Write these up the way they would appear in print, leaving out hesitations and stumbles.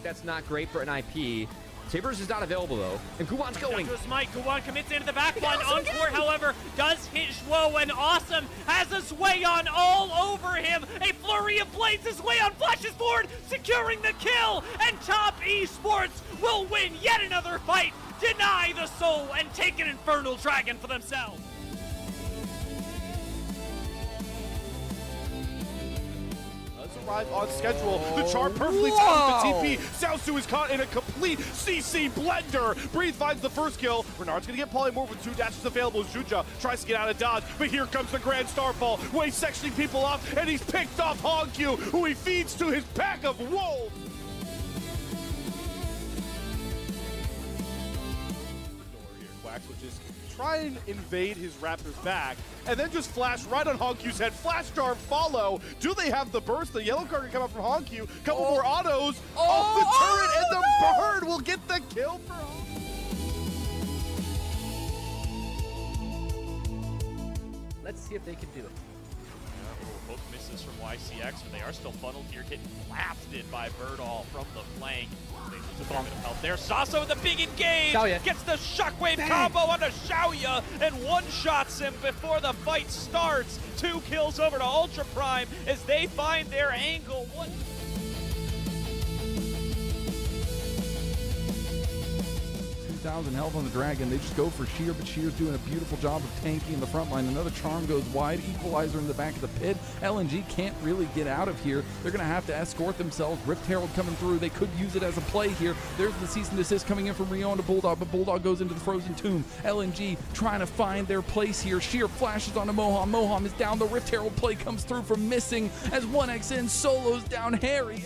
That's not great for an IP. Sabers is not available though, and Guwan's going. Down to a smite. Guwan commits into the back line. Encore, however, does hit Shwo, and Awesome has a sway on all over him. A flurry of blades, his way on flashes forward, securing the kill, and Top Esports will win yet another fight, deny the soul, and take an Infernal Dragon for themselves. Arrive on schedule. The charm perfectly timed the TP. Xiaosu is caught in a complete CC blender. Breathe finds the first kill. Renard's gonna get polymorph with 2 dashes available. Juja tries to get out of dodge, but here comes the Grand Starfall. Wei sectioning people off, and he's picked off Hongq, who he feeds to his pack of wolves. Wax would just try and invade his Raptor's back, and then just flash right on Hongq's head. Flash charm follow. Do they have the burst? The yellow card can come up from Hongq. Couple more autos off the turret, and the bird will get the kill for Hongq. Let's see if they can do it. Both misses from YCX, but they are still funneled here, getting blasted by Birdall from the flank. They lose a bit of health there. Sasso with a big engage, Xiaoya gets the shockwave combo onto Xiaoya and one-shots him before the fight starts. 2 kills over to Ultra Prime as they find their angle. 2,000 health on the Dragon. They just go for Sheer, but Sheer's doing a beautiful job of tanking in the front line. Another charm goes wide. Equalizer in the back of the pit. LNG can't really get out of here. They're going to have to escort themselves. Rift Herald coming through. They could use it as a play here. There's the cease and desist coming in from Rio to Bulldog, but Bulldog goes into the Frozen Tomb. LNG trying to find their place here. Sheer flashes onto Moham. Moham is down. The Rift Herald play comes through from missing as 1xN solos down Harry.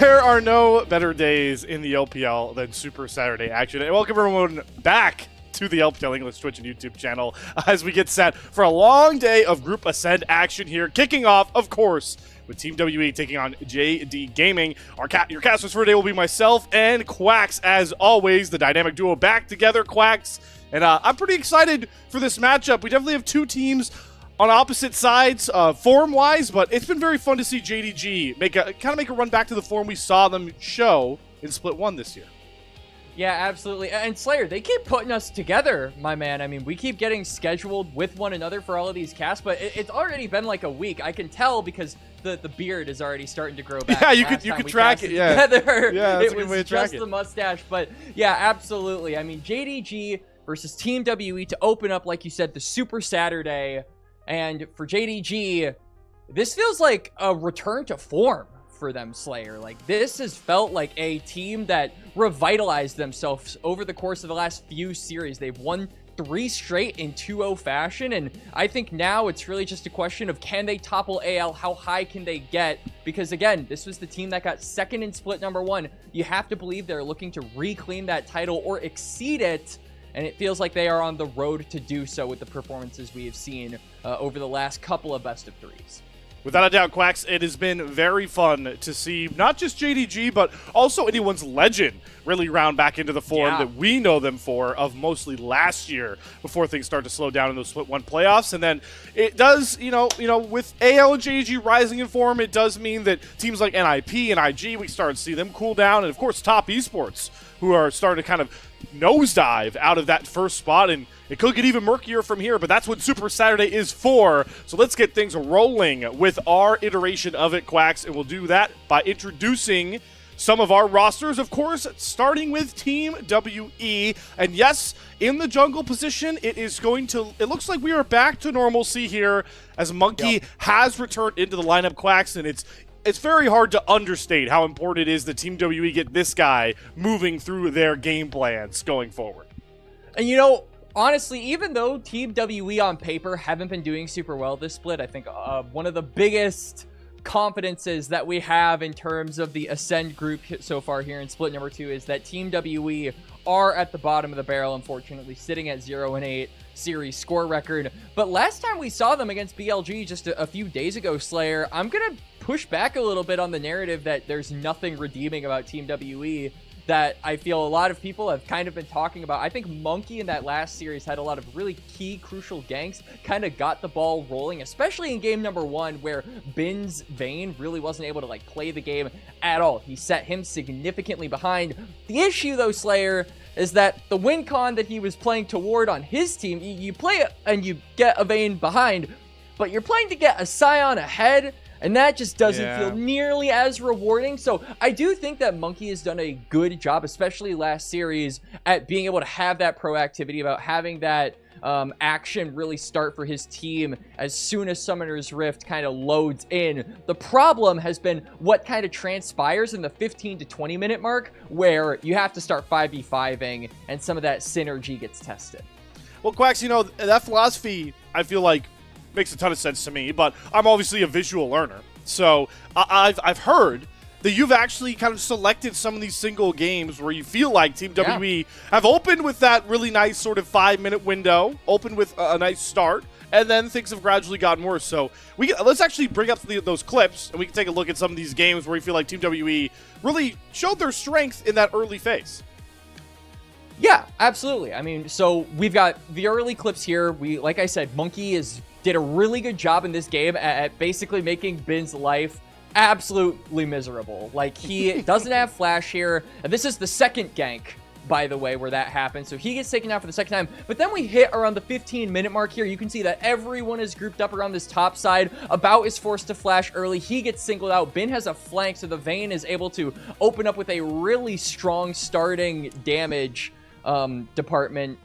There are no better days in the LPL than Super Saturday action. And welcome everyone back to the LPL English Twitch and YouTube channel as we get set for a long day of Group Ascend action here. Kicking off, of course, with Team WE taking on JD Gaming. Your casters for today will be myself and Quacks, as always. The dynamic duo back together, Quacks. And I'm pretty excited for this matchup. We definitely have two teams on opposite sides, form-wise, but it's been very fun to see JDG make a run back to the form we saw them show in Split 1 this year. Yeah, absolutely. And Slayer, they keep putting us together, my man. I mean, we keep getting scheduled with one another for all of these casts, but it's already been like a week. I can tell because the beard is already starting to grow back. Yeah, you could track it. Yeah, together. Yeah, that's it a good was way to track just it. the mustache, but yeah, absolutely. I mean, JDG versus Team WE to open up, like you said, the Super Saturday. And for JDG, this feels like a return to form for them, Slayer. Like, this has felt like a team that revitalized themselves over the course of the last few series. They've won 3 straight in 2-0 fashion, and I think now it's really just a question of, can they topple AL? How high can they get? Because again, this was the team that got second in split number 1. You have to believe they're looking to reclaim that title or exceed it. And it feels like they are on the road to do so with the performances we have seen over the last couple of best of 3s. Without a doubt, Quacks, it has been very fun to see not just JDG, but also anyone's legend really round back into the form that we know them for, of mostly last year before things start to slow down in those Split 1 playoffs. And then it does, you know, with AL and JDG rising in form, it does mean that teams like NIP and IG, we start to see them cool down. And of course, Top Esports, who are starting to kind of nosedive out of that first spot, and it could get even murkier from here, but that's what Super Saturday is for. So let's get things rolling with our iteration of it, Quacks, and we'll do that by introducing some of our rosters, of course, starting with Team WE. And yes, in the jungle position, it looks like we are back to normalcy here as Monkey has returned into the lineup, Quacks, and it's very hard to understate how important it is that Team WE get this guy moving through their game plans going forward. And you know, honestly, even though Team WE on paper haven't been doing super well this split, I think one of the biggest confidences that we have in terms of the Ascend group so far here in split number 2 is that Team WE are at the bottom of the barrel, unfortunately, sitting at 0-8 series score record. But last time we saw them against BLG just a few days ago, Slayer, I'm gonna push back a little bit on the narrative that there's nothing redeeming about Team WE that I feel a lot of people have kind of been talking about. I think Monkey in that last series had a lot of really key, crucial ganks, kind of got the ball rolling, especially in game number 1, where Bin's Vayne really wasn't able to like play the game at all. He set him significantly behind. The issue though, Slayer, is that the win con that he was playing toward on his team, you play it and you get a Vayne behind, but you're playing to get a Scion ahead, and that just doesn't feel nearly as rewarding. So I do think that Monkey has done a good job, especially last series, at being able to have that proactivity about having that action really start for his team as soon as Summoner's Rift kind of loads in. The problem has been what kind of transpires in the 15 to 20 minute mark, where you have to start 5v5ing and some of that synergy gets tested. Well, Quacks, you know, that philosophy, I feel like, makes a ton of sense to me, but I'm obviously a visual learner. So I've heard that you've actually kind of selected some of these single games where you feel like Team WE have opened with that really nice sort of 5-minute window, opened with a nice start, and then things have gradually gotten worse. So let's actually bring up those clips, and we can take a look at some of these games where we feel like Team WE really showed their strength in that early phase. Yeah, absolutely. I mean, so we've got the early clips here. Like I said, Monkey did a really good job in this game at basically making Bin's life absolutely miserable. Like, he doesn't have flash here. And this is the second gank, by the way, where that happened. So he gets taken out for the second time. But then we hit around the 15-minute mark here. You can see that everyone is grouped up around this top side. About is forced to flash early. He gets singled out. Bin has a flank, so the Vayne is able to open up with a really strong starting damage department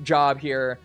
job here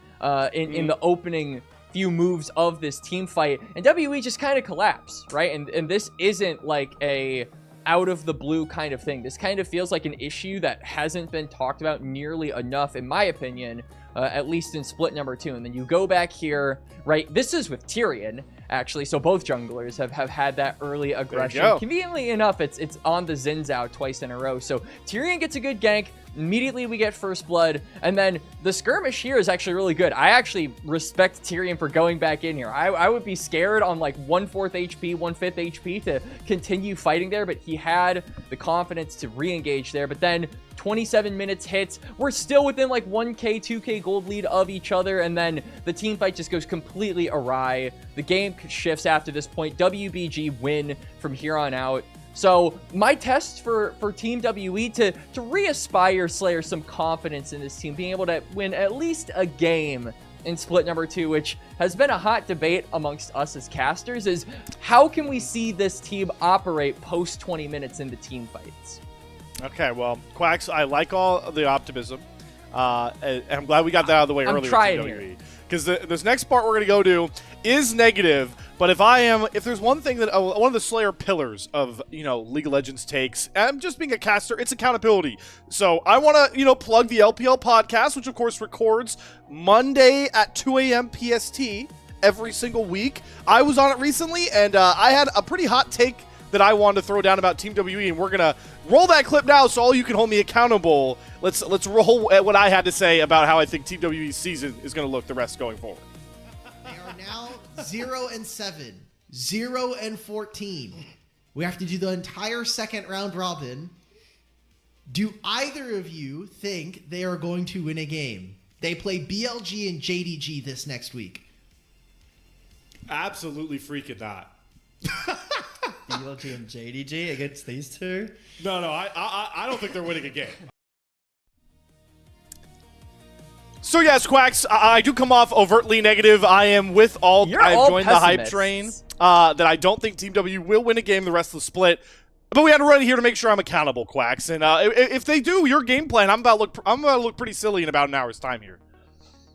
in the opening few moves of this team fight, and WE just kind of collapse, right? And this isn't like a out of the blue kind of thing. This kind of feels like an issue that hasn't been talked about nearly enough, in my opinion, at least in split number 2. And then you go back here, right? This is with Tyrion, actually. So both junglers have had that early aggression. Conveniently enough, it's on the Xin Zhao twice in a row. So Tyrion gets a good gank. Immediately we get first blood, and then the skirmish here is actually really good. I actually respect Tyrion for going back in here. I would be scared on like 1/4 HP, 1/5 HP to continue fighting there, but he had the confidence to re-engage there. But then 27 minutes hits, we're still within like 1k 2k gold lead of each other, and then the team fight just goes completely awry. The game shifts after this point. WBG win from here on out. So my test for Team WE to re-aspire Slayer some confidence in this team, being able to win at least a game in split number 2, which has been a hot debate amongst us as casters, is how can we see this team operate post 20 minutes in the team fights? Okay, well, Quacks, I like all the optimism. And I'm glad we got that out of the way earlier. I'm trying here. Because this next part we're going to go to is negative, but if there's one thing that, one of the Slayer pillars of, League of Legends takes, and just being a caster, it's accountability. So I want to, plug the LPL podcast, which of course records Monday at 2 a.m. PST every single week. I was on it recently, and I had a pretty hot take that I wanted to throw down about Team WE, and we're going to roll that clip now so all you can hold me accountable. Let's roll at what I had to say about how I think Team WE's season is going to look the rest going forward. They are now 0-7, 0-14. We have to do the entire second round robin. Do either of you think they are going to win a game? They play BLG and JDG this next week. Absolutely freaking not. BLG and JDG against these two? No, I don't think they're winning a game. So yes, Quacks, I do come off overtly negative. I am with all. I've joined the hype train that I don't think Team W will win a game the rest of the split. But we had to run here to make sure I'm accountable, Quacks. And if they do, your game plan, I'm about to look pretty silly in about an hour's time here.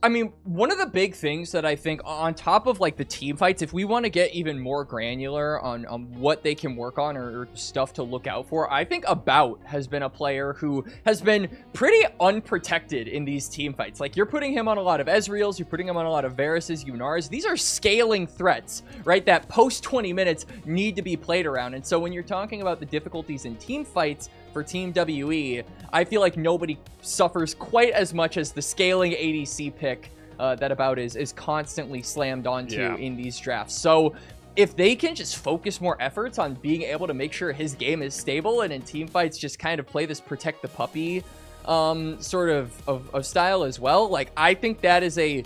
I mean, one of the big things that I think on top of like the team fights, if we want to get even more granular on what they can work on or stuff to look out for, I think About has been a player who has been pretty unprotected in these team fights. Like, you're putting him on a lot of Ezreals, you're putting him on a lot of Varus's, Yunars. These are scaling threats, right? That post 20 minutes need to be played around. And so when you're talking about the difficulties in team fights for Team WE, I feel like nobody suffers quite as much as the scaling ADC pick that About is constantly slammed onto in these drafts. So if they can just focus more efforts on being able to make sure his game is stable, and in team fights just kind of play this protect the puppy sort of style as well, like, I think that is a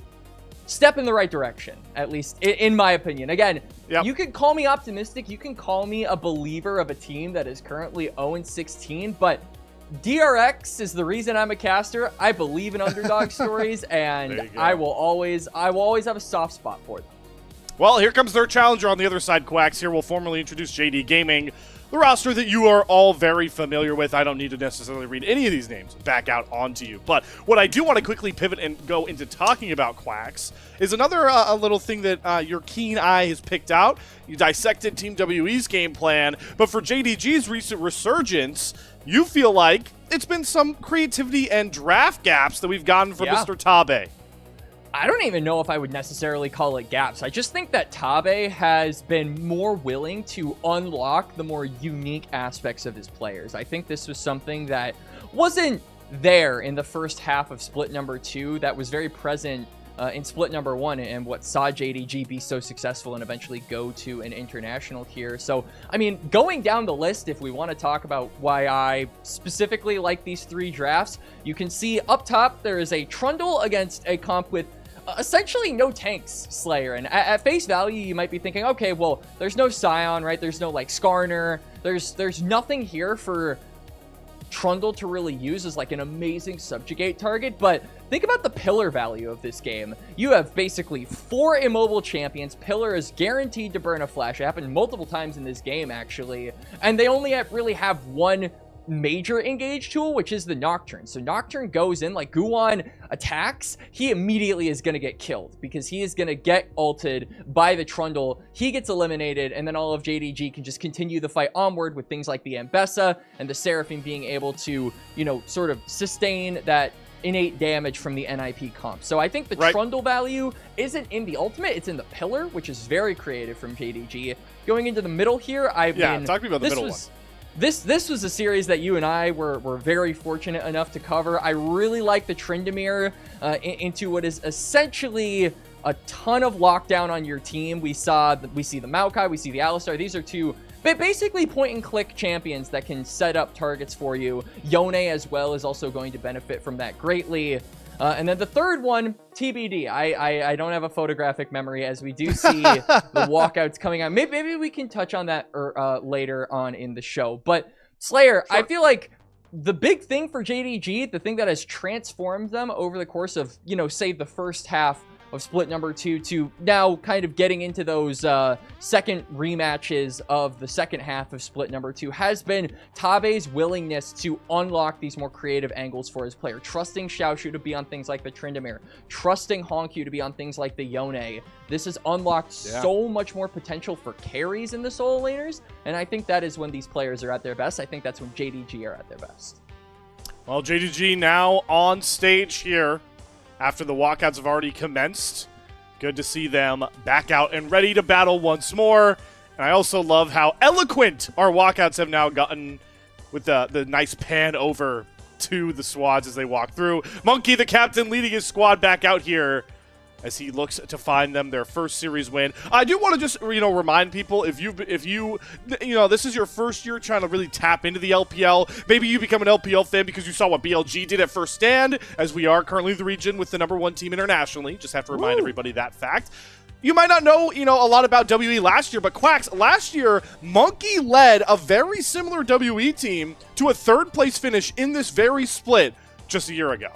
step in the right direction, at least in my opinion. Again, you can call me optimistic, you can call me a believer of a team that is currently 0-16, but DRX is the reason I'm a caster. I believe in underdog stories, and I will always have a soft spot for them. Well, here comes their challenger on the other side, Quacks. Here we'll formally introduce JD Gaming, the roster that you are all very familiar with. I don't need to necessarily read any of these names back out onto you. But what I do want to quickly pivot and go into talking about, Quacks, is another a little thing that your keen eye has picked out. You dissected Team WE's game plan, but for JDG's recent resurgence, you feel like it's been some creativity and draft gaps that we've gotten from Mr. Tabe. I don't even know if I would necessarily call it gaps. I just think that Tabe has been more willing to unlock the more unique aspects of his players. I think this was something that wasn't there in the first half of split number 2 that was very present in split number 1, and what saw JDG be so successful and eventually go to an international tier. So, I mean, going down the list, if we want to talk about why I specifically like these 3 drafts, you can see up top there is a Trundle against a comp with essentially no tanks Slayer. And at face value, you might be thinking, okay, well, there's no Scion, right? There's no like Skarner. There's nothing here for Trundle to really use as like an amazing subjugate target. But think about the pillar value of this game. You have basically 4 immobile champions. Pillar is guaranteed to burn a flash. It happened multiple times in this game, actually. And they only really have one major engage tool, which is the Nocturne. So Nocturne goes in, like Guwan attacks, he immediately is going to get killed because he is going to get ulted by the Trundle. He gets eliminated, and then all of JDG can just continue the fight onward with things like the Ambessa and the Seraphim being able to, you know, sort of sustain that innate damage from the NIP comp. So I think the Right. Trundle value isn't in the ultimate, it's in the pillar, which is very creative from JDG. Going into the middle here, talk to me about the middle one. This was a series that you and I were very fortunate enough to cover. I really like the Tryndamere into what is essentially a ton of lockdown on your team. We see the Maokai, we see the Alistar. These are two basically point-and-click champions that can set up targets for you. Yone as well is also going to benefit from that greatly. And then the third one, TBD. I don't have a photographic memory, as we do see the walkouts coming out. Maybe we can touch on that later on in the show. But Slayer, Sure. I feel like the big thing for JDG, the thing that has transformed them over the course of, say the first half of Split number 2 to now kind of getting into those second rematches of the second half of Split number 2 has been Tabe's willingness to unlock these more creative angles for his player. Trusting Xiaoshu to be on things like the Tryndamere. Trusting Honkyu to be on things like the Yone. This has unlocked so much more potential for carries in the solo laners, and I think that is when these players are at their best. I think that's when JDG are at their best. Well, JDG now on stage here after the walkouts have already commenced. Good to see them back out and ready to battle once more. And I also love how eloquent our walkouts have now gotten with the nice pan over to the squads as they walk through. Monkey, the captain, leading his squad back out here as he looks to find them their first series win. I do want to just, remind people, if you this is your first year trying to really tap into the LPL, maybe you become an LPL fan because you saw what BLG did at First Stand, as we are currently the region with the #1 team internationally. Just have to remind everybody that fact. You might not know, a lot about WE last year, but Quacks, last year, Monkey led a very similar WE team to a third-place finish in this very split just a year ago.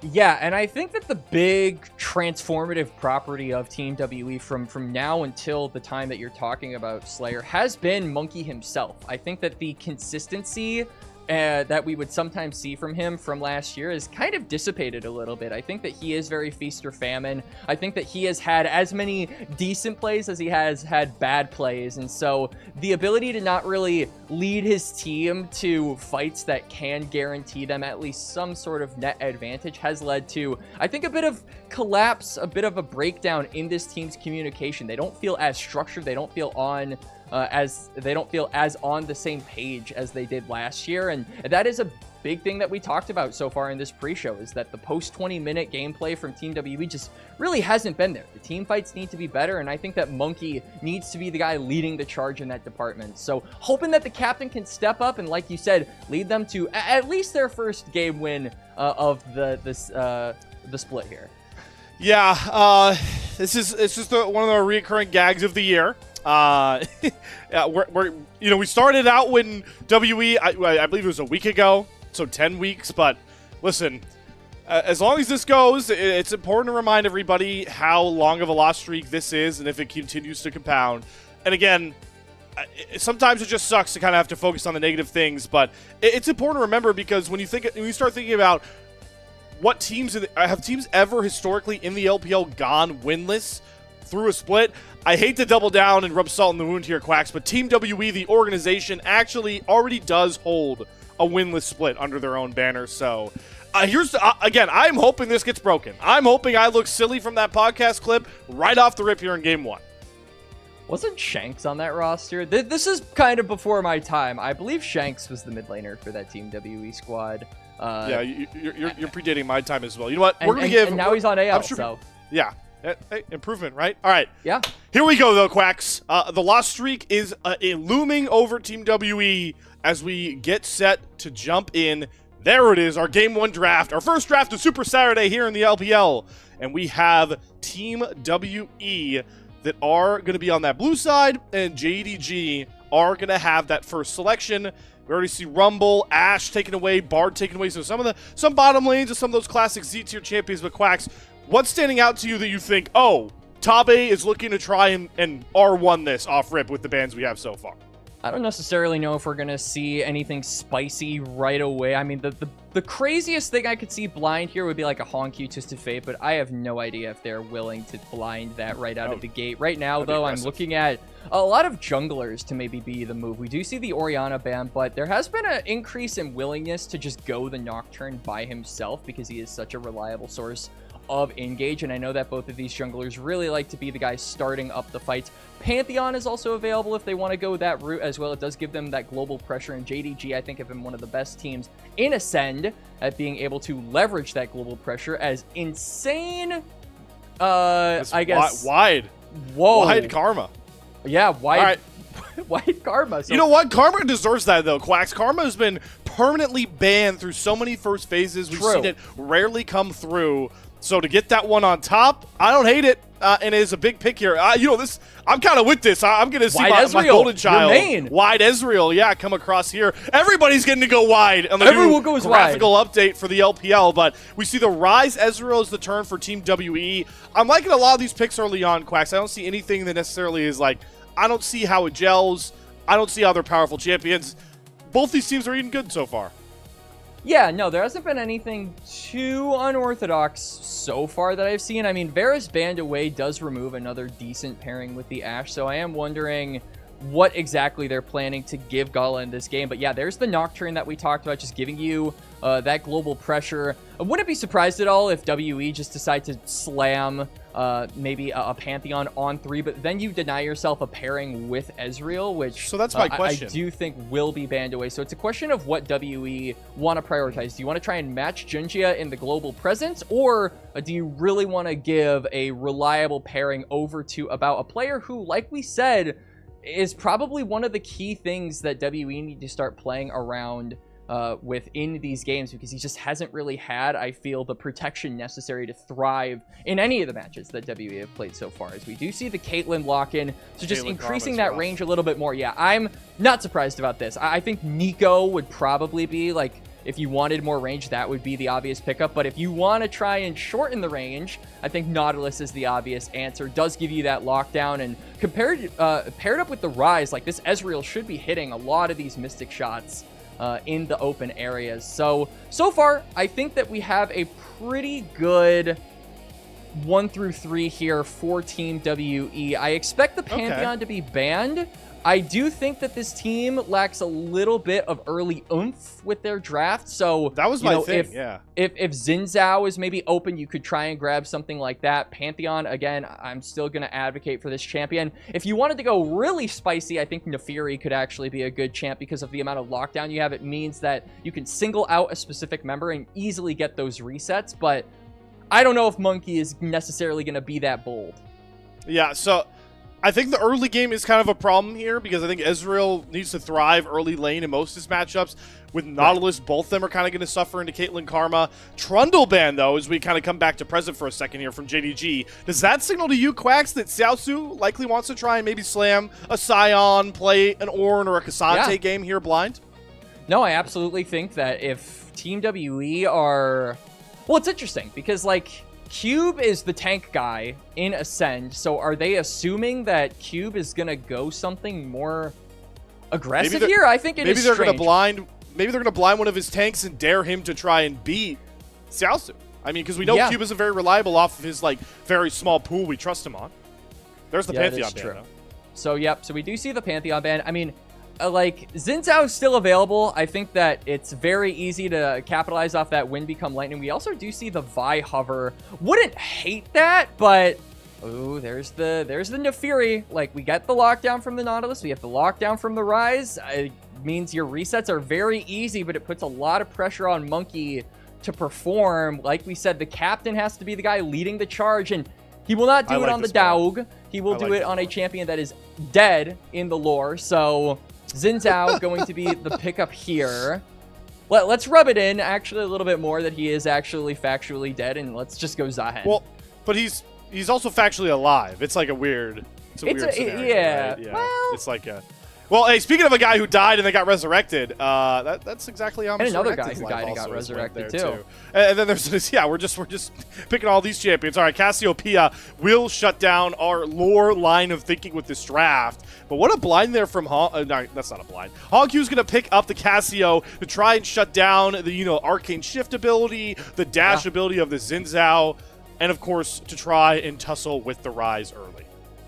Yeah, and I think that the big transformative property of Team WE from now until the time that you're talking about, Slayer, has been Monkey himself. I think that the consistency that we would sometimes see from him from last year is kind of dissipated a little bit. I think that he is very feast or famine. I think that he has had as many decent plays as he has had bad plays, and so the ability to not really lead his team to fights that can guarantee them at least some sort of net advantage has led to, I think, a bit of collapse, a bit of a breakdown in this team's communication. They don't feel as structured. They don't feel as on the same page as they did last year, and that is a big thing that we talked about so far in this pre-show, is that the post 20-minute gameplay from Team WE just really hasn't been there. The team fights need to be better, and I think that Monkey needs to be the guy leading the charge in that department. So hoping that the captain can step up and, like you said, lead them to at least their first game win of the split here. Yeah, this is one of the recurring gags of the year. We started out when WE, I believe it was a week ago, so 10 weeks, but listen, as long as this goes, it's important to remind everybody how long of a loss streak this is and if it continues to compound. And again, sometimes it just sucks to kind of have to focus on the negative things, but it's important to remember, because when you start thinking about what teams have teams ever historically in the LPL gone winless through a split, I hate to double down and rub salt in the wound here, Quacks, but Team WE, the organization, actually already does hold a winless split under their own banner. So again, I'm hoping this gets broken. I'm hoping I look silly from that podcast clip right off the rip here in Game 1. Wasn't Shanks on that roster? This is kind of before my time. I believe Shanks was the mid laner for that Team WE squad. Yeah, you're predating my time as well. You know what? And now he's on AL, so. Yeah. Hey, improvement, right? All right. Yeah. Here we go, though, Quacks. The loss streak is looming over Team WE as we get set to jump in. There it is, our Game 1 draft. Our first draft of Super Saturday here in the LPL. And we have Team WE that are going to be on that blue side, and JDG are going to have that first selection. We already see Rumble, Ashe taken away, Bard taken away. So some bottom lanes of some of those classic Z-tier champions. But Quacks, what's standing out to you that you think, oh, Tabe is looking to try and R1 this off rip with the bans we have so far? I don't necessarily know if we're going to see anything spicy right away. I mean, the craziest thing I could see blind here would be like a Honq Twisted Fate, but I have no idea if they're willing to blind that right out of the gate. Right now, though, I'm looking at a lot of junglers to maybe be the move. We do see the Orianna ban, but there has been an increase in willingness to just go the Nocturne by himself because he is such a reliable source of engage, and I know that both of these junglers really like to be the guys starting up the fights. Pantheon is also available if they want to go that route as well. It does give them that global pressure, and JDG, I think, have been one of the best teams in Ascend at being able to leverage that global pressure as insane, I guess... Wide. Whoa. Wide Karma. Yeah, wide... All right. Wide Karma. So you know what? Karma deserves that, though, Quacks. Karma has been permanently banned through so many first phases. We've seen it rarely come through. So to get that one on top, I don't hate it, and it is a big pick here. You know, this, I'm kind of with this. I'm going to see my golden child, Wide Ezreal, yeah, come across here. Everybody's getting to go wide on the Everyone goes graphical update for the LPL, but we see the Rise Ezreal is the turn for Team WE. I'm liking a lot of these picks early on, Quacks. I don't see anything that necessarily is like, I don't see how it gels. I don't see how they're powerful champions. Both these teams are eating good so far. Yeah, no, there hasn't been anything too unorthodox so far that I've seen. I mean, Vera's banned away does remove another decent pairing with the Ashe, so I am wondering what exactly they're planning to give Gala in this game. But yeah, there's the Nocturne that we talked about, just giving you that global pressure. I wouldn't be surprised at all if WE just decide to slam maybe a Pantheon on 3, but then you deny yourself a pairing with Ezreal, which so that's my question. I do think will be banned away. So it's a question of what WE want to prioritize. Do you want to try and match Junjia in the global presence, or do you really want to give a reliable pairing over to about a player who, like we said, is probably one of the key things that WE need to start playing around within these games, because he just hasn't really had, I feel, the protection necessary to thrive in any of the matches that WE have played so far. As we do see the Caitlyn lock-in, so just increasing that range a little bit more. Yeah, I'm not surprised about this. I think Nico would probably be, like, if you wanted more range, that would be the obvious pickup. But if you want to try and shorten the range, I think Nautilus is the obvious answer. Does give you that lockdown, and paired up with the Rise, like, this Ezreal should be hitting a lot of these Mystic shots in the open areas. So far, I think that we have a pretty good 1 through 3 here for Team WE. I expect the Pantheon to be banned. I do think that this team lacks a little bit of early oomph with their draft. So that was my thing, yeah. If Xin Zhao is maybe open, you could try and grab something like that. Pantheon, again, I'm still going to advocate for this champion. If you wanted to go really spicy, I think Nefiri could actually be a good champ because of the amount of lockdown you have. It means that you can single out a specific member and easily get those resets. But I don't know if Monkey is necessarily going to be that bold. Yeah, so I think the early game is kind of a problem here because I think Ezreal needs to thrive early lane in most of his matchups. With Nautilus, both of them are kind of going to suffer into Caitlyn Karma. Trundle ban, though, as we kind of come back to present for a second here from JDG. Does that signal to you, Quacks, that Xiaosu likely wants to try and maybe slam a Sion, play an Ornn or a Cassante game here blind? No, I absolutely think that if Team WE are... Well, it's interesting because, like, Cube is the tank guy in Ascend, so are they assuming that Cube is going to go something more aggressive here? I think it is strange. Maybe they're going to blind one of his tanks and dare him to try and beat Xiaosu. I mean, because we know Cube isn't very reliable off of his, like, very small pool we trust him on. There's the Pantheon ban, though. So, yep, so we do see the Pantheon ban. I mean, like, Xin Zhao is still available. I think that it's very easy to capitalize off that Wind Become Lightning. We also do see the Vi hover. Wouldn't hate that, but oh, there's the Nefiri. Like, we get the lockdown from the Nautilus. We have the lockdown from the Rise. It means your resets are very easy, but it puts a lot of pressure on Monkey to perform. Like we said, the captain has to be the guy leading the charge, and he will not do it on the Daug. He will do it on a champion that is dead in the lore. So Xin Zhao going to be the pickup here. Let's rub it in actually a little bit more that he is actually factually dead, and let's just go Zahen. Well, but he's also factually alive. It's like a weird, scenario, yeah. right? Yeah. Well, it's like a, Well, hey, speaking of a guy who died and then got resurrected, that's exactly how. And another guy who died and got resurrected too. And then there's this. Yeah, we're just picking all these champions. All right, Cassiopeia will shut down our lore line of thinking with this draft. But what a blind there from no, that's not a blind. Hongq's gonna pick up the Cassio to try and shut down the arcane shift ability, the dash ability of the Xin Zhao, and of course to try and tussle with the Rise early.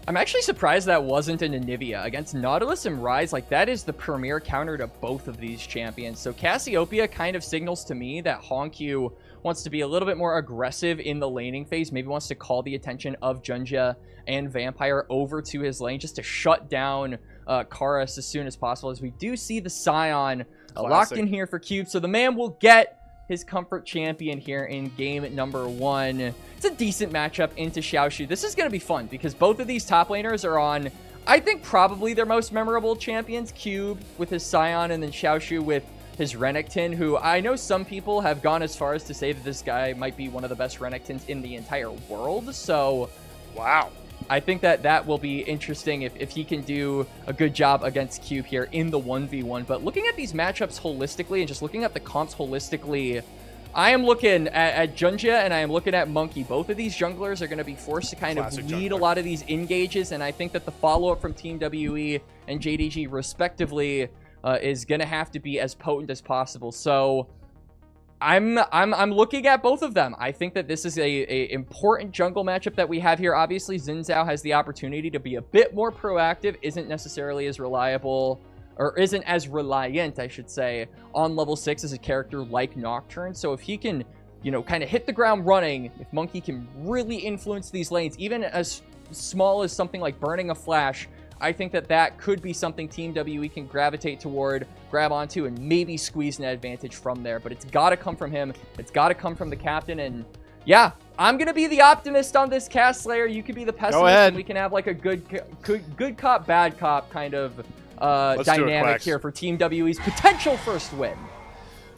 I'm actually surprised that wasn't an Anivia. Against Nautilus and Rise, like, that is the premier counter to both of these champions. So Cassiopeia kind of signals to me that Hongq wants to be a little bit more aggressive in the laning phase, maybe wants to call the attention of Junja and Vampire over to his lane just to shut down Karis as soon as possible, as we do see the Scion locked in here for Cube. So the man will get his comfort champion here in game number 1. It's a decent matchup into Xiaoshu. This is going to be fun because both of these top laners are on, I think, probably their most memorable champions. Cube with his Scion, and then Xiaoshu with his Renekton, who I know some people have gone as far as to say that this guy might be one of the best Renektons in the entire world. So, wow. I think that will be interesting if he can do a good job against Cube here in the 1v1. But looking at these matchups holistically and just looking at the comps holistically, I am looking at Junja and I am looking at Monkey. Both of these junglers are going to be forced to kind of lead a lot of these engages, and I think that the follow-up from Team WE and JDG respectively is going to have to be as potent as possible. So I'm looking at both of them. I think that this is a important jungle matchup that we have here. Obviously, Xin Zhao has the opportunity to be a bit more proactive, isn't necessarily as reliable, or isn't as reliant, I should say, on level 6 as a character like Nocturne. So if he can, kind of hit the ground running, if Monkey can really influence these lanes, even as small as something like burning a flash, I think that could be something Team WE can gravitate toward, grab onto, and maybe squeeze an advantage from there. But it's got to come from him. It's got to come from the captain. And yeah, I'm going to be the optimist on this Cast Slayer. You could be the pessimist. Go ahead. And we can have like a good cop, bad cop kind of dynamic here for Team WE's potential first win.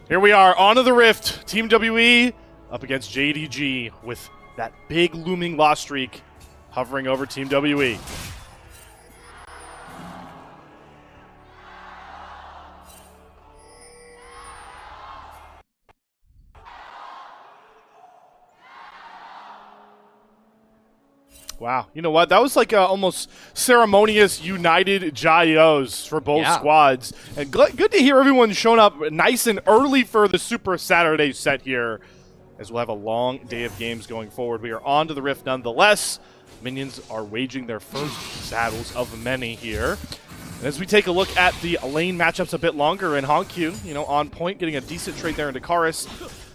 Here we are, onto the Rift. Team WE up against JDG with that big looming loss streak hovering over Team WE. Wow. You know what? That was like almost ceremonious united Jaios for both squads. And good to hear everyone showing up nice and early for the Super Saturday set here, as we'll have a long day of games going forward. We are on to the Rift nonetheless. Minions are waging their first battles of many here. And as we take a look at the lane matchups a bit longer, and Hongq, on point, getting a decent trade there into Karis.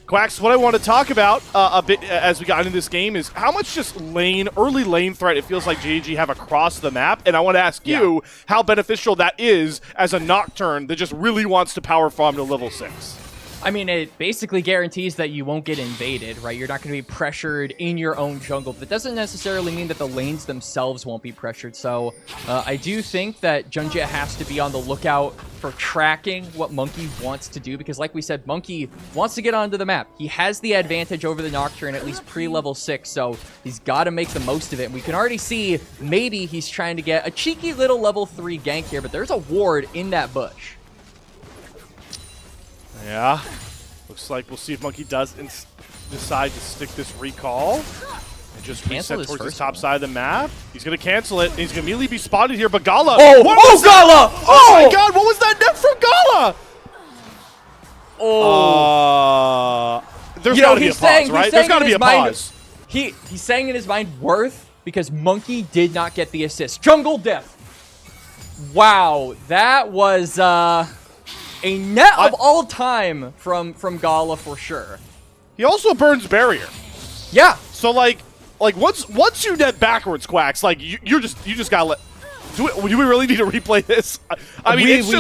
Quacks, what I want to talk about a bit as we got into this game is how much just early lane threat it feels like JDG have across the map. And I want to ask you how beneficial that is as a Nocturne that just really wants to power farm to level 6. I mean, it basically guarantees that you won't get invaded, right? You're not going to be pressured in your own jungle. That doesn't necessarily mean that the lanes themselves won't be pressured. So I do think that Junja has to be on the lookout for tracking what Monkey wants to do, because like we said, Monkey wants to get onto the map. He has the advantage over the Nocturne, at least pre-level 6, so he's got to make the most of it. And we can already see maybe he's trying to get a cheeky little level 3 gank here, but there's a ward in that bush. Yeah, looks like we'll see if Monkey does decide to stick this recall and just reset towards the top side of the map. He's going to cancel it, and he's going to immediately be spotted here, but Gala! Gala! Oh my god, what was that net from Gala? There's got to be a pause, right? There's got to be a pause. He's saying in his mind, worth, because Monkey did not get the assist. Jungle death. Wow, that was... a net of all time from Gala for sure. He also burns barrier. Yeah. So like once you net backwards, Quacks, like you just gotta let. Do we really need to replay this? I mean, it's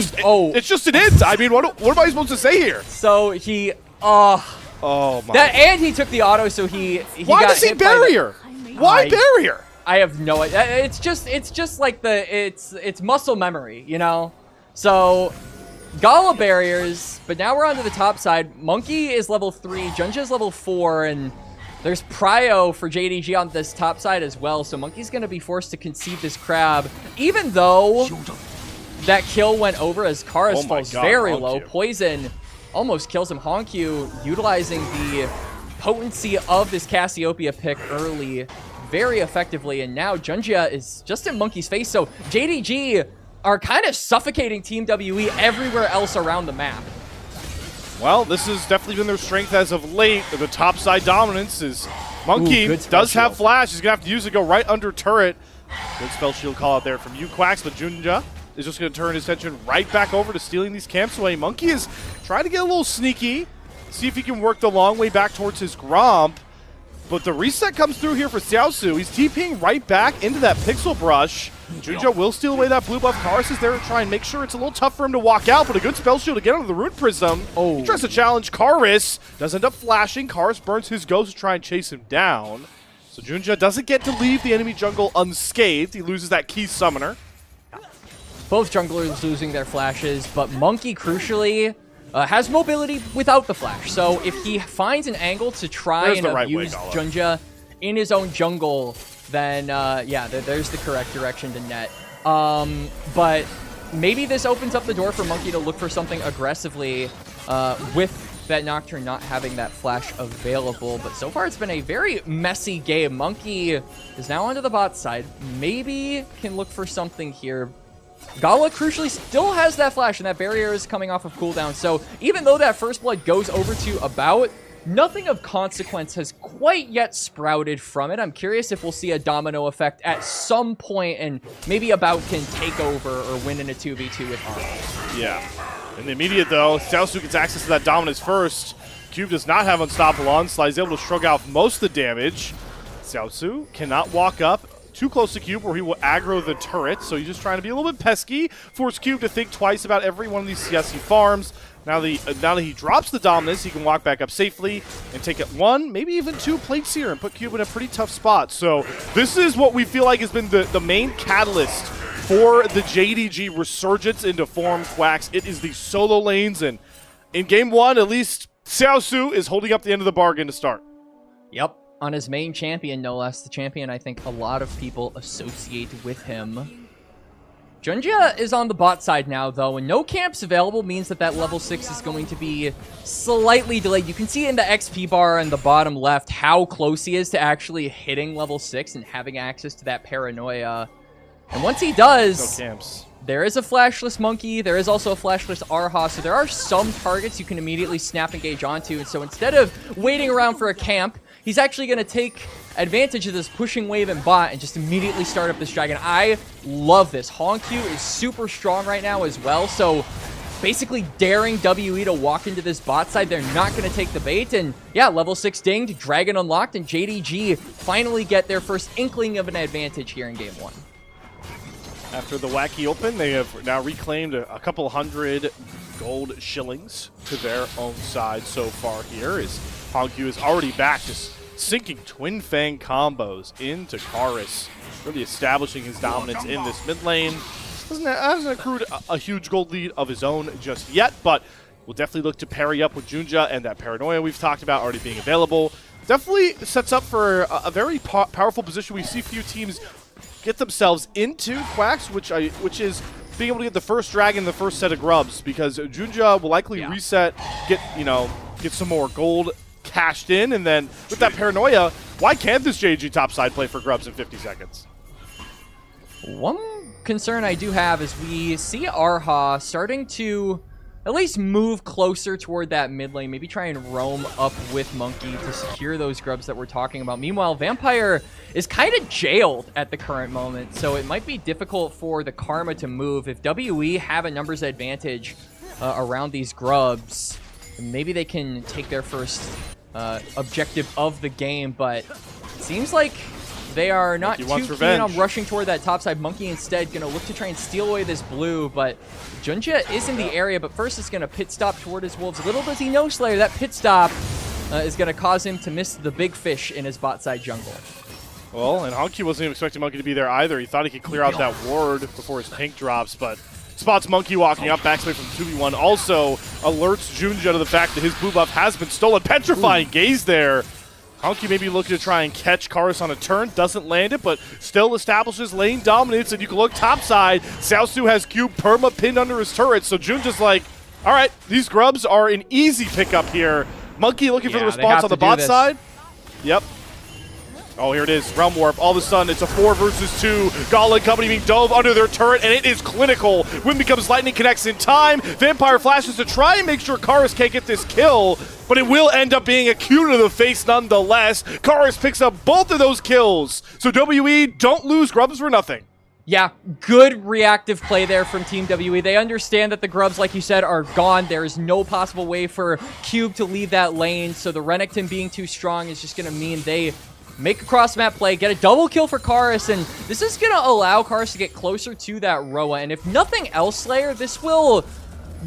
just an int. I mean, what am I supposed to say here? So he oh my. And he took the auto, so he Why got does he hit barrier? Why barrier? I have no idea. It's just like it's muscle memory, So Gala barriers, but now we're on to the top side. Monkey is level 3, Junja is level 4, and there's Prio for JDG on this top side as well. So Monkey's going to be forced to concede this crab, even though that kill went over as Karis Oh my falls God, very Honkyu. low. Poison almost kills him. Honkyu utilizing the potency of this Cassiopeia pick early very effectively, and now Junjia is just in Monkey's face, so JDG are kind of suffocating Team WE everywhere else around the map. Well, this has definitely been their strength as of late. The top side dominance is Monkey Ooh, good spell does have shield. flash. He's going to have to use it, go right under turret. Good spell shield call out there from you, Quacks, but Junja is just going to turn his attention right back over to stealing these camps away. Monkey is trying to get a little sneaky, see if he can work the long way back towards his Gromp. But the reset comes through here for Xiaosu. He's TPing right back into that Pixel Brush. Junja will steal away that blue buff. Karis is there to try and make sure it's a little tough for him to walk out, but a good spell shield to get under the Rune Prism. Oh. He tries to challenge Karis. Does end up flashing. Karis burns his ghost to try and chase him down. So Junja doesn't get to leave the enemy jungle unscathed. He loses that key summoner. Both junglers losing their flashes, but Monkey, crucially, has mobility without the flash. So if he finds an angle to try There's and the right way, abuse Gala. Junja in his own jungle, then yeah, there's the correct direction to net. But maybe this opens up the door for Monkey to look for something aggressively with that Nocturne not having that flash available. But so far it's been a very messy game. Monkey is now onto the bot side. Maybe can look for something here. Gala, crucially, still has that flash, and that barrier is coming off of cooldown. So even though that first blood goes over to About, nothing of consequence has quite yet sprouted from it. I'm curious if we'll see a domino effect at some point, and maybe About can take over or win in a 2v2 with Arm. Yeah. In the immediate, though, Xiaosu gets access to that dominance first. Cube does not have Unstoppable Onslaught. He's able to shrug off most of the damage. Xiaosu cannot walk up too close to Cube, or he will aggro the turret. So he's just trying to be a little bit pesky. Force Cube to think twice about every one of these CS he farms. Now that he drops the dominance, he can walk back up safely and take it one, maybe even two plates here and put Cube in a pretty tough spot. So this is what we feel like has been the main catalyst for the JDG resurgence into form, Quacks. It is the solo lanes, and in game one, at least, Xiaosu is holding up the end of the bargain to start. Yep, on his main champion, no less. The champion I think a lot of people associate with him. Junjia is on the bot side now, though, and no camps available means that that level 6 is going to be slightly delayed. You can see in the XP bar in the bottom left how close he is to actually hitting level 6 and having access to that paranoia. And once he does, No camps. there is a flashless Monkey, there is also a flashless Arha, so there are some targets you can immediately snap engage onto, and so instead of waiting around for a camp, he's actually going to take advantage of this pushing wave and bot and just immediately start up this dragon. I love this. Honkyu is super strong right now as well, so basically daring WE to walk into this bot side. They're not going to take the bait, and yeah, level 6 dinged, dragon unlocked, and JDG finally get their first inkling of an advantage here in game 1. After the wacky open, they have now reclaimed a couple hundred gold shillings to their own side so far here, as Honkyu is already back, just sinking Twin Fang combos into Karis, really establishing his dominance in this mid lane. Hasn't accrued a huge gold lead of his own just yet, but will definitely look to parry up with Junja and that paranoia we've talked about already being available. Definitely sets up for a very powerful position. We see few teams get themselves into, Quacks, which is being able to get the first dragon, the first set of grubs, because Junja will likely reset, get some more gold cashed in, and then with that paranoia, why can't this JG topside play for grubs in 50 seconds? One concern I do have is we see Arha starting to at least move closer toward that mid lane, maybe try and roam up with Monkey to secure those grubs that we're talking about. Meanwhile, Vampire is kind of jailed at the current moment, so it might be difficult for the Karma to move. If WE have a numbers advantage around these grubs, maybe they can take their first objective of the game, but it seems like they are not too keen on rushing toward that top side. Monkey instead going to look to try and steal away this blue, but Junjia is in the area, but first it's going to pit stop toward his wolves. Little does he know, Slayer, that pit stop is going to cause him to miss the big fish in his bot side jungle. Well, and Honkyu wasn't even expecting Monkey to be there either. He thought he could clear out that ward before his pink drops, but spots Monkey walking up, backsway from 2v1. Also alerts Junja to the fact that his blue buff has been stolen. Petrifying gaze there. Honky maybe looking to try and catch Karis on a turn, doesn't land it, but still establishes lane dominance, and you can look topside. Xiaosu has Cube perma pinned under his turret, so Jun just like, all right, these grubs are an easy pickup here. Monkey looking for the response on the bot side. Yep. Oh, here it is, Realm Warp. All of a sudden, it's a 4 versus 2. Gala and company being dove under their turret, and it is clinical. Wind becomes lightning, connects in time. Vampire flashes to try and make sure Karis can't get this kill, but it will end up being a Q to the face nonetheless. Karis picks up both of those kills. So WE don't lose grubs for nothing. Yeah, good reactive play there from Team WE. They understand that the grubs, like you said, are gone. There is no possible way for Cube to leave that lane, so the Renekton being too strong is just going to mean they make a cross-map play, get a double kill for Karis, and this is going to allow Karis to get closer to that Roa. And if nothing else, Slayer, this will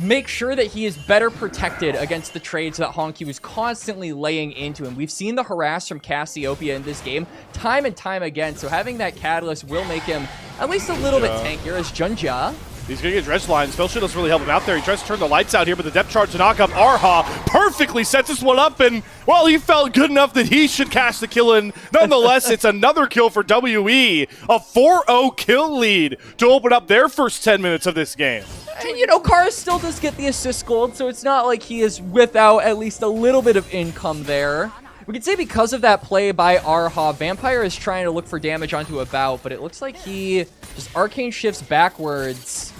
make sure that he is better protected against the trades that Honky was constantly laying into him. We've seen the harass from Cassiopeia in this game time and time again, so having that catalyst will make him at least a little bit tankier as Junja. He's going to get Dredge Line. Spell Shield doesn't really help him out there. He tries to turn the lights out here, but the depth charge to knock up Arha perfectly sets this one up, and, well, he felt good enough that he should cash the kill in. Nonetheless, it's another kill for WE. A 4-0 kill lead to open up their first 10 minutes of this game. And, you know, Karis still does get the assist gold, so it's not like he is without at least a little bit of income there. We could say because of that play by Arha, Vampire is trying to look for damage onto a bout, but it looks like he just arcane shifts backwards.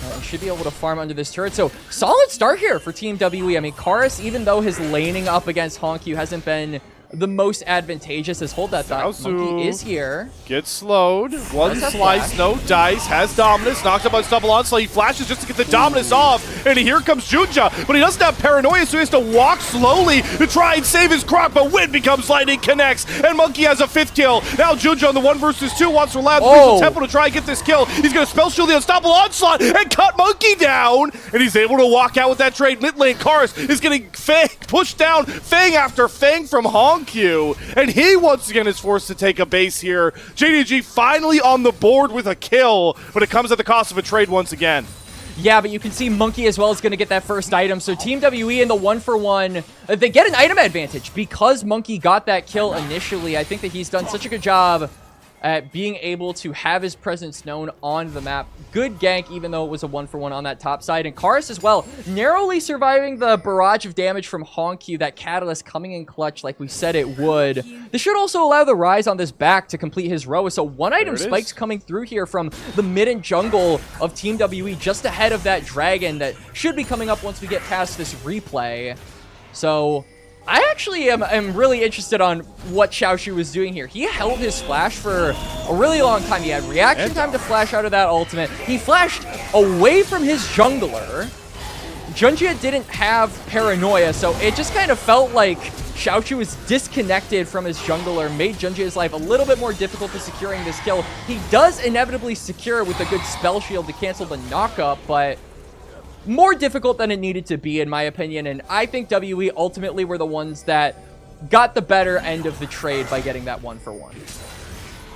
And should be able to farm under this turret. So, solid start here for Team WE. I mean, Karis, even though his laning up against Honky hasn't been the most advantageous, as hold that thought. Monkey is here. Gets slowed. One slice, no dice. Has dominance. Knocked up on double onslaught. He flashes just to get the dominance off. And here comes Junja. But he doesn't have paranoia, so he has to walk slowly to try and save his croc. But Wind becomes lightning, connects. And Monkey has a 5th kill. Now Junja on the 1 versus 2 wants to allow the tempo to try and get this kill. He's going to spell shield the unstoppable onslaught and cut Monkey down. And he's able to walk out with that trade. Mid lane, Karis is getting pushed down Fang after Fang from Hong Q, and he once again is forced to take a base here. JDG finally on the board with a kill, but it comes at the cost of a trade once again. Yeah, but you can see Monkey as well is going to get that first item. So Team WE in the 1-for-1, they get an item advantage because Monkey got that kill initially. I think that he's done such a good job at being able to have his presence known on the map. Good gank, even though it was a 1-for-1 on that top side. And Karis as well, narrowly surviving the barrage of damage from Honky, that catalyst coming in clutch like we said it would. This should also allow the Rise on this back to complete his Roa. So one item spikes coming through here from the mid and jungle of Team WE, just ahead of that dragon that should be coming up once we get past this replay. So I actually am really interested on what Xiaoshu was doing here. He held his flash for a really long time. He had reaction time to flash out of that ultimate. He flashed away from his jungler. Junjia didn't have paranoia, so it just kind of felt like Xiaoshu was disconnected from his jungler, made Junjia's life a little bit more difficult to securing this kill. He does inevitably secure with a good spell shield to cancel the knockup, but more difficult than it needed to be, in my opinion, and I think WE ultimately were the ones that got the better end of the trade by getting that 1-for-1.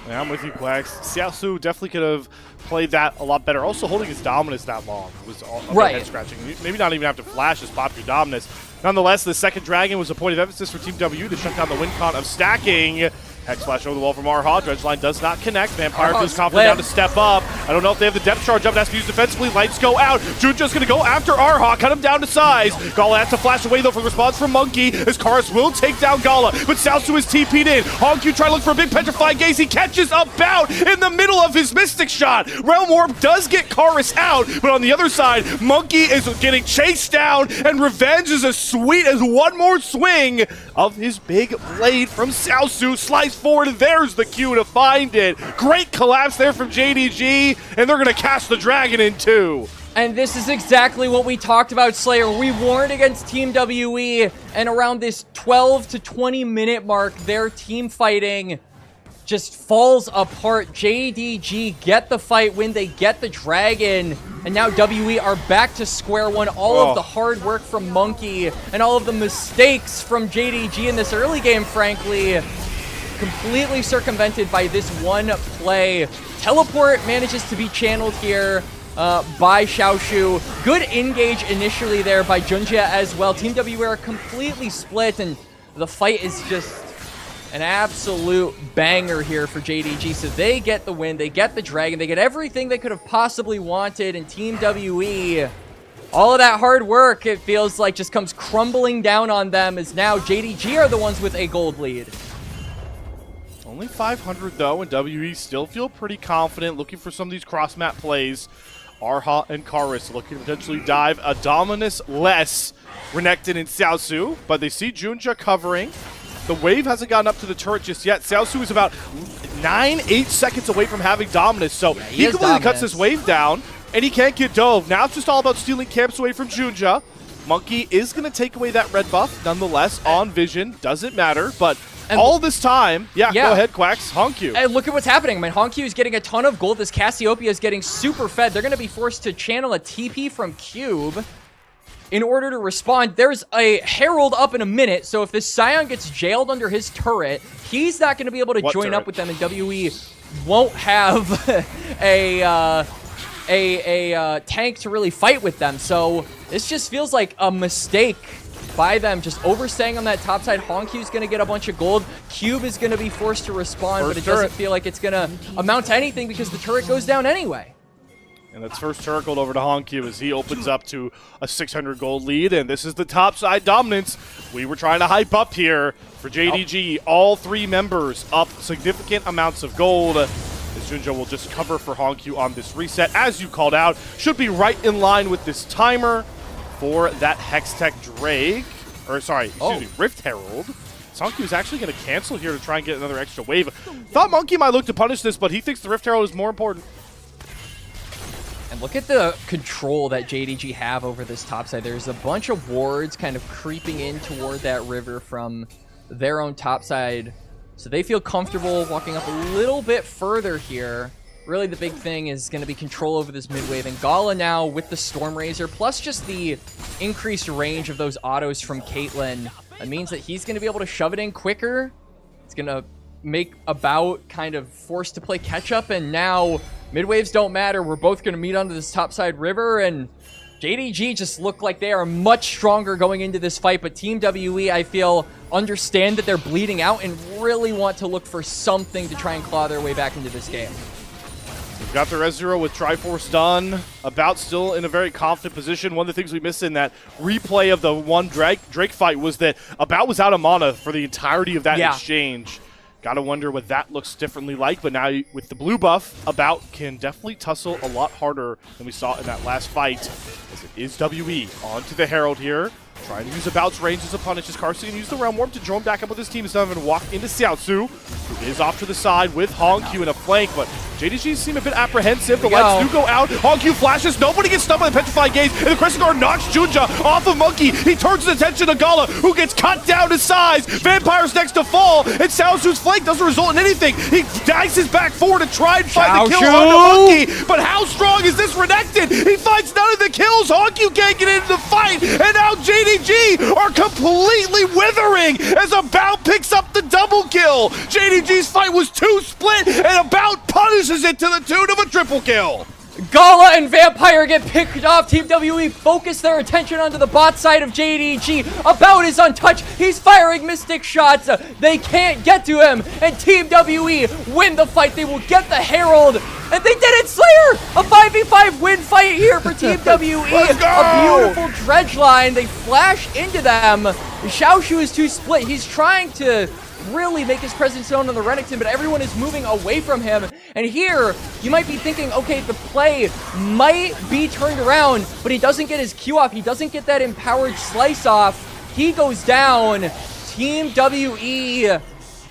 Yeah, I'm with you, Quacks. Xiaosu definitely could have played that a lot better. Also, holding his dominance that long was head-scratching. Maybe not even have to flash his pop your dominance. Nonetheless, the second dragon was a point of emphasis for Team W to shut down the win con of stacking. Hex flash over the wall from Arha. Dredge line does not connect. Vampire feels confident down to step up. I don't know if they have the depth charge up. It has to be used defensively. Lights go out. Junja's going to go after Arha. Cut him down to size. Gala has to flash away, though, for the response from Monkey, as Karis will take down Gala. But Xiaosu is TP'd in. Hongq trying to look for a big petrified gaze. He catches a bout in the middle of his Mystic Shot. Realm Warp does get Karis out, but on the other side, Monkey is getting chased down, and revenge is as sweet as one more swing of his big blade from Xiaosu. Slice forward, and there's the Q to find it. Great collapse there from JDG, and they're going to cast the dragon in 2. And this is exactly what we talked about, Slayer. We warned against Team WE, and around this 12 to 20 minute mark, their team fighting just falls apart. JDG get the fight when they get the dragon, and now WE are back to square one. All of the hard work from Monkey and all of the mistakes from JDG in this early game, frankly, completely circumvented by this one play. Teleport manages to be channeled here by Xiaoshu. Good engage initially there by Junjia as well. Team W are completely split, and the fight is just An absolute banger here for JDG. So they get the win, they get the dragon, they get everything they could have possibly wanted, and Team WE, all of that hard work, it feels like, just comes crumbling down on them, as now JDG are the ones with a gold lead. Only 500 though, and WE still feel pretty confident, looking for some of these cross-map plays. Arha and Karis looking to potentially dive a Dominus-less Renekton and Xiaosu, but they see Junja covering. The wave hasn't gotten up to the turret just yet. Xiaosu is about 8 seconds away from having Dominus, so he completely cuts this wave down, and he can't get dove. Now it's just all about stealing camps away from Junja. Monkey is going to take away that red buff, nonetheless, on Vision. Doesn't matter, but all this time, yeah, go ahead, Quacks, Honkyu. And look at what's happening. I mean, Honkyu is getting a ton of gold. This Cassiopeia is getting super fed. They're going to be forced to channel a TP from Cube in order to respond. There's a Herald up in a minute, so if this Scion gets jailed under his turret, he's not going to be able to join up with them, and WE won't have a tank to really fight with them. So this just feels like a mistake by them, just overstaying on that top side. Honkyu's going to get a bunch of gold. Cube is going to be forced to respond, but it doesn't feel like it's going to amount to anything because the turret goes down anyway. And that's first turret gold over to Honkyu as he opens up to a 600 gold lead, and this is the top side dominance we were trying to hype up here for JDG. All 3 members up significant amounts of gold, as Junja will just cover for Honkyu on this reset. As you called out, should be right in line with this timer for that Hextech Drake, or sorry, excuse me, Rift Herald. Honkyu is actually going to cancel here to try and get another extra wave. Thought Monkey might look to punish this, but he thinks the Rift Herald is more important. And look at the control that JDG have over this top side. There's a bunch of wards kind of creeping in toward that river from their own top side. So they feel comfortable walking up a little bit further here. Really the big thing is going to be control over this mid wave. And Gala now with the Storm Razor, plus just the increased range of those autos from Caitlyn. It means that he's going to be able to shove it in quicker. It's going to make About kind of forced to play catch up, and now mid waves don't matter. We're both going to meet onto this topside river, and JDG just look like they are much stronger going into this fight, but Team WE, I feel, understand that they're bleeding out and really want to look for something to try and claw their way back into this game. We've got the Res Zero with Triforce done. About still in a very confident position. One of the things we missed in that replay of the one Drake fight was that About was out of mana for the entirety of that exchange. Gotta wonder what that looks differently like, but now with the blue buff, About can definitely tussle a lot harder than we saw in that last fight. As it is WE onto the Herald here. Trying to use About's range as a punish as Carson can use the Realm Warp to drone back up with his team instead of walk into Xiaosu, who is off to the side with Honkyu in a flank, but JDG seem a bit apprehensive. The lights do go out. Honkyu flashes. Nobody gets stunned by the Petrified Gaze, and the Crescent Guard knocks Junja off of Monkey. He turns his attention to Gala, who gets cut down to size. Vampire's next to fall, and Xiaosu's flank doesn't result in anything. He dices back forward to try and find the kill on Monkey, but how strong is this Renekton? He finds none of the kills. Honkyu can't get into the fight, and now JDG are completely withering as About picks up the double kill. JDG's fight was 2 split, and About punishes it to the tune of a triple kill. Gala and Vampire get picked off. Team WE focus their attention onto the bot side of JDG. About is untouched. He's firing Mystic shots. They can't get to him. And Team WE win the fight. They will get the Herald. And they did it, Slayer! A 5v5 win fight here for Team WE. A beautiful dredge line. They flash into them. Xiaoshu is 2 split. He's trying to really make his presence known on the Renekton, but everyone is moving away from him. And here, you might be thinking, okay, the play might be turned around, but he doesn't get his Q off. He doesn't get that empowered slice off. He goes down. Team WE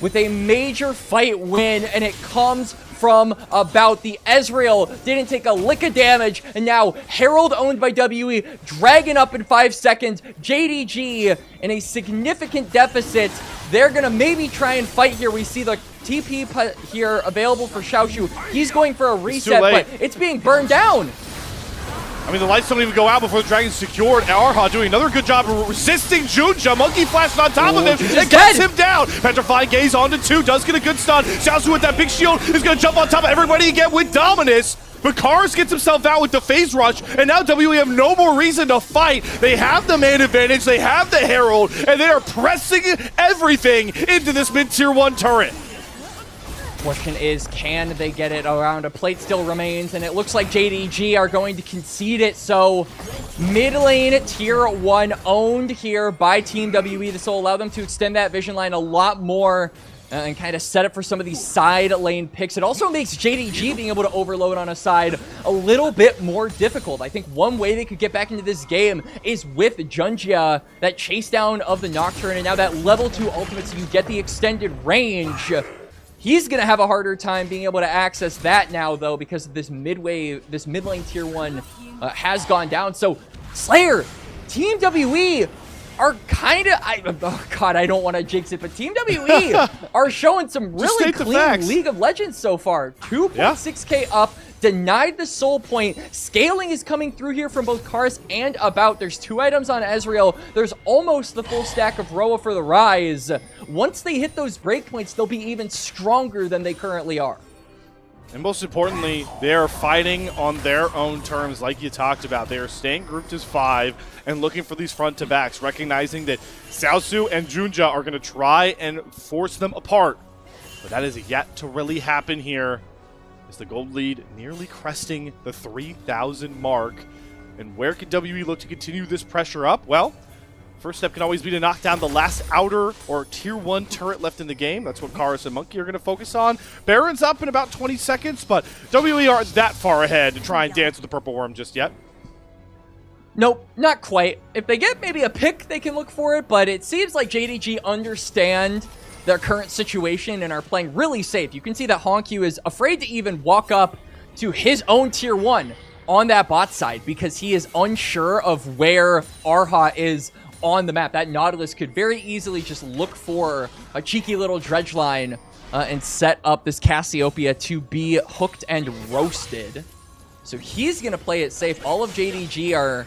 with a major fight win, and it comes from About. The Ezreal didn't take a lick of damage, and now Herald owned by WE, Dragon up in 5 seconds, JDG in a significant deficit. They're gonna maybe try and fight here. We see the TP here available for Xiaoshu. He's going for a reset, but it's being burned down. I mean, the lights don't even go out before the Dragon's secured. Arha doing another good job of resisting Junja. Monkey flashes on top of him and gets him down. Petrified Gaze onto 2, does get a good stun. Xiaosu with that big shield is going to jump on top of everybody again with Dominus. But Cars gets himself out with the phase rush, and now WE have no more reason to fight. They have the man advantage, they have the Herald, and they are pressing everything into this mid-tier 1 turret. Question is, can they get it around? A plate still remains, and it looks like JDG are going to concede it. So mid lane tier 1 owned here by Team WE. This will allow them to extend that vision line a lot more and kind of set up for some of these side lane picks. It also makes JDG being able to overload on a side a little bit more difficult. I think one way they could get back into this game is with Junjia, that chase down of the Nocturne, and now that level 2 ultimate, so you get the extended range. He's going to have a harder time being able to access that now, though, because this mid lane tier 1 has gone down. So, Slayer, Team WE are kind of, oh god, I don't want to jinx it, but Team WE are showing some really clean League of Legends so far. 2.6k up, denied the soul point. Scaling is coming through here from both Cars and About. There's 2 items on Ezreal. There's almost the full stack of Roa for the Rise. Once they hit those breakpoints, they'll be even stronger than they currently are. And most importantly, they are fighting on their own terms, like you talked about. They are staying grouped as 5 and looking for these front-to-backs, recognizing that Xiaosu and Junja are going to try and force them apart. But that is yet to really happen here, as the gold lead nearly cresting the 3,000 mark. And where can WE look to continue this pressure up? Well, first step can always be to knock down the last outer or tier 1 turret left in the game. That's what Karis and Monkey are going to focus on. Baron's up in about 20 seconds, but WE aren't that far ahead to try and dance with the Purple Worm just yet. Nope, not quite. If they get maybe a pick, they can look for it, but it seems like JDG understand their current situation and are playing really safe. You can see that Honkyu is afraid to even walk up to his own tier 1 on that bot side because he is unsure of where Arha is on the map. That Nautilus could very easily just look for a cheeky little dredge line and set up this Cassiopeia to be hooked and roasted. So he's going to play it safe. All of JDG are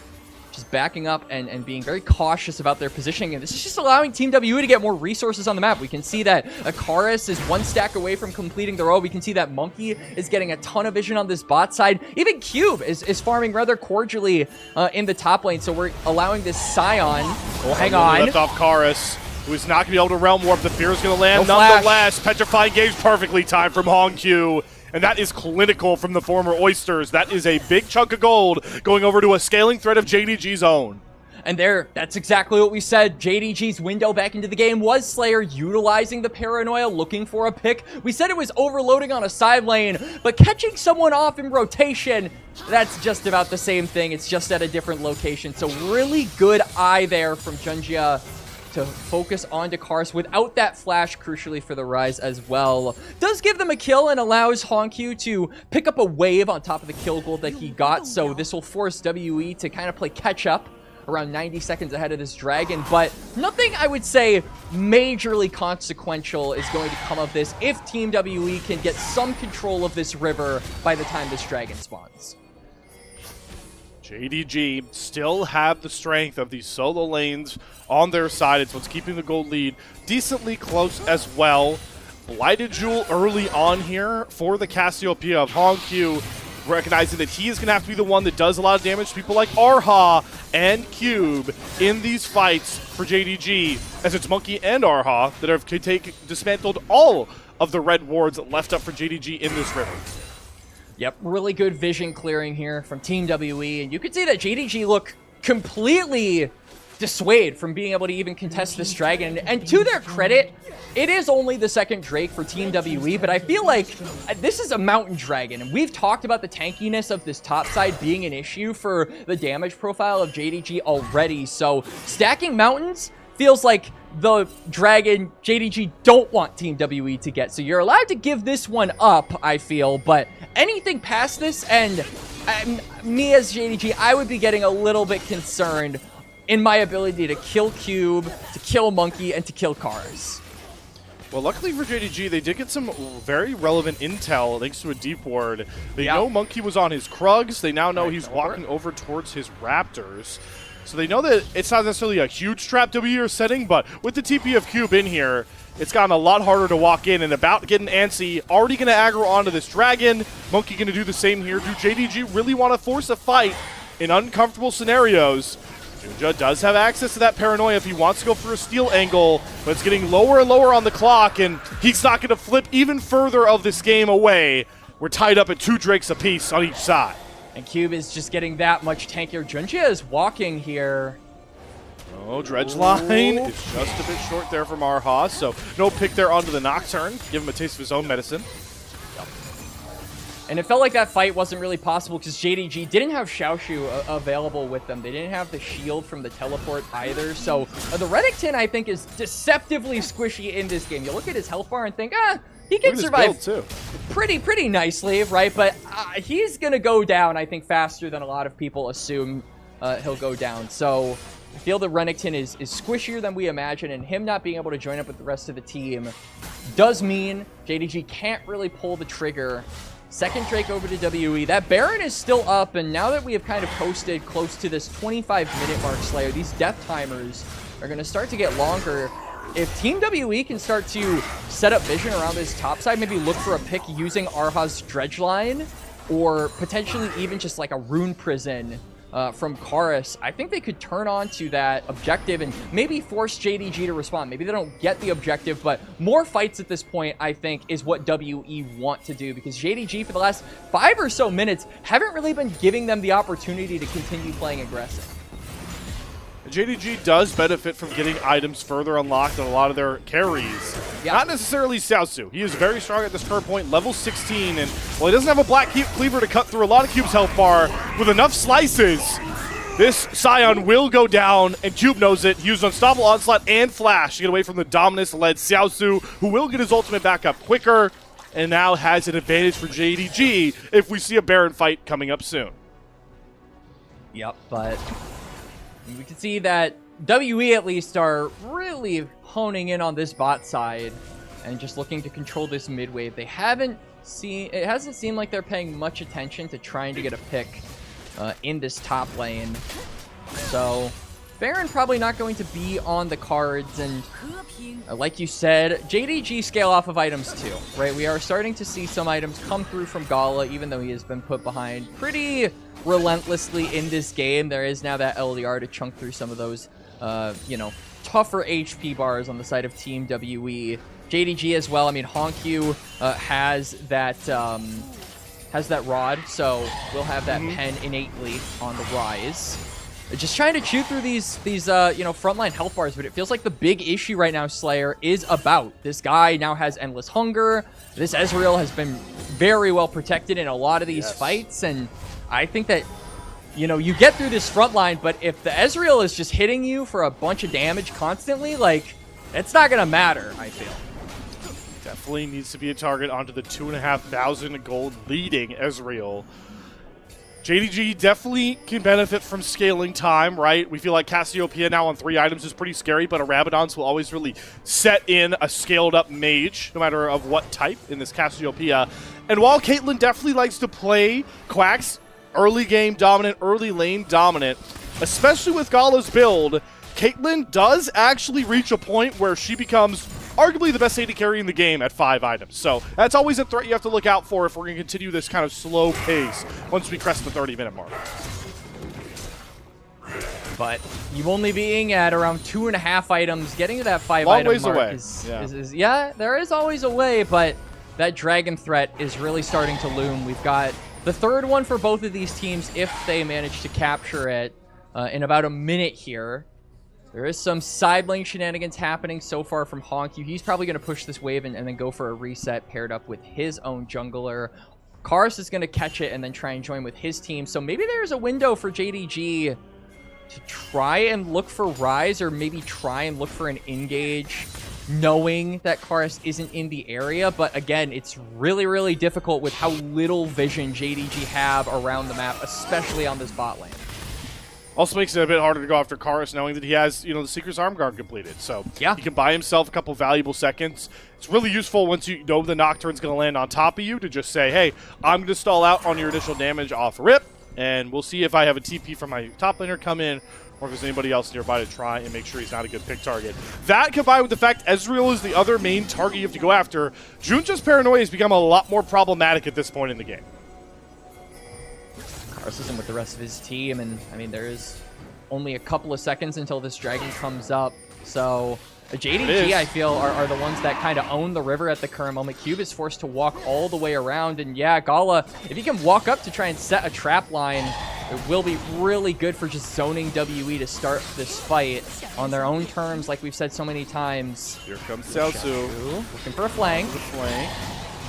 just backing up and being very cautious about their positioning. And this is just allowing Team WE to get more resources on the map. We can see that Akaris is 1 stack away from completing the row. We can see that Monkey is getting a ton of vision on this bot side. Even Cube is farming rather cordially in the top lane. So we're allowing this Scion. Oh, hang on. Left off Karis, who is not going to be able to realm warp. The fear is going to land. No flash. Nonetheless, Petrifying Gauge perfectly timed from Honkyu. And that is clinical from the former Oysters. That is a big chunk of gold going over to a scaling threat of JDG's own. And that's exactly what we said. JDG's window back into the game was Slayer utilizing the paranoia, looking for a pick. We said it was overloading on a side lane, but catching someone off in rotation, that's just about the same thing. It's just at a different location. So really good eye there from Junjia to focus on Cars without that flash, crucially for the Rise as well. Does give them a kill and allows Honkyu to pick up a wave on top of the kill gold that he got, so this will force WE to kind of play catch up around 90 seconds ahead of this dragon, but nothing I would say majorly consequential is going to come of this if Team WE can get some control of this river by the time this dragon spawns. JDG still have the strength of these solo lanes on their side. It's what's keeping the gold lead decently close as well. Blighted Jewel early on here for the Cassiopeia of Honkyu, recognizing that he is going to have to be the one that does a lot of damage to people like Arha and Cube in these fights for JDG, as it's Monkey and Arha that have dismantled all of the red wards left up for JDG in this river. Yep, really good vision clearing here from Team WE, and you can see that JDG look completely dissuade from being able to even contest this dragon. And to their credit, it is only the second Drake for Team WE, but I feel like this is a mountain dragon, and we've talked about the tankiness of this top side being an issue for the damage profile of JDG already, so stacking mountains feels like the dragon JDG don't want Team WE to get. So you're allowed to give this one up, I feel, but anything past this, and me as JDG, I would be getting a little bit concerned in my ability to kill Cube, to kill Monkey, and to kill Cars. Well, luckily for JDG, they did get some very relevant intel thanks to a deep ward. They know Monkey was on his Krugs. They now know he's walking over towards his Raptors. So they know that it's not necessarily a huge trap W are setting, but with the TP of Cube in here, it's gotten a lot harder to walk in and about getting antsy. Already going to aggro onto this dragon. Monkey going to do the same here. Do JDG really want to force a fight in uncomfortable scenarios? Junja does have access to that paranoia if he wants to go for a steal angle, but it's getting lower and lower on the clock, and he's not going to flip even further of this game away. We're tied up at 2 Drakes apiece on each side. And Cube is just getting that much tankier. Junja is walking here. Oh, Dredge line is just a bit short there from Arhaz, so no pick there onto the Nocturne. Give him a taste of his own medicine. And it felt like that fight wasn't really possible because JDG didn't have Xiaoshu available with them. They didn't have the shield from the teleport either. So the Renekton, I think, is deceptively squishy in this game. You look at his health bar and think, he can survive pretty nicely, right? But he's going to go down, I think, faster than a lot of people assume he'll go down. So I feel the Renekton is squishier than we imagine, and him not being able to join up with the rest of the team does mean JDG can't really pull the trigger. Second Drake over to WE. That Baron is still up, and now that we have kind of posted close to this 25-minute mark, Slayer, these death timers are going to start to get longer. If Team WE can start to set up vision around this top side, maybe look for a pick using Arhaz's Dredge line, or potentially even just like a Rune Prison from Karus, I think they could turn on to that objective and maybe force JDG to respond. Maybe they don't get the objective, but more fights at this point, I think, is what WE want to do, because JDG for the last 5 or so minutes haven't really been giving them the opportunity to continue playing aggressive. JDG does benefit from getting items further unlocked on a lot of their carries. Yeah. Not necessarily Xiaosu. He is very strong at this current point, level 16, and while he doesn't have a black cleaver to cut through a lot of Cube's health bar, with enough slices, this Scion will go down, and Cube knows it. He used Unstoppable Onslaught and Flash to get away from the Dominus-led Xiaosu, who will get his ultimate back up quicker, and now has an advantage for JDG if we see a Baron fight coming up soon. Yep, but we can see that WE at least are really honing in on this bot side and just looking to control this mid wave. It hasn't seemed like they're paying much attention to trying to get a pick in this top lane. So Baron probably not going to be on the cards, and like you said, JDG scale off of items too, right? We are starting to see some items come through from Gala, even though he has been put behind pretty relentlessly in this game. There is now that LDR to chunk through some of those, tougher HP bars on the side of Team WE. JDG as well. I mean, Honkyu has that rod, so we'll have that pen innately on the rise. Just trying to chew through these frontline health bars, but it feels like the big issue right now, Slayer, is about this guy now has endless hunger. This Ezreal has been very well protected in a lot of these fights, and I think that, you get through this front line, but if the Ezreal is just hitting you for a bunch of damage constantly, like, it's not going to matter, I feel. Definitely needs to be a target onto the 2,500 gold leading Ezreal. JDG definitely can benefit from scaling time, right? We feel like Cassiopeia now on 3 items is pretty scary, but a Rabadon's will always really set in a scaled up mage, no matter of what type in this Cassiopeia. And while Caitlyn definitely likes to play Quacks early game dominant, early lane dominant, especially with Gala's build, Caitlyn does actually reach a point where she becomes arguably the best AD carry in the game at 5 items. So that's always a threat you have to look out for if we're going to continue this kind of slow pace once we crest the 30-minute mark. But you only being at around 2.5 items, getting to that 5 item ways mark away. is there is always a way, but that dragon threat is really starting to loom. We've got the 3rd one for both of these teams if they manage to capture it in about a minute here. There is some side lane shenanigans happening so far from Honkyu. He's probably going to push this wave and then go for a reset paired up with his own jungler. Karus is going to catch it and then try and join with his team. So maybe there's a window for JDG to try and look for Rise, or maybe try and look for an engage, knowing that Karus isn't in the area. But again, it's really, really difficult with how little vision JDG have around the map, especially on this bot lane. Also makes it a bit harder to go after Karus knowing that he has, the Seeker's Arm Guard completed. So yeah, he can buy himself a couple valuable seconds. It's really useful once you know the Nocturne's going to land on top of you to just say, hey, I'm going to stall out on your initial damage off rip, and we'll see if I have a TP from my top laner come in or if there's anybody else nearby to try and make sure he's not a good pick target. That combined with the fact Ezreal is the other main target you have to go after, Junja's paranoia has become a lot more problematic at this point in the game. Karsus with the rest of his team, and I mean, there is only a couple of seconds until this dragon comes up, so JDG, I feel, are the ones that kind of own the river at the current moment. Cube is forced to walk all the way around, and yeah, Gala, if he can walk up to try and set a trap line, it will be really good for just zoning WE to start this fight on their own terms, like we've said so many times. Here comes Xiaosu. Looking for a flank.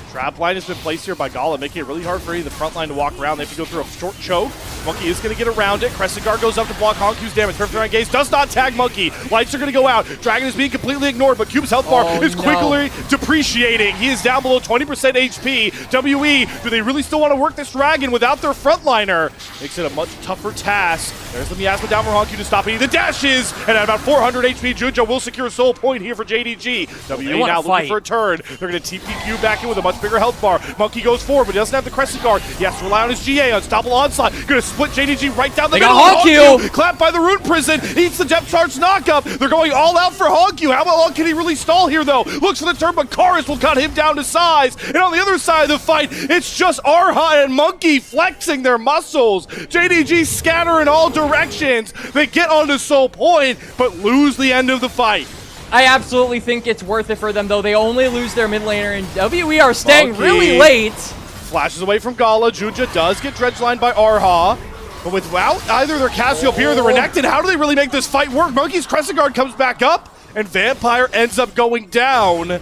Trap line has been placed here by Gala, making it really hard for any of the front line to walk around. They have to go through a short choke. Monkey is going to get around it. Crescent Guard goes up to block Honkyu's damage. Perfect around Gaze does not tag Monkey. Lights are going to go out. Dragon is being completely ignored, but Cube's health bar is quickly depreciating. He is down below 20% HP. WE, do they really still want to work this Dragon without their frontliner? Makes it a much tougher task. There's the miasma down for Honky to stop any of the dashes. And at about 400 HP, Junja will secure a soul point here for JDG. WE now looking for a turn. They're going to TP Cube back in with a much bigger health bar. Monkey goes forward, but he doesn't have the Crescent Guard. He has to rely on his GA. Unstoppable Onslaught. Going to split JDG right down the middle. Honku! Clapped by the Root Prison. Eats the depth charge knockup. They're going all out for Honku. How long can he really stall here, though? Looks for the turn, but Karis will cut him down to size. And on the other side of the fight, it's just Arha and Monkey flexing their muscles. JDG scatter in all directions. They get onto Soul Point, but lose the end of the fight. I absolutely think it's worth it for them, though. They only lose their mid laner, and WE are staying really late. Flashes away from Gala. Junja does get dredgelined by Arha. But without either their Cassiopeia or the Renekton, how do they really make this fight work? Monkey's Crescent Guard comes back up, and Vampire ends up going down.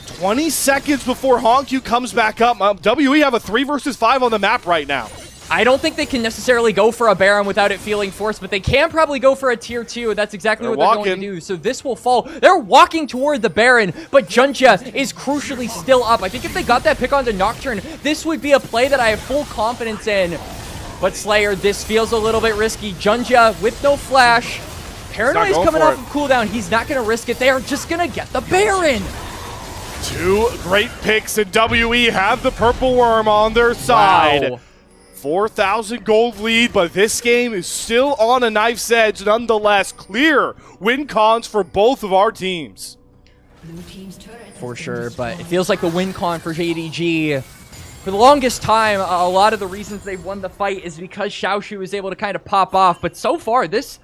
20 seconds before Honku comes back up. WE have a 3 versus 5 on the map right now. I don't think they can necessarily go for a Baron without it feeling forced, but they can probably go for a tier 2. That's exactly what they're going to do. So this will fall. They're walking toward the Baron, but Junja is crucially still up. I think if they got that pick onto Nocturne, this would be a play that I have full confidence in. But Slayer, this feels a little bit risky. Junja with no flash. Paranoia's coming off of cooldown. He's not going to risk it. They are just going to get the Baron. 2 great picks, and WE have the Purple Worm on their side. Wow. 4,000 gold lead, but this game is still on a knife's edge nonetheless. Clear win cons for both of our teams. For sure, but it feels like the win con for JDG. For the longest time, a lot of the reasons they've won the fight is because Xiaoshu was able to kind of pop off, but so far, this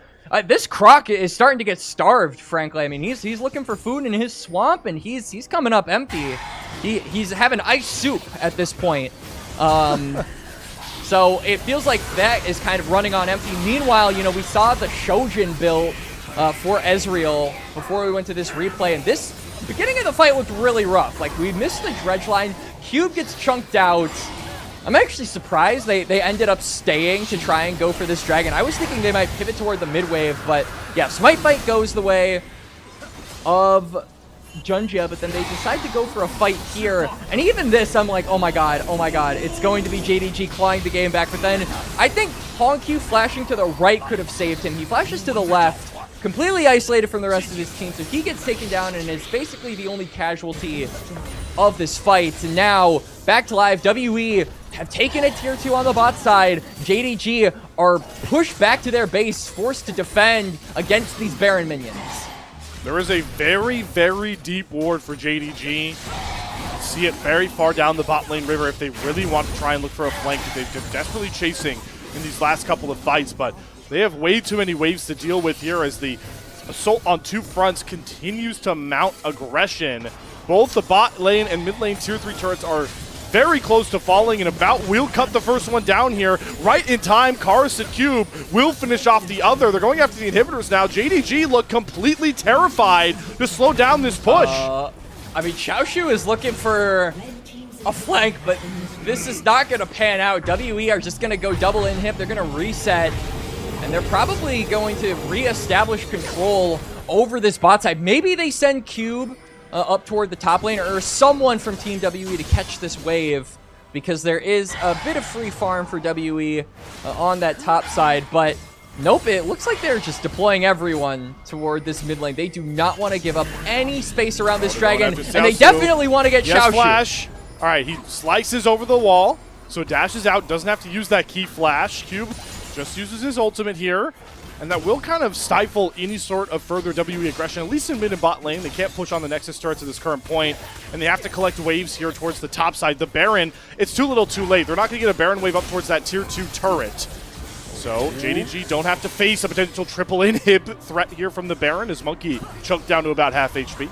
Croc is starting to get starved, frankly. I mean, he's looking for food in his swamp, and he's coming up empty. He's having ice soup at this point. So it feels like that is kind of running on empty. Meanwhile, you know, we saw the Shojin build for Ezreal before we went to this replay, and this beginning of the fight looked really rough. Like, we missed the dredge line. Cube gets chunked out. I'm actually surprised they ended up staying to try and go for this dragon. I was thinking they might pivot toward the mid wave, but yeah, Smite Bite goes the way of Junja, but then they decide to go for a fight here. And even this, I'm like, oh my god, it's going to be JDG clawing the game back. But then I think Honku flashing to the right could have saved him. He flashes to the left, completely isolated from the rest of his team, so he gets taken down and is basically the only casualty of this fight. And now, back to live, WE have taken a tier 2 on the bot side. JDG are pushed back to their base, forced to defend against these Baron minions. There is a very, very deep ward for JDG. See it very far down the bot lane river if they really want to try and look for a flank that they've been desperately chasing in these last couple of fights, but they have way too many waves to deal with here as the assault on 2 fronts continues to mount aggression. Both the bot lane and mid lane tier 3 turrets are very close to falling, and about will cut the first one down here. Right in time, Karis and Cube will finish off the other. They're going after the inhibitors now. JDG look completely terrified to slow down this push. I mean, Xiaoshu is looking for a flank, but this is not going to pan out. WE are just going to go double inhib. They're going to reset, and they're probably going to re-establish control over this bot side. Maybe they send Cube up toward the top lane, or someone from Team WE to catch this wave, because there is a bit of free farm for WE on that top side. But nope, it looks like they're just deploying everyone toward this mid lane. They do not want to give up any space around this dragon, and they definitely want to get Xiaoshu. Flash. All right, he slices over the wall, so dashes out, doesn't have to use that key flash. Cube just uses his ultimate here. and that will kind of stifle any sort of further WE aggression, at least in mid and bot lane. They can't push on the Nexus turrets at this current point, and they have to collect waves here towards the top side. The Baron, it's too little too late. They're not going to get a Baron wave up towards that tier 2 turret. So JDG don't have to face a potential triple inhib threat here from the Baron, as Monkey choked down to about half HP.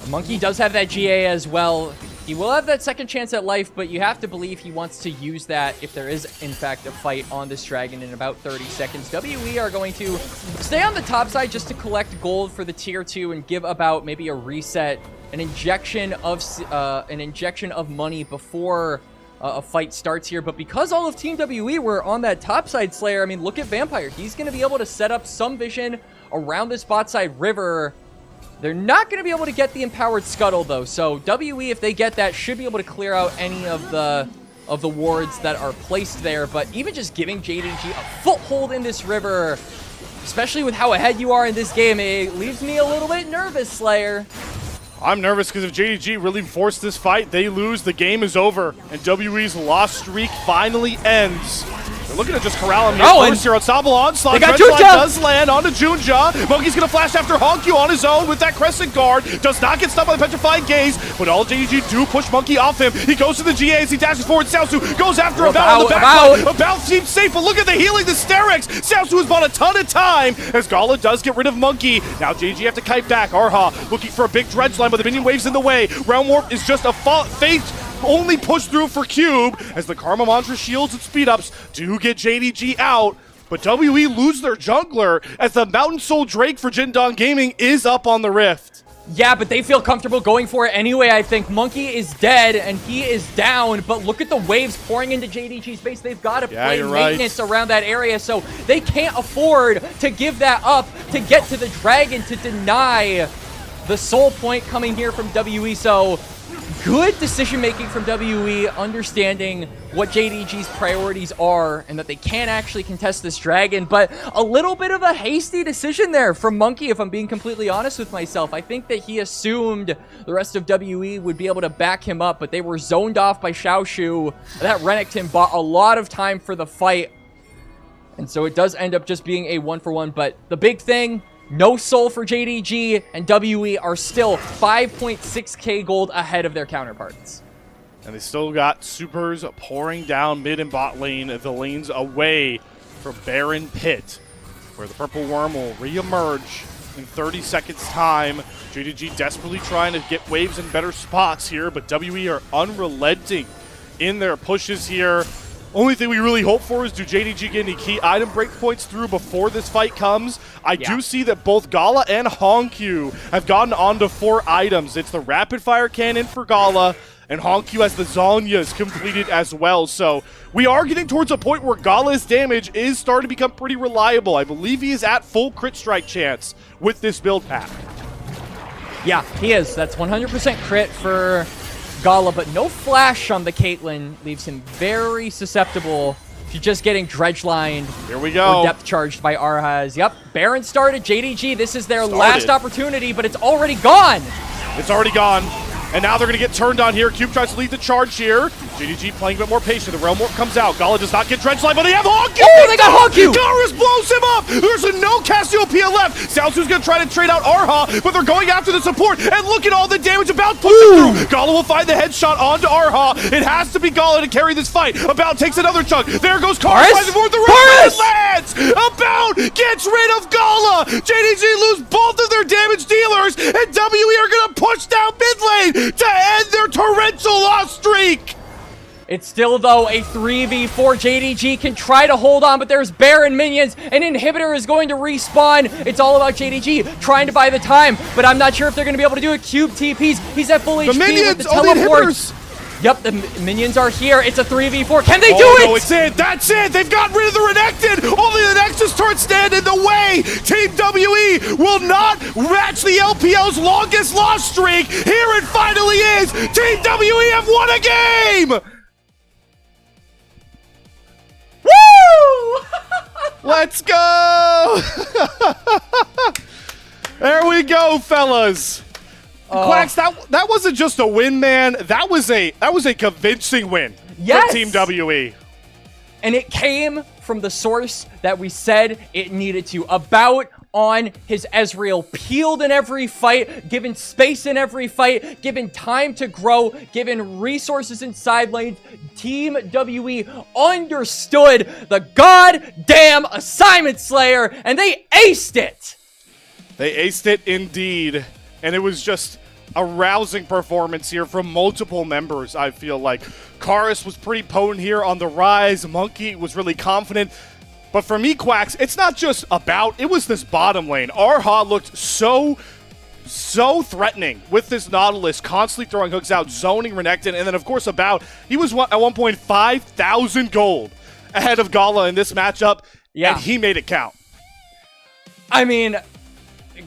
Monkey does have that GA as well. He will have that second chance at life, but you have to believe he wants to use that if there is, in fact, a fight on this dragon in about 30 seconds. WE are going to stay on the top side just to collect gold for the tier 2 and give about maybe a reset, an injection of money before a fight starts here. But because all of Team WE were on that top side Slayer, I mean, look at Vampire. He's going to be able to set up some vision around this bot side river. They're not going to be able to get the Empowered Scuttle, though. So WE, if they get that, should be able to clear out any of the wards that are placed there. But even just giving JDG a foothold in this river, especially with how ahead you are in this game, it leaves me a little bit nervous, Slayer. I'm nervous because if JDG really force this fight, they lose, the game is over, and WE's lost streak finally ends. They're looking to just corral him here first here. Ensemble onslaught. They got Dreadslide Junja! does land onto Junja. Monkey's going to flash after Honku on his own with that Crescent Guard. Does not get stunned by the Petrifying Gaze, but all JDG do push Monkey off him. He goes to the GA as he dashes forward. Xiaosu goes after About on the back line. About seems safe, but look at the healing, the Sterex. Xiaosu has bought a ton of time as Gala does get rid of Monkey. Now JDG have to kite back. Arha looking for a big dredge line, but the minion wave's in the way. Realm Warp is just a fate only push through for Cube as the Karma Mantra shields and speed ups do get JDG out, but WE lose their jungler as the Mountain Soul Drake for Jindong Gaming is up on the Rift. Yeah, but they feel comfortable going for it anyway, I think. Monkey is dead, and he is down, but look at the waves pouring into JDG's base. They've got to play maintenance around that area, so they can't afford to give that up to get to the dragon to deny the soul point coming here from WE, so good decision-making from WE, understanding what JDG's priorities are and that they can't actually contest this dragon, but a little bit of a hasty decision there from Monkey, if I'm being completely honest with myself. I think that he assumed the rest of WE would be able to back him up, but they were zoned off by Xiaoshu. That Renekton bought a lot of time for the fight, and so it does end up just being a 1-for-1, but the big thing, no soul for JDG, and WE are still 5.6k gold ahead of their counterparts. And they still got supers pouring down mid and bot lane, the lanes away from Baron Pit, where the Purple Worm will re-emerge in 30 seconds time. JDG desperately trying to get waves in better spots here, but WE are unrelenting in their pushes here. Only thing we really hope for is do JDG get any key item breakpoints through before this fight comes. I do see that both Gala and Honku have gotten onto 4 items. It's the Rapid Fire Cannon for Gala, and Honku has the Zhonya's completed as well. So we are getting towards a point where Gala's damage is starting to become pretty reliable. I believe he is at full crit strike chance with this build pack. Yeah, he is. That's 100% crit for Gala, but no flash on the Caitlyn leaves him very susceptible to just getting dredge lined. Here we go. Or depth charged by Arhaz. Yep, Baron started. JDG, this is their last opportunity, but it's already gone. It's already gone. And now they're going to get turned on here. Cube tries to lead the charge here. JDG playing a bit more patient. The Realm Warp comes out. Gala does not get dredge line, but they have Honku! Oh, they got Honku! Garrus blows him up! There's a no Cassiopeia left. Xiaosu's going to try to trade out Arha, but they're going after the support. And look at all the damage About pushing through. Gala will find the headshot onto Arha. It has to be Gala to carry this fight. About takes another chunk. There goes Karus. The Red lands! About gets rid of Gala! JDG lose both of their damage dealers, and WE are going to push down mid lane to end their torrential loss streak! It's still, though, a 3v4. JDG can try to hold on, but there's Baron minions. An inhibitor is going to respawn. It's all about JDG trying to buy the time, but I'm not sure if they're going to be able to do it. Cube TPs. He's at full HP with the teleports. Yep, the minions are here. It's a 3v4. Can they do it? No, it's it. That's it. They've got rid of the Renekton. Only the Nexus turrets stand in the way. Team WE will not match the LPL's longest loss streak. Here it finally is. Team WE have won a game. Woo! Let's go. There we go, fellas. Quacks, that wasn't just a win, man. That was a convincing win for Team WE. And it came from from the source that we said it needed to. About on his Ezreal, peeled in every fight, given space in every fight, given time to grow, given resources in side lanes. Team WE understood the goddamn assignment, Slayer, and they aced it. They aced it indeed, and it was just a rousing performance here from multiple members, I feel like. Karis was pretty potent here on the rise. Monkey was really confident. But for me, Quacks, it's not just about, it was this bottom lane. Arha looked so threatening with this Nautilus, constantly throwing hooks out, zoning Renekton, and then, of course, About, he was at one point 5,000 gold ahead of Gala in this matchup, and he made it count. I mean,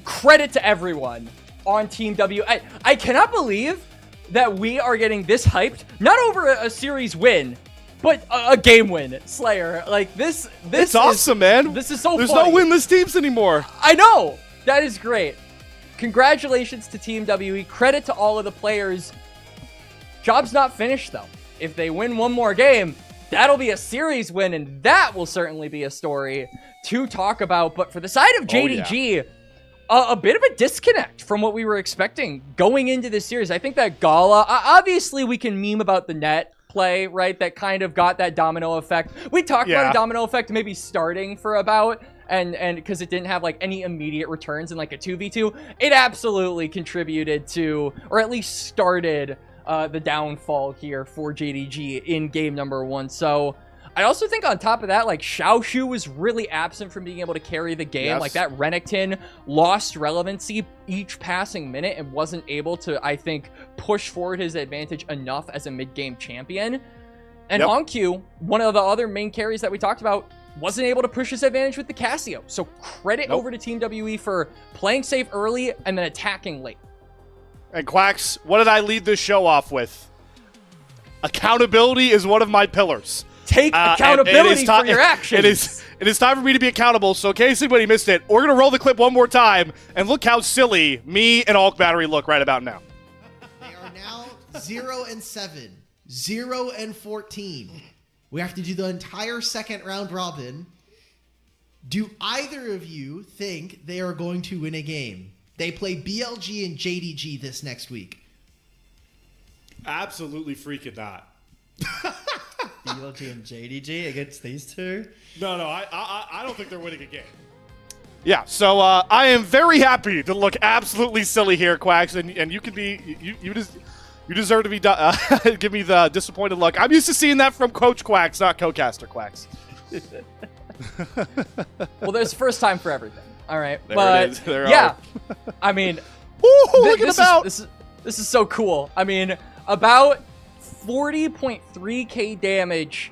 credit to everyone on Team W. I cannot believe that we are getting this hyped, not over a series win, but a game win, Slayer. Like, this it's awesome, man. This is so There's funny. no winless teams anymore. I know. That is great. Congratulations to Team WE. Credit to all of the players. Job's not finished, though. If they win one more game, that'll be a series win, and that will certainly be a story to talk about. But for the side of JDG, a bit of a disconnect from what we were expecting going into this series. I think that Gala, obviously we can meme about the net play, right? That kind of got that domino effect. We talked about a domino effect maybe starting for About, and because it didn't have like any immediate returns in like a 2v2. It absolutely contributed to, or at least started the downfall here for JDG in game number 1. So I also think on top of that, like, Xiaoshu was really absent from being able to carry the game. Like, that Renekton lost relevancy each passing minute and wasn't able to, I think, push forward his advantage enough as a mid-game champion. And Honkyu, one of the other main carries that we talked about, wasn't able to push his advantage with the Casio. So credit over to Team WE for playing safe early and then attacking late. And Quacks, what did I lead this show off with? Accountability is one of my pillars. Take accountability for your actions. It is time for me to be accountable. So in case anybody missed it, we're going to roll the clip one more time. And look how silly me and Alk Battery look right about now. They are now 0-7, 0-14. We have to do the entire second round robin. Do either of you think they are going to win a game? They play BLG and JDG this next week. Absolutely freaking not. BLG and JDG against these two? No, I don't think they're winning a game. Yeah, so I am very happy to look absolutely silly here, Quacks, and you can be you deserve to be give me the disappointed look. I'm used to seeing that from Coach Quacks, not Co-caster Quacks. Well, there's first time for everything. All right, There it is. There yeah, I mean, look at About. This is so cool. I mean, About 40.3k damage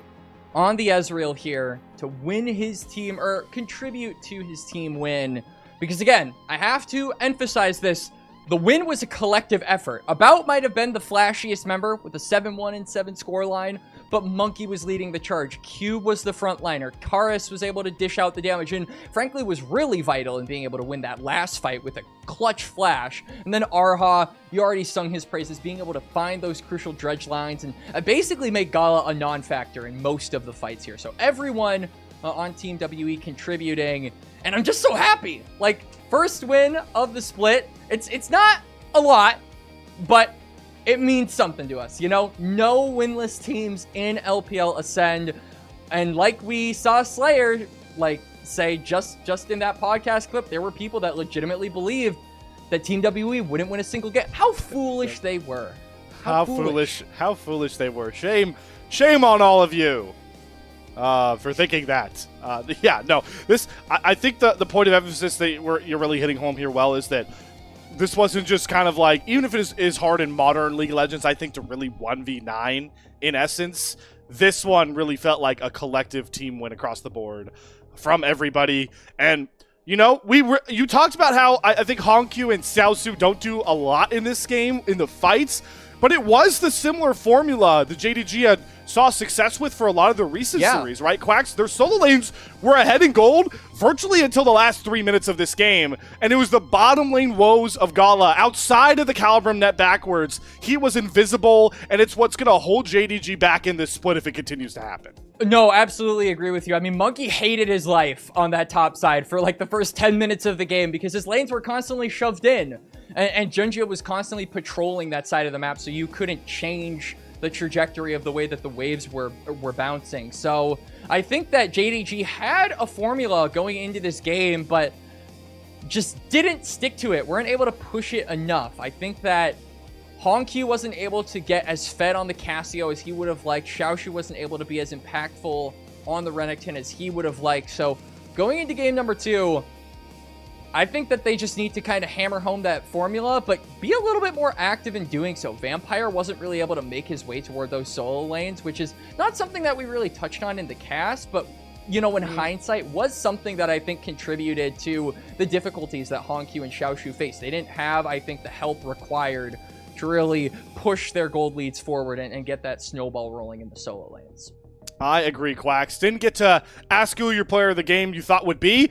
on the Ezreal here to win his team, or contribute to his team win. Because again, I have to emphasize this. The win was a collective effort. About might have been the flashiest member with a 7-1 and 7 scoreline, but Monkey was leading the charge. Cube was the frontliner. Karis was able to dish out the damage, and frankly was really vital in being able to win that last fight with a clutch flash. And then Arha, you already sung his praises, being able to find those crucial dredge lines and basically make Gala a non-factor in most of the fights here. So everyone on Team WE contributing, and I'm just so happy. Like, first win of the split. It's not a lot, but it means something to us, you know? No winless teams in LPL Ascend. And like we saw Slayer, like, say just in that podcast clip, there were people that legitimately believed that Team WE wouldn't win a single game. How foolish they were. How foolish they were. Shame on all of you for thinking that. Yeah, no. I think the point of emphasis that you're really hitting home here well is that this wasn't just kind of like, even if it is hard in modern League of Legends, I think, to really 1v9 in essence, this one really felt like a collective team win across the board from everybody. And, you know, you talked about how I think Honkyu and Xiaosu don't do a lot in this game, in the fights, but it was the similar formula. The JDG had saw success with for a lot of the recent Yeah. series, right? Quacks, their solo lanes were ahead in gold virtually until the last 3 minutes of this game, and it was the bottom lane woes of Gala outside of the Calibrum net backwards. He was invisible, and it's what's going to hold JDG back in this split if it continues to happen. No, absolutely agree with you. I mean, Monkey hated his life on that top side for like the first 10 minutes of the game because his lanes were constantly shoved in. And Junjia was constantly patrolling that side of the map, so you couldn't change the trajectory of the way that the waves were bouncing. So I think that JDG had a formula going into this game, but just didn't stick to it. Weren't able to push it enough. I think that Hongq wasn't able to get as fed on the Casio as he would have liked. Xiaoshu wasn't able to be as impactful on the Renekton as he would have liked. So going into game number 2, I think that they just need to kind of hammer home that formula, but be a little bit more active in doing so. Vampire wasn't really able to make his way toward those solo lanes, which is not something that we really touched on in the cast, but, you know, in hindsight, was something that I think contributed to the difficulties that Hongq and Xiaoshu faced. They didn't have, I think, the help required to really push their gold leads forward and get that snowball rolling in the solo lanes. I agree, Quacks. Didn't get to ask who your player of the game you thought would be.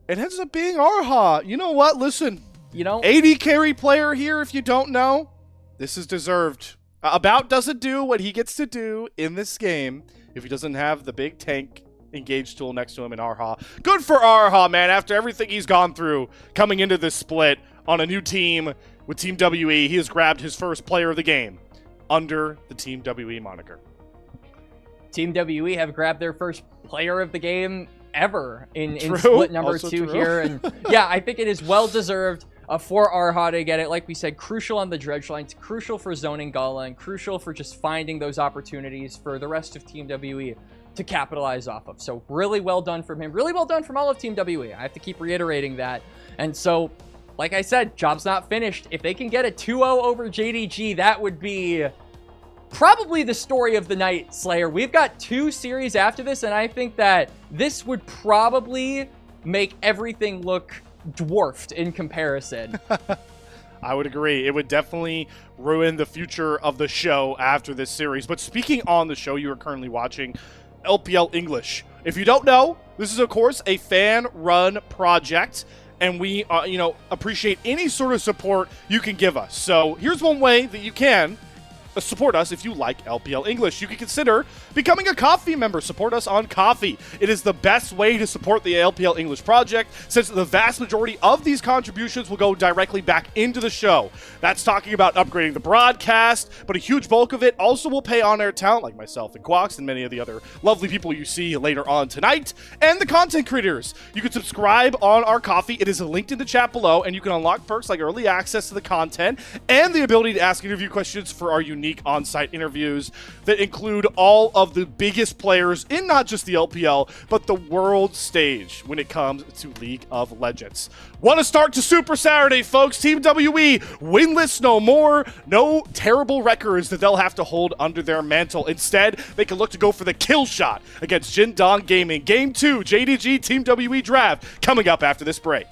It ends up being Arha. You know what? Listen, You know, AD carry player here, if you don't know, this is deserved. About doesn't do what he gets to do in this game if he doesn't have the big tank engage tool next to him in Arha. Good for Arha, man. After everything he's gone through coming into this split on a new team with Team WE, he has grabbed his first player of the game under the Team WE moniker. Team WE have grabbed their first player of the game ever in True. split number Also 2 true. here. And yeah, I think it is well-deserved for Arha to get it. Like we said, crucial on the dredge lines, crucial for zoning Gala, and crucial for just finding those opportunities for the rest of Team WE to capitalize off of. So really well done from him. Really well done from all of Team WE. I have to keep reiterating that. And so, like I said, job's not finished. If they can get a 2-0 over JDG, that would be probably the story of the night, Slayer. We've got 2 series after this, and I think that this would probably make everything look dwarfed in comparison. I would agree. It would definitely ruin the future of the show after this series. But speaking on the show you are currently watching, LPL English. If you don't know, this is, of course, a fan-run project, and we, appreciate any sort of support you can give us. So here's one way that you can support us if you like LPL English. You can consider becoming a Coffee member. Support us on Coffee. It is the best way to support the LPL English project, since the vast majority of these contributions will go directly back into the show. That's talking about upgrading the broadcast, but a huge bulk of it also will pay on-air talent like myself and Quax and many of the other lovely people you see later on tonight, and the content creators. You can subscribe on our Coffee. It is linked in the chat below, and you can unlock perks like early access to the content and the ability to ask interview questions for our unique on-site interviews that include all of the biggest players in not just the LPL, but the world stage when it comes to League of Legends. Want to start to Super Saturday, folks. Team WE, winless no more. No terrible records that they'll have to hold under their mantle. Instead, they can look to go for the kill shot against Jindong Gaming. Game 2, JDG Team WE draft, coming up after this break.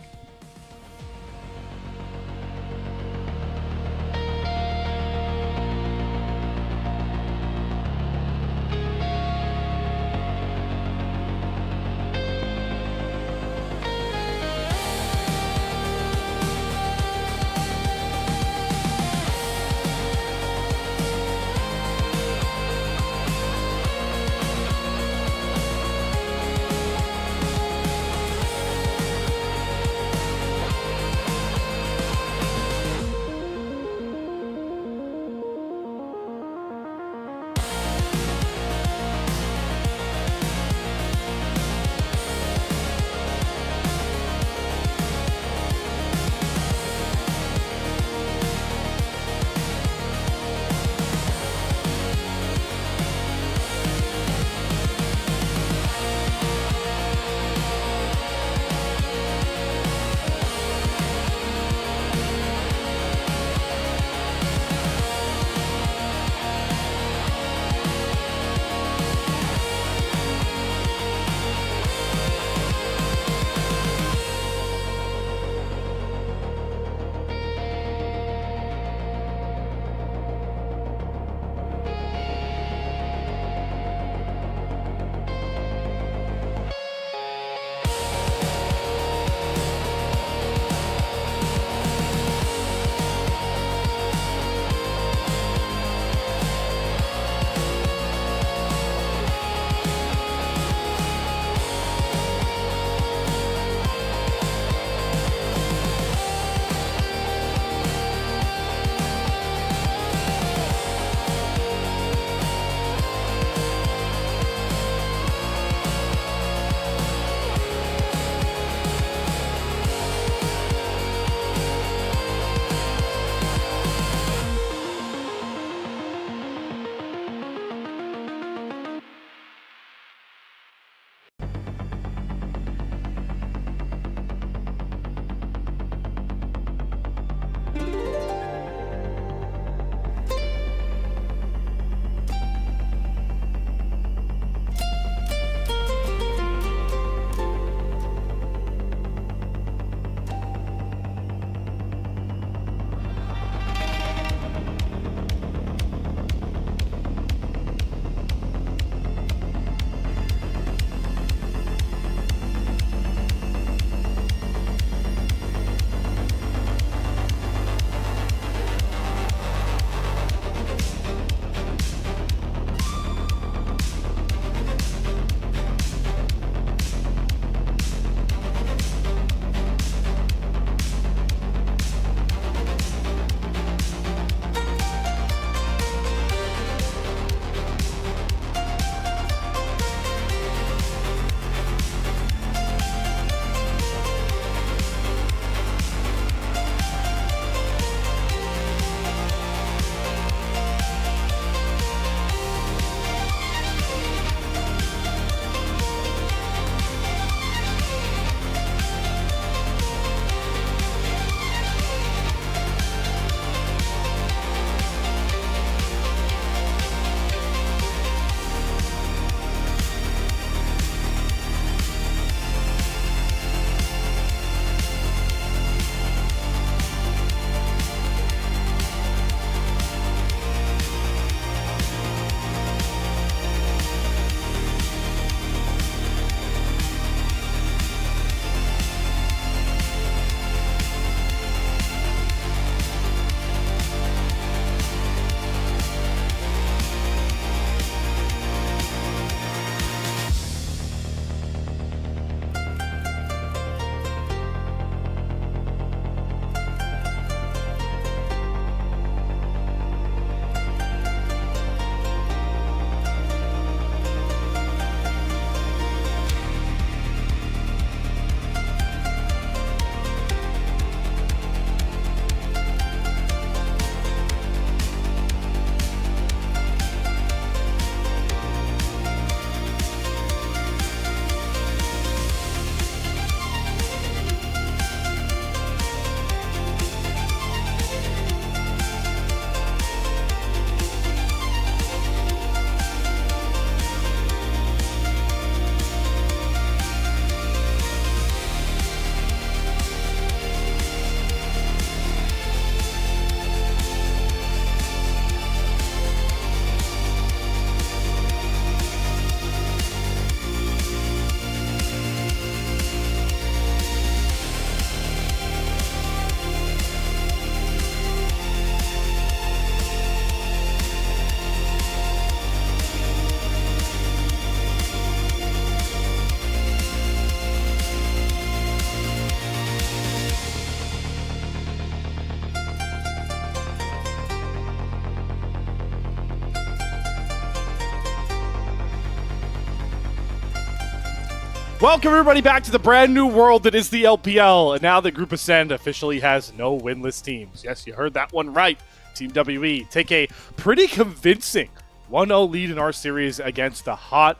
Welcome everybody back to the brand new world that is the LPL, and now that Group Ascend officially has no winless teams. Yes, you heard that one right. Team WE take a pretty convincing 1-0 lead in our series against the hot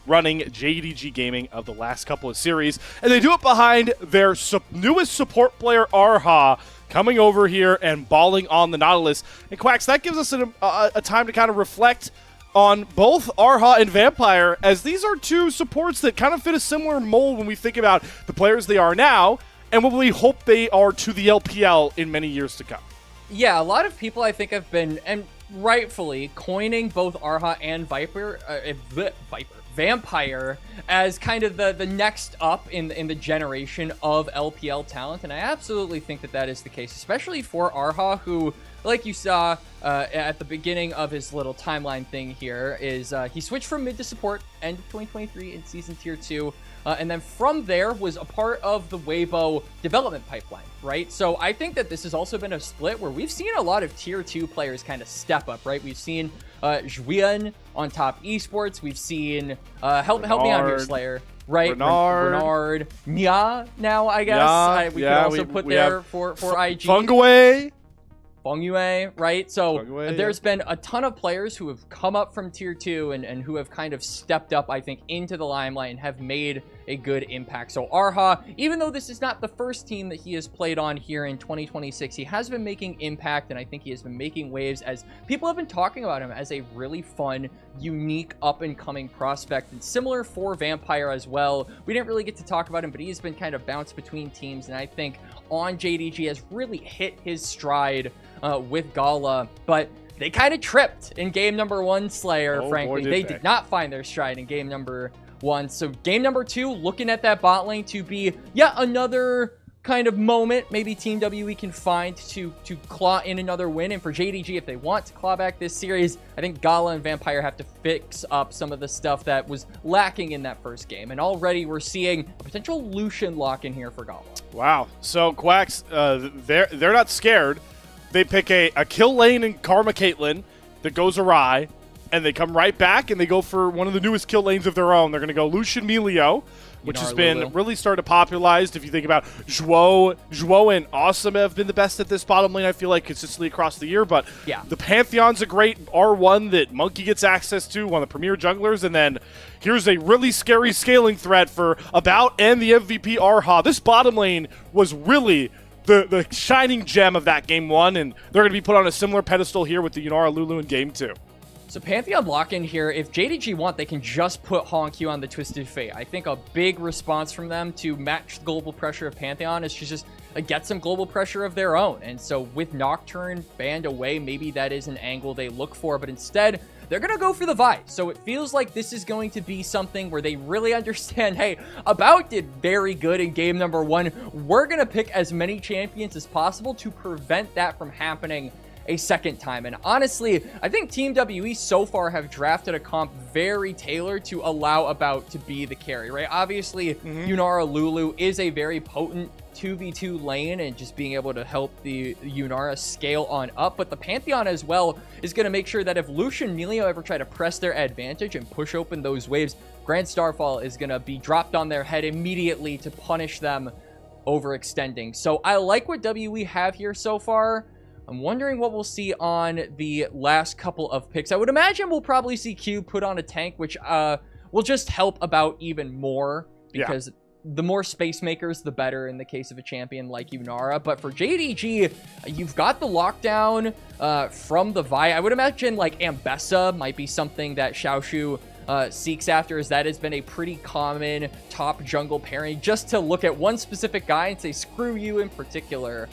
running JDG Gaming of the last couple of series, and they do it behind their newest support player, Arha, coming over here and balling on the Nautilus. And Quacks, that gives us a time to kind of reflect on both Arha and Vampire, as these are two supports that kind of fit a similar mold when we think about the players they are now and what we hope they are to the LPL in many years to come. Yeah, a lot of people I think have been, and rightfully, coining both Arha and Vampire as kind of the next up in the generation of LPL talent, and I absolutely think that is the case, especially for Arha, who, like you saw at the beginning of his little timeline thing here, is he switched from mid to support end of 2023 in Season Tier 2, and then from there was a part of the Weibo development pipeline, right? So I think that this has also been a split where we've seen a lot of Tier 2 players kind of step up, right? We've seen Julian on top esports. We've seen, help me out here, Slayer. Right, Renard, Nya now, I guess. We could also put there for IG. Fengyue, right? So there's been a ton of players who have come up from Tier 2 and who have kind of stepped up, I think, into the limelight and have made a good impact. So Arha, even though this is not the first team that he has played on here in 2026, he has been making impact, and I think he has been making waves as people have been talking about him as a really fun, unique, up-and-coming prospect. And similar for Vampire as well. We didn't really get to talk about him, but he's been kind of bounced between teams, and I think on JDG has really hit his stride with Gala, but they kind of tripped in game number 1, Slayer, frankly. They did not find their stride in game number 1. So game number 2, looking at that bot lane to be yet another kind of moment maybe Team WE can find to claw in another win. And for JDG, if they want to claw back this series, I think Gala and Vampire have to fix up some of the stuff that was lacking in that first game. And already we're seeing a potential Lucian lock in here for Gala. Wow. So Quacks, they're not scared. They pick a kill lane in Karma Caitlyn that goes awry, and they come right back and they go for one of the newest kill lanes of their own. They're going to go Lucian Melio, which has been really started to popularized. If you think about Zhuo and Awesome have been the best at this bottom lane, I feel like, consistently across the year. But yeah, the Pantheon's a great R1 that Monkey gets access to, one of the premier junglers. And then here's a really scary scaling threat for About and the MVP Arha. This bottom lane was really the shining gem of that game 1, and they're going to be put on a similar pedestal here with the Yunara Lulu in game 2. So Pantheon lock-in here, if JDG want, they can just put HonkQ on the Twisted Fate. I think a big response from them to match the global pressure of Pantheon is to just get some global pressure of their own. And so with Nocturne banned away, maybe that is an angle they look for, but instead, they're going to go for the Vi. So it feels like this is going to be something where they really understand, hey, About did very good in game number 1. We're going to pick as many champions as possible to prevent that from happening a second time. And honestly, I think Team WE so far have drafted a comp very tailored to allow About to be the carry, right? Obviously, Yunara Lulu is a very potent 2v2 lane and just being able to help the Yunara scale on up, but the Pantheon as well is going to make sure that if Lucian and Melio ever try to press their advantage and push open those waves, Grand Starfall is going to be dropped on their head immediately to punish them overextending. So I like what WE have here so far. I'm wondering what we'll see on the last couple of picks. I would imagine we'll probably see Q put on a tank, which will just help About even more, because the more space makers, the better in the case of a champion like Yunara. But for JDG, you've got the lockdown from the Vi. I would imagine like Ambessa might be something that Xiaoshu seeks after, as that has been a pretty common top jungle pairing, just to look at one specific guy and say, screw you in particular.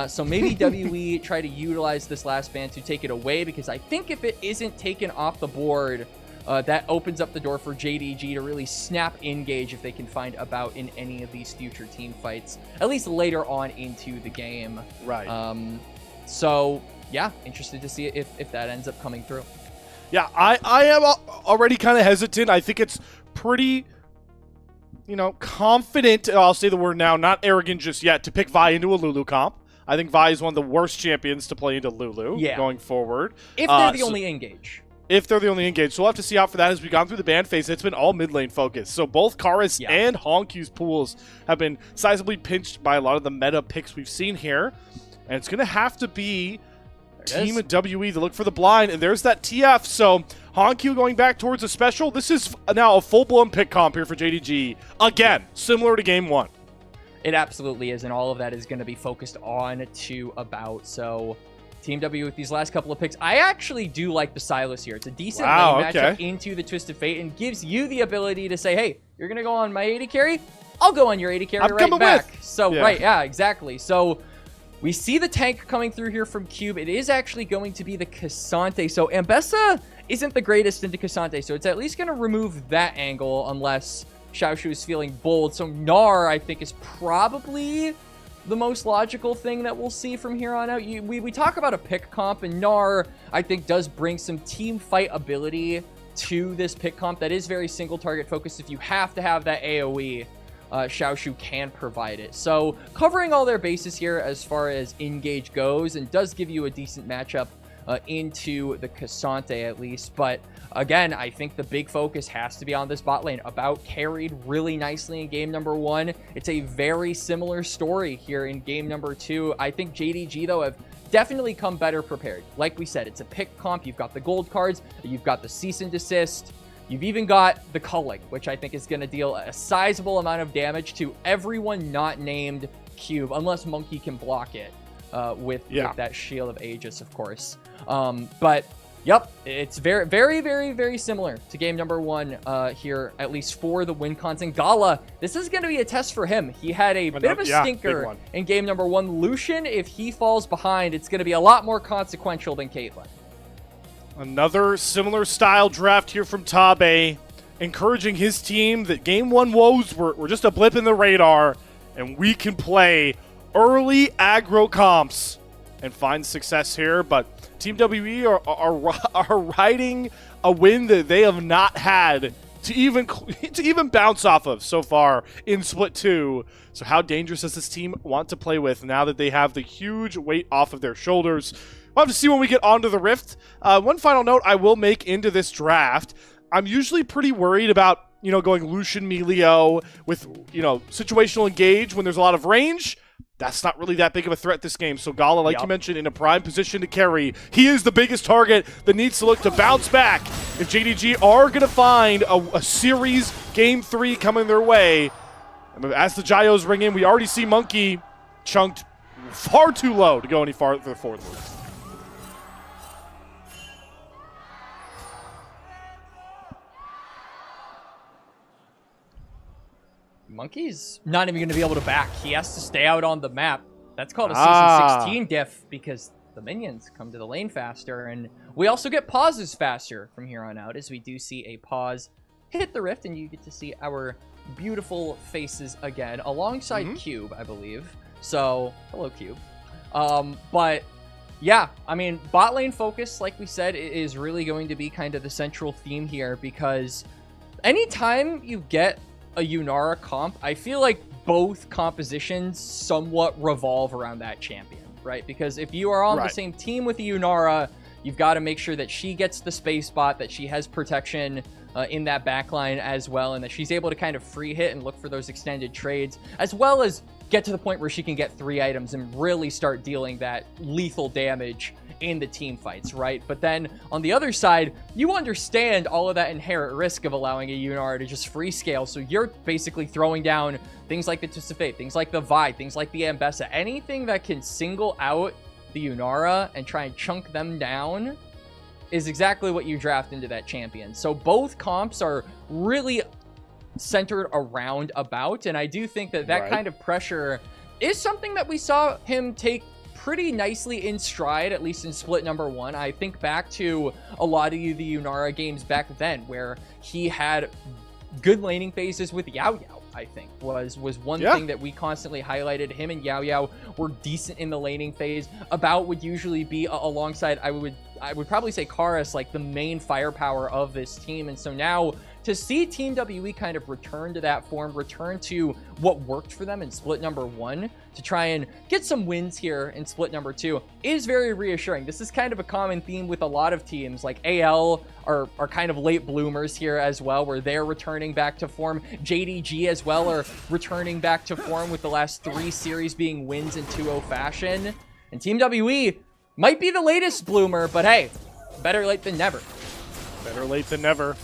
So maybe WE try to utilize this last ban to take it away, because I think if it isn't taken off the board, that opens up the door for JDG to really snap engage if they can find About in any of these future team fights, at least later on into the game. Right. So, yeah, interested to see if that ends up coming through. Yeah, I am already kind of hesitant. I think it's pretty, confident, I'll say the word now, not arrogant just yet, to pick Vi into a Lulu comp. I think Vi is one of the worst champions to play into Lulu going forward. If they're the only engage. if they're the only engaged. So we'll have to see out for that as we've gone through the ban phase. It's been all mid lane focused. So both Karis and Honkyu's pools have been sizably pinched by a lot of the meta picks we've seen here. And it's going to have to be Team WE to look for the blind. And there's that TF. So Honkyu going back towards a special. This is now a full-blown pick comp here for JDG. Again, similar to game 1. It absolutely is, and all of that is going to be focused on to about. So Team W with these last couple of picks. I actually do like the Silas here. It's a decent lane matchup into the Twisted Fate and gives you the ability to say, hey, you're going to go on my AD carry? I'll go on your AD carry right back. So, exactly. So we see the tank coming through here from Cube. It is actually going to be the Cassante. So Ambessa isn't the greatest into Cassante, so it's at least going to remove that angle unless Xiaoshu is feeling bold. So Gnar, I think, is probably the most logical thing that we'll see from here on out. We talk about a pick comp, and Gnar, I think, does bring some team fight ability to this pick comp that is very single target focused. If you have to have that AoE, Xiaoshu can provide it. So covering all their bases here as far as engage goes, and does give you a decent matchup into the Cassante at least. But again, I think the big focus has to be on this bot lane. About carried really nicely in game number 1. It's a very similar story here in game number 2. I think JDG, though, have definitely come better prepared. Like we said, it's a pick comp. You've got the gold cards. You've got the cease and desist. You've even got the culling, which I think is going to deal a sizable amount of damage to everyone not named Cube, unless Monkey can block it with that Shield of Aegis, of course. But yep, it's very, very, very, very similar to game number 1 here, at least for the win cons. And Gala, this is going to be a test for him. He had a bit of a stinker in game number 1. Lucian, if he falls behind, it's going to be a lot more consequential than Caitlyn. Another similar style draft here from Tabe, encouraging his team that game 1 woes were just a blip in the radar, and we can play early aggro comps and find success here. But Team WE are riding a win that they have not had to even bounce off of so far in Split 2. So how dangerous does this team want to play with now that they have the huge weight off of their shoulders? We'll have to see when we get onto the Rift. One final note I will make into this draft. I'm usually pretty worried about, going Lucian Melio with, situational engage when there's a lot of range. That's not really that big of a threat this game. So Gala, like you mentioned, in a prime position to carry. He is the biggest target that needs to look to bounce back. If JDG are going to find a series game 3 coming their way, as the Gyos ring in, we already see Monkey chunked far too low to go any farther forward. Monkey's not even going to be able to back. He has to stay out on the map. That's called a Season 16 diff because the minions come to the lane faster, and we also get pauses faster from here on out, as we do see a pause hit the Rift, and you get to see our beautiful faces again alongside Cube, I believe. So, hello, Cube. But yeah, I mean, bot lane focus, like we said, is really going to be kind of the central theme here, because anytime you get a Yunara comp, I feel like both compositions somewhat revolve around that champion, right? Because if you are on the same team with the Yunara, you've got to make sure that she gets the space bot, that she has protection in that backline as well, and that she's able to kind of free hit and look for those extended trades, as well as get to the point where she can get 3 items and really start dealing that lethal damage in the team fights, right? But then on the other side, you understand all of that inherent risk of allowing a Yunara to just free scale. So you're basically throwing down things like the Twisted Fate, things like the Vi, things like the Ambessa, anything that can single out the Yunara and try and chunk them down is exactly what you draft into that champion. So both comps are really centered around about, and I do think that that kind of pressure is something that we saw him take pretty nicely in stride, at least in split number 1. I think back to a lot of the Yunara games back then, where he had good laning phases with Yao Yao, I think, was one thing that we constantly highlighted. Him and Yao Yao were decent in the laning phase. About would usually be alongside, I would probably say Karis, like the main firepower of this team. And so now to see Team WE kind of return to that form, return to what worked for them in split number 1 to try and get some wins here in split number 2 is very reassuring. This is kind of a common theme with a lot of teams, like AL are kind of late bloomers here as well, where they're returning back to form. JDG as well are returning back to form with the last 3 series being wins in 2-0 fashion. And Team WE might be the latest bloomer, but hey, better late than never. Better late than never.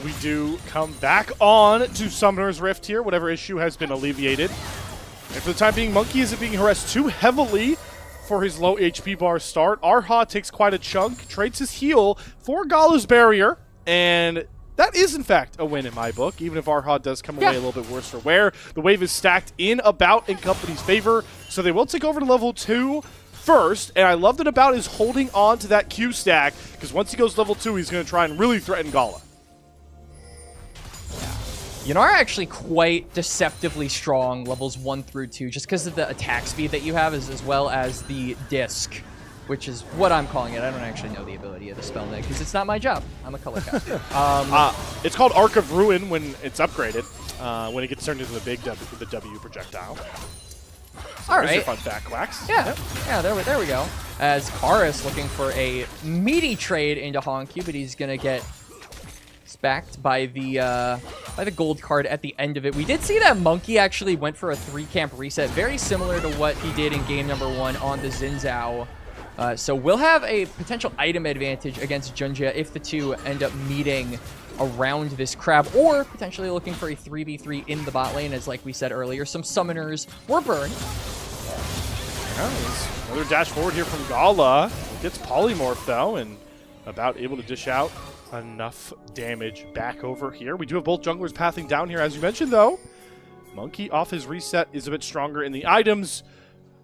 We do come back on to Summoner's Rift here, whatever issue has been alleviated. And for the time being, Monkey isn't being harassed too heavily for his low HP bar start. Arha takes quite a chunk, trades his heal for Gala's barrier, and that is, in fact, a win in my book, even if Arha does come away a little bit worse for wear. The wave is stacked in About in Company's favor, so they will take over to level 2 first, and I love that About is holding on to that Q stack, because once he goes level 2, he's going to try and really threaten Gala. You know, are actually quite deceptively strong levels 1 through 2, just because of the attack speed that you have, as well as the disc, which is what I'm calling it. I don't actually know the ability of the spell net, because it's not my job. I'm a color caster. It's called Arc of Ruin when it's upgraded, when it gets turned into the big W, the W projectile. All There's right. your fun fact, Quacks. Yeah, Yep. yeah, there we go. As Karis looking for a meaty trade into Honku, but he's gonna get backed by the gold card at the end of it. We did see that Monkey actually went for a 3-camp reset, very similar to what he did in game number 1 on the Xin Zhao. So we'll have a potential item advantage against Junjia if the two end up meeting around this crab, or potentially looking for a 3v3 in the bot lane, as like we said earlier, some summoners were burned. Another dash forward here from Gala. Gets polymorphed though, and About able to dish out enough damage back over here. We do have both junglers pathing down here, as you mentioned though. Monkey off his reset is a bit stronger in the items.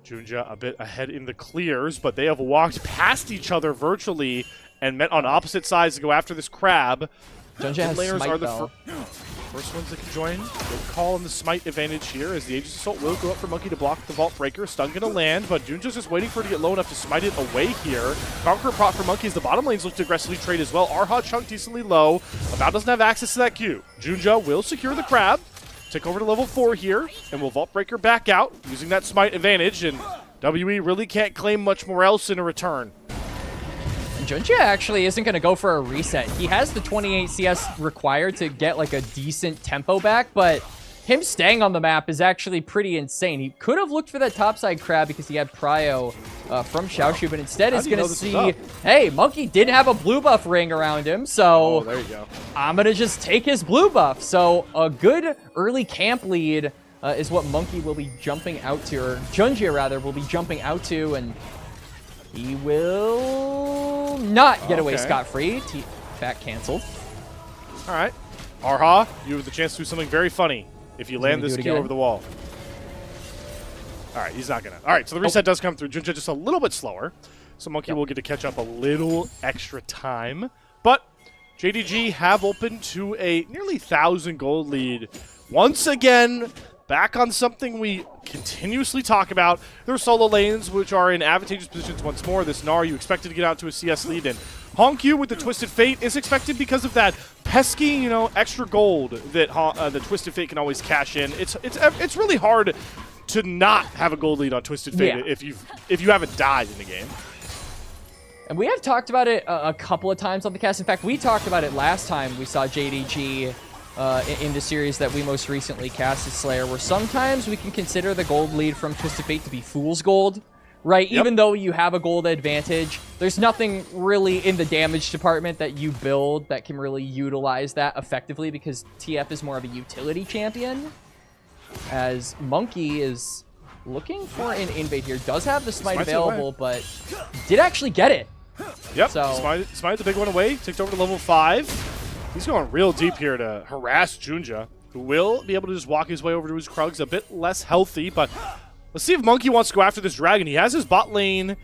Junja a bit ahead in the clears, but they have walked past each other virtually and met on opposite sides to go after this crab. Junja has Layers smite are the though. first ones that can join. Good call on the smite advantage here, as the Aegis Assault will go up for Monkey to block the Vault Breaker. Stun gonna land, but Junja's just waiting for it to get low enough to smite it away here. Conqueror prot for Monkey as the bottom lanes look to aggressively trade as well. Arha chunk decently low. About doesn't have access to that Q. Junja will secure the crab, take over to level 4 here, and will Vault Breaker back out using that smite advantage, and WE really can't claim much more else in a return. Junjia actually isn't going to go for a reset. He has the 28 CS required to get like a decent tempo back, but him staying on the map is actually pretty insane. He could have looked for that topside crab because he had prio from Xiaoshu, but instead is going to see, hey, Monkey did have a blue buff ring around him, so there you go. I'm going to just take his blue buff. So a good early camp lead is what Monkey will be jumping out to, or Junjia rather will be jumping out to, and he will not get away scot-free. Back canceled. All right. Arha, you have the chance to do something very funny if you land this Q over the wall. All right, he's not going to. All right, so the reset does come through. Junja just a little bit slower, so Monkey will get to catch up a little extra time. But JDG have opened to a nearly 1,000 gold lead. Once again, back on something we continuously talk about, their solo lanes, which are in advantageous positions once more. This Gnar, you expected to get out to a CS lead, and Honku with the Twisted Fate is expected because of that pesky, extra gold that the Twisted Fate can always cash in. It's really hard to not have a gold lead on Twisted Fate if you haven't died in the game. And we have talked about it a couple of times on the cast. In fact, we talked about it last time we saw JDG in the series that we most recently casted, Slayer, where sometimes we can consider the gold lead from Twisted Fate to be fool's gold, right? Even though you have a gold advantage, there's nothing really in the damage department that you build that can really utilize that effectively, because TF is more of a utility champion. As Monkey is looking for an invade here, does have the smite available, but did actually get it. Yep, so smited the big one away, ticked over to level 5. He's going real deep here to harass Junja, who will be able to just walk his way over to his Krugs, a bit less healthy, but let's see if Monkey wants to go after this dragon. He has his bot lane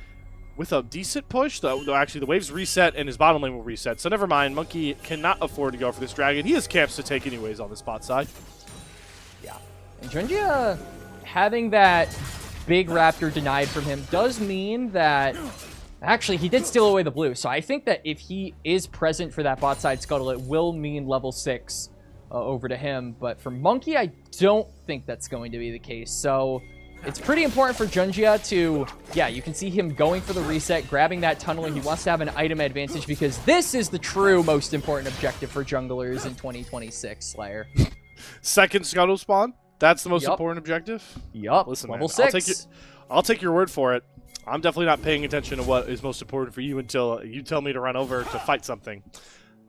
with a decent push, though actually the waves reset and his bottom lane will reset, so never mind. Monkey cannot afford to go for this dragon. He has camps to take anyways on this bot side. Yeah, and Junjia having that big raptor denied from him does mean that Actually, he did steal away the blue, so I think that if he is present for that bot side scuttle, it will mean level 6 over to him. But for Monkey, I don't think that's going to be the case. So it's pretty important for Junjia to, yeah, you can see him going for the reset, grabbing that tunnel, and he wants to have an item advantage because this is the true most important objective for junglers in 2026, Slayer. Second scuttle spawn? That's the most important objective? Yup, Listen, level man, 6. I'll take your word for it. I'm definitely not paying attention to what is most important for you until you tell me to run over to fight something.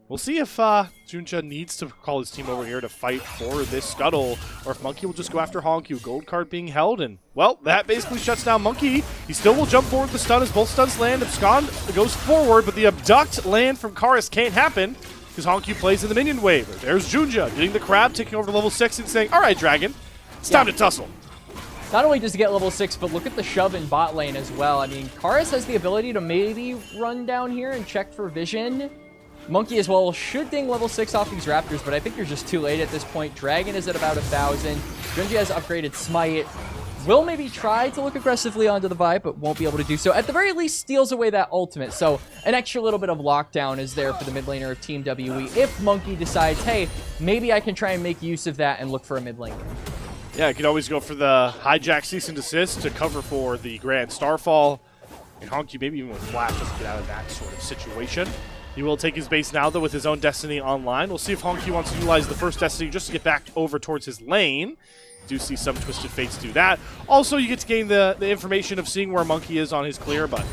We'll see if Junjia needs to call his team over here to fight for this scuttle, or if Monkey will just go after Hongyu. Gold card being held, and, well, that basically shuts down Monkey. He still will jump forward with the stun as both stuns land. Abscond goes forward, but the abduct land from Karis can't happen because Hongyu plays in the minion wave. There's Junjia getting the crab, taking over to level 6 and saying, all right, Dragon, it's time to tussle. Not only does he get level 6, but look at the shove in bot lane as well. I mean, Karis has the ability to maybe run down here and check for vision. Monkey as well should ding level 6 off these Raptors, but I think you're just too late at this point. Dragon is at about 1,000. Junjia has upgraded Smite. Will maybe try to look aggressively onto the Vi, but won't be able to do so. At the very least, steals away that ultimate. So an extra little bit of lockdown is there for the mid laner of Team WE if Monkey decides, hey, maybe I can try and make use of that and look for a mid lane. Yeah, you could always go for the hijack cease and desist to cover for the Grand Starfall. And Hongyu, maybe even with Flash, doesn't get out of that sort of situation. He will take his base now, though, with his own Destiny online. We'll see if Hongyu wants to utilize the first Destiny just to get back over towards his lane. Do see some Twisted Fates do that. Also, you get to gain the information of seeing where Monkey is on his clear, but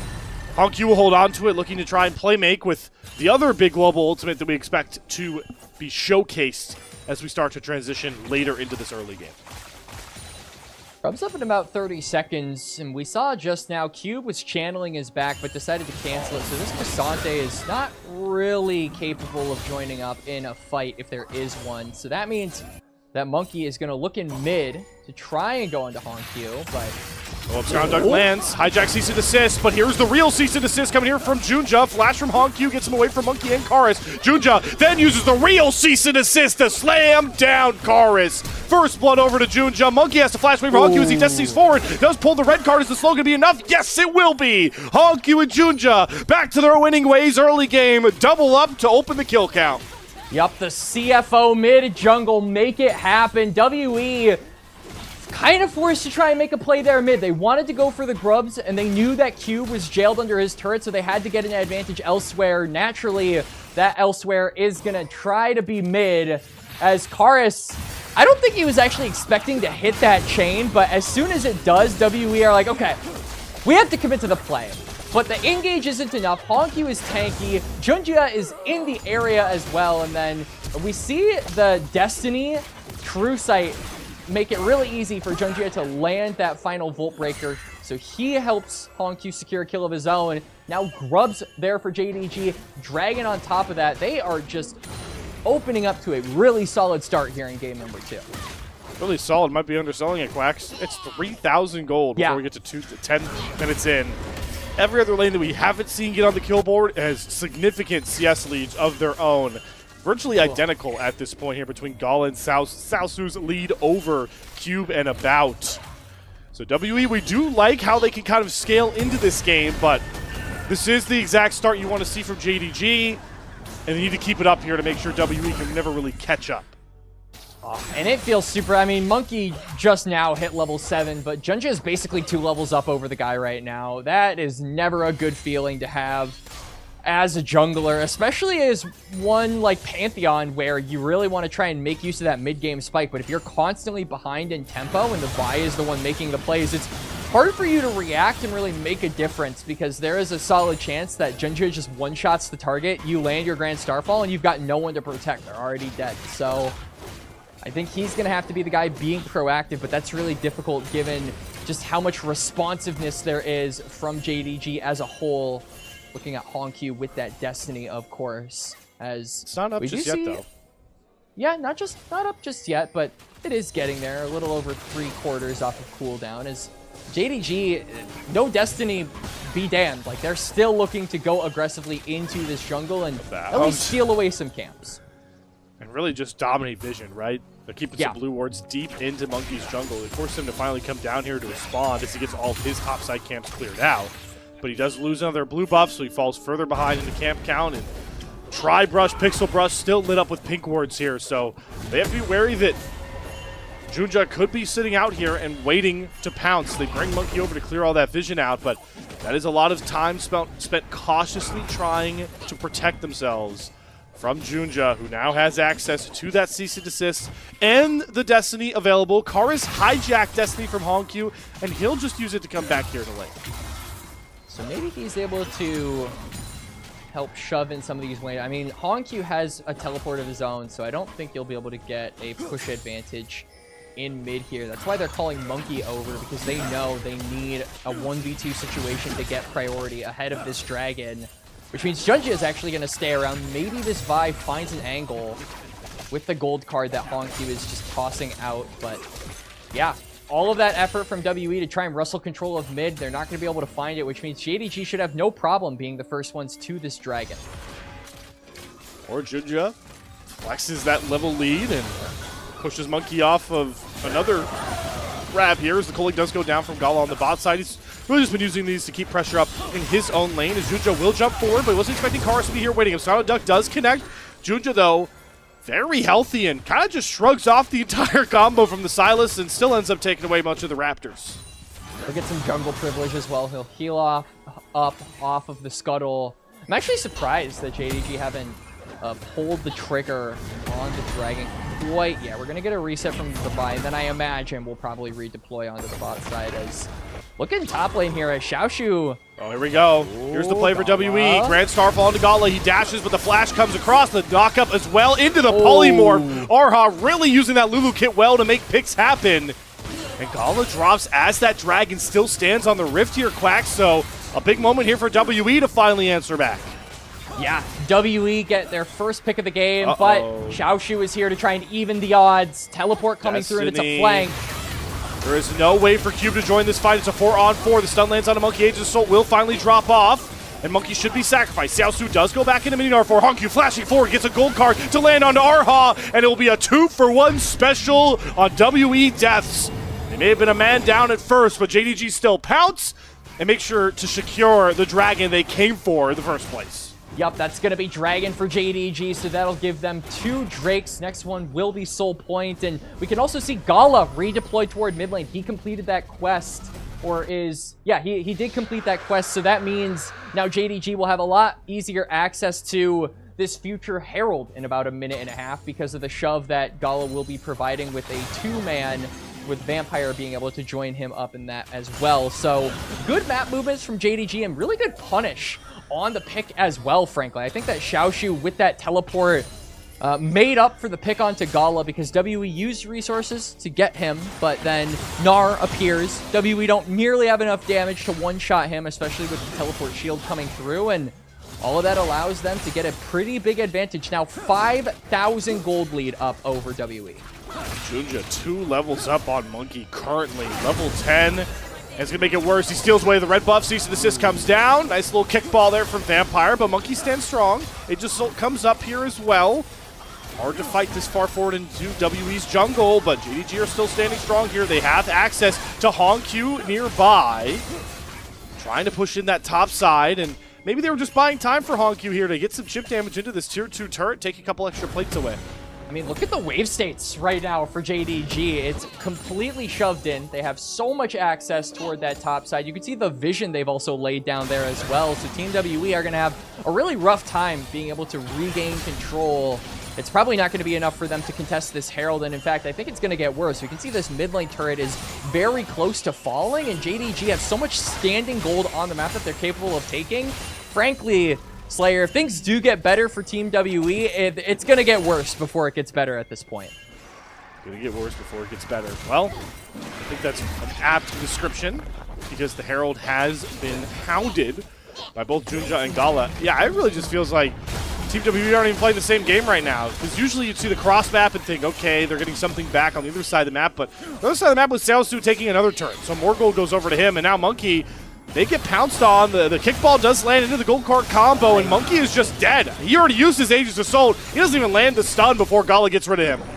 Hongyu will hold on to it, looking to try and play make with the other big global ultimate that we expect to be showcased as we start to transition later into this early game. Grub's up in about 30 seconds, and we saw just now Cube was channeling his back, but decided to cancel it. So this Cassante is not really capable of joining up in a fight if there is one. So that means that Monkey is going to look in mid to try and go into Hongyu, but... Oh, Abscond Duck lands. Hijack cease and desist, but here's the real cease and desist coming here from Junjia. Flash from Hongyu gets him away from Monkey and Karis. Junjia then uses the real cease and desist to slam down Karis. First blood over to Junjia. Monkey has to flash away from Hongyu as he destinies forward. Does pull the red card. Is the slow going to be enough? Yes, it will be. Hongyu and Junjia back to their winning ways early game. Double up to open the kill count. Yup, the CFO mid jungle make it happen. WE kind of forced to try and make a play there mid. They wanted to go for the grubs, and they knew that Cube was jailed under his turret, so they had to get an advantage elsewhere. Naturally, that elsewhere is going to try to be mid, as Karis, I don't think he was actually expecting to hit that chain, but as soon as it does, WE are like, okay, we have to commit to the play. But the engage isn't enough. Hongyu is tanky. Junjia is in the area as well, and then we see the Destiny True Sight make it really easy for Junjia to land that final Volt Breaker. So he helps Hongyu secure a kill of his own. Now Grub's there for JDG. Dragon on top of that. They are just opening up to a really solid start here in game number 2. Really solid. Might be underselling it, Quacks. It's 3,000 gold before we get to 10 minutes in. Every other lane that we haven't seen get on the kill board has significant CS leads of their own. Virtually identical at this point here between Gala and Sausu's lead over Cube and About. So WE, we do like how they can kind of scale into this game, but this is the exact start you want to see from JDG, and they need to keep it up here to make sure WE can never really catch up. And it feels super, I mean, Monkey just now hit level 7, but Junjia is basically 2 levels up over the guy right now. That is never a good feeling to have as a jungler, especially as one like Pantheon where you really want to try and make use of that mid-game spike, but if you're constantly behind in tempo and the Vi is the one making the plays, it's hard for you to react and really make a difference because there is a solid chance that Junjia just one-shots the target, you land your Grand Starfall, and you've got no one to protect. They're already dead. So I think he's going to have to be the guy being proactive, but that's really difficult given just how much responsiveness there is from JDG as a whole. Looking at Hongyu with that Destiny, of course, as it's not up just yet, though. Yeah, not up just yet, but it is getting there. A little over 3/4 off of cooldown. As JDG, no Destiny be damned. Like, they're still looking to go aggressively into this jungle and at least steal away some camps. And really just dominate vision, right? They're keeping some blue wards deep into Monkey's jungle. They force him to finally come down here to respond as he gets all of his topside camps cleared out. but he does lose another blue buff, so he falls further behind in the camp count. And Tri-Brush, Pixel Brush still lit up with pink wards here, so they have to be wary that Junja could be sitting out here and waiting to pounce. They bring Monkey over to clear all that vision out, but that is a lot of time spent cautiously trying to protect themselves from Junja, who now has access to that cease and desist and the Destiny available. Karis hijacked Destiny from Honkyu, and he'll just use it to come back here to lane. So maybe he's able to help shove in some of these ways. I mean, Honkyu has a teleport of his own, so I don't think he'll be able to get a push advantage in mid here. That's why they're calling Monkey over, because they know they need a 1v2 situation to get priority ahead of this dragon, which means Junja is actually going to stay around. Maybe this Vi finds an angle with the gold card that Honkyu is just tossing out, but yeah, all of that effort from WE to try and wrestle control of mid, they're not going to be able to find it, which means JDG should have no problem being the first ones to this dragon. Or Junja flexes that level lead and pushes Monkey off of another grab here as the culling does go down from Gala on the bot side. He's really just been using these to keep pressure up in his own lane as Junja will jump forward, but he wasn't expecting Karis to be here waiting. Silent Duck does connect. Junja, though, very healthy and kind of just shrugs off the entire combo from the Sylas and still ends up taking away much of the Raptors. He'll get some jungle privilege as well. He'll heal off of the scuttle. I'm actually surprised that JDG haven't pulled the trigger on the dragon quite yet. We're going to get a reset from the Vi, and then I imagine we'll probably redeploy onto the bot side as looking top lane here as Xiaoshu. Oh, here we go. Here's the play for WE. Grand Starfall into Gala. He dashes, but the flash comes across. The knock up as well into the polymorph. Arha really using that Lulu kit well to make picks happen. And Gala drops as that dragon still stands on the rift here, Quack. So a big moment here for WE to finally answer back. Yeah, WE get their first pick of the game, but Xiaoshu is here to try and even the odds. Teleport coming through, and it's a flank. There is no way for Cube to join this fight. It's a 4-on-4. The stun lands on a Monkey. Aegis Assault will finally drop off, and Monkey should be sacrificed. Xiaosu does go back into Mininar for Honkyu, flashing forward, gets a gold card to land onto Arha, and it will be a 2-for-1 special on WE deaths. They may have been a man down at first, but JDG still pounce and make sure to secure the dragon they came for in the first place. Yup, that's going to be Dragon for JDG, so that'll give them 2 Drakes. Next one will be Soul Point, and we can also see Gala redeploy toward mid lane. He completed that quest, or is... Yeah, he did complete that quest, so that means now JDG will have a lot easier access to this future Herald in about a minute and a half because of the shove that Gala will be providing with a 2-man, with Vampire being able to join him up in that as well. So good map movements from JDG and really good punish on the pick as well, frankly. I think that Xiaoshu with that teleport made up for the pick onto Gala because WE used resources to get him, but then Gnar appears. WE don't nearly have enough damage to one-shot him, especially with the teleport shield coming through, and all of that allows them to get a pretty big advantage. Now 5,000 gold lead up over WE. Junja 2 levels up on Monkey currently. Level 10. And it's going to make it worse. He steals away the red buff. Cease and desist comes down. Nice little kickball there from Vampire, but Monkey stands strong. It just comes up here as well. Hard to fight this far forward into WE's jungle, but JDG are still standing strong here. They have access to Honkyu nearby. Trying to push in that top side, and maybe they were just buying time for Honkyu here to get some chip damage into this tier 2 turret, take a couple extra plates away. I mean, look at the wave states right now for JDG. It's completely shoved in. They have so much access toward that top side. You can see the vision they've also laid down there as well. So Team WE are going to have a really rough time being able to regain control. It's probably not going to be enough for them to contest this Herald, and in fact, I think it's going to get worse. We can see this mid lane turret is very close to falling, and JDG have so much standing gold on the map that they're capable of taking. Frankly, Slayer, if things do get better for Team WE, it's going to get worse before it gets better at this point. Going to get worse before it gets better. Well, I think that's an apt description because the Herald has been hounded by both Junja and Gala. Yeah, it really just feels like Team WE aren't even playing the same game right now. Because usually you'd see the cross map and think, okay, they're getting something back on the other side of the map. But the other side of the map was Xiaosu taking another turn. So more gold goes over to him. And now Monkey, they get pounced on. The kickball does land into the gold card combo. And Monkey is just dead. He already used his Aegis Assault. He doesn't even land the stun before Gala gets rid of him.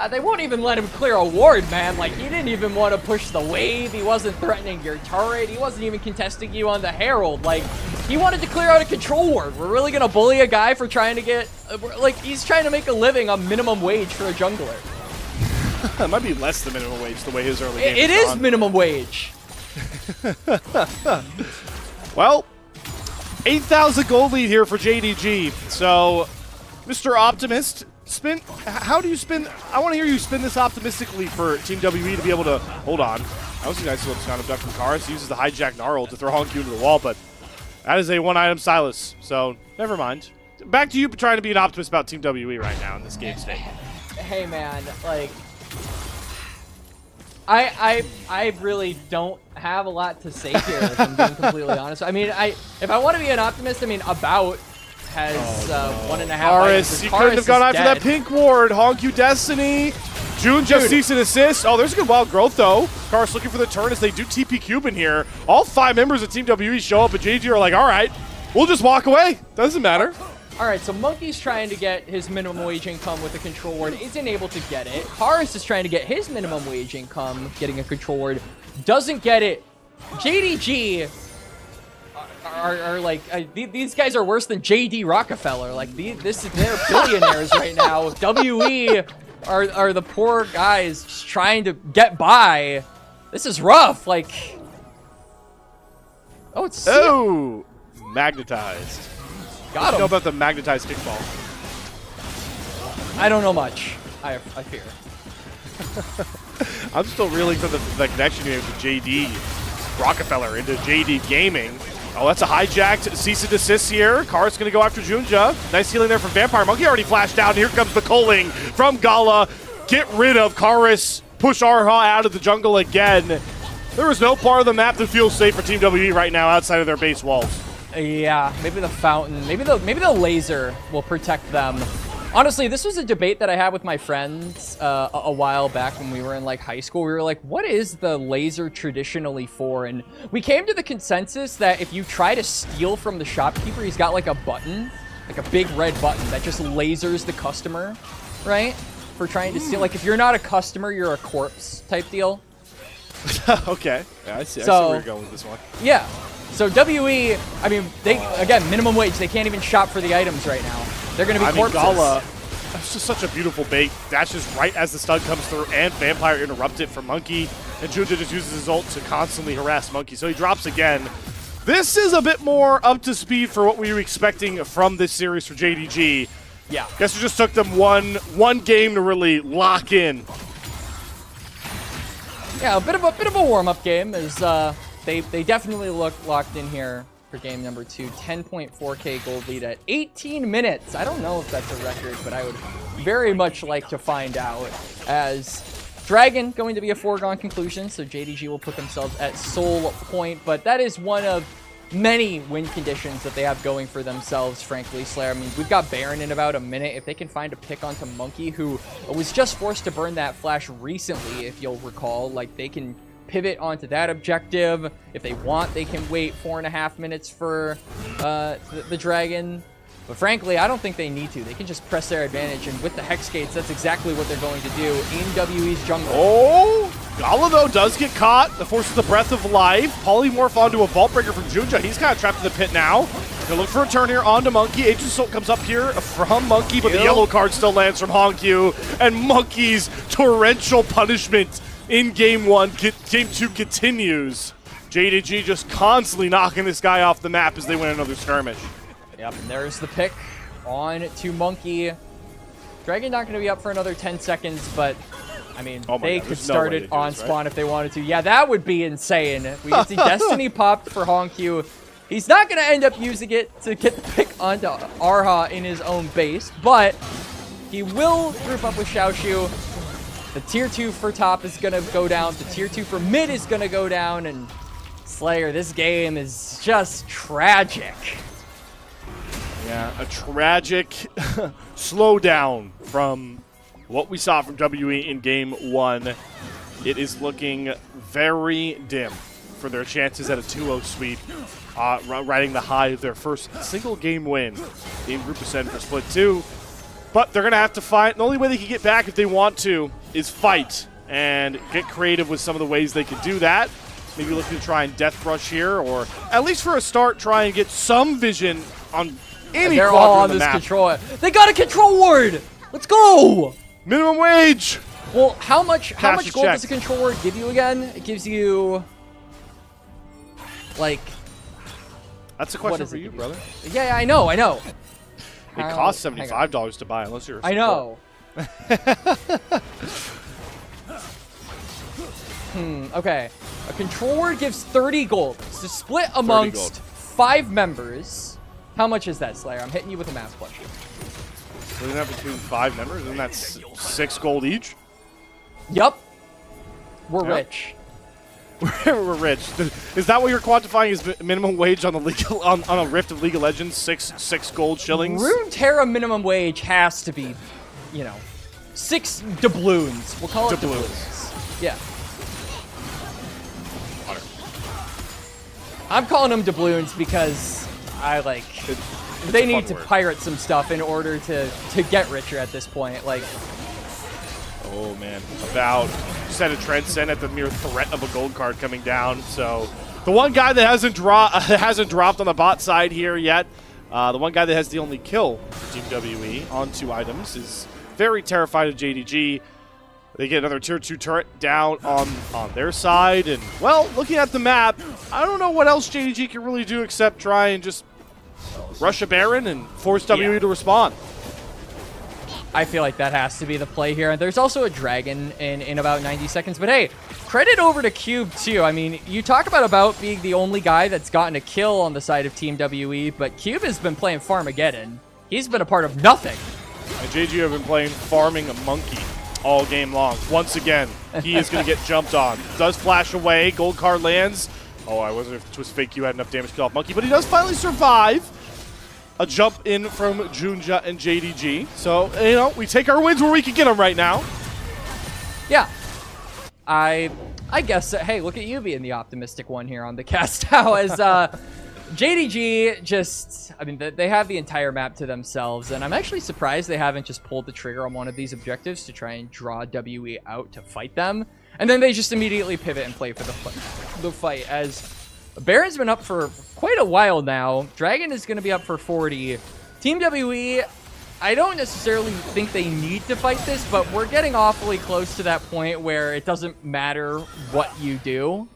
They won't even let him clear a ward, man. Like, he didn't even want to push the wave. He wasn't threatening your turret. He wasn't even contesting you on the Herald. Like, he wanted to clear out a control ward. We're really going to bully a guy for trying to get... like, he's trying to make a living on minimum wage for a jungler. It might be less than minimum wage the way his early game It is minimum wage. Well, 8,000 gold lead here for JDG. So, Mr. Optimist, how do you spin? I want to hear you spin this optimistically for Team WE to be able to hold on. That was a nice little sound abduct from Karis. He uses the hijack Gnarl to throw Honku into the wall, but that is a one-item Silas. So, never mind. Back to you trying to be an optimist about Team WE right now in this game state. Hey, man, like... I really don't have a lot to say here, if I'm being completely honest. I mean, if I want to be an optimist, I mean, About has 1.5 items. You couldn't have gone after that pink ward. Honku Destiny. June just cease and assist. Oh, there's a good wild growth, though. Karis looking for the turn as they do TP Cube in here. All 5 members of Team WE show up, but JG are like, all right, we'll just walk away. Doesn't matter. All right, so Monkey's trying to get his minimum wage income with a control ward, isn't able to get it. Karis is trying to get his minimum wage income, getting a control ward, doesn't get it. JDG are like, these guys are worse than JD Rockefeller. Like, they're billionaires right now. WE are the poor guys just trying to get by. This is rough. Like, oh, it's magnetized. Got him. Know about the magnetized kickball? I don't know much. I fear. I'm still reeling from the connection here with JD Rockefeller into JD Gaming. Oh, that's a hijacked cease and desist here. Karis going to go after Junja. Nice healing there from Vampire Monkey. Already flashed out. Here comes the culling from Gala. Get rid of Karis. Push Arha out of the jungle again. There is no part of the map that feels safe for Team WE right now outside of their base walls. Yeah, maybe the fountain, maybe the laser will protect them. Honestly, this was a debate that I had with my friends a while back when we were in like high school. We were like, what is the laser traditionally for? And we came to the consensus that if you try to steal from the shopkeeper, he's got like a button, like a big red button that just lasers the customer, right? For trying to steal. Like if you're not a customer, you're a corpse type deal. Okay. Yeah, I see where you're going with this one. Yeah. So WE, I mean, they again, minimum wage. They can't even shop for the items right now. They're going to be corpses. Gala, that's just such a beautiful bait. Dashes right as the stun comes through, and Vampire interrupt it from Monkey. And Junja just uses his ult to constantly harass Monkey. So he drops again. This is a bit more up to speed for what we were expecting from this series for JDG. Yeah. Guess it just took them one game to really lock in. Yeah, a bit of a warm-up game is they definitely look locked in here for game number 2. 10.4k gold lead at 18 minutes. I don't know if that's a record, but I would very much like to find out. As Dragon going to be a foregone conclusion, so JDG will put themselves at Soul Point, but that is one of many win conditions that they have going for themselves, frankly, Slayer. I mean, we've got Baron in about a minute. If they can find a pick onto Monkey, who was just forced to burn that flash recently, if you'll recall, like, they can pivot onto that objective. If they want, they can wait 4.5 minutes for the Dragon. But frankly, I don't think they need to. They can just press their advantage, and with the Hex Gates, that's exactly what they're going to do in WE's jungle. Oh! Gala, though, does get caught. That forces the Breath of Life. Polymorph onto a Vault Breaker from Junja. He's kind of trapped in the pit now. Gonna look for a turn here onto Monkey. Aegis Assault comes up here from Monkey, but the yellow card still lands from Honku. And Monkey's torrential punishment in Game 1. Game 2 continues. JDG just constantly knocking this guy off the map as they win another skirmish. Yep, and there's the pick on to Monkey. Dragon not going to be up for another 10 seconds, but I mean, they could start it on spawn if they wanted to. Yeah, that would be insane. We could see Destiny popped for Honku. He's not going to end up using it to get the pick onto Arha in his own base, but he will group up with Xiaoshu. The tier 2 for top is going to go down. The tier 2 for mid is going to go down. And Slayer, this game is just tragic. Yeah, a tragic slowdown from what we saw from WE in Game 1. It is looking very dim for their chances at a 2-0 sweep, riding the high of their first single game win in Group Ascend for Split 2. But they're going to have to fight. The only way they can get back if they want to is fight and get creative with some of the ways they can do that. Maybe looking to try and death rush here, or at least for a start, try and get some vision on any They're all on quadrant of the this map. control. They got a control ward. Let's go. Minimum wage. Well, how much Cash gold check. does a control ward give you again? It gives you like That's a what question does for it you, give brother. Yeah, I know. It How- costs hang on. $75 to buy, unless you're a I know. Okay. A control ward gives 30 gold. It's to split amongst 5 members. How much is that, Slayer? I'm hitting you with a math question. Isn't that between 5 members? Isn't that 6 gold each? Yup. We're Yep. rich. We're rich. Is that what you're quantifying as minimum wage on the League on a Rift of League of Legends? Six gold shillings. Runeterra minimum wage has to be, 6 doubloons. We'll call it Doubloons. doubloons. Yeah. I'm calling them doubloons because I like. They need to pirate some stuff in order to get richer at this point. Like, Oh man, just had a transcend at the mere threat of a gold card coming down. So the one guy that hasn't dropped on the bot side here yet, the one guy that has the only kill for Team WE on 2 items is very terrified of JDG. They get another tier 2 turret down on their side, and well, looking at the map, I don't know what else JDG can really do except try and just rush a Baron and force WE to respond. I feel like that has to be the play here. And there's also a dragon in about 90 seconds. But hey, credit over to Cube too. I mean, you talk about being the only guy that's gotten a kill on the side of Team WE, but Cube has been playing Farmageddon. He's been a part of nothing. And JG have been playing farming a monkey all game long. Once again, he is going to get jumped on. Does flash away. Gold card lands. Oh, I wasn't if Twist Fake Q had enough damage to kill off Monkey, but he does finally survive. A jump in from Junja and JDG. So, we take our wins where we can get them right now. Yeah. I guess, hey, look at you being the optimistic one here on the cast now as JDG just, I mean, they have the entire map to themselves, and I'm actually surprised they haven't just pulled the trigger on one of these objectives to try and draw WE out to fight them, and then they just immediately pivot and play for the fight, as Baron's been up for quite a while now. Dragon is going to be up for 40. Team WE, I don't necessarily think they need to fight this, but we're getting awfully close to that point where it doesn't matter what you do.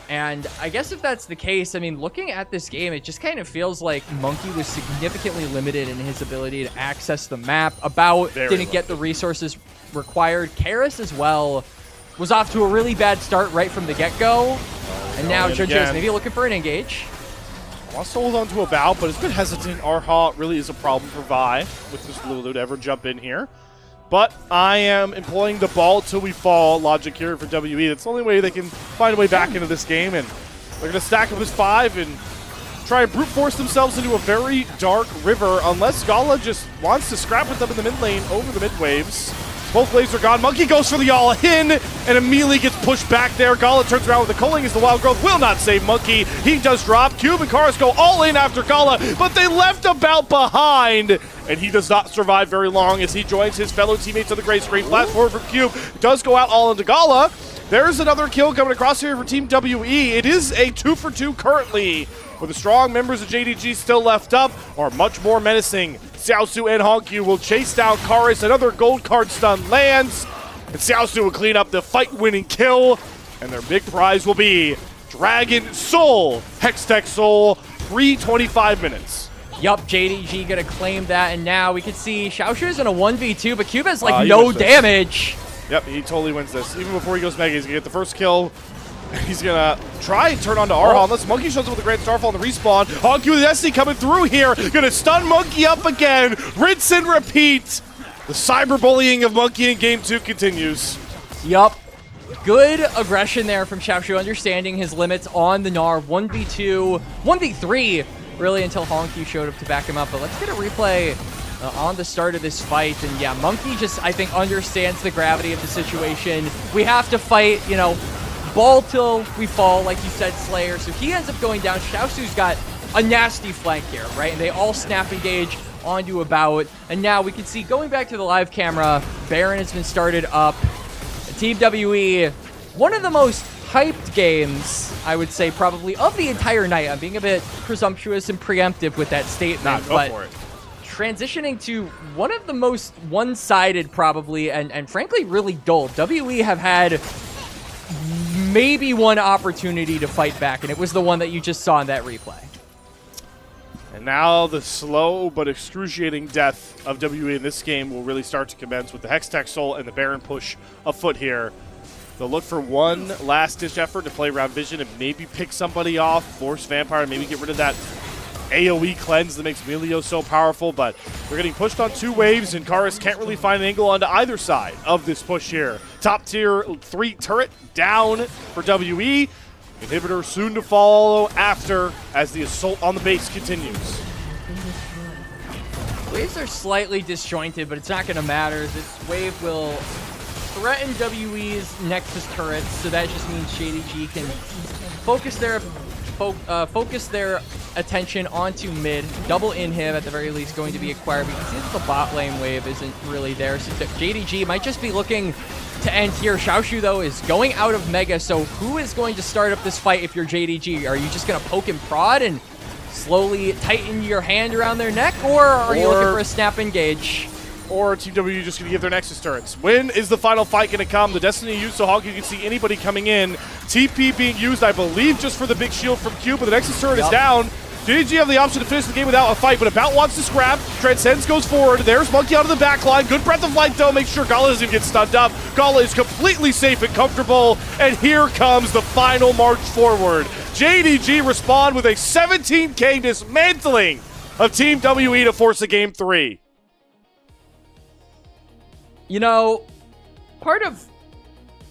And I guess if that's the case, I mean, looking at this game, it just kind of feels like Monkey was significantly limited in his ability to access the map. Didn't get the resources required. Karis as well was off to a really bad start right from the get-go. And now Junja is maybe looking for an engage. Wants to hold on to a bow, but it's been hesitant. Arha really is a problem for Vi with this Lulu to ever jump in here. But I am employing the ball till we fall logic here for WE. That's the only way they can find a way back into this game, and they're going to stack up as 5 and try and brute force themselves into a very dark river unless Gala just wants to scrap with them in the mid lane over the mid waves. Both waves are gone. Monkey goes for the all-in and immediately gets pushed back there. Gala turns around with the culling as the Wild Growth will not save Monkey. He does drop. Cube and Karis go all in after Gala, but they left a bout behind. And he does not survive very long as he joins his fellow teammates on the gray screen. Flash forward from Cube. Does go out all into Gala. There's another kill coming across here for Team WE. It is a 2-for-2 currently, with the strong members of JDG still left up, are much more menacing. Xiaosu and Honkyu will chase down Karis. Another gold card stun lands, and Xiaosu will clean up the fight-winning kill, and their big prize will be Dragon Soul, Hextech Soul, 3:25 minutes. Yup, JDG gonna claim that, and now we can see Xiaoshu's in a 1v2, but Cube has like He no wins this. damage. Yep, he totally wins this. Even before he goes Mega, he's gonna get the first kill. He's gonna try and turn on to Arha unless Monkey shows up with a Grand Starfall on the respawn. Honkyu with the SD coming through here. Gonna stun Monkey up again. Rinse and repeat. The cyberbullying of Monkey in Game 2 continues. Yup. Good aggression there from Xiaoshu, understanding his limits on the Gnar. 1v2, 1v3, really, until Honkyu showed up to back him up. But let's get a replay on the start of this fight. And yeah, Monkey just, I think, understands the gravity of the situation. We have to fight, ball till we fall, like you said, Slayer. So he ends up going down. Xiaosu's got a nasty flank here, right? And they all snap engage. onto about. And now we can see, going back to the live camera, Baron has been started up. Team WE, one of the most hyped games, I would say, probably of the entire night. I'm being a bit presumptuous and preemptive with that statement, Go for it. transitioning to one of the most one-sided probably, and frankly really dull. WE have had maybe one opportunity to fight back, and it was the one that you just saw in that replay. And now the slow but excruciating death of WE in this game will really start to commence with the Hextech Soul and the Baron push afoot here. They'll look for one last-ditch effort to play around Vision and maybe pick somebody off, force Vampire, maybe get rid of that AoE cleanse that makes Melio so powerful, but they're getting pushed on 2 waves, and Karis can't really find an angle onto either side of this push here. Top tier 3 turret down for WE. Inhibitor soon to follow after as the assault on the base continues. Waves are slightly disjointed, but it's not going to matter. This wave will threaten WE's Nexus turrets, so that just means JDG can focus their attention onto mid. Double inhib at the very least going to be acquired. We can see that the bot lane wave isn't really there, so JDG might just be looking to end here. Xiaoshu, though, is going out of Mega, so who is going to start up this fight if you're JDG? Are you just going to poke and prod and slowly tighten your hand around their neck, or are you looking for a snap engage? Or Team W just going to give their Nexus turrets. When is the final fight going to come? The Destiny used so Hog, you can see anybody coming in. TP being used, I believe, just for the big shield from Q, but the Nexus turret is down. JDG have the option to finish the game without a fight, but About wants to scrap. Transcends goes forward. There's Monkey out of the back line. Good breath of light, though. Make sure Gala doesn't get stunned up. Gala is completely safe and comfortable, and here comes the final march forward. JDG respond with a 17K dismantling of Team WE to force a Game 3. You know, part of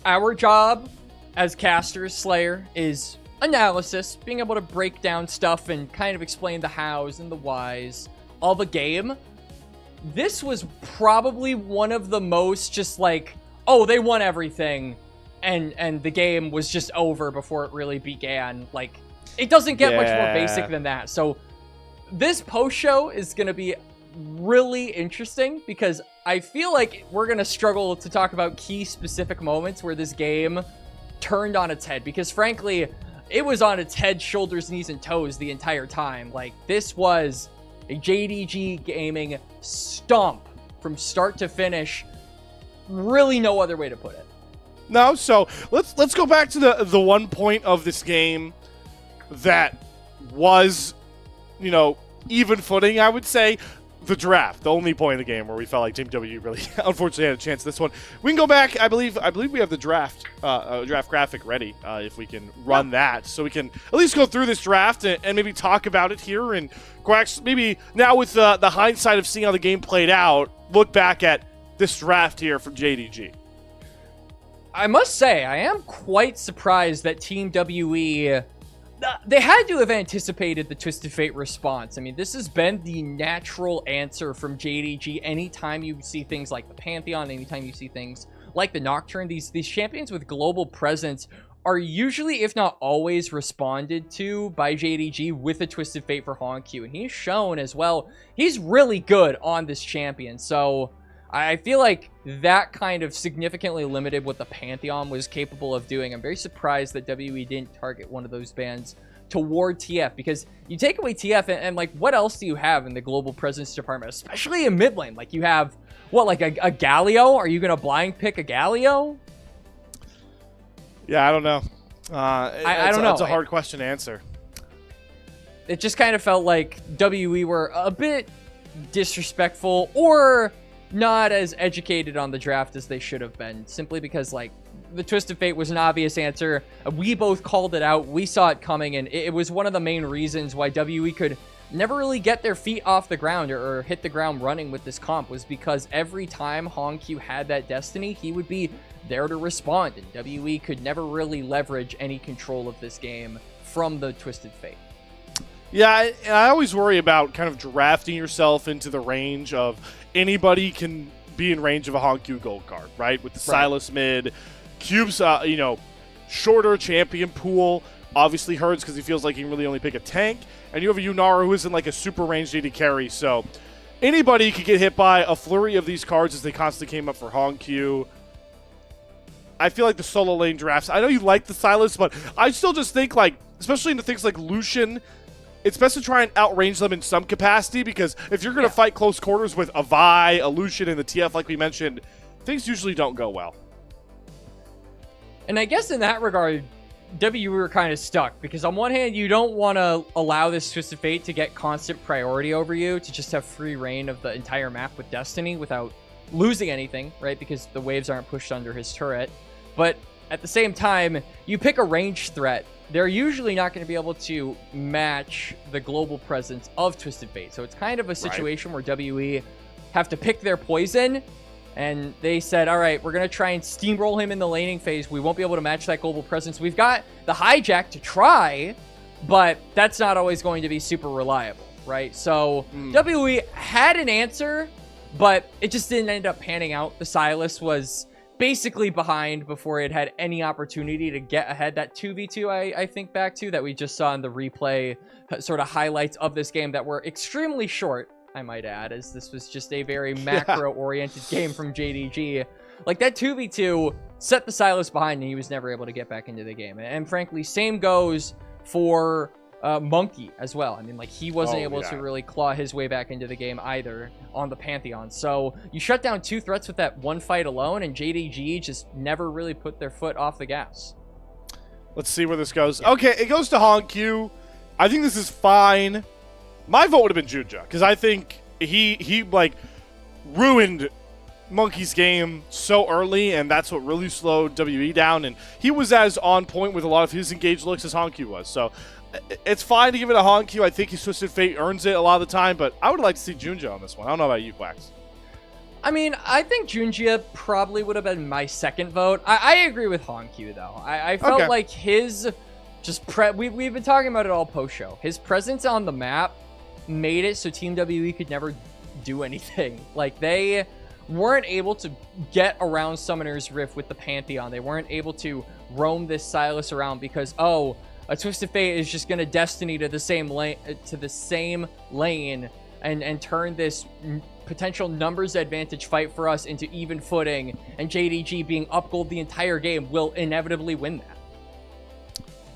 our job as casters, Slayer, is analysis, being able to break down stuff and kind of explain the hows and the whys of a game. This was probably one of the most just like, oh, they won everything, and the game was just over before it really began. Like, it doesn't get much more basic than that. So this post-show is going to be really interesting because I feel like we're going to struggle to talk about key specific moments where this game turned on its head, because frankly, it was on its head, shoulders, knees, and toes the entire time. Like, this was a JDG gaming stomp from start to finish. Really no other way to put it. No, so let's go back to the one point of this game that was, you know, even footing, I would say. The draft, the only point in the game where we felt like Team W really unfortunately had a chance this one. We can go back. I believe we have the draft graphic ready if we can run that, so we can at least go through this draft and maybe talk about it here, and Quacks, maybe now with the hindsight of seeing how the game played out, look back at this draft here from JDG. I must say, I am quite surprised that Team WE, they had to have anticipated the Twisted Fate response. I mean, this has been the natural answer from JDG anytime you see things like the Pantheon, anytime you see things like the Nocturne. These champions with global presence are usually, if not always, responded to by JDG with a Twisted Fate for Honq, and he's shown as well he's really good on this champion. So I feel like that kind of significantly limited what the Pantheon was capable of doing. I'm very surprised that WE didn't target one of those bands toward TF, because you take away TF and like, what else do you have in the global presence department, especially in mid lane? Like, you have, what, like a Galio? Are you going to blind pick a Galio? Yeah, I don't know. I don't know. It's a hard question to answer. It just kind of felt like WE were a bit disrespectful or not as educated on the draft as they should have been, simply because, like, the Twisted Fate was an obvious answer. We both called it out. We saw it coming, and it was one of the main reasons why WE could never really get their feet off the ground or hit the ground running with this comp, was because every time Honq had that Destiny, he would be there to respond, and WE could never really leverage any control of this game from the Twisted Fate. Yeah, and I always worry about kind of drafting yourself into the range of anybody can be in range of a Honq gold card, right? With the Silas mid, Cube's, you know, shorter champion pool, obviously hurts because he feels like he can really only pick a tank, and you have a Yunara who isn't like a super ranged AD carry, so anybody could get hit by a flurry of these cards as they constantly came up for Hongq. I feel like the solo lane drafts, I know you like the Sylas, but I still just think, like, especially into things like Lucian, it's best to try and outrange them in some capacity, because if you're going to fight close quarters with a Vi, a Lucian, and the TF like we mentioned, things usually don't go well. And I guess in that regard, we were kind of stuck, because on one hand, you don't want to allow this Twisted Fate to get constant priority over you, to just have free reign of the entire map with Destiny without losing anything, right? Because the waves aren't pushed under his turret. But at the same time, you pick a ranged threat, they're usually not going to be able to match the global presence of Twisted Fate. So it's kind of a situation where WE have to pick their poison, and they said, all right, we're going to try and steamroll him in the laning phase. We won't be able to match that global presence. We've got the hijack to try, but that's not always going to be super reliable, right? So WE had an answer, but it just didn't end up panning out. The Sylas was basically behind before it had any opportunity to get ahead. That 2v2 I think back to that we just saw in the replay sort of highlights of this game that were extremely short, I might add, as this was just a very macro-oriented game from JDG. Like, that 2v2 set the Sylas behind, and he was never able to get back into the game. And frankly, same goes for Monkey as well. I mean, like, he wasn't able to really claw his way back into the game either on the Pantheon. So you shut down 2 threats with that one fight alone, and JDG just never really put their foot off the gas. Let's see where this goes. Okay, it goes to Hongq. I think this is fine. My vote would have been Juja, because I think he like ruined Monkey's game so early, and that's what really slowed WE down, and he was as on point with a lot of his engaged looks as Hongq was. So it's fine to give it a Hongq. I think his Twisted Fate earns it a lot of the time, but I would like to see Junja on this one. I don't know about you, Quacks. I mean, I think Junja probably would have been my second vote. I agree with Hongq, though. I felt like his just we've been talking about it all post-show. His presence on the map made it so Team WE could never do anything. Like, they weren't able to get around Summoner's Rift with the Pantheon. They weren't able to roam this Sylas around because, oh, a Twisted Fate is just going to Destiny to the same lane and turn this potential numbers advantage fight for us into even footing, and JDG being up gold the entire game will inevitably win that.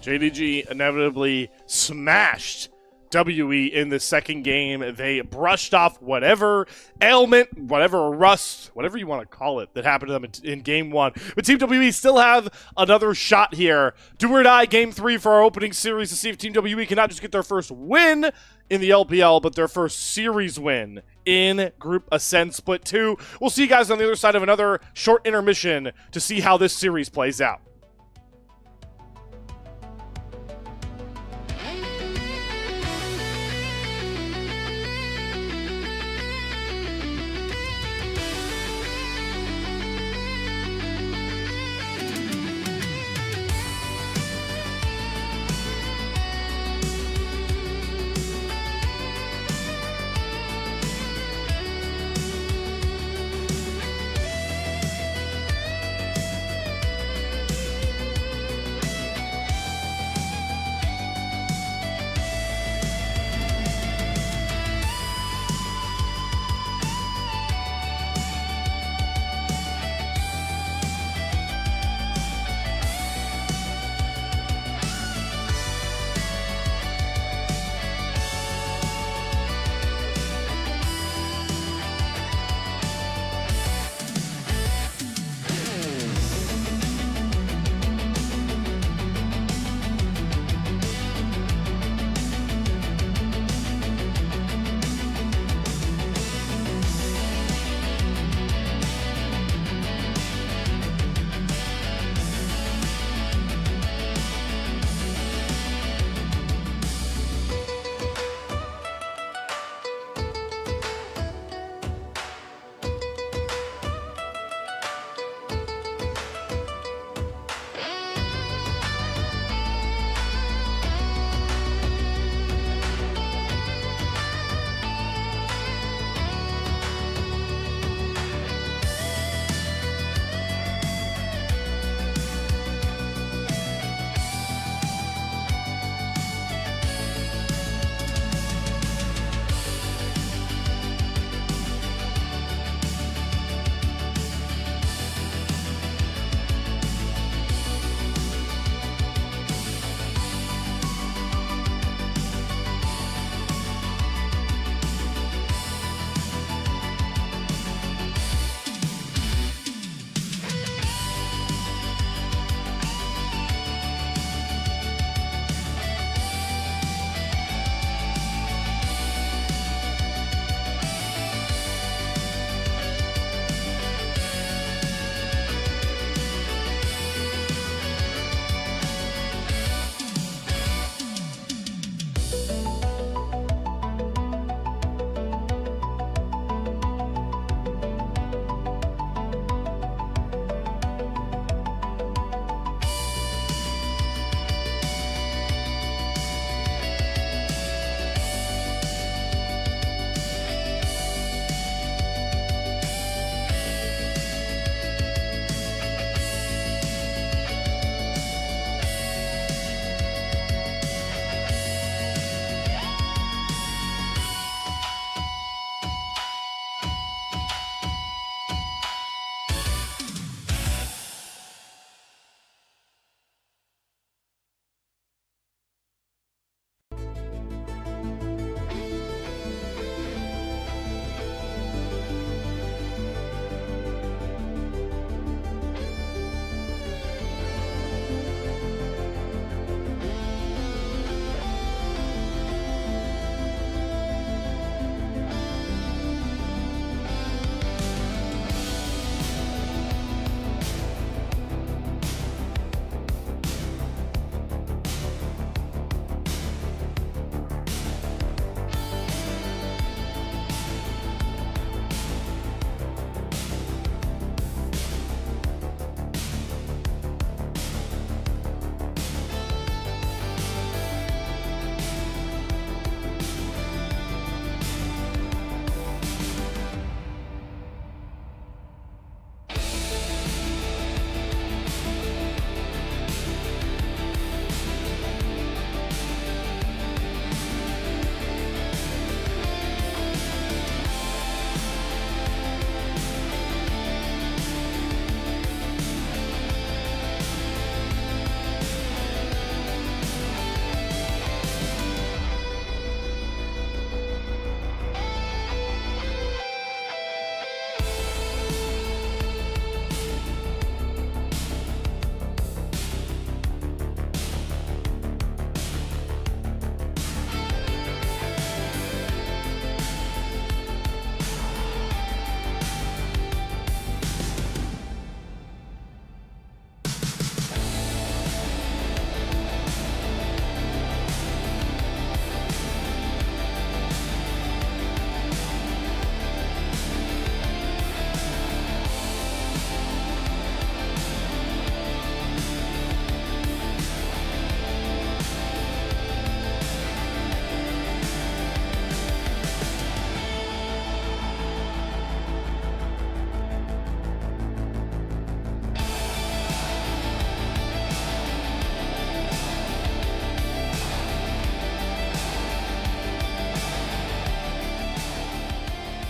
JDG inevitably smashed WE in the second game. They brushed off whatever ailment, whatever rust, whatever you want to call it, that happened to them in game 1. But Team WE still have another shot here. Do or die game 3 for our opening series to see if Team WE can not just get their first win in the LPL, but their first series win in Group Ascend Split 2. We'll see you guys on the other side of another short intermission to see how this series plays out.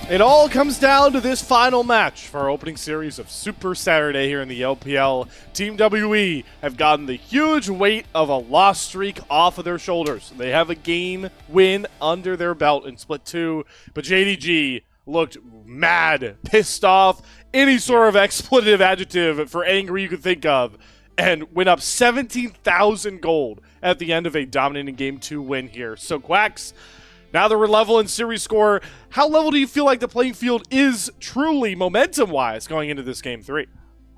It all comes down to this final match for our opening series of Super Saturday here in the LPL. Team WE have gotten the huge weight of a loss streak off of their shoulders. They have a game win under their belt in Split 2, but JDG looked mad, pissed off, any sort of expletive adjective for angry you could think of, and went up 17,000 gold at the end of a dominating Game 2 win here. So Quacks, now that we're level in series score, how level do you feel like the playing field is truly momentum-wise going into this Game 3?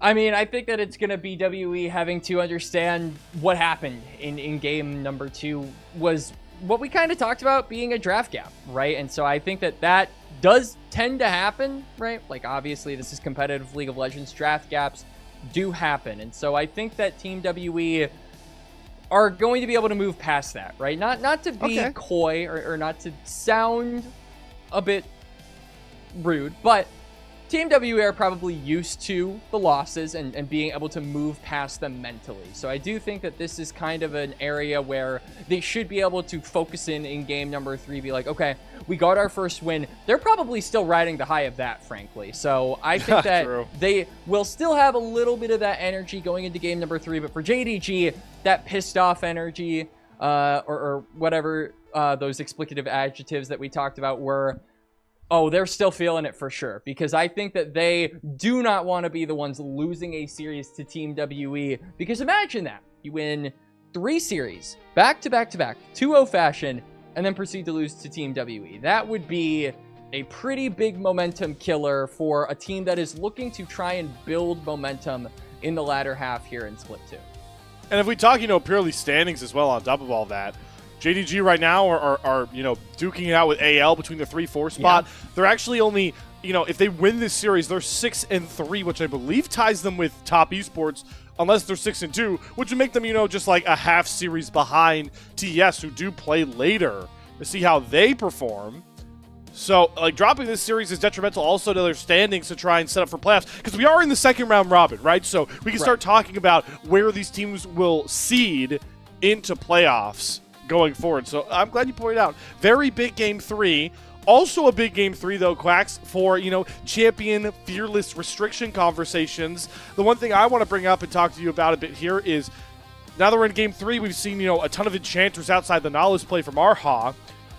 I mean, I think that it's going to be WE having to understand what happened in game number 2 was what we kind of talked about being a draft gap, right? And so I think that that does tend to happen, right? Like, obviously, this is competitive League of Legends. Draft gaps do happen. And so I think that Team WE are going to be able to move past that, right? Not to be coy or not to sound a bit rude, but Team WE are probably used to the losses and being able to move past them mentally. So I do think that this is kind of an area where they should be able to focus in game number 3, be like, okay, we got our first win. They're probably still riding the high of that, frankly. So I think that they will still have a little bit of that energy going into game number 3, but for JDG, that pissed off energy or whatever those explicative adjectives that we talked about were, oh, they're still feeling it for sure, because I think that they do not want to be the ones losing a series to Team WE, because imagine that. You win 3 series, back to back to back, 2-0 fashion, and then proceed to lose to Team WE. That would be a pretty big momentum killer for a team that is looking to try and build momentum in the latter half here in Split 2. And if we talk, purely standings as well on top of all that, JDG right now are duking it out with AL between the 3-4 spot. Yeah. They're actually only, if they win this series, they're 6-3, which I believe ties them with top esports, unless they're 6-2, which would make them, just like a half series behind TES, who do play later, to see how they perform. So, dropping this series is detrimental also to their standings to try and set up for playoffs, because we are in the second round robin, right? So we can start talking about where these teams will seed into playoffs going forward. So I'm glad you pointed out. Very big Game 3. Also a big Game 3, though, Quacks, for, champion fearless restriction conversations. The one thing I want to bring up and talk to you about a bit here is, now that we're in Game 3, we've seen, a ton of enchanters outside the knowledge play from Arha.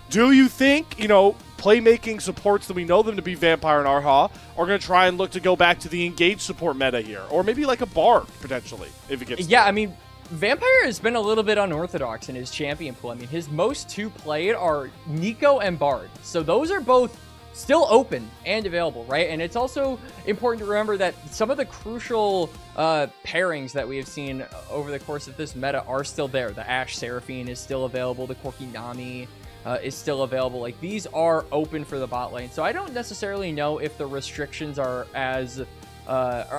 Do you think, playmaking supports that we know them to be Vampire and Arha are going to try and look to go back to the engaged support meta here? Or maybe like a Bard, potentially, if it gets I mean, Vampire has been a little bit unorthodox in his champion pool. I mean, his most 2 played are Nico and Bard. So those are both still open and available, right? And it's also important to remember that some of the crucial pairings that we have seen over the course of this meta are still there. The Ashe Seraphine is still available. The Corki Nami is still available. Like, these are open for the bot lane. So I don't necessarily know if the restrictions are as... or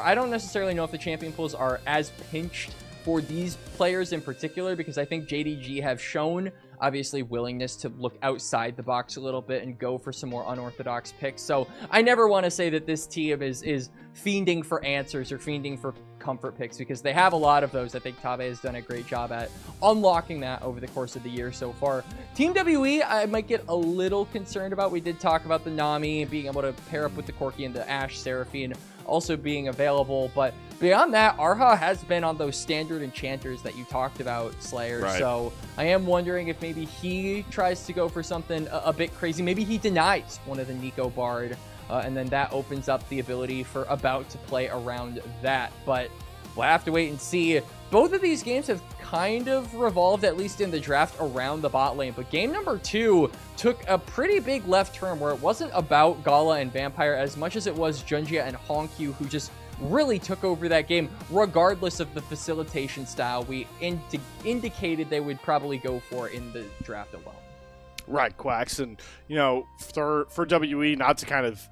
I don't necessarily know if the champion pools are as pinched for these players in particular, because I think JDG have shown, obviously, willingness to look outside the box a little bit and go for some more unorthodox picks. So I never want to say that this team is fiending for answers or fiending for comfort picks, because they have a lot of those. I think Tabe has done a great job at unlocking that over the course of the year so far. Team WE, I might get a little concerned about. We did talk about the Nami being able to pair up with the Corki and the Ashe Seraphine also being available, but beyond that, Arha has been on those standard enchanters that you talked about, Slayer. Right. So I am wondering if maybe he tries to go for something a bit crazy. Maybe he denies one of the Nico Bard, and then that opens up the ability for About to play around that. But we'll have to wait and see. Both of these games have kind of revolved, at least in the draft, around the bot lane. But game number 2 took a pretty big left turn, where it wasn't about Gala and Vampire as much as it was Junjia and Honkyu, who just really took over that game, regardless of the facilitation style we indicated they would probably go for in the draft alone. Right, Quacks. And, for WE, not to kind of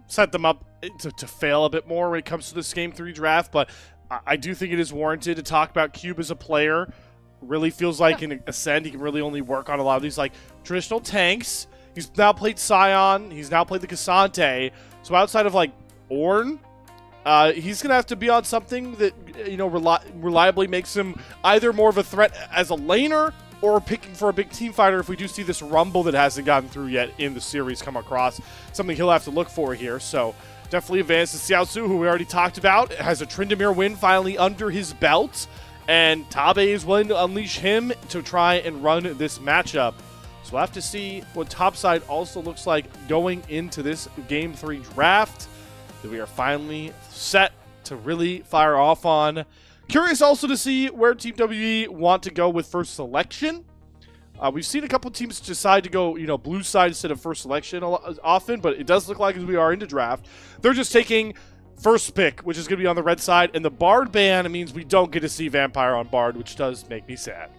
set them up to fail a bit more when it comes to this Game 3 draft, but I do think it is warranted to talk about Cube as a player. Really feels like in Ascend, he can really only work on a lot of these traditional tanks. He's now played Scion. He's now played the Cassante. So outside of Ornn, he's going to have to be on something that, reliably makes him either more of a threat as a laner or picking for a big team fighter if we do see this rumble that hasn't gotten through yet in the series come across. Something he'll have to look for here. So definitely advances Xiaosu, who we already talked about, has a Tryndamere win finally under his belt. And Tabe is willing to unleash him to try and run this matchup. So we'll have to see what topside also looks like going into this Game 3 draft that we are finally set to really fire off on. Curious also to see where Team WE want to go with first selection. We've seen a couple teams decide to go, blue side instead of first selection often, but it does look like as we are into draft, they're just taking first pick, which is going to be on the red side, and the Bard ban means we don't get to see Vampire on Bard, which does make me sad.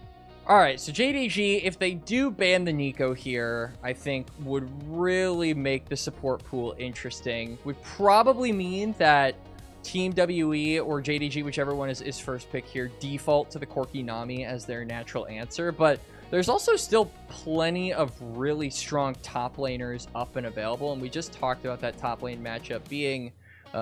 All right, so JDG, if they do ban the Nico here, I think would really make the support pool interesting. Would probably mean that Team WE or JDG, whichever one is first pick here, default to the Corki Nami as their natural answer. But there's also still plenty of really strong top laners up and available, and we just talked about that top lane matchup being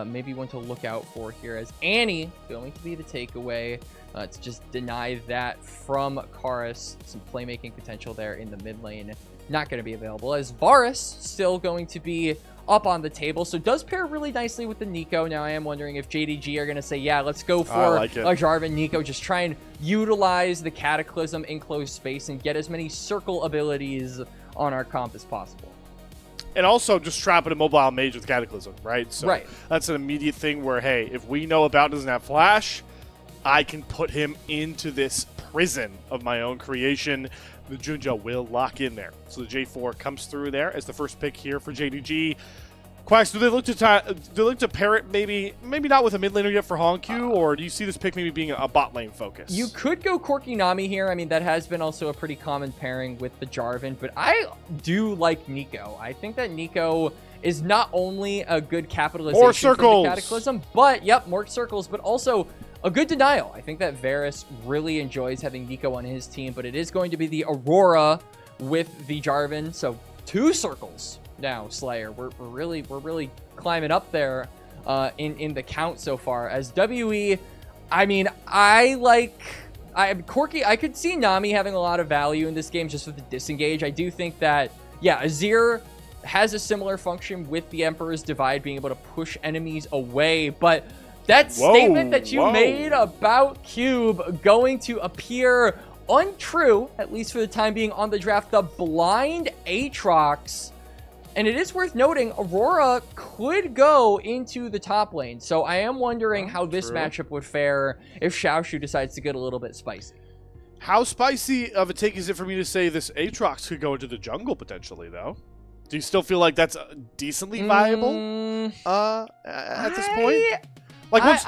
maybe one to look out for here, as Annie going to be the takeaway to just deny that from Karis. Some playmaking potential there in the mid lane. Not going to be available, as Varus still going to be up on the table. So does pair really nicely with the Nico. Now I am wondering if JDG are going to say, yeah, let's go for a Jarvan Nico. Just try and utilize the Cataclysm in closed space and get as many circle abilities on our comp as possible. And also just trapping a mobile mage with Cataclysm, right? So that's an immediate thing where, hey, if we know About doesn't have Flash, I can put him into this prison of my own creation. The Junja will lock in there. So the J4 comes through there as the first pick here for JDG. Quacks, do they look to pair it maybe not with a mid laner yet for Hongq, or do you see this pick maybe being a bot lane focus? You could go Corki Nami here. I mean, that has been also a pretty common pairing with the Jarvan, but I do like Nico. I think that Nico is not only a good capitalization for the Cataclysm, but, more circles, but also a good denial. I think that Varus really enjoys having Nico on his team, but it is going to be the Aurora with the Jarvan, so 2 circles. Now, Slayer, we're really climbing up there in the count so far. As WE, I mean, Corki. I could see Nami having a lot of value in this game just with the disengage. I do think that, Azir has a similar function with the Emperor's Divide, being able to push enemies away. But that statement that you made about Cube going to appear untrue, at least for the time being on the draft, the blind Aatrox. And it is worth noting, Aurora could go into the top lane. So I am wondering how this matchup would fare if Xiaoshu decides to get a little bit spicy. How spicy of a take is it for me to say this Aatrox could go into the jungle potentially, though? Do you still feel like that's decently viable at this point? Like,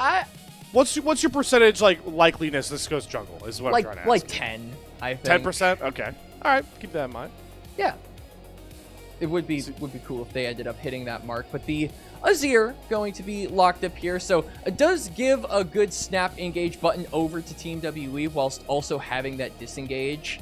what's your percentage likeliness this goes jungle? Is what I'm trying to ask. Like 10, I think. 10%? Okay. All right. Keep that in mind. Yeah. It would be cool if they ended up hitting that mark, but the Azir going to be locked up here, so it does give a good snap engage button over to Team WE whilst also having that disengage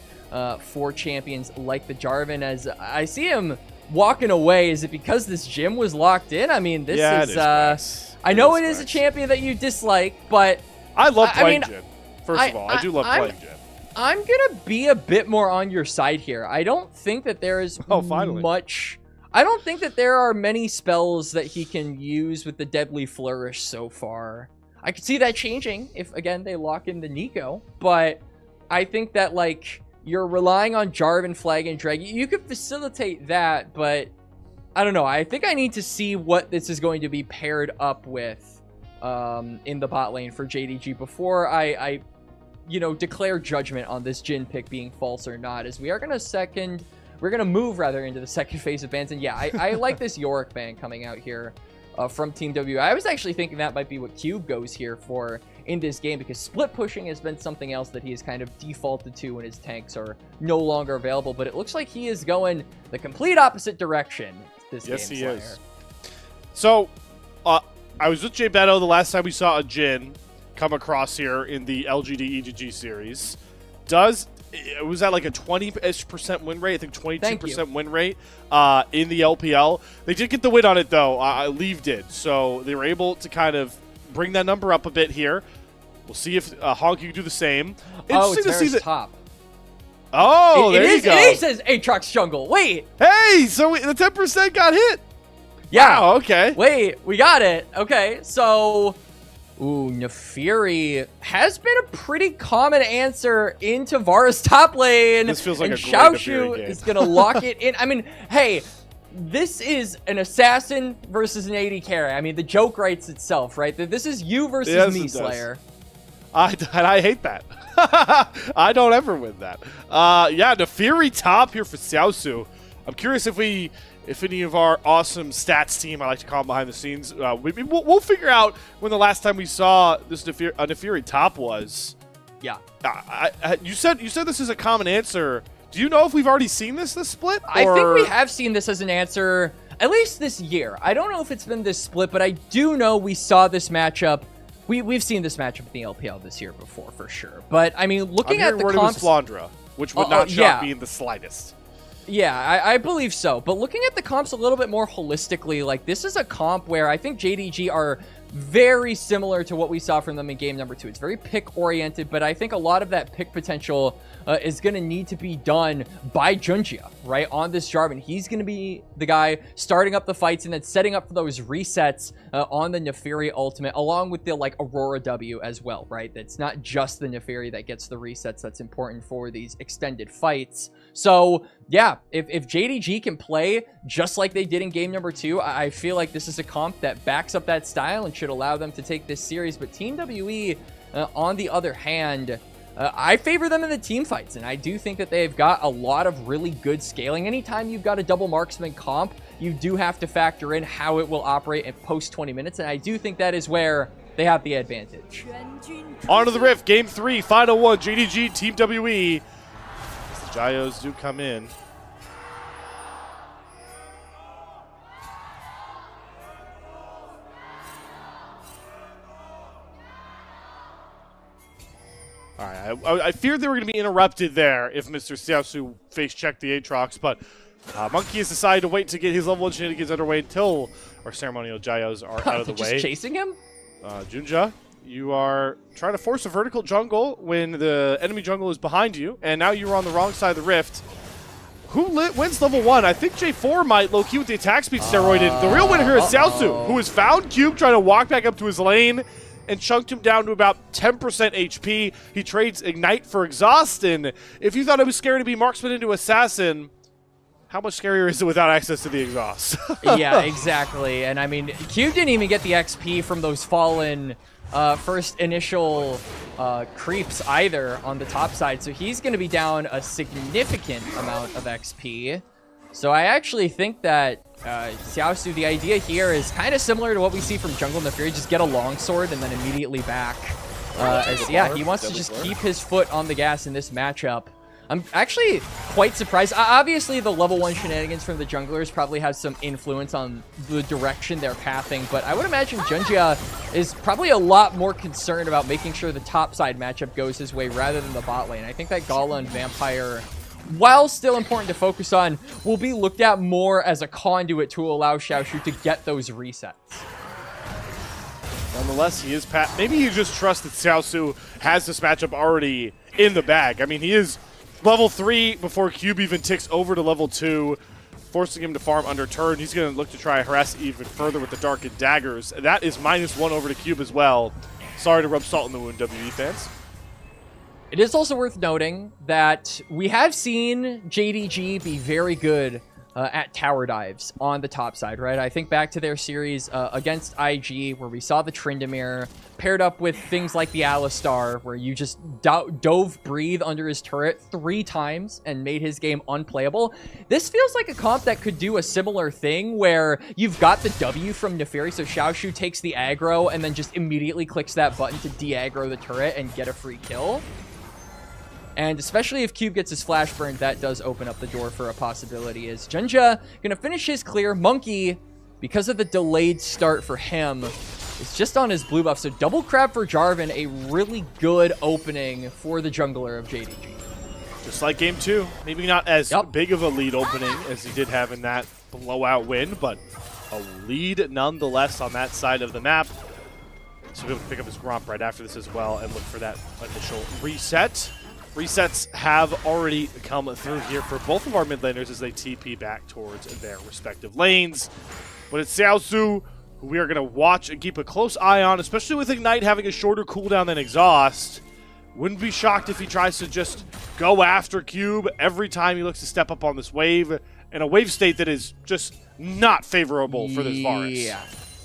for champions like the Jarvan. As I see him walking away, is it because this gym was locked in? I mean, this is I know it is a champion that you dislike, but I love playing Jhin. First of all, I do love playing Jhin. I'm going to be a bit more on your side here. I don't think that there is much... I don't think that there are many spells that he can use with the Deadly Flourish so far. I could see that changing if, again, they lock in the Nico. But I think that, you're relying on Jarvan, Flag, and Drag. You could facilitate that, but I don't know. I think I need to see what this is going to be paired up with in the bot lane for JDG before I declare judgment on this Jhin pick being false or not, as we are going to move into the second phase of bans. And I like this Yorick ban coming out here from Team W. I was actually thinking that might be what Cube goes here for in this game, because split pushing has been something else that he has kind of defaulted to when his tanks are no longer available, but it looks like he is going the complete opposite direction this game. Yes, he is. So, I was with Jay Beto the last time we saw a Jhin come across here in the LGD EGG series. It was at like a 20% win rate, I think 22% win rate in the LPL. They did get the win on it, though. Leave did. So they were able to kind of bring that number up a bit here. We'll see if Hongq can do the same. It's to see the top. Oh, there you go. It says Aatrox jungle. Wait. Hey, so the 10% got hit. Yeah. Wow, okay. Wait, we got it. Okay, so... Ooh, Nefiri has been a pretty common answer into Vara's top lane. This feels like and a great Nefiri Xiaoshu game. is going to lock it in. I mean, hey, this is an assassin versus an AD carry. I mean, the joke writes itself, right? This is you versus Yes, me, it does. Slayer. I hate that. I don't ever win that. Yeah, Nefiri top here for Xiaosu. I'm curious if any of our awesome stats team, I like to call them behind the scenes, we'll figure out when the last time we saw this Nefiri top was. Yeah. You said this is a common answer. Do you know if we've already seen this split? I think we have seen this as an answer, at least this year. I don't know if it's been this split, but I do know we saw this matchup. We've seen this matchup in the LPL this year before, for sure. But, I mean, looking at the comps... Flandra, which would not shock me in the slightest. Yeah, I believe so. But looking at the comps a little bit more holistically, like, this is a comp where I think JDG are very similar to what we saw from them in game number 2. It's very pick-oriented, but I think a lot of that pick potential is going to need to be done by Junjia, right, on this Jarvan. He's going to be the guy starting up the fights and then setting up for those resets on the Nefiri ultimate, along with the, like, Aurora W as well, right? That's not just the Nefiri that gets the resets that's important for these extended fights. So, yeah, if JDG can play just like they did in game number 2, I feel like this is a comp that backs up that style and should allow them to take this series. But Team WE, on the other hand, I favor them in the team fights, and I do think that they've got a lot of really good scaling. Anytime you've got a double marksman comp, you do have to factor in how it will operate in post 20 minutes, and I do think that is where they have the advantage. On to the Rift, game 3, final one, JDG, Team WE. As the Gyos do come in. All right, I feared they were going to be interrupted there if Mr. Xiaosu face-checked the Aatrox, but Monkey has decided to wait to get his level 1 shenanigans underway until our ceremonial Gyos are out of the way. Just chasing him? Junja, you are trying to force a vertical jungle when the enemy jungle is behind you, and now you're on the wrong side of the Rift. Who wins level 1? I think J4 might low-key with the attack speed steroided. The real winner here is Xiaosu, who has found Cube trying to walk back up to his lane and chunked him down to about 10% HP. He trades Ignite for Exhaust, and if you thought it was scary to be Marksman into Assassin, how much scarier is it without access to the Exhaust? Yeah, exactly. And I mean, Cube didn't even get the XP from those fallen first initial creeps either on the top side, so he's going to be down a significant amount of XP. So I actually think that Xiaosu, the idea here is kind of similar to what we see from Jungle Nefiri, just get a longsword and then immediately back. Yeah, he wants to just keep his foot on the gas in this matchup. I'm actually quite surprised. Obviously, the level 1 shenanigans from the junglers probably has some influence on the direction they're pathing, but I would imagine Junjia is probably a lot more concerned about making sure the top side matchup goes his way rather than the bot lane. I think that Gala and Vampire, while still important to focus on, will be looked at more as a conduit to allow Xiaoshu to get those resets. Nonetheless, he is maybe he just trusts that Xiaosu has this matchup already in the bag. I mean, he is level 3 before Cube even ticks over to level 2, forcing him to farm under turn. He's going to look to try harass even further with the Darkened Daggers. That is -1 over to Cube as well. Sorry to rub salt in the wound, WE fans. It is also worth noting that we have seen JDG be very good at tower dives on the top side, right? I think back to their series against IG, where we saw the Tryndamere paired up with things like the Alistar, where you just dove breathe under his turret 3 times and made his game unplayable. This feels like a comp that could do a similar thing, where you've got the W from Nefiri, so Xiaoshu takes the aggro and then just immediately clicks that button to de-aggro the turret and get a free kill. And especially if Cube gets his flash burned, that does open up the door for a possibility. Is Junja going to finish his clear? Monkey, because of the delayed start for him, is just on his blue buff. So double crab for Jarvan, a really good opening for the jungler of JDG. Just like game 2. Maybe not as big of a lead opening as he did have in that blowout win, but a lead nonetheless on that side of the map. So he'll pick up his Gromp right after this as well and look for that initial reset. Resets have already come through here for both of our mid laners as they TP back towards their respective lanes. But it's Xiaosu, who we are going to watch and keep a close eye on, especially with Ignite having a shorter cooldown than Exhaust. Wouldn't be shocked if he tries to just go after Cube every time he looks to step up on this wave, in a wave state that is just not favorable for this Varus. Yeah.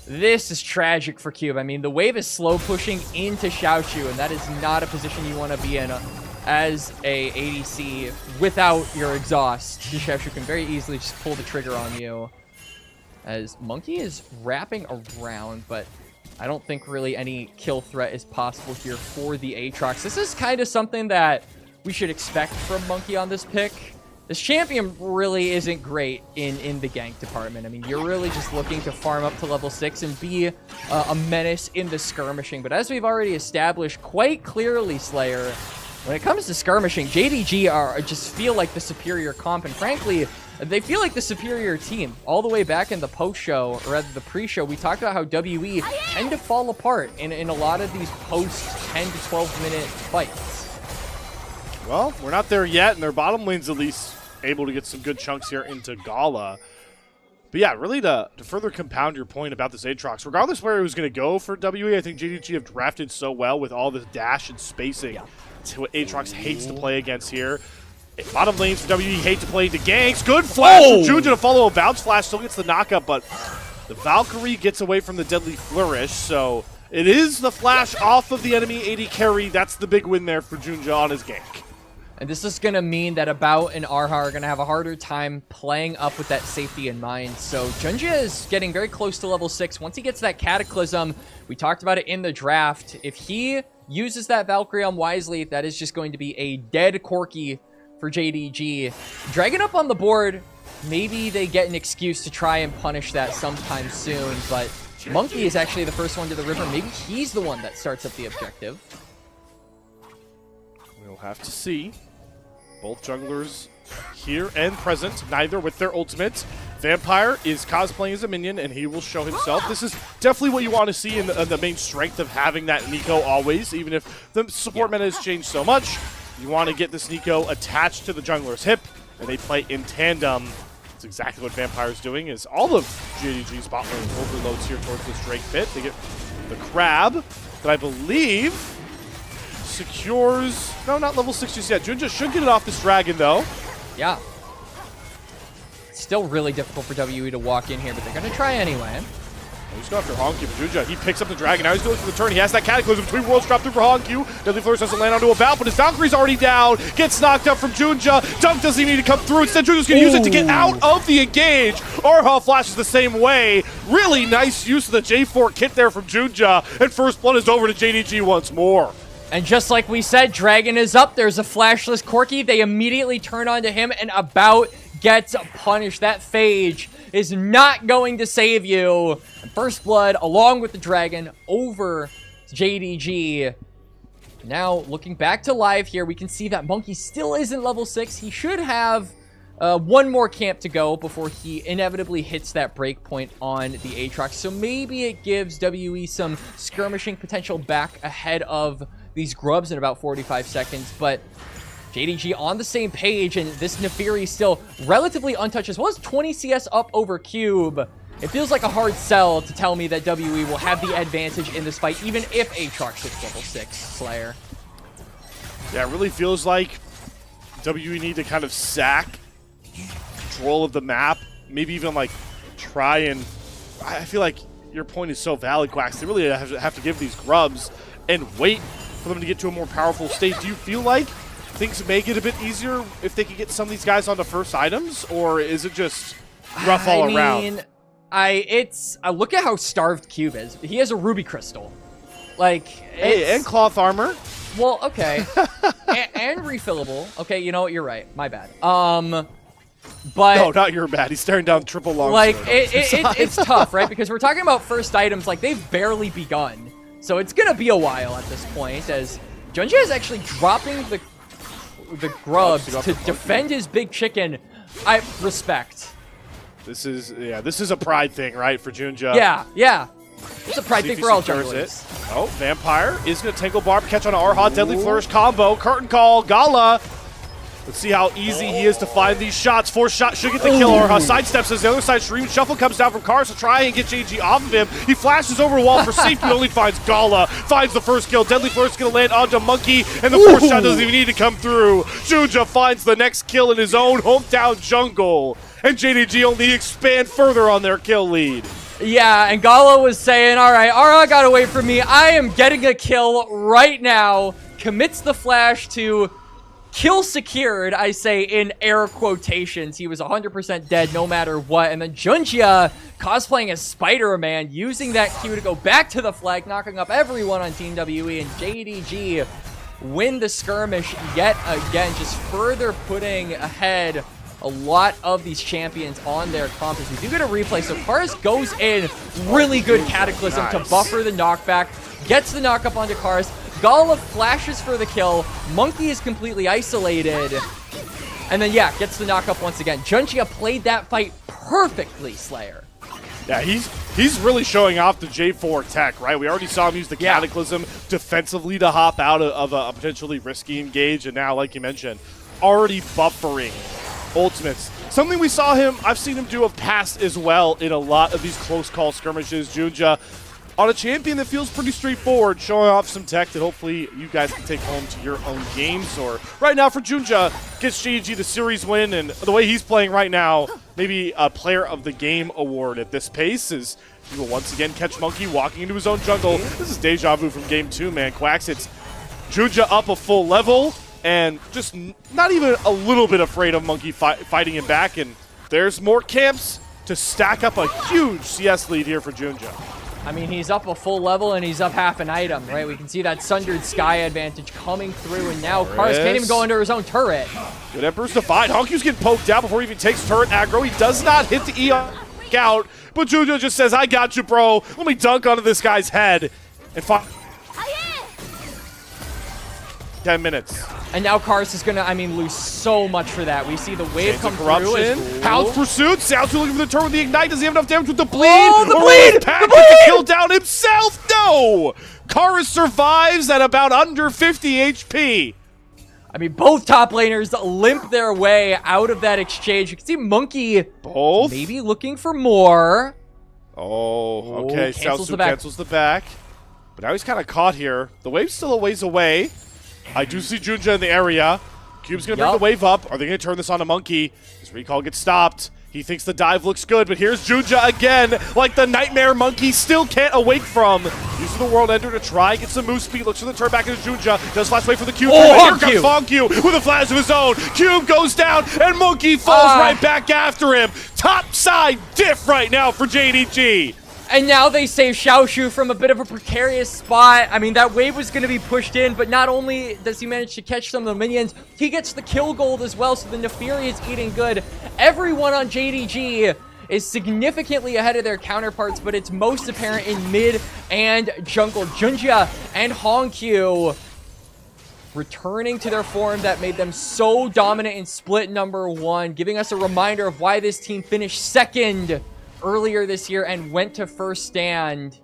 This is tragic for Cube. I mean, the wave is slow pushing into Xiaochu, and that is not a position you want to be in as a ADC without your exhaust. Xiaochu can very easily just pull the trigger on you. As Monkey is wrapping around, but I don't think really any kill threat is possible here for the Aatrox. This is kind of something that we should expect from Monkey on this pick. This champion really isn't great in the gank department. I mean, you're really just looking to farm up to level 6 and be a menace in the skirmishing. But as we've already established quite clearly, Slayer, when it comes to skirmishing, JDG just feel like the superior comp. And frankly, they feel like the superior team. All the way back in the post-show, or rather the pre-show, we talked about how WE tend to fall apart in a lot of these post-10 to 12-minute fights. Well, we're not there yet, and their bottom lane's at least able to get some good chunks here into Gala. But yeah, really to further compound your point about this Aatrox, regardless where it was going to go for WE, I think JDG have drafted so well with all this dash and spacing. It's what Aatrox hates to play against here. Bottom lanes for WE hate to play into ganks. Good flash from Juju to follow a bounce flash. Still gets the knockup, but the Valkyrie gets away from the deadly flourish. So it is the flash off of the enemy AD carry. That's the big win there for Junja on his gank. And this is going to mean that About and Arha are going to have a harder time playing up with that safety in mind. So Junja is getting very close to level 6. Once he gets that Cataclysm, we talked about it in the draft. If he uses that Valkyrie wisely, that is just going to be a dead Corki for JDG. Dragon up on the board, maybe they get an excuse to try and punish that sometime soon, but Monkey is actually the first one to the river. Maybe he's the one that starts up the objective. We'll have to see. Both junglers here and present, neither with their ultimate. Vampire is cosplaying as a minion, and he will show himself. This is definitely what you want to see in the main strength of having that Nico always, even if the support meta has changed so much. You want to get this Nico attached to the jungler's hip, and they play in tandem. That's exactly what Vampire's doing, is all of JDG's bot lane overloads here towards this Drake pit. They get the Crab, that I believe secures... No, not level 6 just yet. Junja should get it off this Dragon, though. Yeah. Still really difficult for WE to walk in here, but they're going to try anyway. He's going after Honkyu, but Junja, he picks up the Dragon. Now he's going for the turn. He has that Cataclysm between worlds dropped through for Honkyu. Deadly Flourish doesn't land onto a bout, but his Valkyrie's already down. Gets knocked up from Junja. Dunk doesn't even need to come through. Instead, Junja's going to use it to get out of the engage. Arha flashes the same way. Really nice use of the J4 kit there from Junja. And first blood is over to JDG once more. And just like we said, Dragon is up. There's a flashless Corki. They immediately turn onto him, and About gets punished. That Phage is not going to save you. And first blood, along with the Dragon, over JDG. Now, looking back to live here, we can see that Monkey still isn't level 6. He should have one more camp to go before he inevitably hits that break point on the Aatrox. So maybe it gives WE some skirmishing potential back ahead of these grubs in about 45 seconds. But JDG on the same page, and this Nefiri still relatively untouched, as well as 20 CS up over Cube. It feels like a hard sell to tell me that WE will have the advantage in this fight, even if Aatrox hits level 6, Slayer. Yeah, it really feels like WE need to kind of sack control of the map, maybe even like try and... I feel like your point is so valid, Quacks. They really have to give these grubs and wait for them to get to a more powerful state. Do you feel like things may get a bit easier if they can get some of these guys onto first items, or is it just rough all around? I look at how starved Cube is. He has a ruby crystal, like, hey, and cloth armor. Well, okay, and refillable. Okay, you know what? You're right. My bad. But no, not your bad. He's staring down triple long. Like it's tough, right? Because we're talking about first items. Like, they've barely begun, so it's gonna be a while at this point. As Junja is actually dropping the grubs to defend his big chicken. I respect. This is a pride thing, right, for Junja? Yeah. It's a pride thing for all junglers. Oh, Vampire is going to Tangle Barb, catch on Arha, Deadly Flourish combo, Curtain Call, Gala. Let's see how easy he is to find these shots. 4 shots should get the kill. Arha sidesteps as the other side. Stream Shuffle comes down from Cars to try and get JDG off of him. He flashes over a wall for safety, but only finds Gala. Finds the first kill. Deadly Flourish is going to land onto Monkey, and the 4th shot doesn't even need to come through. Junja finds the next kill in his own hometown jungle. And JDG only expand further on their kill lead. Yeah, and Gala was saying, all right, Ara got away from me. I am getting a kill right now. Commits the flash to kill secured, I say in air quotations. He was 100% dead no matter what. And then Junjia cosplaying as Spider-Man, using that Q to go back to the flag, knocking up everyone on Team WE. And JDG win the skirmish yet again, just further putting ahead a lot of these champions on their compass. We do get a replay, so Kars goes in, really good Cataclysm to buffer the knockback, gets the knockup onto Kars. Gala flashes for the kill, Monkey is completely isolated, and then yeah, gets the knockup once again. Junjia played that fight perfectly, Slayer. Yeah, he's really showing off the J4 tech, right? We already saw him use the Cataclysm defensively to hop out of a potentially risky engage, and now, like you mentioned, already buffering ultimates. Something we saw him, I've seen him do a past as well in a lot of these close call skirmishes. Junja on a champion that feels pretty straightforward, showing off some tech that hopefully you guys can take home to your own games. Or right now for Junja, gets JDG the series win, and the way he's playing right now, maybe a player of the game award at this pace, is he will once again catch Monkey walking into his own jungle. This is deja vu from game 2, man. Quacks, it's Junja up a full level, and just not even a little bit afraid of Monkey fighting him back. And there's more camps to stack up a huge CS lead here for Junja. I mean, he's up a full level and he's up half an item, right? We can see that Sundered Sky advantage coming through, and now Kars can't even go into his own turret. Good Emperor's Divide. Honkyu's getting poked out before he even takes turret aggro. He does not hit the E out, but Junja just says, I got you, bro. Let me dunk onto this guy's head. And 10 minutes. And now Kars is going to, lose so much for that. We see the wave come corruption. through. Hound's Pursuit. Sounds looking for the turn with the Ignite. Does he have enough damage with the Bleed? Oh, the Bleed! The Bleed! To kill down himself? No! Kars survives at about under 50 HP. Both top laners limp their way out of that exchange. You can see Monkey maybe looking for more. Oh, okay. Cancels the back. But now he's kind of caught here. The wave's still a ways away. I do see Junja in the area. Cube's going to bring the wave up. Are they going to turn this on a Monkey? His recall gets stopped. He thinks the dive looks good, but here's Junja again, like the Nightmare Monkey still can't awake from. Uses the World Ender to try, gets some move speed, looks for the turn back into Junja. Does flash away for the Cube. Here comes Fongyu with a flash of his own. Cube goes down, and Monkey falls right back after him. Top side diff right now for JDG. And now they save Xiaoshu from a bit of a precarious spot. That wave was going to be pushed in, but not only does he manage to catch some of the minions, he gets the kill gold as well, so the Neferi is eating good. Everyone on JDG is significantly ahead of their counterparts, but it's most apparent in mid and jungle. Junjia and Hongqiu returning to their form that made them so dominant in split number 1, giving us a reminder of why this team finished second earlier this year and went to first stand.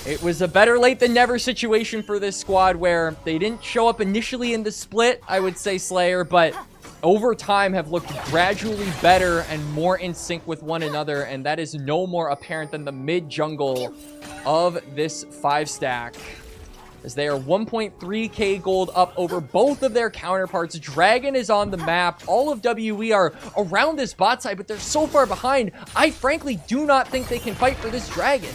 It was a better late than never situation for this squad, where they didn't show up initially in the split, I would say, Slayer, but over time have looked gradually better and more in sync with one another, and that is no more apparent than the mid jungle of this 5-stack. As they are 1.3k gold up over both of their counterparts. Dragon is on the map. All of WE are around this bot side, but they're so far behind. I frankly do not think they can fight for this Dragon.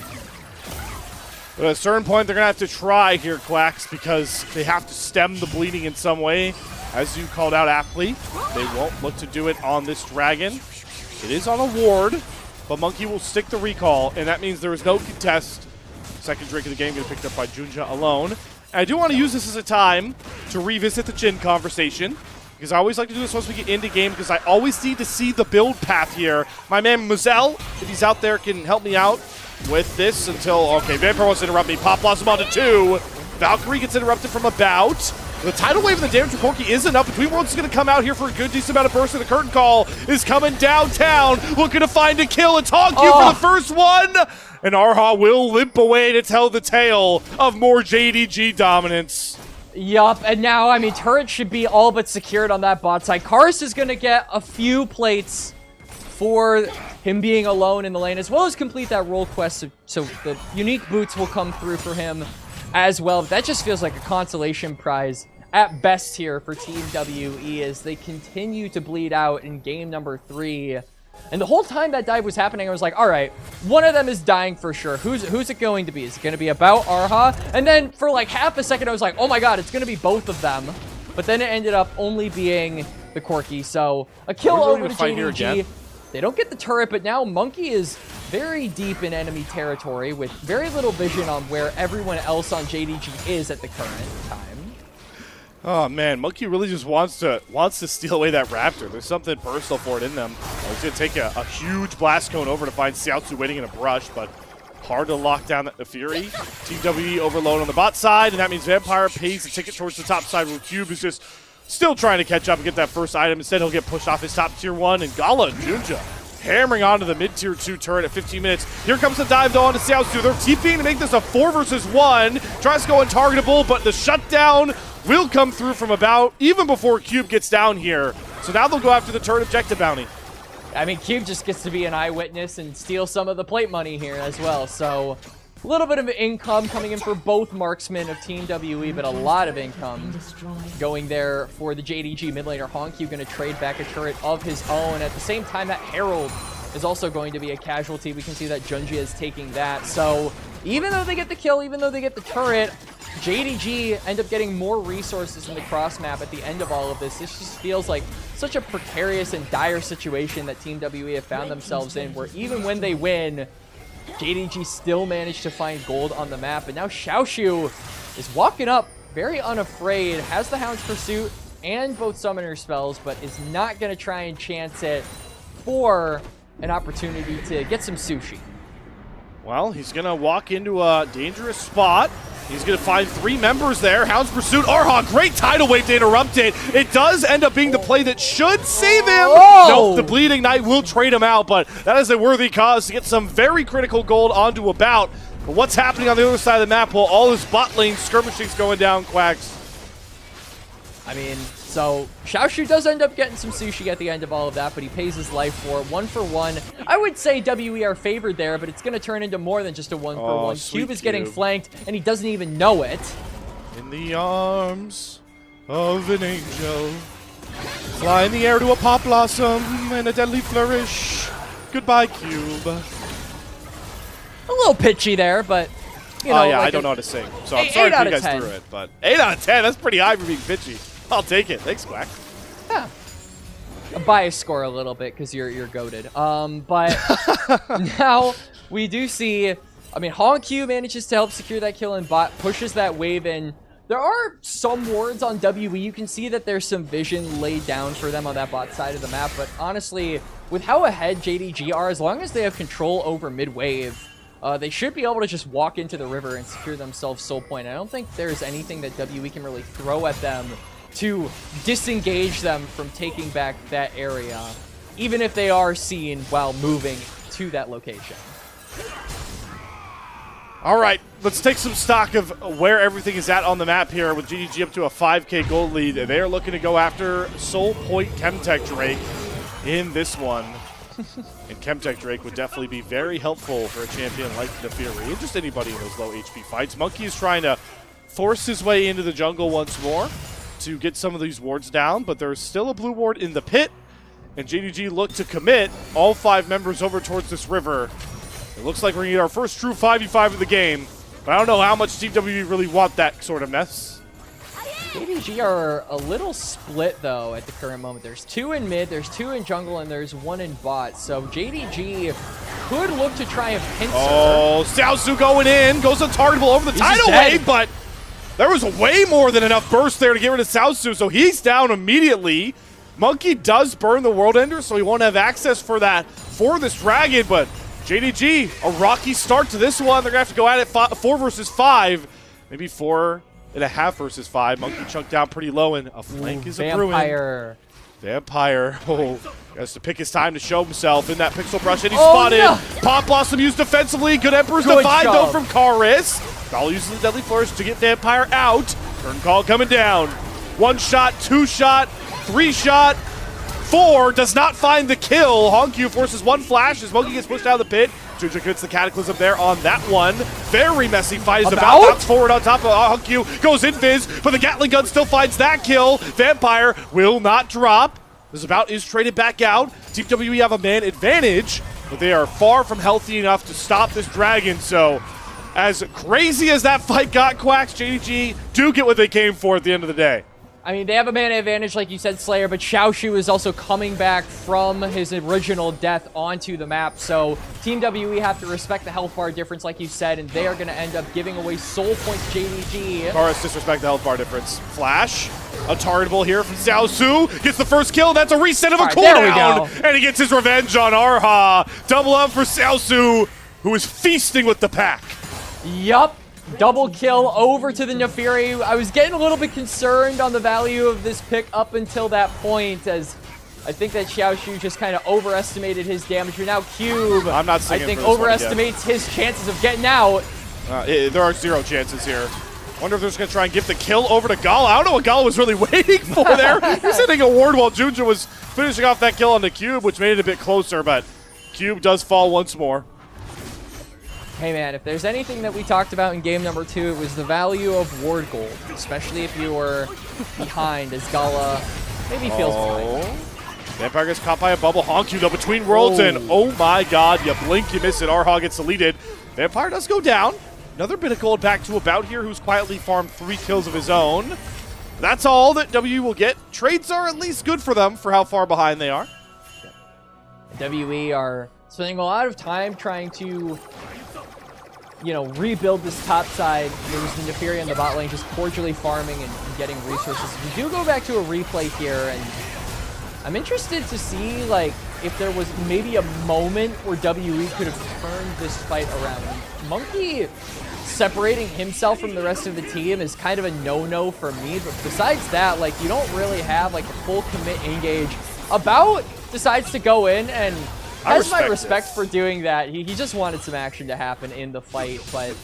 But at a certain point, they're going to have to try here, Quacks, because they have to stem the bleeding in some way. As you called out aptly, they won't look to do it on this Dragon. It is on a ward, but Monkey will stick the recall, and that means there is no contest. Second drink of the game gets picked up by Junja alone. And I do want to use this as a time to revisit the Jhin conversation, because I always like to do this once we get into game, because I always need to see the build path here. My man Muzel, if he's out there, can help me out with this until, okay, Vampire wants to interrupt me. Pop Blossom onto 2. Valkyrie gets interrupted from about. The tidal wave and the damage from Corki isn't up. Between Worlds is going to come out here for a good decent amount of burst, and the curtain call is coming downtown, looking to find a kill. It's Honku for the first one, and Arha will limp away to tell the tale of more JDG dominance. Yup, and now, I mean, turret should be all but secured on that bot side. Karst is going to get a few plates for him being alone in the lane, as well as complete that role quest, so the unique boots will come through for him as well. That just feels like a consolation prize at best here for Team WE as they continue to bleed out in game number 3. And the whole time that dive was happening, I was like, all right, one of them is dying for sure. Who's it going to be? Is it going to be about Arha? And then for like half a second, I was like, oh my god, it's going to be both of them. But then it ended up only being the Corki. So a kill over to JDG. They don't get the turret, but now Monkey is very deep in enemy territory with very little vision on where everyone else on JDG is at the current time. Oh man, Monkey really just wants to steal away that Raptor. There's something personal for it in them. He's going to take a huge blast cone over to find Xiaozu waiting in a brush, but hard to lock down the Fury. Team WE overload on the bot side, and that means Vampire pays the ticket towards the top side, where Cube is just still trying to catch up and get that first item. Instead, he'll get pushed off his top tier 1, and Gala and Junja hammering onto the mid tier 2 turret at 15 minutes. Here comes the dive though onto Xiaozu. They're TPing to make this a 4 versus 1. Tries to go untargetable, but the shutdown will come through from about even before Cube gets down here. So now they'll go after the turret objective bounty. I mean, Cube just gets to be an eyewitness and steal some of the plate money here as well. So a little bit of income coming in for both marksmen of Team WE, but a lot of income going there for the JDG mid laner. Honku going to trade back a turret of his own. At the same time, that Herald is also going to be a casualty. We can see that Junji is taking that. So even though they get the kill, even though they get the turret, JDG end up getting more resources in the cross map at the end of all of this. This just feels like such a precarious and dire situation that Team WE have found themselves in, where even when they win, JDG still managed to find gold on the map. And now Xiaoshu is walking up very unafraid, has the Hound's Pursuit and both summoner spells, but is not going to try and chance it for an opportunity to get some sushi. Well, he's going to walk into a dangerous spot. He's going to find 3 members there. Hound's Pursuit, Arha, great tidal wave to interrupt it. It does end up being the play that should save him. Nope, the Bleeding Knight will trade him out, but that is a worthy cause to get some very critical gold onto a bout. But what's happening on the other side of the map while all his bot lane skirmishing's going down, Quacks? I mean, so Xiaoshu does end up getting some sushi at the end of all of that, but he pays his life for it. 1 for 1. I would say WE are favored there, but it's going to turn into more than just a 1 for 1. Cube is getting flanked, and he doesn't even know it. In the arms of an angel, fly in the air to a pop blossom and a deadly flourish. Goodbye, Cube. A little pitchy there, but you know. Oh yeah, like I don't know how to sing, so I'm sorry if you guys threw it, but 8 out of 10, that's pretty high for being pitchy. I'll take it. Thanks, Quack. Yeah. A bias score a little bit because you're goated. But now we do see, I mean, Honku manages to help secure that kill and bot, pushes that wave in. There are some wards on WE. You can see that there's some vision laid down for them on that bot side of the map, but honestly, with how ahead JDG are, as long as they have control over mid-wave, they should be able to just walk into the river and secure themselves soul point. I don't think there's anything that WE can really throw at them to disengage them from taking back that area, even if they are seen while moving to that location. All right, let's take some stock of where everything is at on the map here with JDG up to a 5K gold lead. They are looking to go after Soul Point Chemtech Drake in this one. And Chemtech Drake would definitely be very helpful for a champion like the Fury and just anybody in those low HP fights. Monkey is trying to force his way into the jungle once more to get some of these wards down, but there's still a blue ward in the pit, and JDG look to commit all 5 members over towards this river. It looks like we're going to get our first true 5v5 of the game, but I don't know how much Team WE really want that sort of mess. JDG are a little split, though, at the current moment. There's 2 in mid, there's 2 in jungle, and there's 1 in bot. So JDG could look to try and pincer. Oh, Xiaozu going in, goes untargetable over the tidal wave, but there was way more than enough burst there to get rid of Xiaozu, so he's down immediately. Monkey does burn the World Ender, so he won't have access for that for this dragon, but JDG, a rocky start to this one. They're going to have to go at it 4 versus 5, maybe 4 and a half versus 5. Monkey chunked down pretty low, and a flank is a brewing. Vampire. Vampire, has to pick his time to show himself in that pixel brush, and he's spotted. No. Pop Blossom used defensively. Good Emperor's Good Divide, though, job. from Karis. Gala uses the Deadly Flourish to get Vampire out. Turn call coming down. 1 shot, 2 shot, 3 shot, 4. Does not find the kill. Honkyu forces 1 flash as Monkey gets pushed out of the pit. Juja gets the Cataclysm there on that one. Very messy fight as about knocks forward on top of Honkyu. Goes invis, but the Gatling gun still finds that kill. Vampire will not drop. This about is traded back out. Team WE have a man advantage, but they are far from healthy enough to stop this dragon. So, as crazy as that fight got, Quacks, JDG do get what they came for at the end of the day. I mean, they have a mana advantage, like you said, Slayer, but Xiaoshu is also coming back from his original death onto the map, so Team WE have to respect the health bar difference, like you said, and they are going to end up giving away soul points to JDG. Karis disrespect the health bar difference. Flash, untargetable here from Xiaosu, gets the first kill, that's a reset of a cooldown, and he gets his revenge on Arha. Double up for Xiaosu, who is feasting with the pack. Yup. Double kill over to the Nefiri. I was getting a little bit concerned on the value of this pick up until that point, as I think that Xiaoshu just kind of overestimated his damage. But now Cube, I'm not I think, overestimates his chances of getting out. There are 0 chances here. Wonder if they're just going to try and give the kill over to Gala. I don't know what Gala was really waiting for there. He's hitting a ward while Junja was finishing off that kill on the Cube, which made it a bit closer, but Cube does fall once more. Hey man, if there's anything that we talked about in game number 2, it was the value of ward gold, especially if you were behind, as Gala maybe feels behind. Vampire gets caught by a bubble. Honkyu though between worlds, and oh my god, you blink, you miss it. Arha gets deleted. Vampire does go down. Another bit of gold back to About here, who's quietly farmed 3 kills of his own. That's all that WE will get. Trades are at least good for them for how far behind they are. WE are spending a lot of time trying to, you know, rebuild this top side. There's the Nefiri in the bot lane just cordially farming and getting resources. We do go back to a replay here, and I'm interested to see, like, if there was maybe a moment where WE could have turned this fight around. Monkey separating himself from the rest of the team is kind of a no-no for me, but besides that, like, you don't really have, like, a full commit engage. About decides to go in and has my respect for doing that. He just wanted some action to happen in the fight, but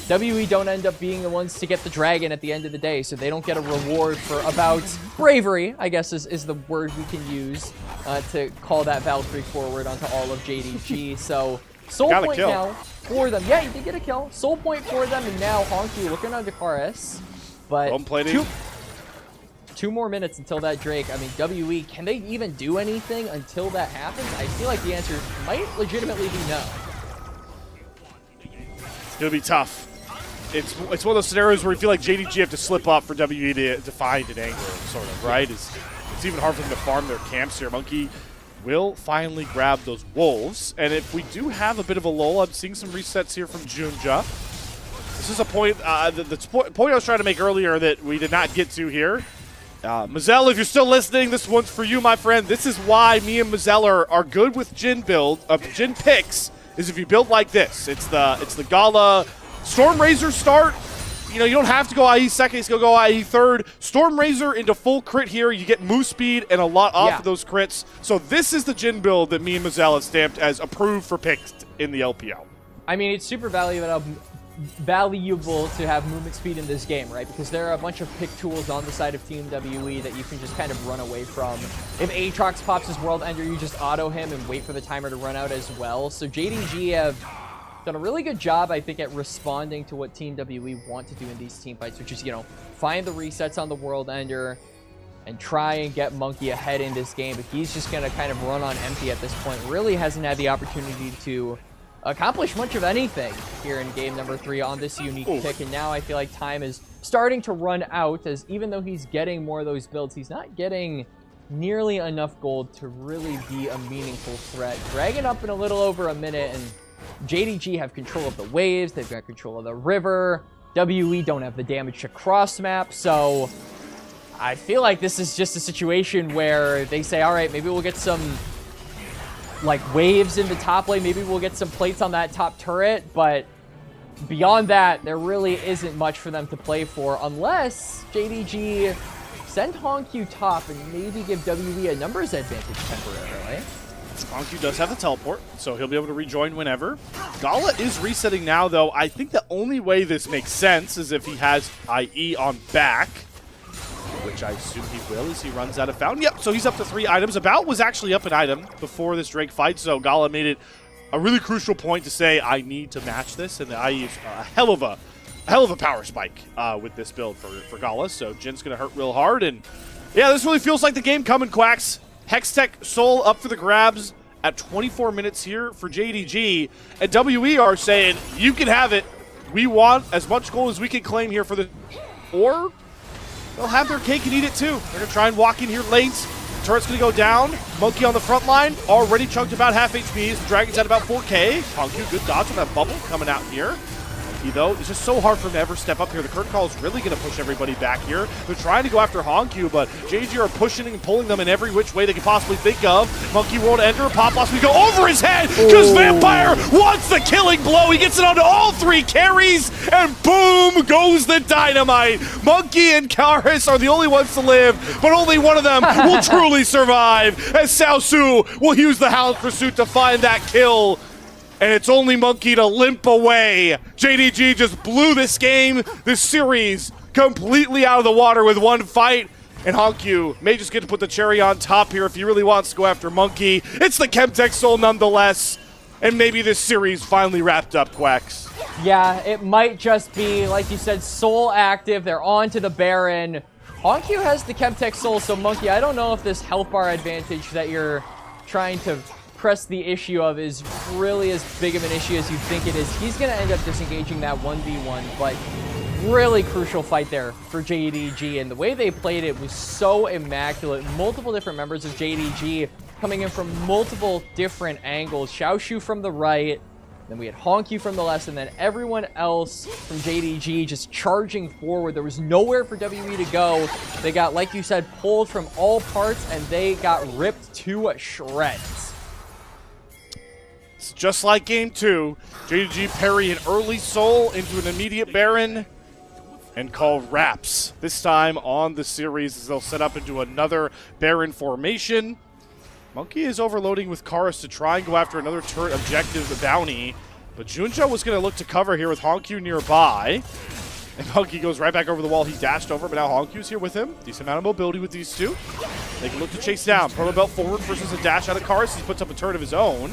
WE don't end up being the ones to get the dragon at the end of the day, so they don't get a reward for About's bravery, I guess is the word we can use to call that Valkyrie forward onto all of JDG. So soul point now for them. Yeah, he did get a kill. Soul point for them, and now Honky looking on Dakaris. But two more minutes until that Drake. I mean, WE, can they even do anything until that happens? I feel like the answer might legitimately be no. It's going to be tough. It's one of those scenarios where you feel like JDG have to slip up for WE to find an angle, sort of, right? It's even hard for them to farm their camps here. Monkey will finally grab those wolves. And if we do have a bit of a lull, I'm seeing some resets here from Junja. This is a point, the point I was trying to make earlier that we did not get to here. Mazel, if you're still listening, this one's for you, my friend. This is why me and Mazel are good with Jhin Jhin picks, is if you build like this. It's the Gala Stormrazor start. You know, you don't have to go IE second, you go IE third. Stormrazor into full crit here. You get move speed and a lot off of those crits. So this is the Jhin build that me and Mazel have stamped as approved for picks in the LPL. I mean, it's super valuable to have movement speed in this game, right? Because there are a bunch of pick tools on the side of Team WE that you can just kind of run away from. If Aatrox pops his World Ender, you just auto him and wait for the timer to run out as well. So JDG have done a really good job, I think, at responding to what Team WE want to do in these team fights, which is, you know, find the resets on the World Ender and try and get Monkey ahead in this game. But he's just going to kind of run on empty at this point. Really hasn't had the opportunity to accomplish much of anything here in game number 3 on this unique pick, and now I feel like time is starting to run out, as even though he's getting more of those builds, he's not getting nearly enough gold to really be a meaningful threat. Dragging up in a little over a minute, and JDG have control of the waves, they've got control of the river. WE don't have the damage to cross map, so I feel like this is just a situation where they say, all right, maybe we'll get some like waves in the top lane, maybe we'll get some plates on that top turret, but beyond that, there really isn't much for them to play for unless JDG send Hongq top and maybe give WE a numbers advantage temporarily. Hongq does have the teleport, so he'll be able to rejoin whenever. Gala is resetting now, though. I think the only way this makes sense is if he has IE on back, which I assume he will as he runs out of Fountain. Yep, so he's up to 3 items. About was actually up an item before this Drake fight, so Gala made it a really crucial point to say, I need to match this, and the IE is a hell of a power spike with this build for Gala, so Jin's going to hurt real hard, and yeah, this really feels like the game coming, Quacks. Hextech Soul up for the grabs at 24 minutes here for JDG. And WE are saying, you can have it. We want as much gold as we can claim here for the... Or they'll have their cake and eat it too. They're going to try and walk in here late. Turret's going to go down. Monkey on the front line. Already chunked about half HP. Dragon's at about 4K. Hongq, good dodge on that bubble coming out here. Monkey, though, it's just so hard for him to ever step up here. The curtain call is really going to push everybody back here. They're trying to go after Hongq, but JDG are pushing and pulling them in every which way they can possibly think of. Monkey won't enter. Pop loss, we go over his head because Vampire wants the killing blow. He gets it onto all 3 carries, and boom goes the dynamite. Monkey and Karis are the only ones to live, but only one of them will truly survive, as Xiaosu will use the Hound Pursuit to find that kill. And it's only Monkey to limp away. JDG just blew this game, this series, completely out of the water with one fight. And Hongq may just get to put the cherry on top here if he really wants to go after Monkey. It's the Chemtech Soul nonetheless. And maybe this series finally wrapped up, Quacks. Yeah, it might just be, like you said, Soul active. They're on to the Baron. Hongq has the Chemtech Soul, so Monkey, I don't know if this health bar advantage that you're trying to press the issue of is really as big of an issue as you think it is. He's going to end up disengaging that 1v1, but really crucial fight there for JDG, and the way they played it was so immaculate. Multiple different members of JDG coming in from multiple different angles. Xiaoshu from the right, then we had Hongq from the left, and then everyone else from JDG just charging forward. There was nowhere for WE to go. They got, like you said, pulled from all parts, and they got ripped to shreds. It's just like game 2. JDG parry an early Soul into an immediate Baron and call wraps. This time on the series as they'll set up into another Baron formation. Monkey is overloading with Karis to try and go after another turret objective, the bounty. But Junja was going to look to cover here with Hongq nearby. And Monkey goes right back over the wall. He dashed over, but now Hongq's here with him. Decent amount of mobility with these two. They can look to chase down. Proto Belt forward versus a dash out of Karis. He puts up a turret of his own.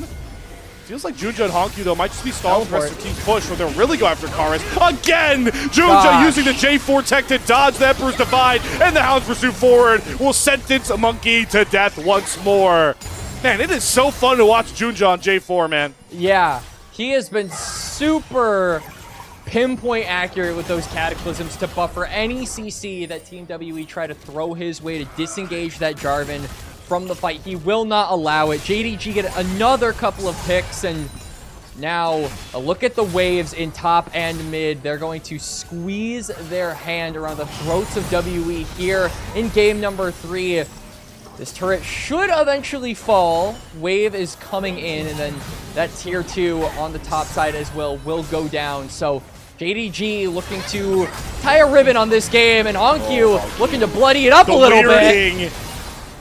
Feels like Junja and Hongq, though, might just be stalling for their team's push, where they'll really go after Karis. Again! Junja using the J4 tech to dodge the Emperor's Divide, and the Hound's Pursuit forward will sentence Monkey to death once more. Man, it is so fun to watch Junja on J4, man. Yeah, he has been super pinpoint accurate with those Cataclysms to buffer any CC that Team WE try to throw his way to disengage that Jarvan from the fight. He will not allow it. JDG get another couple of picks, and now a look at the waves in top and mid. They're going to squeeze their hand around the throats of WE here in game number 3. This turret should eventually fall. Wave is coming in, and then that tier 2 on the top side as well will go down. So JDG looking to tie a ribbon on this game, and Hongq looking to bloody it up a little bit.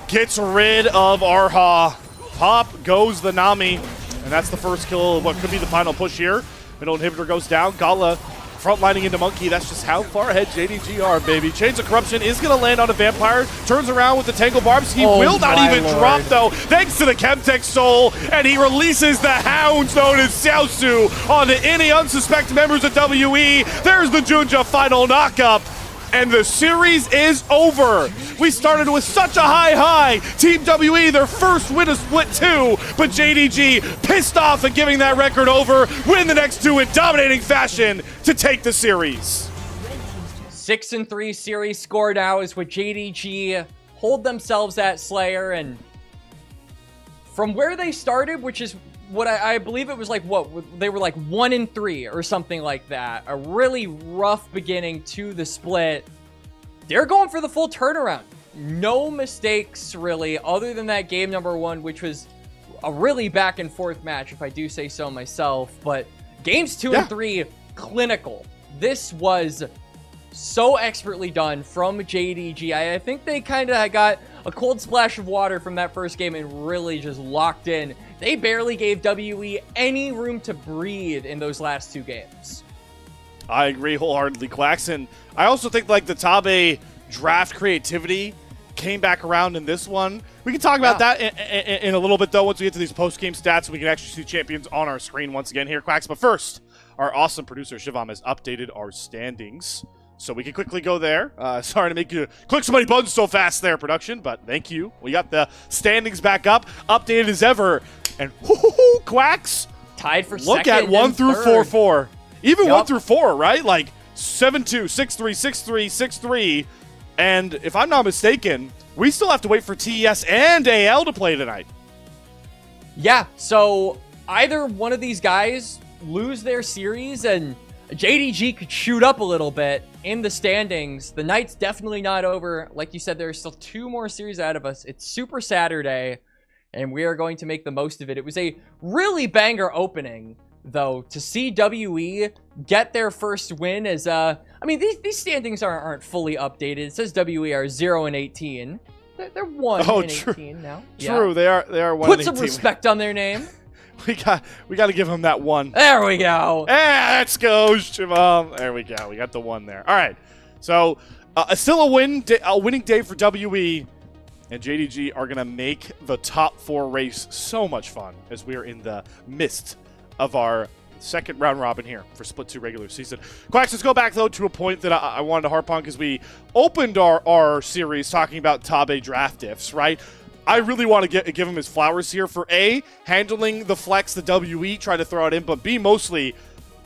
Gets rid of Arha. Pop goes the Nami. And that's the first kill of what could be the final push here. Middle inhibitor goes down. Gala frontlining into Monkey. That's just how far ahead JDG are, baby. Chains of Corruption is going to land on a Vampire. Turns around with the Tangle Barbs. He will not even drop, though, thanks to the Chemtech Soul. And he releases the Hounds, known as Xiaosu, onto any unsuspecting members of WE. There's the Junja final knockup. And the series is over. We started with such a high. Team WE, their first win of Split 2, but JDG pissed off at giving that record over, win the next 2 in dominating fashion to take the series. 6-3 series score now is what JDG hold themselves at, Slayer, and from where they started, which is what I believe it was like, what they were like 1-3 or something like that. A really rough beginning to the split. They're going for the full turnaround. No mistakes really, other than that game number 1, which was a really back and forth match, if I do say so myself. But games 2 and 3 clinical. This was so expertly done from JDG. I think they kind of got a cold splash of water from that first game and really just locked in. They barely gave WE any room to breathe in those last 2 games. I agree wholeheartedly, Quacks. And I also think like the Tabe draft creativity came back around in this one. We can talk about that in a little bit, though, once we get to these post-game stats, and we can actually see champions on our screen once again here, Quacks. But first, our awesome producer, Shivam, has updated our standings. So we can quickly go there. Sorry to make you click so many buttons so fast there, production, but thank you. We got the standings back up, updated as ever. And Quacks, tied for look second at 1 through 4-4. Even 1 through 4, right? Like 7-2, 6-3, 6-3, 6-3. And if I'm not mistaken, we still have to wait for TES and AL to play tonight. Yeah, so either one of these guys lose their series and JDG could shoot up a little bit in the standings. The night's definitely not over. Like you said, there's still 2 more series out of us. It's Super Saturday, and we are going to make the most of it. It was a really banger opening, though, to see WE get their first win. As I mean, these standings aren't fully updated. It says WE are 0-18. They're 1-18 now. True, yeah. they are 1-18. Put some respect on their name. We got to give him that 1. There we go. Let's go, Shivam. There we go. We got the 1 there. All right. So still a winning day for WE, and JDG are gonna make the top 4 race so much fun as we are in the midst of our second round robin here for Split 2 regular season. Quacks, let's go back, though, to a point that I wanted to harp on because we opened our series talking about Tabe draft diffs, right? I really want to give him his flowers here for A, handling the flex, the WE, trying to throw it in, but B, mostly,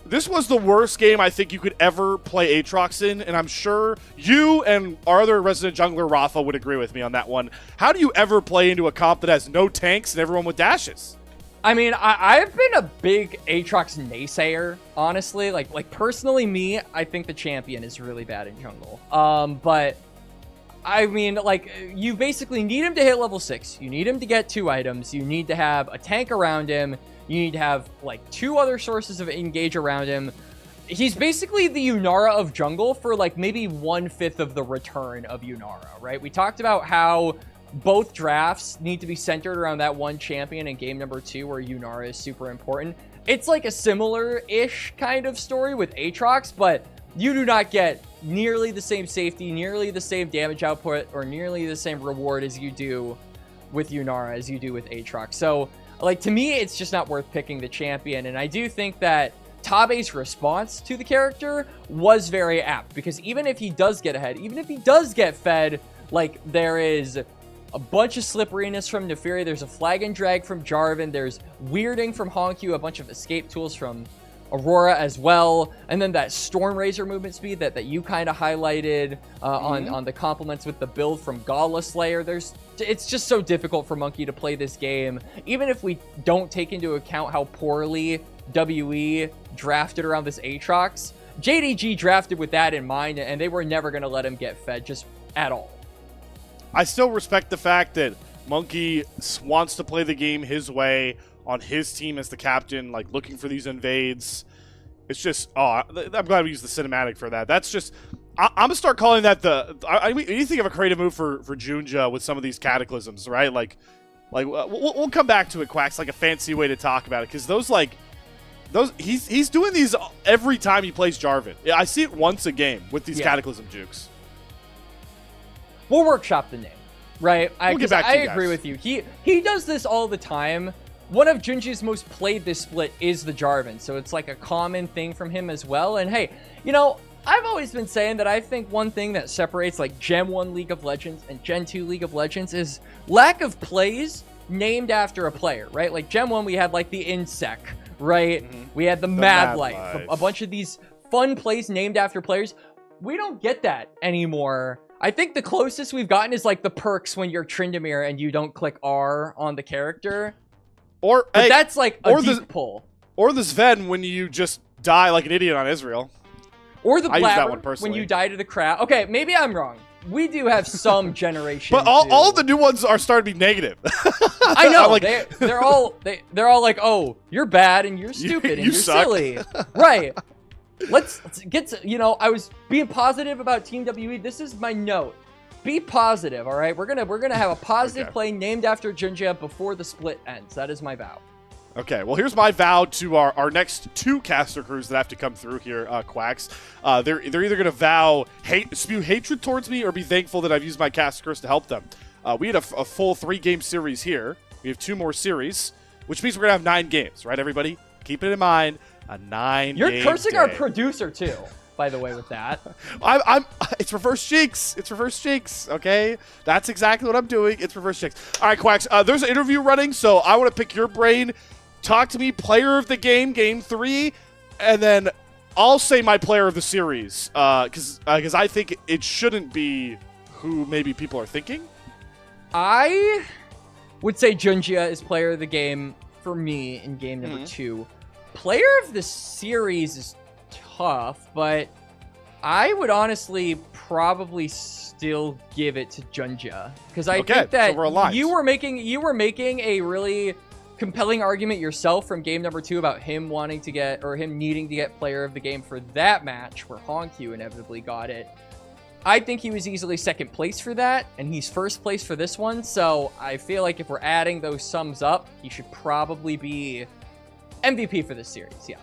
this was the worst game I think you could ever play Aatrox in, and I'm sure you and our other resident jungler, Rafa, would agree with me on that one. How do you ever play into a comp that has no tanks and everyone with dashes? I mean, I've been a big Aatrox naysayer, honestly. Like personally, me, I think the champion is really bad in jungle. But I mean, like, you basically need him to hit level 6. You need him to get 2 items. You need to have a tank around him. You need to have, like, 2 other sources of engage around him. He's basically the Yunara of jungle for, like, maybe 1/5 of the return of Yunara, right? We talked about how both drafts need to be centered around that one champion in game number 2 where Yunara is super important. It's like a similar-ish kind of story with Aatrox, but you do not get nearly the same safety, nearly the same damage output, or nearly the same reward as you do with Yunara, as you do with Aatrox. So, like, to me, it's just not worth picking the champion, and I do think that Tabe's response to the character was very apt, because even if he does get ahead, even if he does get fed, like, there is a bunch of slipperiness from Neferi, there's a flag and drag from Jarvan, there's weirding from Honkyu, a bunch of escape tools from Aurora as well, and then that Stormrazor movement speed that you kind of highlighted on the compliments with the build from Gala Slayer. It's just so difficult for Monkey to play this game, even if we don't take into account how poorly WE drafted around this Aatrox. JDG drafted with that in mind, and they were never going to let him get fed just at all. I still respect the fact that Monkey wants to play the game his way, on his team as the captain, like looking for these invades. It's just, I'm glad we used the cinematic for that. That's just, I'm going to start calling that I mean, you think of a creative move for Junja with some of these cataclysms, right? Like we'll come back to it, Quacks, like a fancy way to talk about it, because he's doing these every time he plays Jarvan. I see it once a game with these cataclysm jukes. We'll workshop the name, right? We'll get back to you guys. I agree with you. He does this all the time. One of Junji's most played this split is the Jarvan, so it's like a common thing from him as well. And hey, you know, I've always been saying that I think one thing that separates like Gen 1 League of Legends and Gen 2 League of Legends is lack of plays named after a player, right? Like Gen 1, we had like the Insect, right? We had the Mad Life, a bunch of these fun plays named after players. We don't get that anymore. I think the closest we've gotten is like the perks when you're Tryndamere and you don't click R on the character. But that's like a deep pull. Or the Sven when you just die like an idiot on Israel. Or the I use that Blabber one personally. when you die to the crowd. Okay, maybe I'm wrong. We do have some generation. But all of the new ones are starting to be negative. I know. Like, they're all like, oh, you're bad and you're stupid and you you're suck. silly. Right. let's get to, you know, I was being positive about Team WE. This is my note. Be positive, all right? We're gonna have a positive play named after Junja before the split ends. That is my vow. Okay, well, here's my vow to our next 2 caster crews that have to come through here, Quacks. They're either going to spew hatred towards me or be thankful that I've used my caster crews to help them. We had a full 3-game series here. We have 2 more series, which means we're going to have 9 games, right, everybody? Keep it in mind, a 9-game You're cursing day. our producer, too, by the way, with that. It's reverse jinx. It's reverse jinx, okay? That's exactly what I'm doing. It's reverse jinx. All right, Quacks, there's an interview running, so I want to pick your brain. Talk to me, player of the game, game 3, and then I'll say my player of the series, because I think it shouldn't be who maybe people are thinking. I would say Junjia is player of the game for me in game number 2. Player of the series is tough, but I would honestly probably still give it to Junjia, because I think that so we're aligned. you were making a really compelling argument yourself from game number 2 about him wanting to get, or him needing to get player of the game for that match where Honkyu inevitably got it. I think he was easily second place for that, and he's first place for this one, so I feel like if we're adding those sums up, he should probably be MVP for this series, yeah.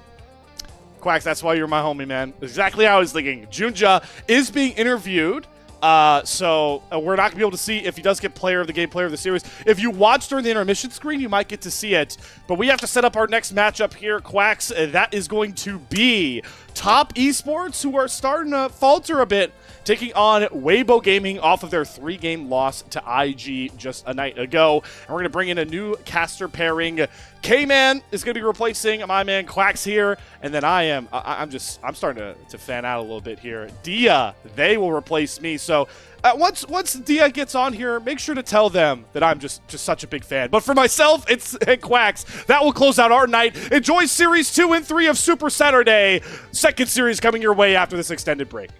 Quacks, that's why you're my homie, man. Exactly how I was thinking. Junja is being interviewed. So we're not going to be able to see if he does get player of the game, player of the series. If you watch during the intermission screen, you might get to see it. But we have to set up our next matchup here, Quacks. That is going to be Top Esports, who are starting to falter a bit, taking on Weibo Gaming off of their 3-game loss to IG just a night ago. And we're going to bring in a new caster pairing. K-Man is going to be replacing my man Quacks here. And then I'm starting to fan out a little bit here. Dia, they will replace me. So once Dia gets on here, make sure to tell them that I'm just such a big fan. But for myself, it's Quacks. That will close out our night. Enjoy Series 2 and 3 of Super Saturday. Second series coming your way after this extended break.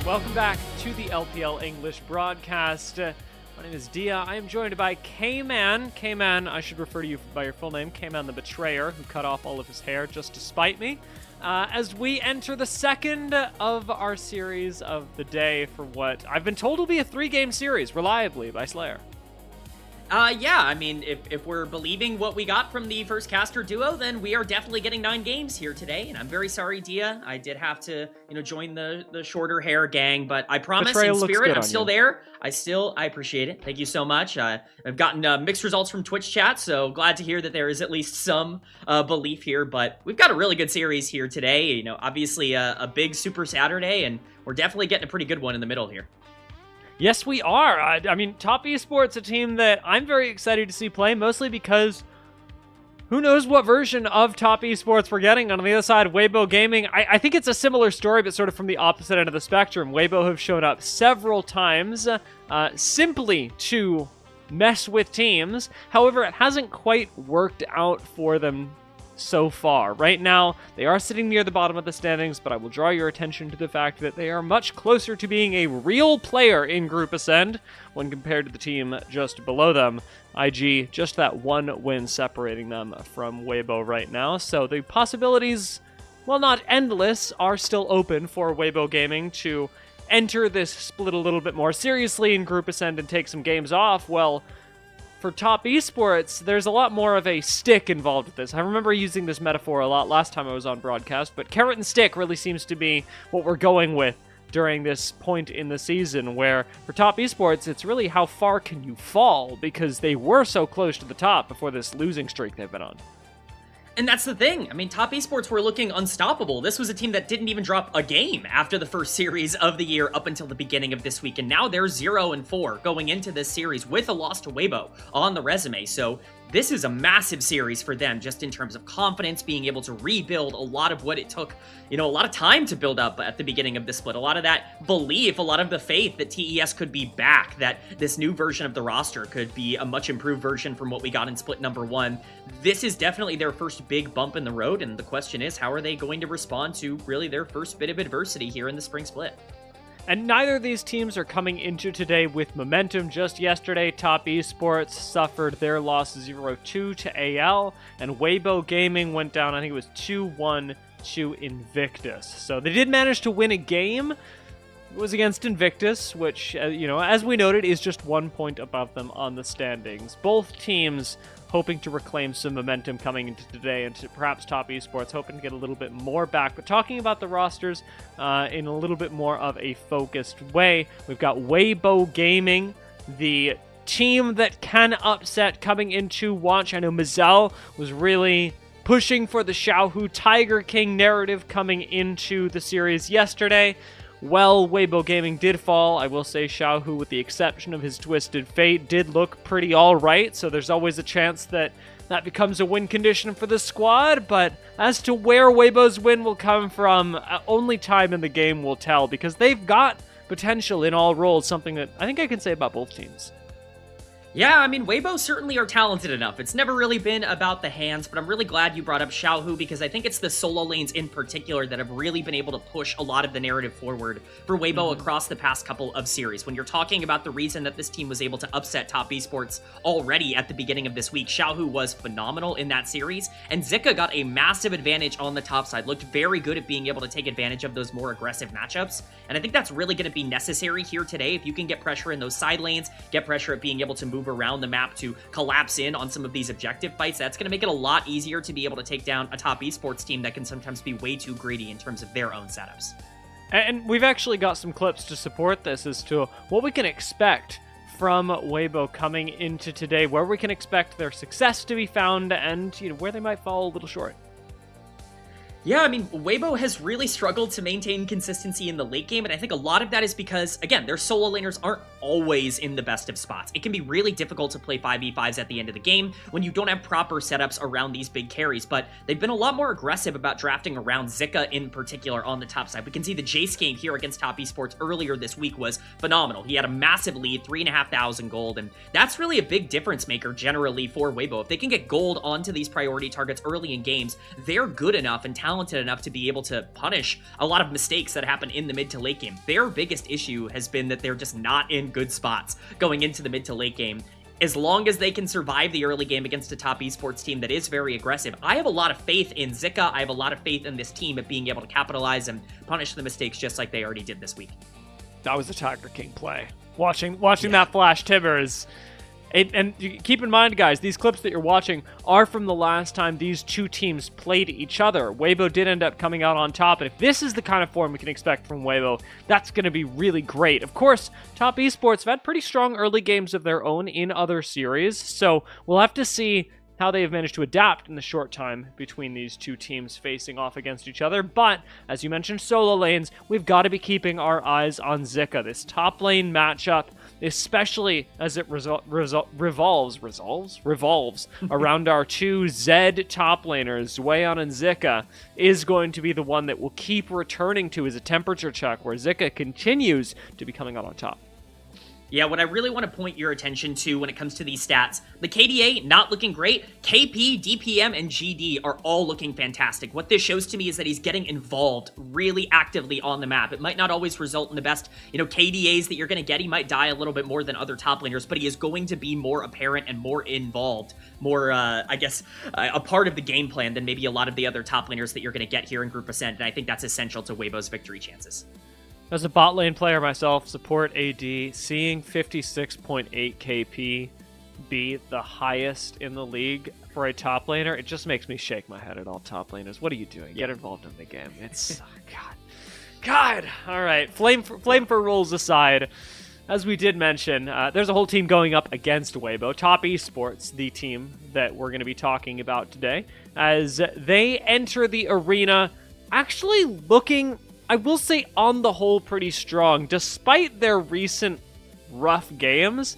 Welcome back to the LPL English broadcast. My name is Dia. I am joined by K-Man. K-Man, I should refer to you by your full name, K-Man the Betrayer, who cut off all of his hair just to spite me. As we enter the second of our series of the day for what I've been told will be a 3-game series, reliably, by Slayer. Yeah, I mean, if we're believing what we got from the first caster duo, then we are definitely getting 9 games here today, and I'm very sorry, Dia. I did have to, join the shorter hair gang, but I promise Betrayal in looks spirit, good I'm on still you. there. I appreciate it. Thank you so much. I've gotten mixed results from Twitch chat, so glad to hear that there is at least some belief here, but we've got a really good series here today. Obviously a big Super Saturday, and we're definitely getting a pretty good one in the middle here. Yes, we are. I mean, Top Esports, a team that I'm very excited to see play, mostly because who knows what version of Top Esports we're getting. On the other side, Weibo Gaming, I think it's a similar story, but sort of from the opposite end of the spectrum. Weibo have shown up several times simply to mess with teams. However, it hasn't quite worked out for them so far. Right now, they are sitting near the bottom of the standings, but I will draw your attention to the fact that they are much closer to being a real player in Group Ascend when compared to the team just below them. IG, just that 1 win separating them from Weibo right now, so the possibilities, while not endless, are still open for Weibo Gaming to enter this split a little bit more seriously in Group Ascend and take some games off. Well, for Top Esports, there's a lot more of a stick involved with this. I remember using this metaphor a lot last time I was on broadcast, but carrot and stick really seems to be what we're going with during this point in the season, where for Top Esports, it's really how far can you fall, because they were so close to the top before this losing streak they've been on. And that's the thing. I mean, Top Esports were looking unstoppable. This was a team that didn't even drop a game after the first series of the year up until the beginning of this week. And now they're 0-4 going into this series with a loss to Weibo on the resume. So this is a massive series for them just in terms of confidence, being able to rebuild a lot of what it took, a lot of time to build up at the beginning of the split. A lot of that belief, a lot of the faith that TES could be back, that this new version of the roster could be a much improved version from what we got in split number 1. This is definitely their first big bump in the road, and the question is, how are they going to respond to really their first bit of adversity here in the spring split? And neither of these teams are coming into today with momentum. Just yesterday, Top Esports suffered their loss 0-2 to AL, and Weibo Gaming went down, I think it was 2-1 to Invictus. So they did manage to win a game. It was against Invictus, which, as we noted, is just 1 point above them on the standings. Both teams hoping to reclaim some momentum coming into today, and perhaps Top Esports hoping to get a little bit more back. But talking about the rosters in a little bit more of a focused way, we've got Weibo Gaming, the team that can upset coming into Watch. I know Mazel was really pushing for the Xiaohu Tiger King narrative coming into the series yesterday. Well, Weibo Gaming did fall. I will say Xiaohu, with the exception of his Twisted Fate, did look pretty alright, so there's always a chance that that becomes a win condition for the squad, but as to where Weibo's win will come from, only time in the game will tell, because they've got potential in all roles, something that I think I can say about both teams. Yeah, I mean, Weibo certainly are talented enough. It's never really been about the hands, but I'm really glad you brought up Xiaohu, because I think it's the solo lanes in particular that have really been able to push a lot of the narrative forward for Weibo across the past couple of series. When you're talking about the reason that this team was able to upset Top Esports already at the beginning of this week, Xiaohu was phenomenal in that series, and Zika got a massive advantage on the top side, looked very good at being able to take advantage of those more aggressive matchups, and I think that's really going to be necessary here today. If you can get pressure in those side lanes, get pressure at being able to move around the map to collapse in on some of these objective fights, that's going to make it a lot easier to be able to take down a Top Esports team that can sometimes be way too greedy in terms of their own setups. And we've actually got some clips to support this as to what we can expect from Weibo coming into today, where we can expect their success to be found, and where they might fall a little short. Yeah, I mean, Weibo has really struggled to maintain consistency in the late game, and I think a lot of that is because, again, their solo laners aren't always in the best of spots. It can be really difficult to play 5v5s at the end of the game when you don't have proper setups around these big carries, but they've been a lot more aggressive about drafting around Zika in particular on the top side. We can see the Jace game here against Top Esports earlier this week was phenomenal. He had a massive lead, 3,500 gold, and that's really a big difference maker generally for Weibo. If they can get gold onto these priority targets early in games, they're good enough and talented enough to be able to punish a lot of mistakes that happen in the mid to late game. Their biggest issue has been that they're just not in good spots going into the mid to late game. As long as they can survive the early game against a top esports team that is very aggressive, I have a lot of faith in Zika. I have a lot of faith in this team at being able to capitalize and punish the mistakes just like they already did this week. That was a Tiger King play. Watching that flash Timber is... And keep in mind, guys, these clips that you're watching are from the last time these two teams played each other. Weibo did end up coming out on top, and if this is the kind of form we can expect from Weibo, that's going to be really great. Of course, Top Esports have had pretty strong early games of their own in other series, so we'll have to see how they have managed to adapt in the short time between these two teams facing off against each other. But, as you mentioned, solo lanes, we've got to be keeping our eyes on Zika. This top lane matchup, especially as it revolves around our two Zed top laners, Weon and Zika, is going to be the one that we'll keep returning to as a temperature check, where Zika continues to be coming out on top. Yeah, what I really want to point your attention to when it comes to these stats, the KDA not looking great, KP, DPM, and GD are all looking fantastic. What this shows to me is that he's getting involved really actively on the map. It might not always result in the best, KDAs that you're going to get. He might die a little bit more than other top laners, but he is going to be more apparent and more involved, more, a part of the game plan than maybe a lot of the other top laners that you're going to get here in Group Ascent, and I think that's essential to Weibo's victory chances. As a bot lane player myself, support AD, seeing 56.8 KP be the highest in the league for a top laner, it just makes me shake my head at all top laners. What are you doing? Get involved in the game. It's God. All right, flame for rules aside, as we did mention, there's a whole team going up against Weibo. Top Esports, the team that we're going to be talking about today, as they enter the arena, actually looking, I will say, on the whole, pretty strong. Despite their recent rough games,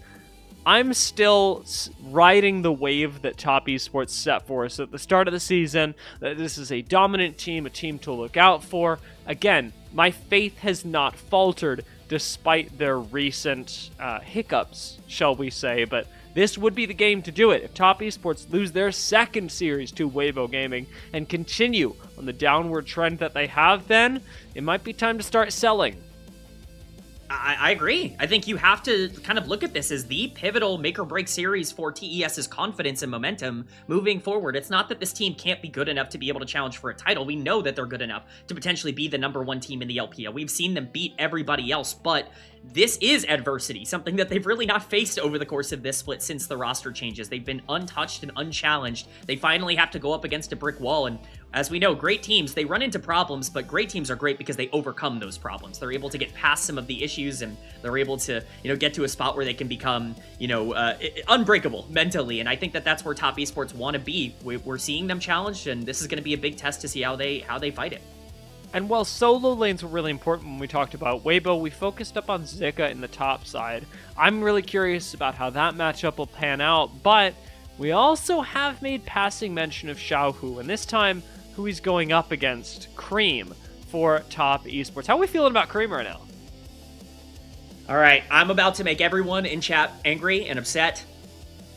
I'm still riding the wave that Top Esports set for us at the start of the season, that this is a dominant team, a team to look out for. Again, my faith has not faltered despite their recent hiccups, shall we say, but this would be the game to do it. If Top Esports lose their second series to Weibo Gaming and continue on the downward trend that they have been, it might be time to start selling. I agree. I think you have to kind of look at this as the pivotal make-or-break series for TES's confidence and momentum moving forward. It's not that this team can't be good enough to be able to challenge for a title. We know that they're good enough to potentially be the #1 team in the LPL. We've seen them beat everybody else, but this is adversity, something that they've really not faced over the course of this split since the roster changes. They've been untouched and unchallenged. They finally have to go up against a brick wall, and as we know, great teams, they run into problems, but great teams are great because they overcome those problems. They're able to get past some of the issues, and they're able to, get to a spot where they can become, unbreakable mentally, and I think that that's where Top Esports want to be. We're seeing them challenged, and this is going to be a big test to see how they fight it. And while solo lanes were really important when we talked about Weibo, we focused up on Zika in the top side. I'm really curious about how that matchup will pan out, but we also have made passing mention of Xiaohu, and this time, who he's going up against, Cream, for Top Esports. How are we feeling about Cream right now? All right, I'm about to make everyone in chat angry and upset.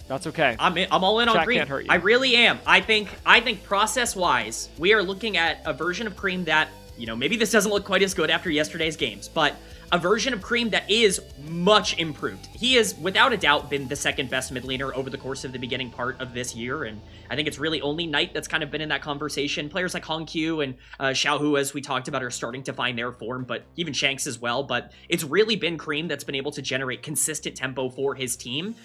That's okay. I'm all in on Chat Cream. can't hurt you. I really am. I think process-wise, we are looking at a version of Cream that, maybe this doesn't look quite as good after yesterday's games, but a version of Cream that is much improved. He has, without a doubt, been the second best mid laner over the course of the beginning part of this year, and I think it's really only Knight that's kind of been in that conversation. Players like Hongq and Xiaohu, as we talked about, are starting to find their form, but even Shanks as well, but it's really been Cream that's been able to generate consistent tempo for his team.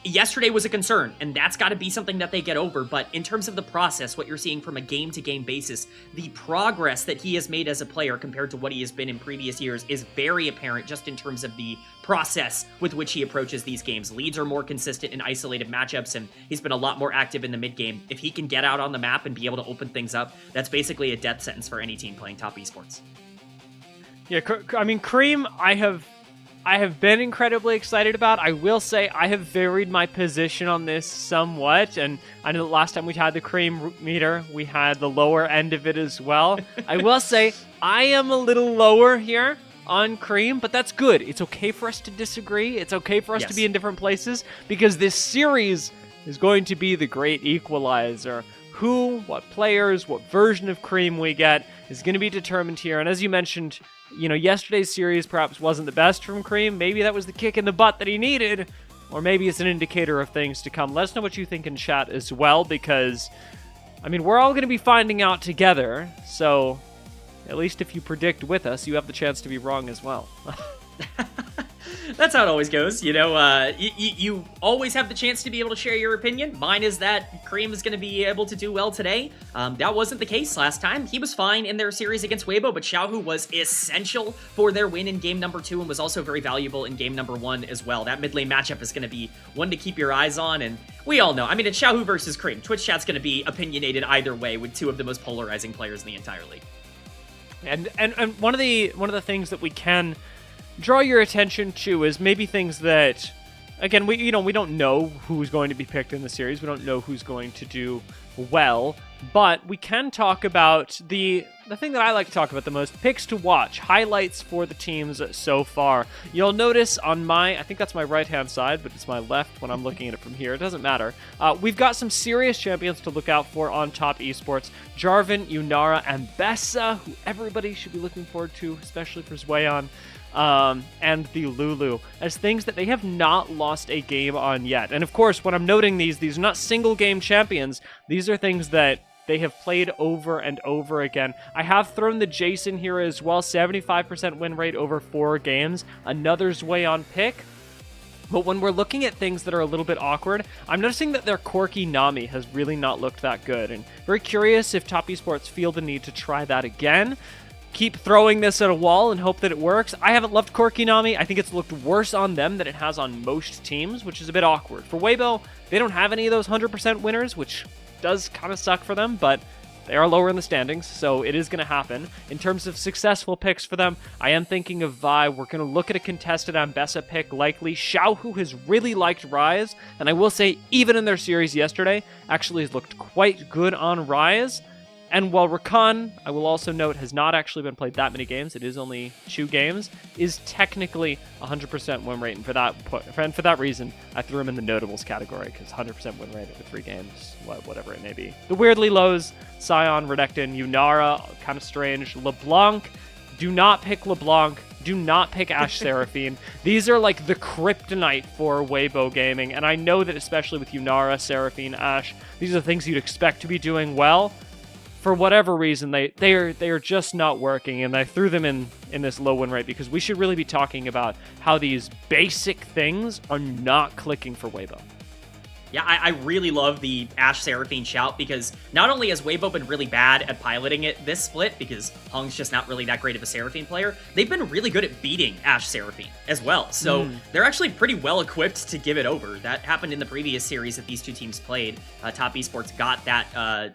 Yesterday was a concern, and that's got to be something that they get over, but in terms of the process, what you're seeing from a game-to-game basis, the progress that he has made as a player compared to what he has been in previous years is very apparent just in terms of the process with which he approaches these games. Leads are more consistent in isolated matchups, and he's been a lot more active in the mid-game. If he can get out on the map and be able to open things up, that's basically a death sentence for any team playing Top Esports. Yeah, I mean, Cream, I have been incredibly excited about. I will say I have varied my position on this somewhat, and I know that last time we had the cream meter, we had the lower end of it as well. I will say I am a little lower here on cream, but that's good. It's okay for us to disagree. It's okay for us to be in different places, because this series is going to be the great equalizer. Who, what players, what version of cream we get is going to be determined here. And as you mentioned, you know, yesterday's series perhaps wasn't the best from cream. Maybe that was the kick in the butt that he needed, or maybe it's an indicator of things to come. Let us know what you think in chat as well, because, I mean, we're all going to be finding out together. So at least if you predict with us, you have the chance to be wrong as well. That's how it always goes. You know, you always have the chance to be able to share your opinion. Mine is that Cream is going to be able to do well today. That wasn't the case last time. He was fine in their series against Weibo, but Xiaohu was essential for their win in game number 2 and was also very valuable in game number 1 as well. That mid lane matchup is going to be one to keep your eyes on, and we all know. I mean, it's Xiaohu versus Cream. Twitch chat's going to be opinionated either way with two of the most polarizing players in the entire league. And one of the things that we can draw your attention to is maybe things that, again, we don't know who's going to be picked in the series. We don't know who's going to do well, but we can talk about the thing that I like to talk about the most: picks to watch, highlights for the teams so far. You'll notice on I think that's my right-hand side, but it's my left when I'm looking at it from here. It doesn't matter. We've got some serious champions to look out for on Top Esports. Jarvan, Yunara, and Bessa, who everybody should be looking forward to, especially for Zweon. And the Lulu, as things that they have not lost a game on yet. And of course, when I'm noting these are not single game champions. These are things that they have played over and over again. I have thrown the Jason here as well, 75% win rate over 4 games. Another Zweon pick. But when we're looking at things that are a little bit awkward, I'm noticing that their Corki Nami has really not looked that good. And very curious if Top Esports feel the need to try that again. Keep throwing this at a wall and hope that it works. I haven't loved Corki Nami. I think it's looked worse on them than it has on most teams, which is a bit awkward. For Weibo, they don't have any of those 100% winners, which does kind of suck for them, but they are lower in the standings, so it is going to happen. In terms of successful picks for them, I am thinking of Vi. We're going to look at a contested Ambessa pick, likely. Xiaohu has really liked Rise, and I will say, even in their series yesterday, actually has looked quite good on Rise. And while Rakan, I will also note, has not actually been played that many games, it is only 2 games, is technically 100% win rate. And for that reason, I threw him in the notables category, because 100% win rate over 3 games, whatever it may be. The weirdly lows: Sion, Redectin, Yunara, kind of strange. LeBlanc, do not pick LeBlanc. Do not pick Ashe Seraphine. These are like the kryptonite for Weibo Gaming, and I know that especially with Yunara, Seraphine, Ashe, these are things you'd expect to be doing well. For whatever reason, they are just not working, and I threw them in this low win rate because we should really be talking about how these basic things are not clicking for Weibo. Yeah, I really love the Ashe Seraphine shout, because not only has Weibo been really bad at piloting it this split, because Hung's just not really that great of a Seraphine player, they've been really good at beating Ashe Seraphine as well. So they're actually pretty well equipped to give it over. That happened in the previous series that these two teams played. Top Esports got that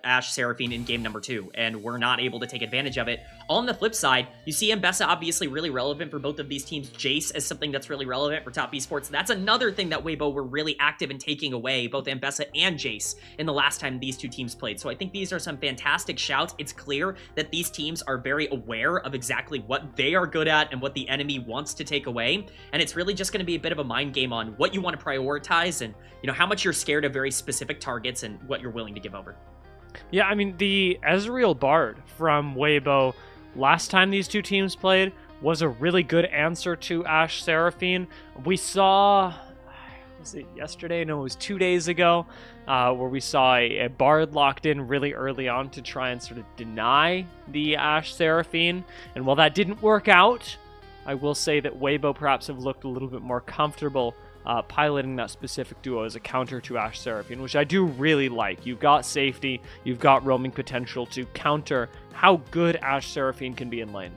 Ashe Seraphine in game number 2, and were not able to take advantage of it. On the flip side, you see Ambessa obviously really relevant for both of these teams. Jace as something that's really relevant for Top Esports. That's another thing that Weibo were really active in taking away, both Ambessa and Jace, in the last time these two teams played. So I think these are some fantastic shouts. It's clear that these teams are very aware of exactly what they are good at and what the enemy wants to take away. And it's really just going to be a bit of a mind game on what you want to prioritize, and how much you're scared of very specific targets and what you're willing to give over. Yeah, I mean, the Ezreal Bard from Weibo last time these two teams played was a really good answer to Ashe Seraphine. We saw, was it yesterday? No, it was 2 days ago, where we saw a Bard locked in really early on to try and sort of deny the Ashe Seraphine. And while that didn't work out, I will say that Weibo perhaps have looked a little bit more comfortable piloting that specific duo as a counter to Ashe Seraphine, which I do really like. You've got safety, you've got roaming potential to counter how good Ashe Seraphine can be in lane.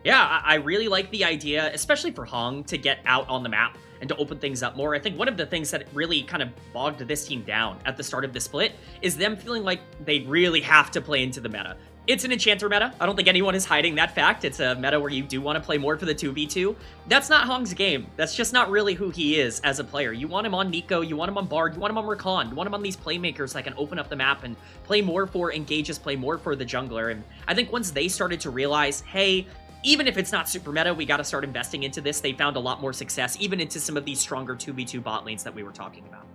Yeah, I really like the idea, especially for Hung, to get out on the map and to open things up more. I think one of the things that really kind of bogged this team down at the start of the split is them feeling like they really have to play into the meta. It's an enchanter meta. I don't think anyone is hiding that fact. It's a meta where you do want to play more for the 2v2. That's not Hong's game. That's just not really who he is as a player. You want him on Nico, you want him on Bard, you want him on Rakan, you want him on these playmakers that can open up the map and play more for engages, play more for the jungler. And I think once they started to realize, hey, even if it's not super meta, we got to start investing into this, they found a lot more success, even into some of these stronger 2v2 bot lanes that we were talking about.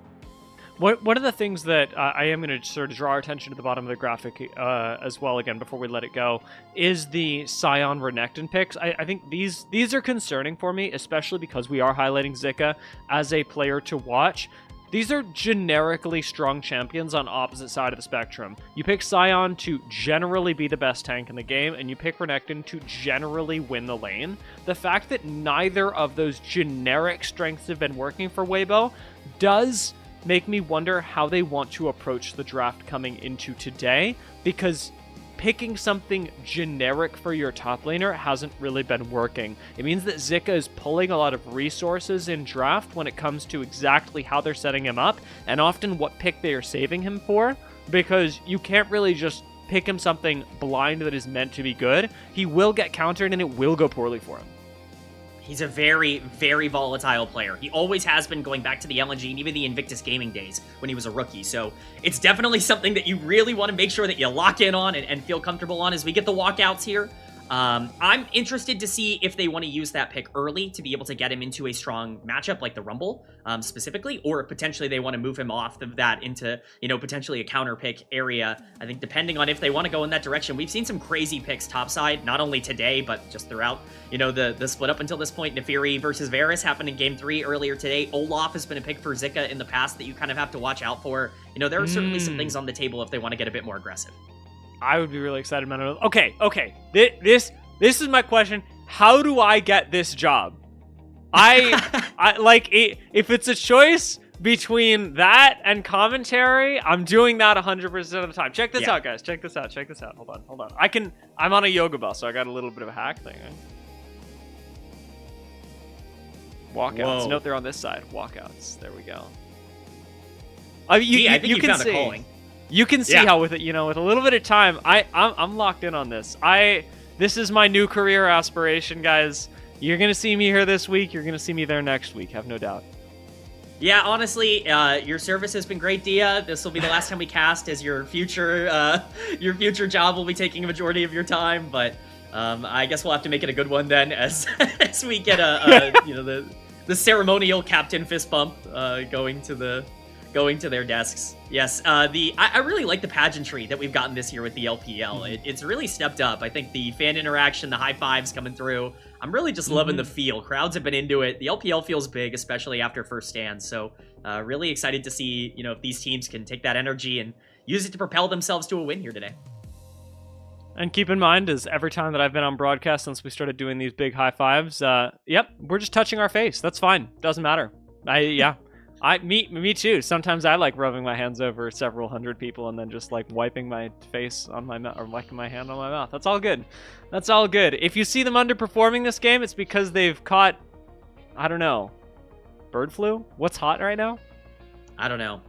One of the things that I am going to sort of draw our attention to the bottom of the graphic as well, again, before we let it go, is the Sion Renekton picks. I think these are concerning for me, especially because we are highlighting Zika as a player to watch. These are generically strong champions on opposite side of the spectrum. You pick Sion to generally be the best tank in the game, and you pick Renekton to generally win the lane. The fact that neither of those generic strengths have been working for Weibo does make me wonder how they want to approach the draft coming into today, because picking something generic for your top laner hasn't really been working. It means that Zika is pulling a lot of resources in draft when it comes to exactly how they're setting him up, and often what pick they are saving him for, because you can't really just pick him something blind that is meant to be good. He will get countered and it will go poorly for him. He's a very, very volatile player. He always has been, going back to the LNG and even the Invictus Gaming days when he was a rookie. So it's definitely something that you really want to make sure that you lock in on and feel comfortable on as we get the walkouts here. I'm interested to see if they want to use that pick early to be able to get him into a strong matchup like the Rumble specifically, or potentially they want to move him off of that into, potentially a counter pick area. I think depending on if they want to go in that direction, we've seen some crazy picks topside, not only today, but just throughout, the split up until this point. Nefiri versus Varus happened in game 3 earlier today. Olaf has been a pick for Zika in the past that you kind of have to watch out for. There are certainly some things on the table if they want to get a bit more aggressive. I would be really excited about it. Okay. This is my question. How do I get this job? I like it, if it's a choice between that and commentary, I'm doing that 100% of the time. Check this out, guys. Check this out. Hold on. I'm on a yoga ball, so I got a little bit of a hack thing. Walkouts. Whoa. Note they're on this side. Walkouts. There we go. I think you can found see. a calling. You can see how with it, with a little bit of time, I'm locked in on this. This is my new career aspiration, guys. You're gonna see me here this week. You're gonna see me there next week. Have no doubt. Yeah, honestly, your service has been great, Dia. This will be the last time we cast, as your future job will be taking a majority of your time. But I guess we'll have to make it a good one then, as as we get the ceremonial captain fist bump going to their desks. Yes, I really like the pageantry that we've gotten this year with the LPL. It's really stepped up. I think the fan interaction, the high fives coming through, I'm really just loving the feel. Crowds have been into it. The LPL feels big, especially after first stand. So really excited to see, if these teams can take that energy and use it to propel themselves to a win here today. And keep in mind, is every time that I've been on broadcast since we started doing these big high fives, we're just touching our face. That's fine. Doesn't matter. Me too. Sometimes I like rubbing my hands over several hundred people and then just like wiping my face on my mouth or wiping my hand on my mouth. That's all good. If you see them underperforming this game, it's because they've caught, I don't know, bird flu? What's hot right now? I don't know.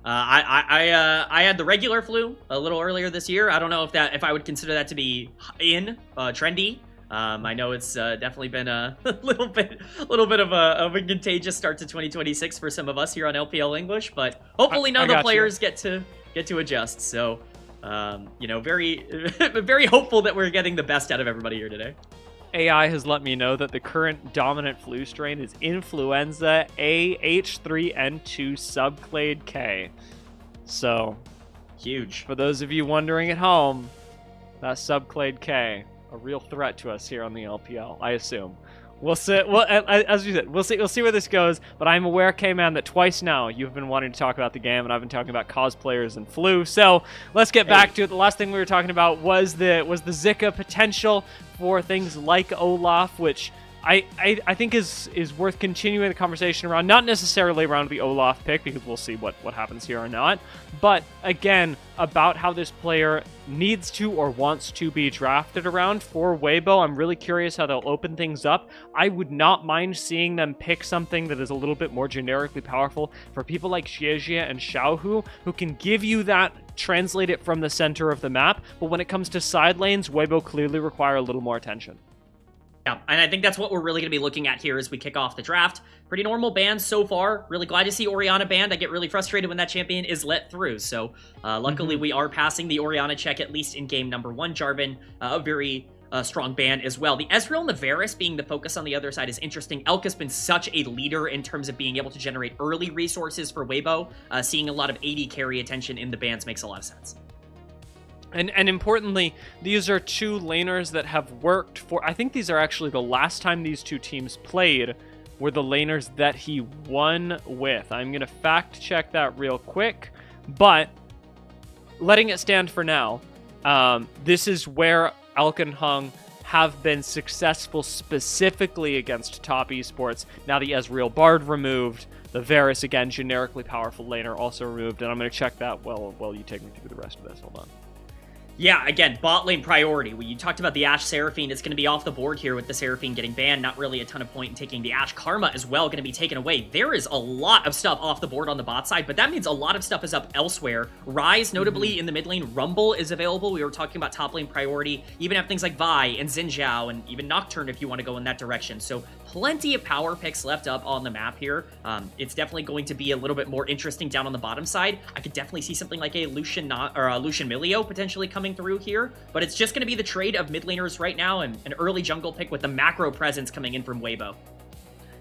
I had the regular flu a little earlier this year. I don't know if I would consider that to be trendy. I know it's definitely been a little bit of a contagious start to 2026 for some of us here on LPL English, but hopefully none of the players get to adjust. So, very very hopeful that we're getting the best out of everybody here today. AI has let me know that the current dominant flu strain is influenza AH3N2 subclade K. So, huge. For those of you wondering at home, that's subclade K. A real threat to us here on the LPL, I assume. We'll see. Well, as you said, we'll see where this goes. But I'm aware, K-Man, that twice now you've been wanting to talk about the game, and I've been talking about cosplayers and flu. So let's get back to it. The last thing we were talking about was the Zika potential for things like Olaf, which I think is worth continuing the conversation around, not necessarily around the Olaf pick, because we'll see what happens here or not, but again, about how this player needs to or wants to be drafted around. For Weibo, I'm really curious how they'll open things up. I would not mind seeing them pick something that is a little bit more generically powerful for people like JDG and Xiaohu, who can give you that, translate it from the center of the map, but when it comes to side lanes, Weibo clearly require a little more attention. Yeah, and I think that's what we're really going to be looking at here as we kick off the draft. Pretty normal bans so far. Really glad to see Orianna banned. I get really frustrated when that champion is let through. So luckily we are passing the Orianna check, at least in game number 1. Jarvan, a very strong ban as well. The Ezreal and the Varus being the focus on the other side is interesting. Elk has been such a leader in terms of being able to generate early resources for Weibo. Seeing a lot of AD carry attention in the bans makes a lot of sense. And importantly, these are two laners that have worked for... I think these are actually the last time these two teams played were the laners that he won with. I'm going to fact check that real quick, but letting it stand for now, this is where Elk and Hung have been successful specifically against top esports. Now the Ezreal Bard removed, the Varus, again, generically powerful laner, also removed, and I'm going to check that while you take me through the rest of this. Hold on. Yeah, again, bot lane priority. When you talked about the Ashe Seraphine, it's going to be off the board here with the Seraphine getting banned. Not really a ton of point in taking the Ashe. Karma as well going to be taken away. There is a lot of stuff off the board on the bot side, but that means a lot of stuff is up elsewhere. Ryze, notably in the mid lane. Rumble is available. We were talking about top lane priority. Even have things like Vi and Xin Zhao and even Nocturne if you want to go in that direction. So plenty of power picks left up on the map here. It's definitely going to be a little bit more interesting down on the bottom side. I could definitely see something like a Lucian Milio potentially coming through here, but it's just going to be the trade of mid laners right now and an early jungle pick with the macro presence coming in from Weibo.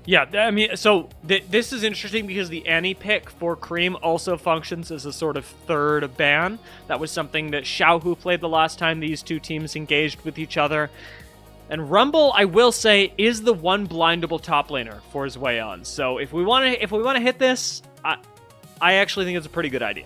Yeah, I mean, so this is interesting because the Annie pick for Cream also functions as a sort of third ban. That was something that Xiaohu played the last time these two teams engaged with each other. And Rumble, I will say, is the one blindable top laner for his way on. So if we want to hit this, I actually think it's a pretty good idea.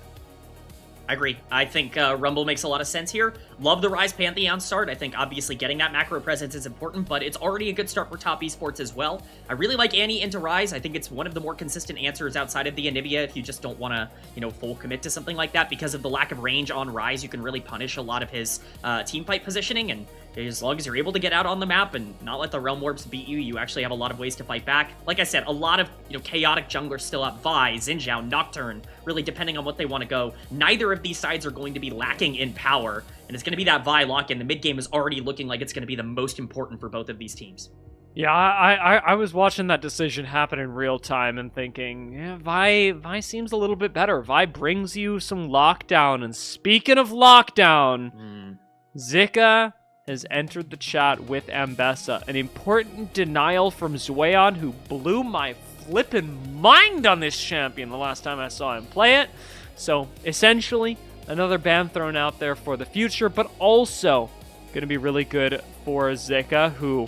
I agree. I think Rumble makes a lot of sense here. Love the Ryze Pantheon start. I think obviously getting that macro presence is important, but it's already a good start for top esports as well. I really like Annie into Ryze. I think it's one of the more consistent answers outside of the Anivia if you just don't want to, full commit to something like that. Because of the lack of range on Ryze, you can really punish a lot of his team fight positioning, and as long as you're able to get out on the map and not let the Realm Orbs beat you, you actually have a lot of ways to fight back. Like I said, a lot of chaotic junglers still up. Vi, Xin Zhao, Nocturne, really depending on what they want to go. Neither of these sides are going to be lacking in power, and it's going to be that Vi lock-in. The mid game is already looking like it's going to be the most important for both of these teams. Yeah, I was watching that decision happen in real time and thinking, yeah, Vi seems a little bit better. Vi brings you some lockdown, and speaking of lockdown, Zika has entered the chat with Ambessa. An important denial from Zweon, who blew my flippin' mind on this champion the last time I saw him play it. So, essentially, another ban thrown out there for the future, but also going to be really good for Zika, who,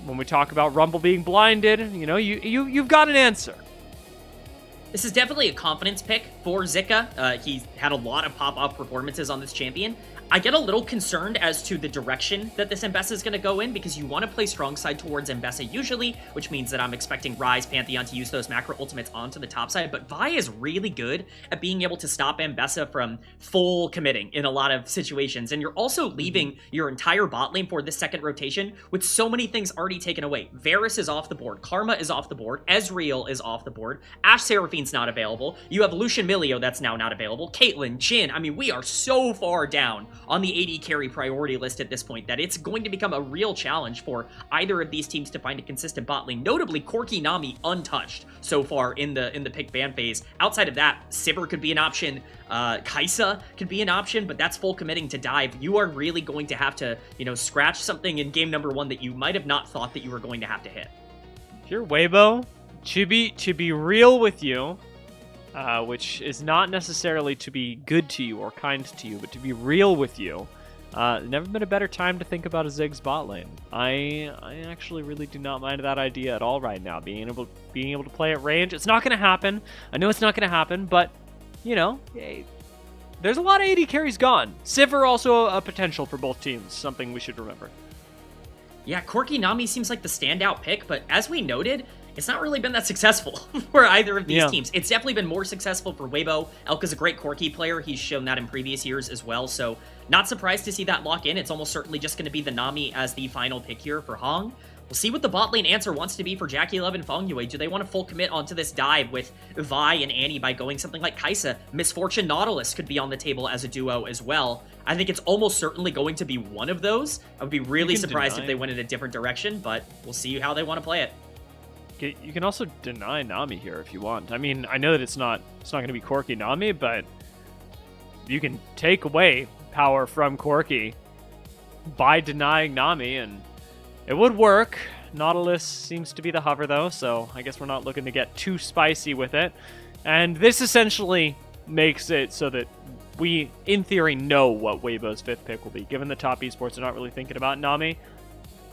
when we talk about Rumble being blinded, you've got an answer. This is definitely a confidence pick for Zika. He's had a lot of pop-up performances on this champion. I get a little concerned as to the direction that this Ambessa is going to go in, because you want to play strong side towards Ambessa usually, which means that I'm expecting Ryze Pantheon to use those macro ultimates onto the top side, but Vi is really good at being able to stop Ambessa from full committing in a lot of situations, and you're also leaving your entire bot lane for this second rotation with so many things already taken away. Varus is off the board, Karma is off the board, Ezreal is off the board, Ashe Seraphine's not available, you have Lucian Milio that's now not available, Caitlyn, Jhin. I mean, we are so far down on the AD carry priority list at this point that it's going to become a real challenge for either of these teams to find a consistent bot lane. Notably, Corki Nami untouched so far in the pick ban phase. Outside of that, Sivir could be an option, Kai'Sa could be an option, but that's full committing to dive. You are really going to have to, scratch something in game number 1 that you might have not thought that you were going to have to hit. Here, Weibo, to be real with you, which is not necessarily to be good to you or kind to you, but to be real with you. Never been a better time to think about a Ziggs bot lane. I actually really do not mind that idea at all right now. Being able to play at range, it's not going to happen. I know it's not going to happen, but there's a lot of AD carries gone. Sivir also a potential for both teams, something we should remember. Yeah, Corki Nami seems like the standout pick, but as we noted, it's not really been that successful for either of these teams. It's definitely been more successful for Weibo. Elk is a great Corki player. He's shown that in previous years as well, so not surprised to see that lock in. It's almost certainly just going to be the Nami as the final pick here for Hong. We'll see what the bot lane answer wants to be for Jackie Love and Feng Yue. Do they want to full commit onto this dive with Vi and Annie by going something like Kaisa? Misfortune Nautilus could be on the table as a duo as well. I think it's almost certainly going to be one of those. I would be really surprised if they went in a different direction, but we'll see how they want to play it. You can also deny Nami here if you want. I mean, I know that it's not going to be Corki Nami, but you can take away power from Corki by denying Nami, and it would work. Nautilus seems to be the hover, though, so I guess we're not looking to get too spicy with it. And this essentially makes it so that we, in theory, know what Weibo's 5th pick will be. Given the top esports are not really thinking about Nami,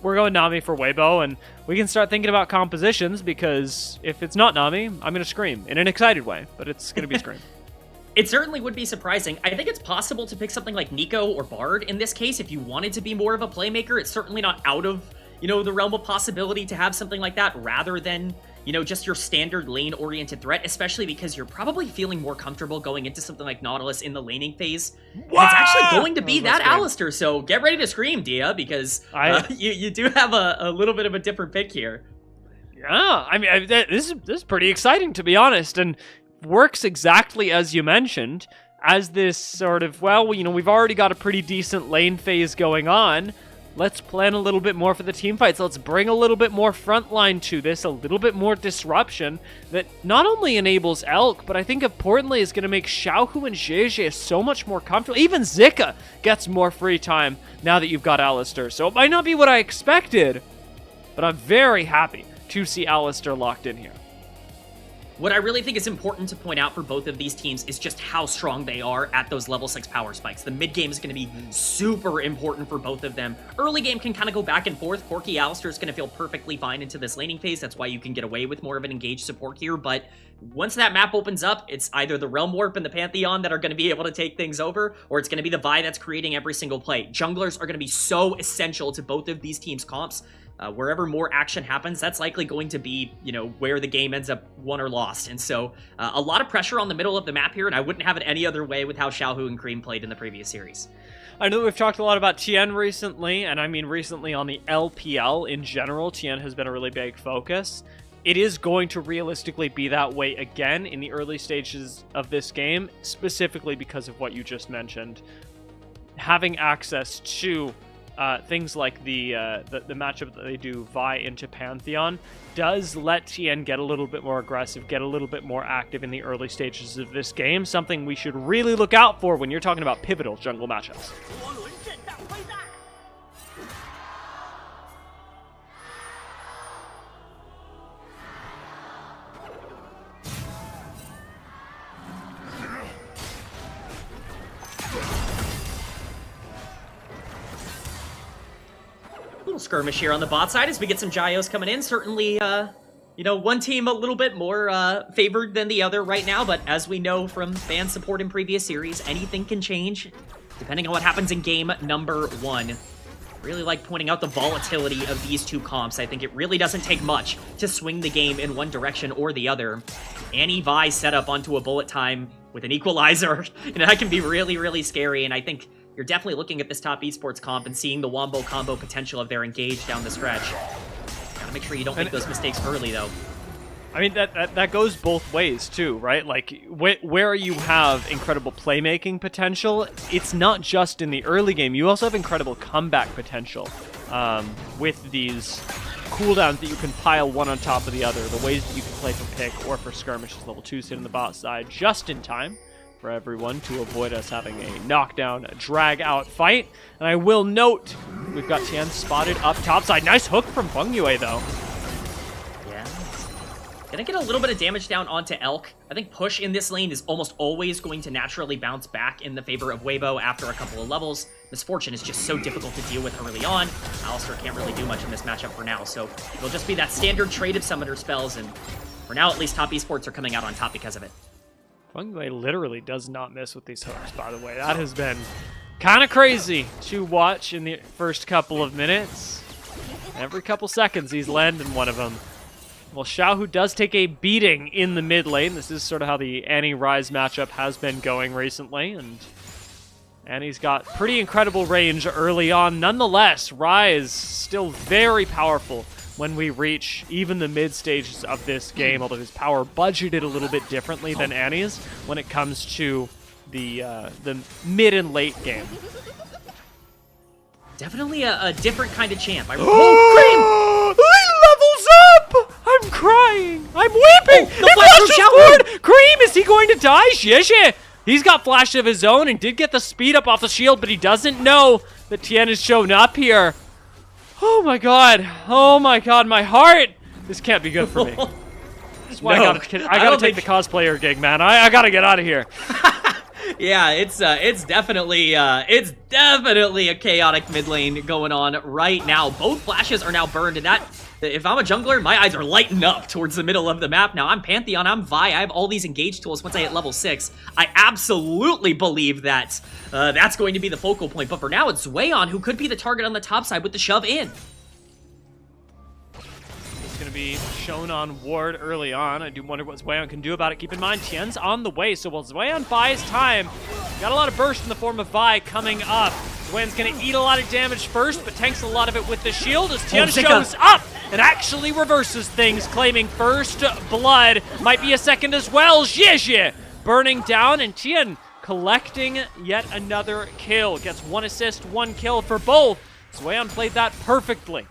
we're going Nami for Weibo, and we can start thinking about compositions, because if it's not Nami, I'm going to scream in an excited way, but it's going to be scream. It certainly would be surprising. I think it's possible to pick something like Nico or Bard in this case if you wanted to be more of a playmaker. It's certainly not out of, the realm of possibility to have something like that rather than, just your standard lane-oriented threat, especially because you're probably feeling more comfortable going into something like Nautilus in the laning phase. And it's actually going to be that Alistar, so get ready to scream, Dia, because you do have a little bit of a different pick here. Yeah, I mean, this is pretty exciting, to be honest, and works exactly as you mentioned, as this sort of, we've already got a pretty decent lane phase going on. Let's plan a little bit more for the team fights. Let's bring a little bit more frontline to this, a little bit more disruption that not only enables Elk, but I think importantly is going to make Xiaohu and JJ so much more comfortable. Even Zika gets more free time now that you've got Alistar. So it might not be what I expected, but I'm very happy to see Alistar locked in here. What I really think is important to point out for both of these teams is just how strong they are at those level 6 power spikes. The mid game is going to be super important for both of them. Early game can kind of go back and forth. Corki Alistar is going to feel perfectly fine into this laning phase. That's why you can get away with more of an engaged support here. But once that map opens up, it's either the Realm Warp and the Pantheon that are going to be able to take things over, or it's going to be the Vi that's creating every single play. Junglers are going to be so essential to both of these teams' comps. Wherever more action happens, that's likely going to be, where the game ends up won or lost. And so a lot of pressure on the middle of the map here, and I wouldn't have it any other way with how Xiaohu and Cream played in the previous series. I know that we've talked a lot about Tien recently, and I mean recently on the LPL in general. Tien has been a really big focus. It is going to realistically be that way again in the early stages of this game, specifically because of what you just mentioned. Having access to things like the matchup that they do Vi into Pantheon does let Tien get a little bit more aggressive, get a little bit more active in the early stages of this game, something we should really look out for when you're talking about pivotal jungle matchups. Skirmish here on the bot side as we get some Gyos coming in. Certainly, one team a little bit more favored than the other right now, but as we know from fan support in previous series, anything can change depending on what happens in game number 1. Really like pointing out the volatility of these two comps. I think it really doesn't take much to swing the game in one direction or the other. Annie Vi set up onto a bullet time with an equalizer, that can be really, really scary, and I think you're definitely looking at this top esports comp and seeing the wombo combo potential of their engage down the stretch. Gotta make sure you don't make those mistakes early, though. I mean, that goes both ways, too, right? Like, where you have incredible playmaking potential, it's not just in the early game. You also have incredible comeback potential with these cooldowns that you can pile one on top of the other, the ways that you can play for pick or for skirmishes. Level 2 sit on the bot side just in time for everyone to avoid us having a knockdown, drag out fight. And I will note, we've got Tien spotted up top side. Nice hook from Feng Yue, though. Yeah. Gonna get a little bit of damage down onto Elk. I think push in this lane is almost always going to naturally bounce back in the favor of Weibo after a couple of levels. Misfortune is just so difficult to deal with early on. Alistar can't really do much in this matchup for now, so it'll just be that standard trade of summoner spells, and for now at least top esports are coming out on top because of it. Feng Yue literally does not miss with these hooks, by the way. That has been kind of crazy to watch in the first couple of minutes. Every couple seconds, he's landing one of them. Well, Xiaohu does take a beating in the mid lane. This is sort of how the Annie-Ryze matchup has been going recently, and Annie's got pretty incredible range early on. Nonetheless, Ryze still very powerful when we reach even the mid stages of this game, although his power budgeted a little bit differently than Annie's when it comes to the mid and late game. Definitely a different kind of champ. Oh, He levels up! I'm crying. I'm weeping. The flash from Xiaohu. Cream, is he going to die? Shit. He's got flash of his own and did get the speed up off the shield, but he doesn't know that Tien has shown up here. Oh my god. Oh my god, my heart. This can't be good for me. That's why No, I gotta take the cosplayer gig, man. I gotta get out of here. Yeah, it's definitely a chaotic mid lane going on right now. Both flashes are now burned, and that, if I'm a jungler, my eyes are lighting up towards the middle of the map. Now, I'm Pantheon, I'm Vi, I have all these engage tools once I hit level 6. I absolutely believe that that's going to be the focal point, but for now, it's Zweon who could be the target on the top side with the shove in. It's going to be shown on Ward early on. I do wonder what Zweon can do about it. Keep in mind, Tien's on the way, so while Zweon buys time, got a lot of burst in the form of Vi coming up. Zweon's going to eat a lot of damage first, but tanks a lot of it with the shield as Tien shows up and actually reverses things, claiming first blood. Might be a second as well. Zhizhi burning down, and Tien collecting yet another kill. Gets 1 assist, 1 kill for both. Zweon played that perfectly.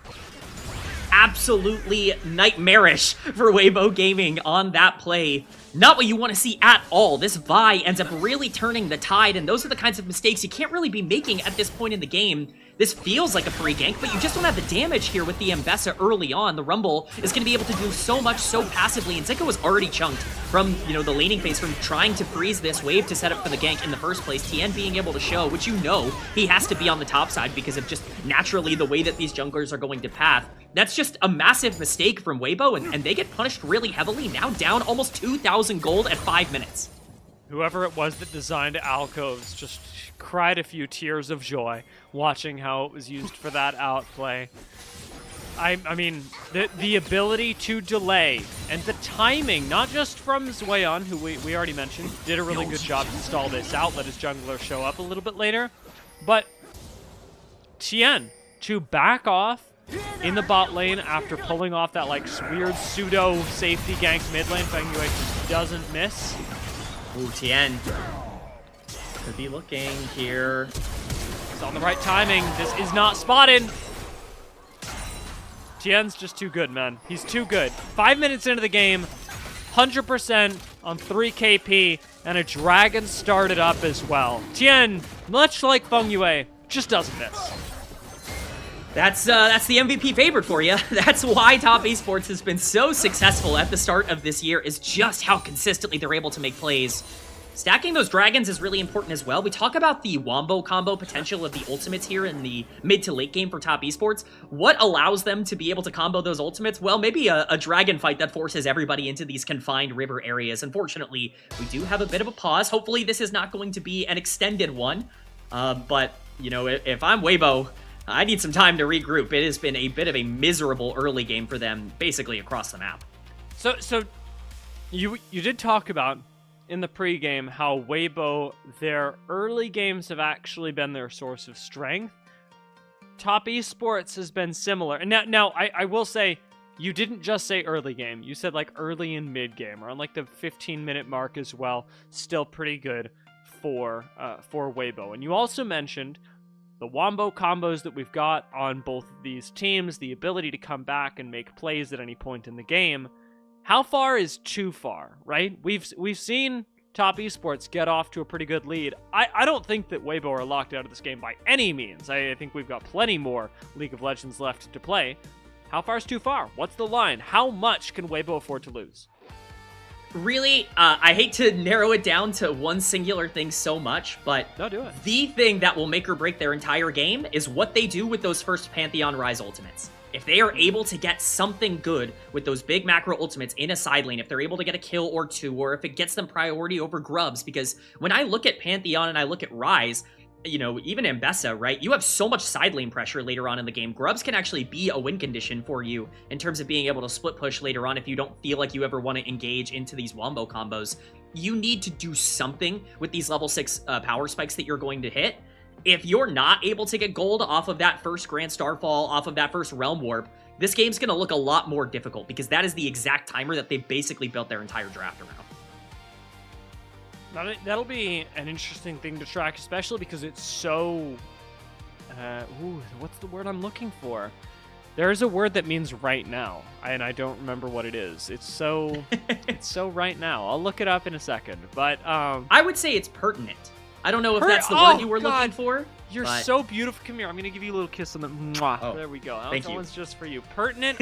Absolutely nightmarish for Weibo Gaming on that play. Not what you want to see at all. This Vi ends up really turning the tide, and those are the kinds of mistakes you can't really be making at this point in the game. This feels like a free gank, but you just don't have the damage here with the Mbessa early on. The Rumble is going to be able to do so much so passively, and Zika was already chunked from, you know, the laning phase, from trying to freeze this wave to set up for the gank in the first place. Tien being able to show, which you know he has to be on the top side because of just naturally the way that these junglers are going to path. That's just a massive mistake from Weibo, and they get punished really heavily, now down almost 2,000 gold at 5 minutes. Whoever it was that designed alcoves just cried a few tears of joy watching how it was used for that outplay. I mean, the ability to delay and the timing, not just from Zweon, who we already mentioned, did a really good job to stall this out, let his jungler show up a little bit later, but Tien to back off in the bot lane after pulling off that like weird pseudo safety gank mid lane. Fengyue just doesn't miss. Ooh, Tien could be looking here. He's on the right timing. This is not spotted. Tien's just too good, man. He's too good. 5 minutes into the game, 100% on 3 KP, and a dragon started up as well. Tien, much like Fengyue, just doesn't miss. That's the MVP favorite for you. That's why Top Esports has been so successful at the start of this year, is just how consistently they're able to make plays. Stacking those dragons is really important as well. We talk about the wombo combo potential of the ultimates here in the mid to late game for Top Esports. What allows them to be able to combo those ultimates? Well, maybe a dragon fight that forces everybody into these confined river areas. Unfortunately, we do have a bit of a pause. Hopefully this is not going to be an extended one. But, you know, if I'm Weibo, I need some time to regroup. It has been a bit of a miserable early game for them, basically across the map. So you did talk about in the pregame how Weibo, their early games have actually been their source of strength. Top Esports has been similar. And now I will say, you didn't just say early game. You said like early and mid game, around like the 15-minute mark as well. Still pretty good for Weibo. And you also mentioned the wombo combos that we've got on both of these teams, the ability to come back and make plays at any point in the game. How far is too far, right? We've seen Top Esports get off to a pretty good lead. I don't think that Weibo are locked out of this game by any means. I think we've got plenty more League of Legends left to play. How far is too far? What's the line? How much can Weibo afford to lose? Really, I hate to narrow it down to one singular thing so much, but No, do it. the thing that will make or break their entire game is what they do with those first Pantheon Rise ultimates. If they are able to get something good with those big macro ultimates in a side lane, if they're able to get a kill or two, or if it gets them priority over grubs, because when I look at Pantheon and I look at Rise, you know, even Mbessa, right? You have so much side lane pressure later on in the game. Grubs can actually be a win condition for you in terms of being able to split push later on if you don't feel like you ever want to engage into these wombo combos. You need to do something with these level 6 power spikes that you're going to hit. If you're not able to get gold off of that first Grand Starfall, off of that first Realm Warp, this game's going to look a lot more difficult because that is the exact timer that they've basically built their entire draft around. That'll be an interesting thing to track, especially because it's so... what's the word I'm looking for? There is a word that means right now, and I don't remember what it is. It's so... it's so right now. I'll look it up in a second, but... I would say it's pertinent. I don't know if that's the word you were looking for. You're so beautiful. Come here. I'm going to give you a little kiss on the... Mwah. Oh, there we go. thank that you. one's just for you. Pertinent.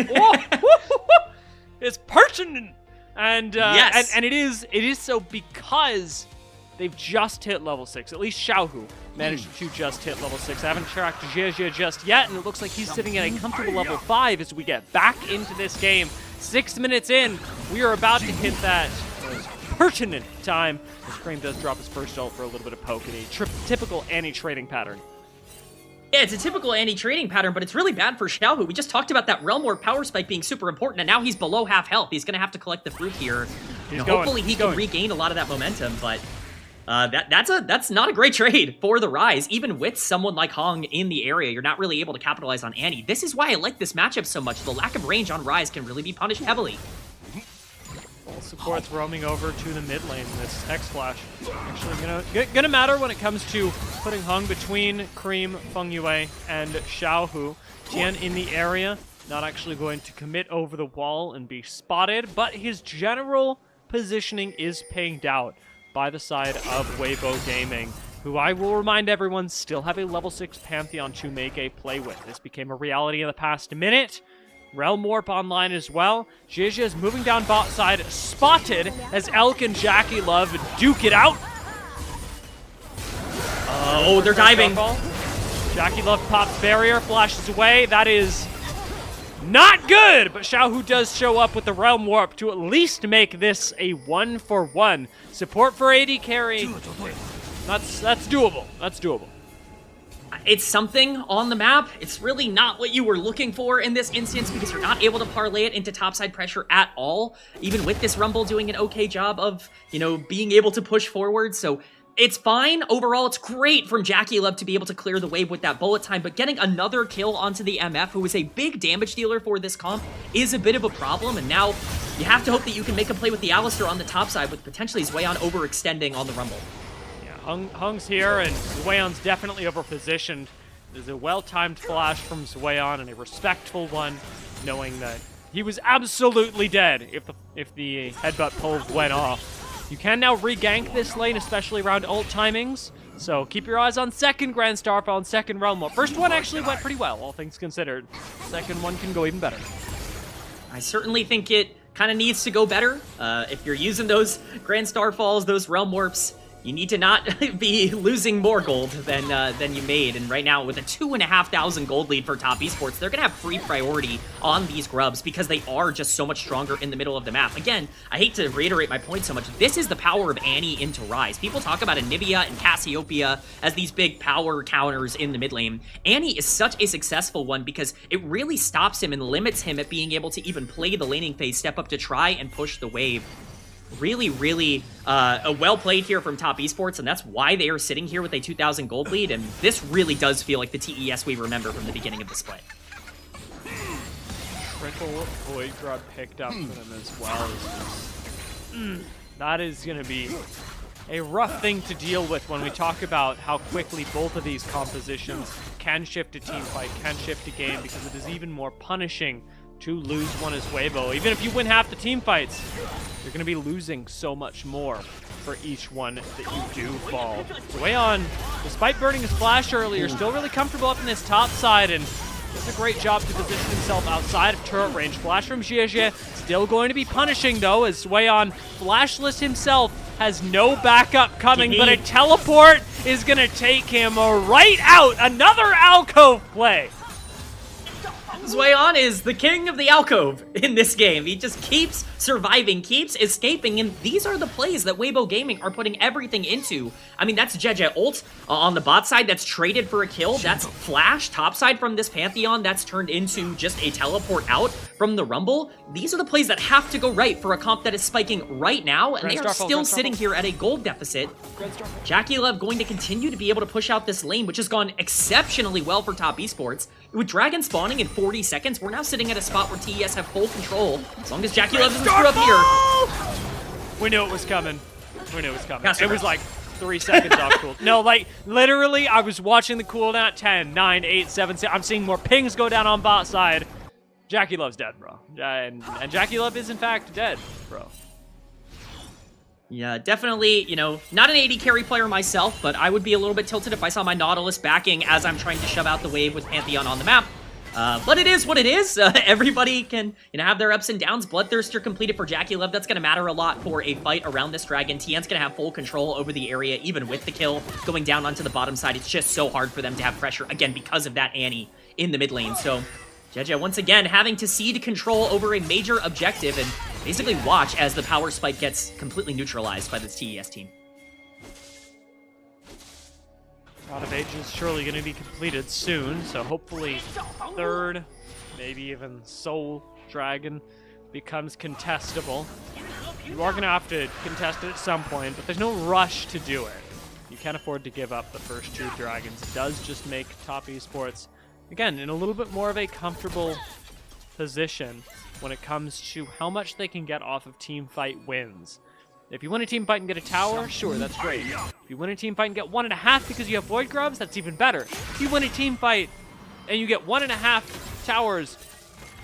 It's pertinent. And yes. and it is so because they've just hit level 6. At least Xiaohu managed to just hit level 6. I haven't tracked JDG just yet, and it looks like he's sitting at a comfortable level 5 as we get back into this game. 6 minutes in, we are about to hit that pertinent time. The Scream does drop his first ult for a little bit of poke in a typical anti-trading pattern. Yeah, it's a typical anti-trading pattern, but it's really bad for Xiaohu. We just talked about that Realm Warp power spike being super important, and now he's below half health. He's going to have to collect the fruit here. Hopefully he can regain a lot of that momentum, but that's not a great trade for the Rise. Even with someone like Hong in the area, you're not really able to capitalize on Annie. This is why I like this matchup so much. The lack of range on Rise can really be punished heavily. All supports roaming over to the mid lane. This X Flash actually gonna matter when it comes to putting Hung between Cream, Feng Yue, and Xiaohu. Tian in the area, not actually going to commit over the wall and be spotted, but his general positioning is paying out by the side of Weibo Gaming, who I will remind everyone still have a level 6 Pantheon to make a play with. This became a reality in the past minute. Realm Warp online as well. JJ is moving down bot side, spotted as Elk and Jackie Love duke it out. Oh, they're diving. Jackie Love pops barrier, flashes away. That is not good, but Xiaohu does show up with the Realm Warp to at least make this a 1-for-1. Support for AD carry. That's doable. That's doable. It's something on the map. It's really not what you were looking for in this instance because you're not able to parlay it into topside pressure at all, even with this Rumble doing an okay job of, you know, being able to push forward. So it's fine. Overall, it's great from Jackie Love to be able to clear the wave with that bullet time, but getting another kill onto the MF, who is a big damage dealer for this comp, is a bit of a problem, and now you have to hope that you can make a play with the Alistair on the top side with potentially Zweon overextending on the Rumble. Hung's here, and Zweon's definitely overpositioned. There's a well-timed flash from Zweon, and a respectful one, knowing that he was absolutely dead if the headbutt pull went off. You can now re-gank this lane, especially around ult timings, so keep your eyes on second Grand Starfall and second Realm Warp. First one actually went pretty well, all things considered. Second one can go even better. I certainly think it kind of needs to go better. If you're using those Grand Starfalls, those Realm Warps, you need to not be losing more gold than you made. And right now, with a 2,500 gold lead for Top Esports, they're going to have free priority on these grubs because they are just so much stronger in the middle of the map. Again, I hate to reiterate my point so much. This is the power of Annie into Rise. People talk about Anivia and Cassiopeia as these big power counters in the mid lane. Annie is such a successful one because it really stops him and limits him at being able to even play the laning phase, step up to try and push the wave. Really, really well played here from Top Esports, and that's why they are sitting here with a 2,000 gold lead, and this really does feel like the TES we remember from the beginning of the split. Triple Void Grub picked up for them as well. That is going to be a rough thing to deal with when we talk about how quickly both of these compositions can shift a team fight, can shift a game, because it is even more punishing to lose one as Weibo. Even if you win half the team fights, you're going to be losing so much more for each one that you do fall. Zweon, despite burning his flash earlier, still really comfortable up in this top side and does a great job to position himself outside of turret range. Flash from JDG, still going to be punishing though, as Zweon, flashless himself, has no backup coming, but a teleport is going to take him right out. Another alcove play. Zweon is the king of the alcove in this game. He just keeps surviving, keeps escaping, and these are the plays that Weibo Gaming are putting everything into. I mean, that's JJ ult on the bot side that's traded for a kill. That's flash topside from this Pantheon that's turned into just a teleport out from the Rumble. These are the plays that have to go right for a comp that is spiking right now, and they are still sitting here at a gold deficit. JackeyLove going to continue to be able to push out this lane, which has gone exceptionally well for Top Esports. With Dragon spawning in 40 seconds, we're now sitting at a spot where TES have full control. As long as JackeyLove doesn't screw up here. We knew it was coming. We knew it was coming. It was like 3 seconds off cool. No, like, literally, I was watching the cooldown at 10, 9, 8, 7, 6. I'm seeing more pings go down on bot side. JackeyLove's dead, bro. And JackeyLove is, in fact, dead, bro. Yeah, definitely, you know, not an AD carry player myself, but I would be a little bit tilted if I saw my Nautilus backing as I'm trying to shove out the wave with Pantheon on the map. But it is what it is. Everybody can, you know, have their ups and downs. Bloodthirster completed for JackeyLove. That's going to matter a lot for a fight around this dragon. Tien's going to have full control over the area, even with the kill going down onto the bottom side. It's just so hard for them to have pressure, again, because of that Annie in the mid lane. So JJ, once again, having to cede control over a major objective and basically watch as the power spike gets completely neutralized by this TES team. Rod of Age is surely going to be completed soon, so hopefully third, maybe even Soul Dragon becomes contestable. You are going to have to contest it at some point, but there's no rush to do it. You can't afford to give up the first 2 dragons. It does just make Top Esports, again, in a little bit more of a comfortable position when it comes to how much they can get off of team fight wins. If you win a team fight and get a tower, sure, that's great. If you win a team fight and get 1.5 because you have Void Grubs, that's even better. If you win a team fight and you get 1.5 towers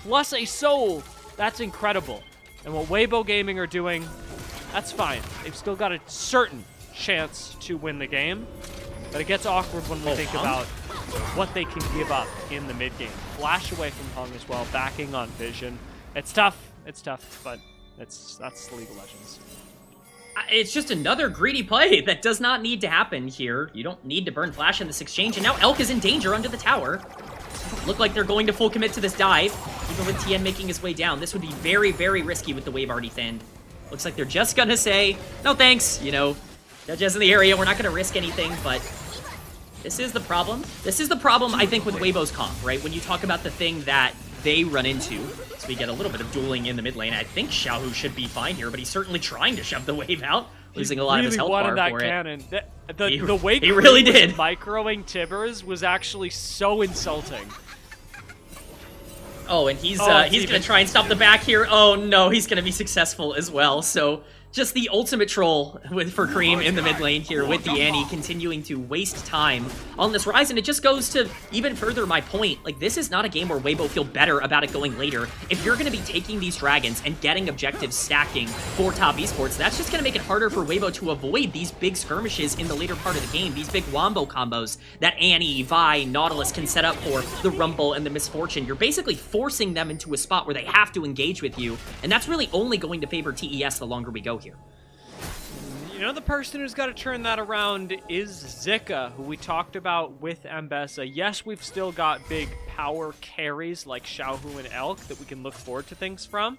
plus a soul, that's incredible. And what Weibo Gaming are doing, that's fine. They've still got a certain chance to win the game, but it gets awkward when we think about what they can give up in the mid game. Flash away from Hung as well, backing on Vision. It's tough, but that's League of Legends. It's just another greedy play that does not need to happen here. You don't need to burn Flash in this exchange, and now Elk is in danger under the tower. Look like they're going to full commit to this dive, even with Tien making his way down. This would be very, very risky with the wave already thinned. Looks like they're just gonna say, no thanks, you know, Judges in the area, we're not gonna risk anything, but this is the problem. This is the problem, I think, with Weibo's comp, right? When you talk about the thing that they run into. So we get a little bit of dueling in the mid lane. I think Xiaohu should be fine here, but he's certainly trying to shove the wave out, losing a lot of his health bar that for cannon. it. The way he really did. Microing Tibbers was actually so insulting. Oh, and he's gonna try and stop the back here. Oh no, he's gonna be successful as well. So just the ultimate troll for Cream in the mid lane here with the Annie continuing to waste time on this rise, and it just goes to even further my point. Like, this is not a game where Weibo feel better about it going later. If you're going to be taking these dragons and getting objectives stacking for Top Esports, that's just going to make it harder for Weibo to avoid these big skirmishes in the later part of the game, these big wombo combos that Annie, Vi, Nautilus can set up for the Rumble and the Misfortune. You're basically forcing them into a spot where they have to engage with you, and that's really only going to favor TES the longer we go here. You know, the person who's got to turn that around is Zika, who we talked about with Ambessa. Yes, we've still got big power carries like Xiaohu and Elk that we can look forward to things from.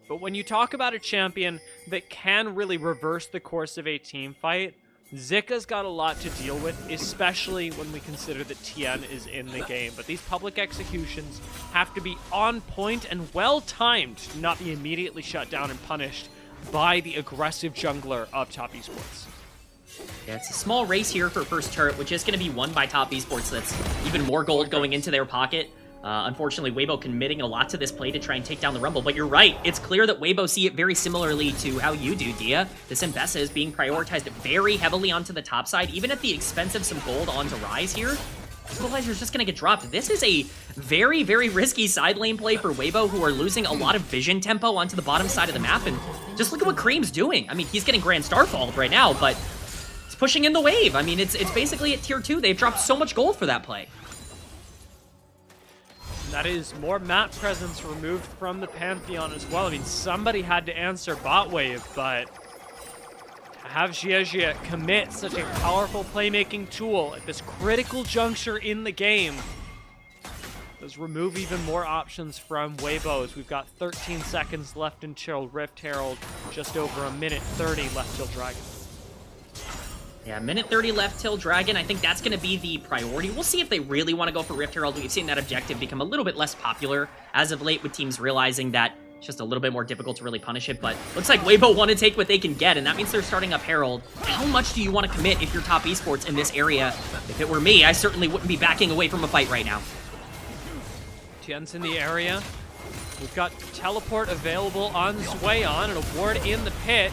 But when you talk about a champion that can really reverse the course of a team fight, Zika's got a lot to deal with, especially when we consider that Tien is in the game. But these public executions have to be on point and well-timed to not be immediately shut down and punished by the aggressive jungler of Top Esports. Yeah, it's a small race here for first turret, which is going to be won by Top Esports. That's even more gold going into their pocket. Unfortunately, Weibo committing a lot to this play to try and take down the Rumble, but you're right. It's clear that Weibo see it very similarly to how you do, Dia. This Ambessa is being prioritized very heavily onto the top side, even at the expense of some gold onto Rise here. Equalizer's just gonna get dropped. This is a very, very risky side lane play for Weibo, who are losing a lot of vision tempo onto the bottom side of the map, and just look at what Cream's doing. I mean, he's getting Grand Starfall right now, but he's pushing in the wave. I mean, it's basically at tier 2. They've dropped so much gold for that play. That is more map presence removed from the Pantheon as well. I mean, somebody had to answer bot wave, but to have Jie commit such a powerful playmaking tool at this critical juncture in the game, does remove even more options from Weibo. We've got 13 seconds left until Rift Herald, just over a minute 30 left till Dragon. Yeah, minute 30 left till Dragon. I think that's going to be the priority. We'll see if they really want to go for Rift Herald. We've seen that objective become a little bit less popular as of late, with teams realizing that it's just a little bit more difficult to really punish it. But looks like Weibo want to take what they can get, and that means they're starting up Herald. How much do you want to commit if you're top esports in this area? If it were me, I certainly wouldn't be backing away from a fight right now. Tien's in the area. We've got teleport available on Zweon, and a ward in the pit.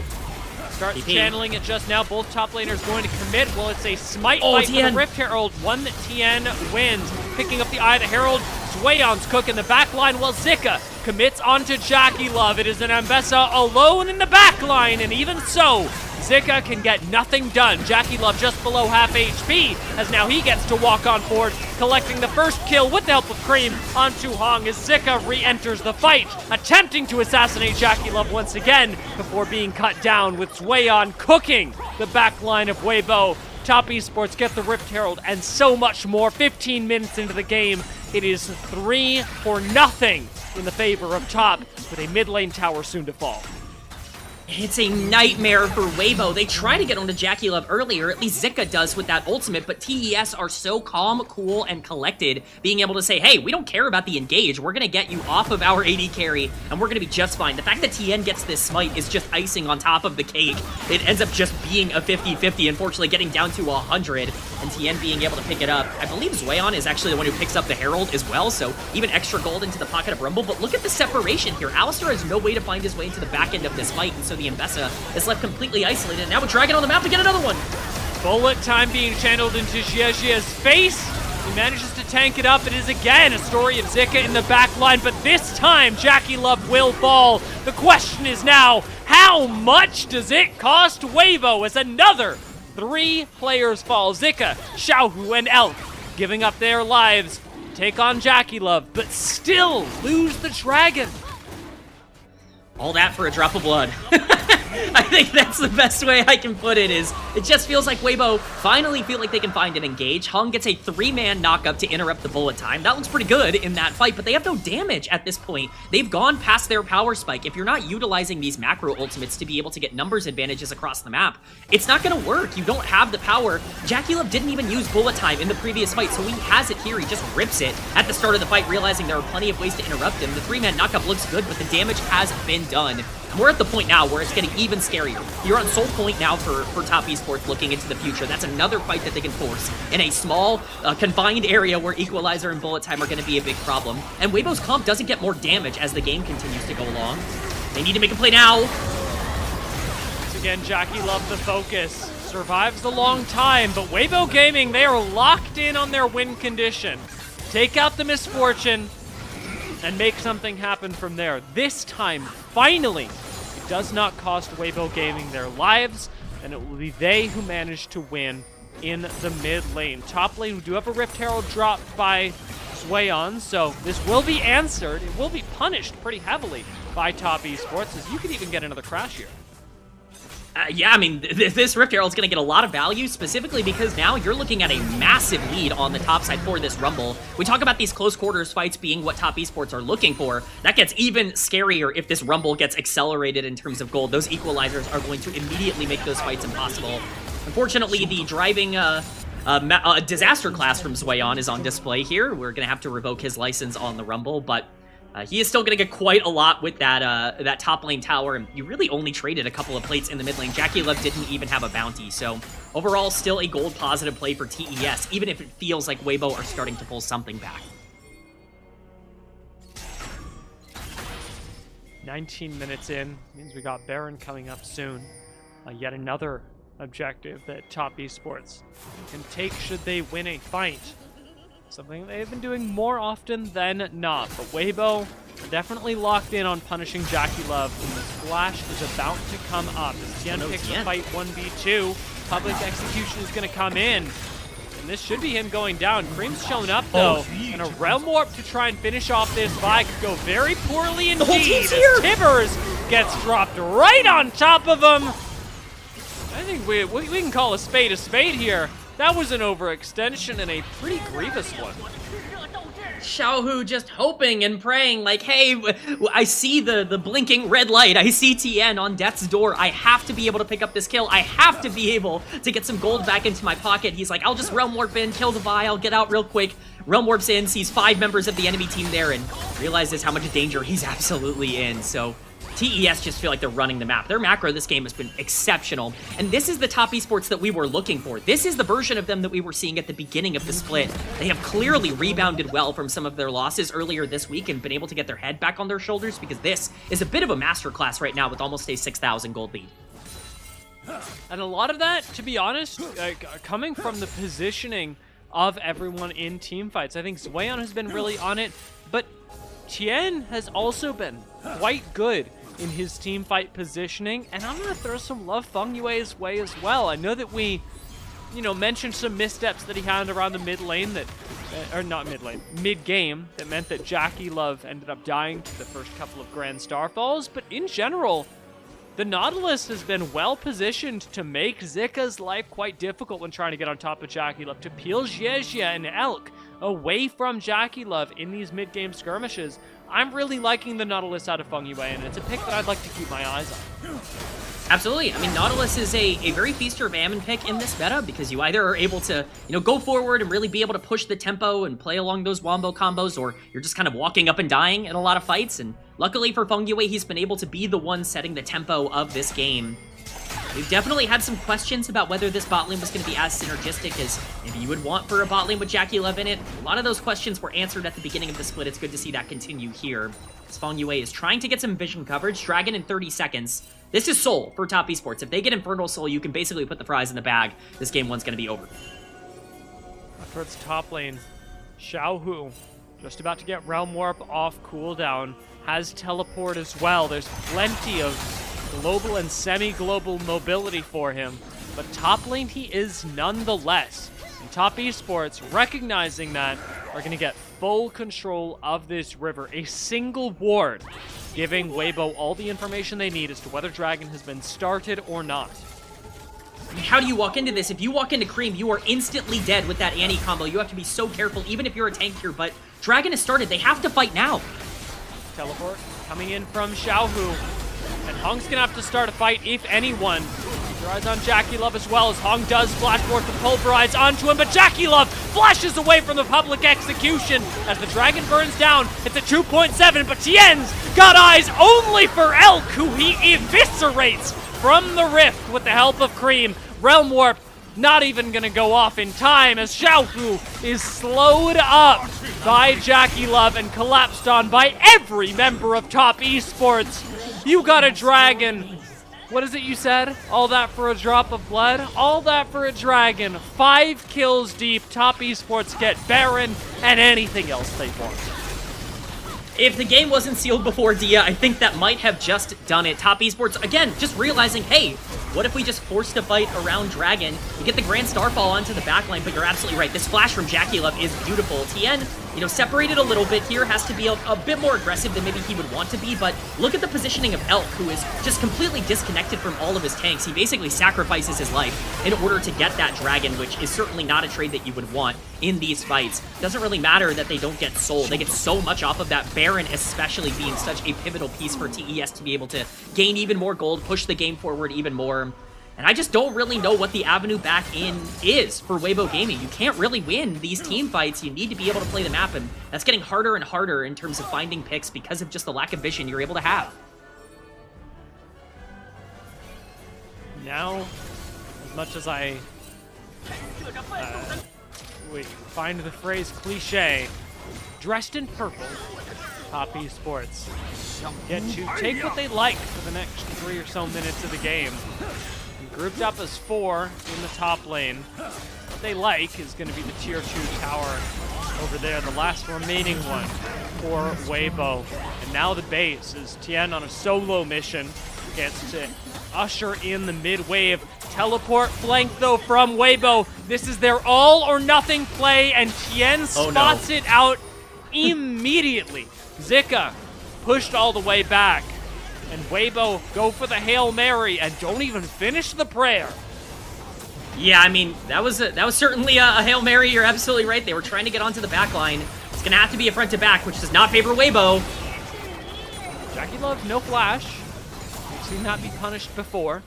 Starts channeling it just now. Both top laners going to commit. Well, it's a smite fight for the Rift Herald. One that Tien wins. Picking up the Eye of the Herald. Zweon's cooking the back line while Zika commits onto Jackie Love. It is an Ambessa alone in the back line, and even so, Zika can get nothing done. Jackie Love just below half HP, as now he gets to walk on forward, collecting the first kill with the help of Cream onto Hong as Zika re-enters the fight, attempting to assassinate Jackie Love once again before being cut down, with Zweon cooking the back line of Weibo. Top Esports get the Rift Herald and so much more. 15 minutes into the game, it is 3-0 in the favor of Top, with a mid lane tower soon to fall. It's a nightmare for Weibo. They try to get onto Jackie Love earlier, at least Zika does with that ultimate, but TES are so calm, cool, and collected, being able to say, hey, we don't care about the engage, we're gonna get you off of our AD carry, and we're gonna be just fine. The fact that Tien gets this smite is just icing on top of the cake. It ends up just being a 50-50, unfortunately getting down to 100, and Tien being able to pick it up. I believe Zweon is actually the one who picks up the Herald as well, so even extra gold into the pocket of Rumble, but look at the separation here. Alistar has no way to find his way into the back end of this fight, and so the Ambessa is left completely isolated, and now with Dragon on the map to get another one. Bullet time being channeled into Xiexia's face. He manages to tank it up. It is again a story of Zika in the back line, but this time Jackie Love will fall. The question is now, how much does it cost Weibo as another 3 players fall? Zika, Xiaohu, and Elk giving up their lives, take on Jackie Love, but still lose the Dragon. All that for a drop of blood. I think that's the best way I can put it. Is it just feels like Weibo finally feel like they can find an engage. Hung gets a 3-man knock-up to interrupt the bullet time. That looks pretty good in that fight, but they have no damage at this point. They've gone past their power spike. If you're not utilizing these macro ultimates to be able to get numbers advantages across the map, it's not gonna work. You don't have the power. Jackie Love didn't even use bullet time in the previous fight, so he has it here. He just rips it at the start of the fight, realizing there are plenty of ways to interrupt him. The 3-man knock-up looks good, but the damage has been done. We're at the point now where it's getting even scarier. You're on soul point now for Top Esports looking into the future. That's another fight that they can force in a small, confined area where Equalizer and Bullet Time are going to be a big problem. And Weibo's comp doesn't get more damage as the game continues to go along. They need to make a play now. Once again, Jackie Love the focus. Survives the long time, but Weibo Gaming, they are locked in on their win condition. Take out the misfortune and make something happen from there. This time, finally, it does not cost Weibo Gaming their lives, and it will be they who manage to win in the mid lane. Top lane, we do have a Rift Herald dropped by Zweon, so this will be answered. It will be punished pretty heavily by Top Esports, as you could even get another crash here. Yeah, I mean, this Rift Herald's going to get a lot of value, specifically because now you're looking at a massive lead on the top side for this Rumble. We talk about these close quarters fights being what Top Esports are looking for. That gets even scarier if this Rumble gets accelerated in terms of gold. Those equalizers are going to immediately make those fights impossible. Unfortunately, the driving disaster class from Zweon is on display here. We're going to have to revoke his license on the Rumble, but he is still going to get quite a lot with that that top lane tower, and you really only traded a couple of plates in the mid lane. Jackie Love didn't even have a bounty, so overall still a gold positive play for TES, even if it feels like Weibo are starting to pull something back. 19 minutes in, means we got Baron coming up soon. Yet another objective that Top Esports can take should they win a fight. Something they've been doing more often than not, but Weibo definitely locked in on punishing Jackie Love, and the splash is about to come up. As Tien picks a fight 1v2, Public Execution is going to come in, and this should be him going down. Cream's shown up though, and a Realm Warp to try and finish off this fight could go very poorly indeed, as Tibbers gets dropped right on top of him. I think we can call a spade here. That was an overextension and a pretty grievous one. Xiaohu just hoping and praying like, hey, I see the blinking red light. I see TN on death's door. I have to be able to pick up this kill. I have to be able to get some gold back into my pocket. He's like, I'll just Realm Warp in, kill the Vi, I'll get out real quick. Realm Warps in, sees 5 members of the enemy team there, and realizes how much danger he's absolutely in. So TES just feel like they're running the map. Their macro this game has been exceptional, and this is the top esports that we were looking for. This is the version of them that we were seeing at the beginning of the split. They have clearly rebounded well from some of their losses earlier this week and been able to get their head back on their shoulders, because this is a bit of a masterclass right now with almost a 6,000 gold lead. And a lot of that, to be honest, coming from the positioning of everyone in team fights. I think Zweon has been really on it, but Tien has also been quite good in his team fight positioning, and I'm gonna throw some love Feng Yue's way as well. I know that we, mentioned some missteps that he had around the mid lane that, or not mid lane, mid game, that meant that Jackie Love ended up dying to the first couple of Grand Starfalls, but in general, the Nautilus has been well positioned to make Zika's life quite difficult when trying to get on top of Jackie Love, to peel Zhezhia and Elk away from Jackie Love in these mid-game skirmishes. I'm really liking the Nautilus out of Feng Yue, and it's a pick that I'd like to keep my eyes on. Absolutely. I mean, Nautilus is a very feast or famine pick in this meta, because you either are able to, go forward and really be able to push the tempo and play along those wombo combos, or you're just kind of walking up and dying in a lot of fights. And luckily for Feng Yue, he's been able to be the one setting the tempo of this game. We've definitely had some questions about whether this bot lane was going to be as synergistic as maybe you would want for a bot lane with Jackie Love in it. A lot of those questions were answered at the beginning of the split. It's good to see that continue here. As Feng Yue is trying to get some vision coverage. Dragon in 30 seconds. This is Soul for top esports. If they get Infernal Soul, you can basically put the fries in the bag. This game one's going to be over. Towards top lane, Xiaohu just about to get Realm Warp off cooldown. Has teleport as well. There's plenty of global and semi-global mobility for him, but top lane he is nonetheless. And top esports, recognizing that, are going to get full control of this river. A single ward giving Weibo all the information they need as to whether Dragon has been started or not. I mean, how do you walk into this? If you walk into Cream, you are instantly dead with that Annie combo. You have to be so careful, even if you're a tank here, but Dragon has started. They have to fight now. Teleport coming in from Xiaohu. And Hong's gonna have to start a fight, if anyone. Keep your eyes on Jackie Love as well, as Hong does flash forth to pulverize onto him, but Jackie Love flashes away from the public execution as the dragon burns down. It's a 2.7, but Tien's got eyes only for Elk, who he eviscerates from the rift with the help of Cream. Realm Warp not even gonna go off in time, as Xiaohu is slowed up by Jackie Love and collapsed on by every member of top esports. You got a dragon. What is it you said? All that for a drop of blood? All that for a dragon. 5 kills deep. Top esports get Baron and anything else they want. If the game wasn't sealed before Dia, I think that might have just done it. Top esports, again, just realizing, hey, what if we just forced a fight around Dragon? You get the Grand Starfall onto the backline, but you're absolutely right. This flash from Jackie Love is beautiful. Tien, separated a little bit here, has to be a bit more aggressive than maybe he would want to be, but look at the positioning of Elk, who is just completely disconnected from all of his tanks. He basically sacrifices his life in order to get that Dragon, which is certainly not a trade that you would want in these fights. Doesn't really matter that they don't get Soul. They get so much off of that, Baron especially being such a pivotal piece for TES to be able to gain even more gold, push the game forward even more. And I just don't really know what the avenue back in is for Weibo Gaming. You can't really win these team fights. You need to be able to play the map, and that's getting harder and harder in terms of finding picks because of just the lack of vision you're able to have. Now, as much as I find the phrase cliche, dressed in purple, top esports get to take what they like for the next 3 or so minutes of the game. Grouped up as 4 in the top lane. What they like is going to be the tier 2 tower over there, the last remaining one for Weibo. And now the base is Tien on a solo mission, gets to usher in the mid wave. Teleport flank though from Weibo. This is their all or nothing play, and Tien spots it out immediately. Zika pushed all the way back. And Weibo go for the Hail Mary and don't even finish the prayer. Yeah, I mean, that was certainly a Hail Mary. You're absolutely right. They were trying to get onto the back line. It's going to have to be a front-to-back, which does not favor Weibo. Jackie Love, no flash. We've seen that be punished before.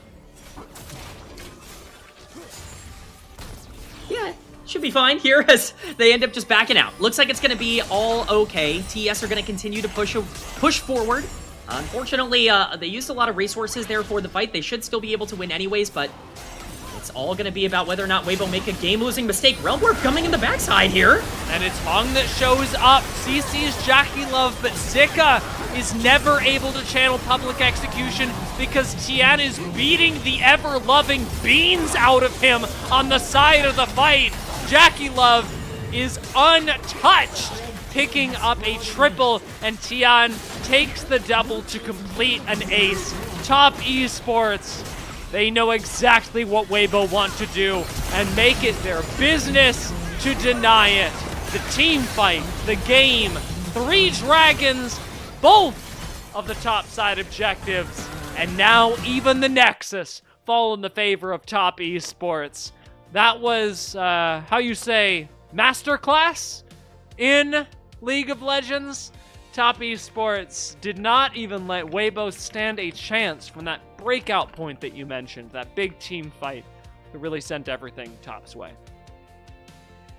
Yeah, should be fine here as they end up just backing out. Looks like it's going to be all okay. TES are going to continue to push forward. Unfortunately, they used a lot of resources there for the fight. They should still be able to win anyways, but it's all going to be about whether or not Weibo make a game-losing mistake. Realm Warp coming in the backside here. And it's Hung that shows up. CC's Jackie Love, but Zika is never able to channel public execution because Tian is beating the ever-loving beans out of him on the side of the fight. Jackie Love is untouched, picking up a triple, and Tian takes the double to complete an ace. Top Esports, they know exactly what Weibo want to do and make it their business to deny it. The team fight, the game, 3 dragons, both of the top side objectives, and now even the Nexus fall in the favor of Top Esports. That was, how you say, masterclass in League of Legends. Top Esports did not even let Weibo stand a chance from that breakout point that you mentioned, that big team fight that really sent everything Top's way.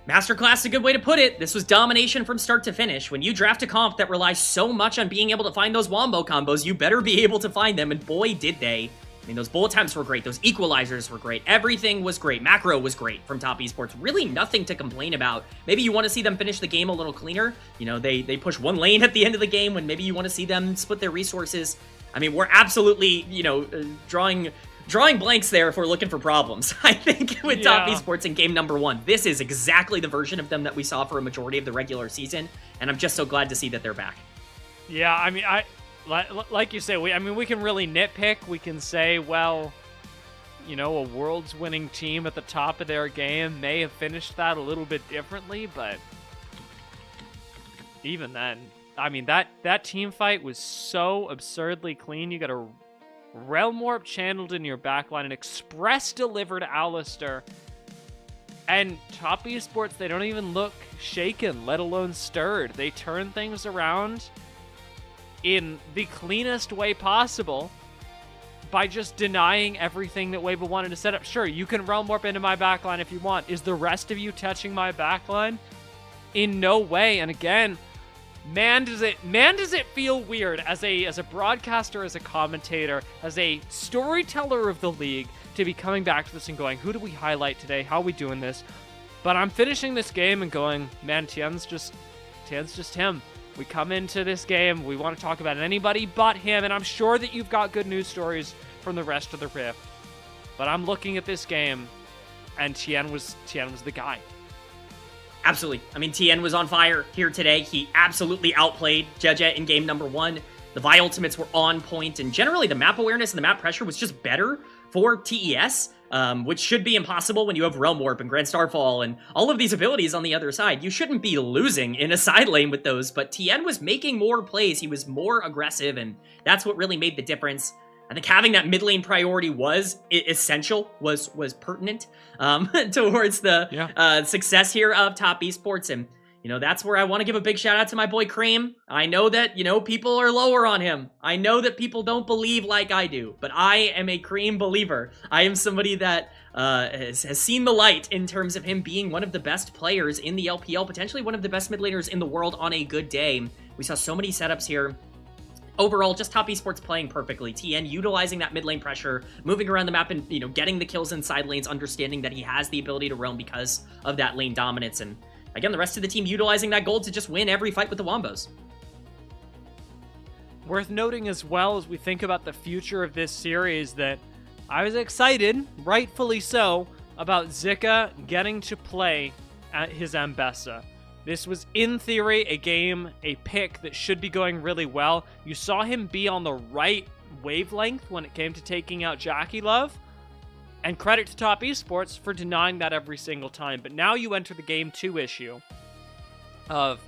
Masterclass is a good way to put it. This was domination from start to finish. When you draft a comp that relies so much on being able to find those wombo combos, you better be able to find them, and boy, did they. I mean, those bullet times were great. Those equalizers were great. Everything was great. Macro was great from Top Esports. Really nothing to complain about. Maybe you want to see them finish the game a little cleaner. You know, they push one lane at the end of the game when maybe you want to see them split their resources. I mean, we're absolutely, you know, drawing blanks there if we're looking for problems. I think with Top Esports in game number 1, this is exactly the version of them that we saw for a majority of the regular season, and I'm just so glad to see that they're back. Yeah, I mean, like you say, we can really nitpick. We can say, well, you know, a world's winning team at the top of their game may have finished that a little bit differently, but even then, I mean, that team fight was so absurdly clean. You got a Realm Warp channeled in your backline, an Express delivered Alistair, and Top Esports, they don't even look shaken, let alone stirred. They turn things around in the cleanest way possible by just denying everything that Weibo wanted to set up. Sure, you can Realm Warp into my backline if you want. Is the rest of you touching my backline? In no way. And again, man, does it feel weird as a broadcaster, as a commentator, as a storyteller of the league to be coming back to this and going, who do we highlight today? How are we doing this? But I'm finishing this game and going, man, Tian's just him. We come into this game, we want to talk about anybody but him, and I'm sure that you've got good news stories from the rest of the Rift. But I'm looking at this game, and Tian was the guy. Absolutely. I mean, Tien was on fire here today. He absolutely outplayed Jeje in game number 1. The Vi ultimates were on point, and generally the map awareness and the map pressure was just better for TES, which should be impossible when you have Realm Warp and Grand Starfall and all of these abilities on the other side. You shouldn't be losing in a side lane with those, but Tien was making more plays. He was more aggressive, and that's what really made the difference. I think having that mid lane priority was essential, was pertinent towards the success here of Top Esports. And, you know, that's where I want to give a big shout out to my boy Cream. I know that, you know, people are lower on him. I know that people don't believe like I do, but I am a Cream believer. I am somebody that has seen the light in terms of him being one of the best players in the LPL, potentially one of the best mid laners in the world on a good day. We saw so many setups here. Overall, just Top Esports playing perfectly. Tien utilizing that mid lane pressure, moving around the map and, you know, getting the kills in side lanes, understanding that he has the ability to roam because of that lane dominance. And again, the rest of the team utilizing that gold to just win every fight with the Wombos. Worth noting as well as we think about the future of this series that I was excited, rightfully so, about Zika getting to play at his Ambessa. This was, in theory, a game, a pick that should be going really well. You saw him be on the right wavelength when it came to taking out Jackie Love. And credit to Top Esports for denying that every single time. But now you enter the Game 2 issue of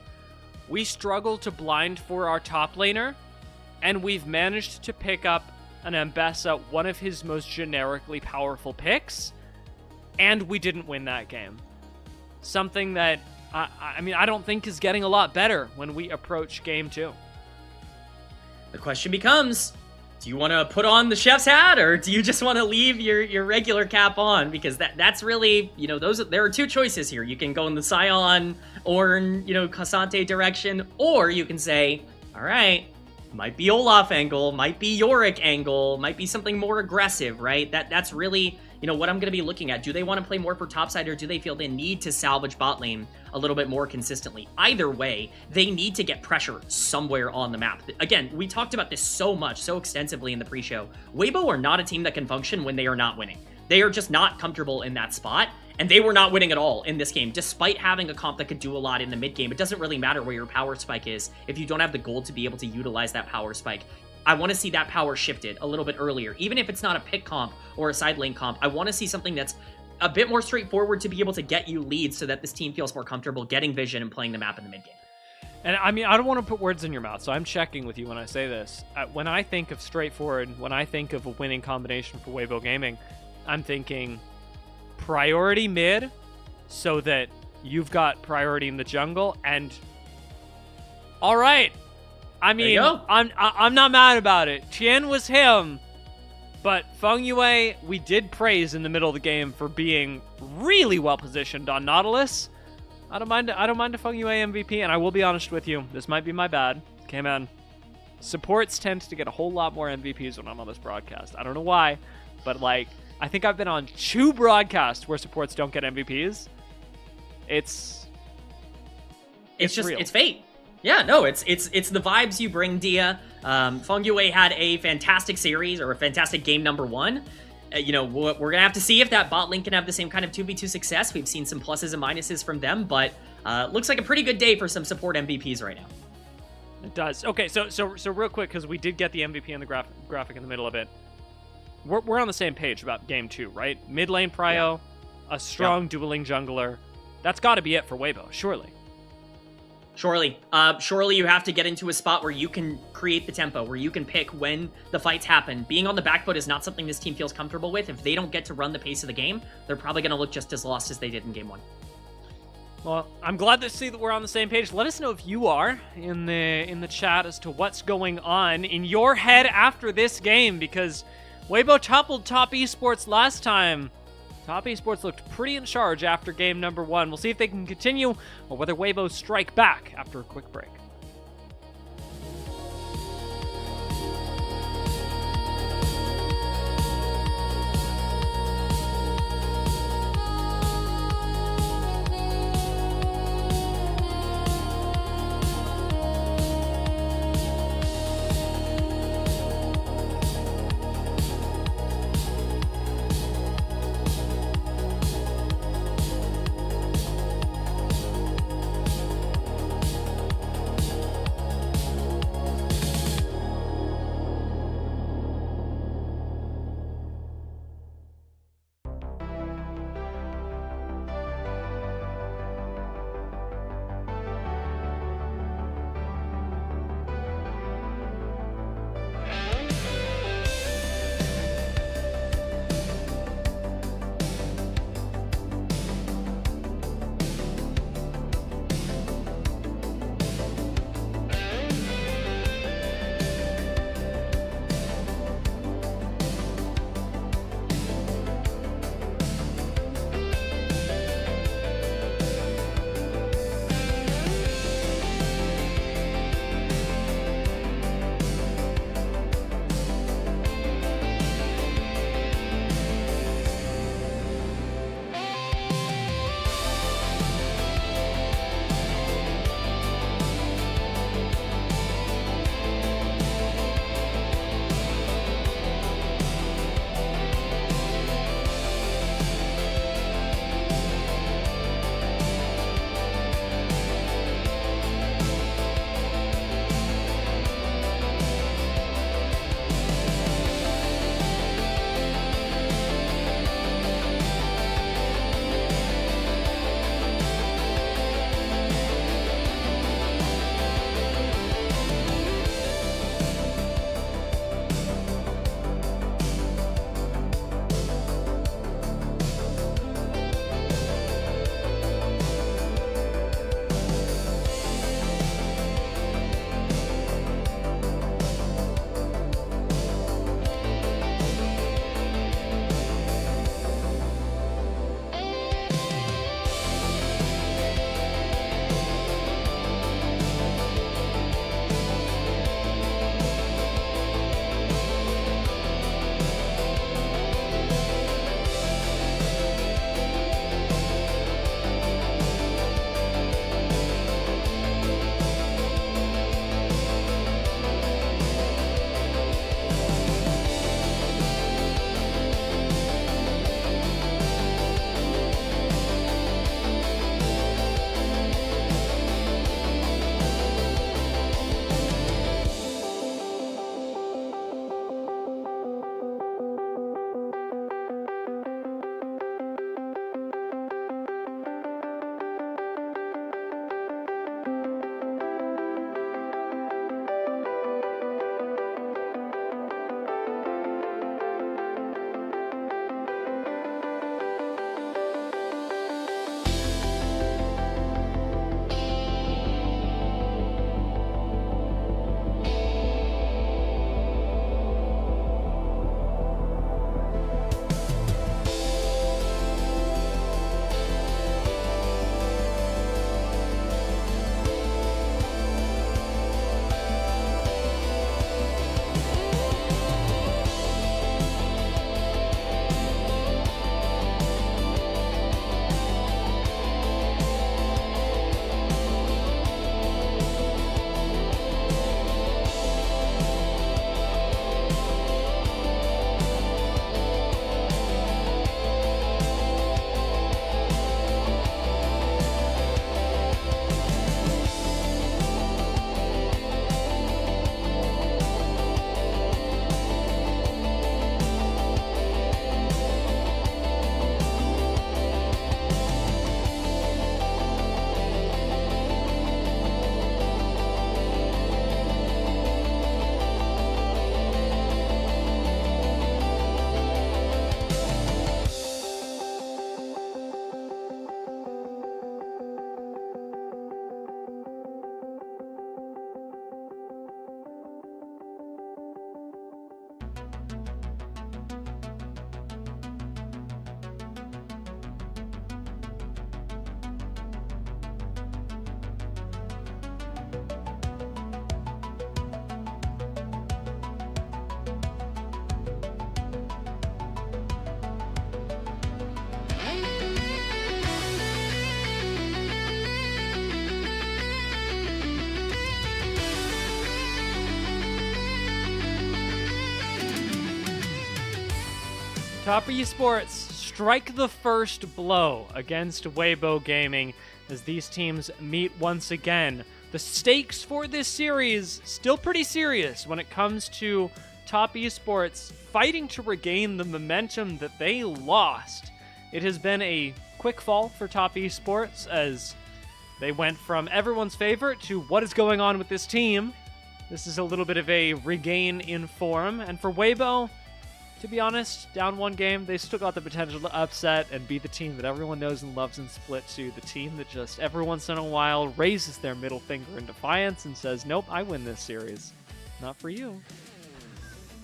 we struggle to blind for our top laner, and we've managed to pick up an Ambessa, one of his most generically powerful picks. and we didn't win that game. Something that, I mean, I don't think is getting a lot better when we approach game 2. The question becomes, do you want to put on the chef's hat, or do you just want to leave your regular cap on? Because that's really, you know, there are 2 choices here. You can go in the Scion, Ornn, you know, Cassante direction, or you can say, all right, might be Olaf angle, might be Yorick angle, might be something more aggressive, right? That's really, you know, what I'm going to be looking at. Do they want to play more for topside, or do they feel they need to salvage bot lane a little bit more consistently? Either way, they need to get pressure somewhere on the map. Again, we talked about this so much, so extensively in the pre-show. Weibo are not a team that can function when they are not winning. They are just not comfortable in that spot, and they were not winning at all in this game, despite having a comp that could do a lot in the mid game. It doesn't really matter where your power spike is if you don't have the gold to be able to utilize that power spike. I want to see that power shifted a little bit earlier. Even if it's not a pick comp or a side lane comp, I want to see something that's a bit more straightforward to be able to get you leads so that this team feels more comfortable getting vision and playing the map in the mid game. And I mean, I don't want to put words in your mouth, so I'm checking with you when I say this. When I think of straightforward, when I think of a winning combination for Weibo Gaming, I'm thinking priority mid so that you've got priority in the jungle, and all right. I mean, I'm not mad about it. Tien was him, but Feng Yue, we did praise in the middle of the game for being really well positioned on Nautilus. I don't mind a Feng Yue MVP, and I will be honest with you, this might be my bad. Okay, man. Supports tend to get a whole lot more MVPs when I'm on this broadcast. I don't know why, but like, I think I've been on 2 broadcasts where supports don't get MVPs. It's just real. It's fate. Yeah, no, it's the vibes you bring, Dia. Feng Yue had a fantastic series, or a fantastic game number 1. You know, we're going to have to see if that bot lane can have the same kind of 2v2 success. We've seen some pluses and minuses from them, but looks like a pretty good day for some support MVPs right now. It does. Okay, so real quick, because we did get the MVP in the graphic in the middle of it. We're on the same page about game 2, right? Mid lane prio, a strong dueling jungler. That's got to be it for Weibo, surely. Surely you have to get into a spot where you can create the tempo, where you can pick when the fights happen. Being on the back foot is not something this team feels comfortable with. If they don't get to run the pace of the game, they're probably going to look just as lost as they did in game 1. Well, I'm glad to see that we're on the same page. Let us know if you are in the chat as to what's going on in your head after this game, because Weibo toppled Top Esports last time. Top Esports looked pretty in charge after game number 1. We'll see if they can continue, or whether Weibo strike back after a quick break. Top Esports strike the first blow against Weibo Gaming as these teams meet once again. The stakes for this series still pretty serious when it comes to Top Esports fighting to regain the momentum that they lost. It has been a quick fall for Top Esports as they went from everyone's favorite to what is going on with this team. This is a little bit of a regain in form, and for Weibo, to be honest, down one game, they still got the potential to upset and be the team that everyone knows and loves in Split 2, the team that just every once in a while raises their middle finger in defiance and says, nope, I win this series. Not for you.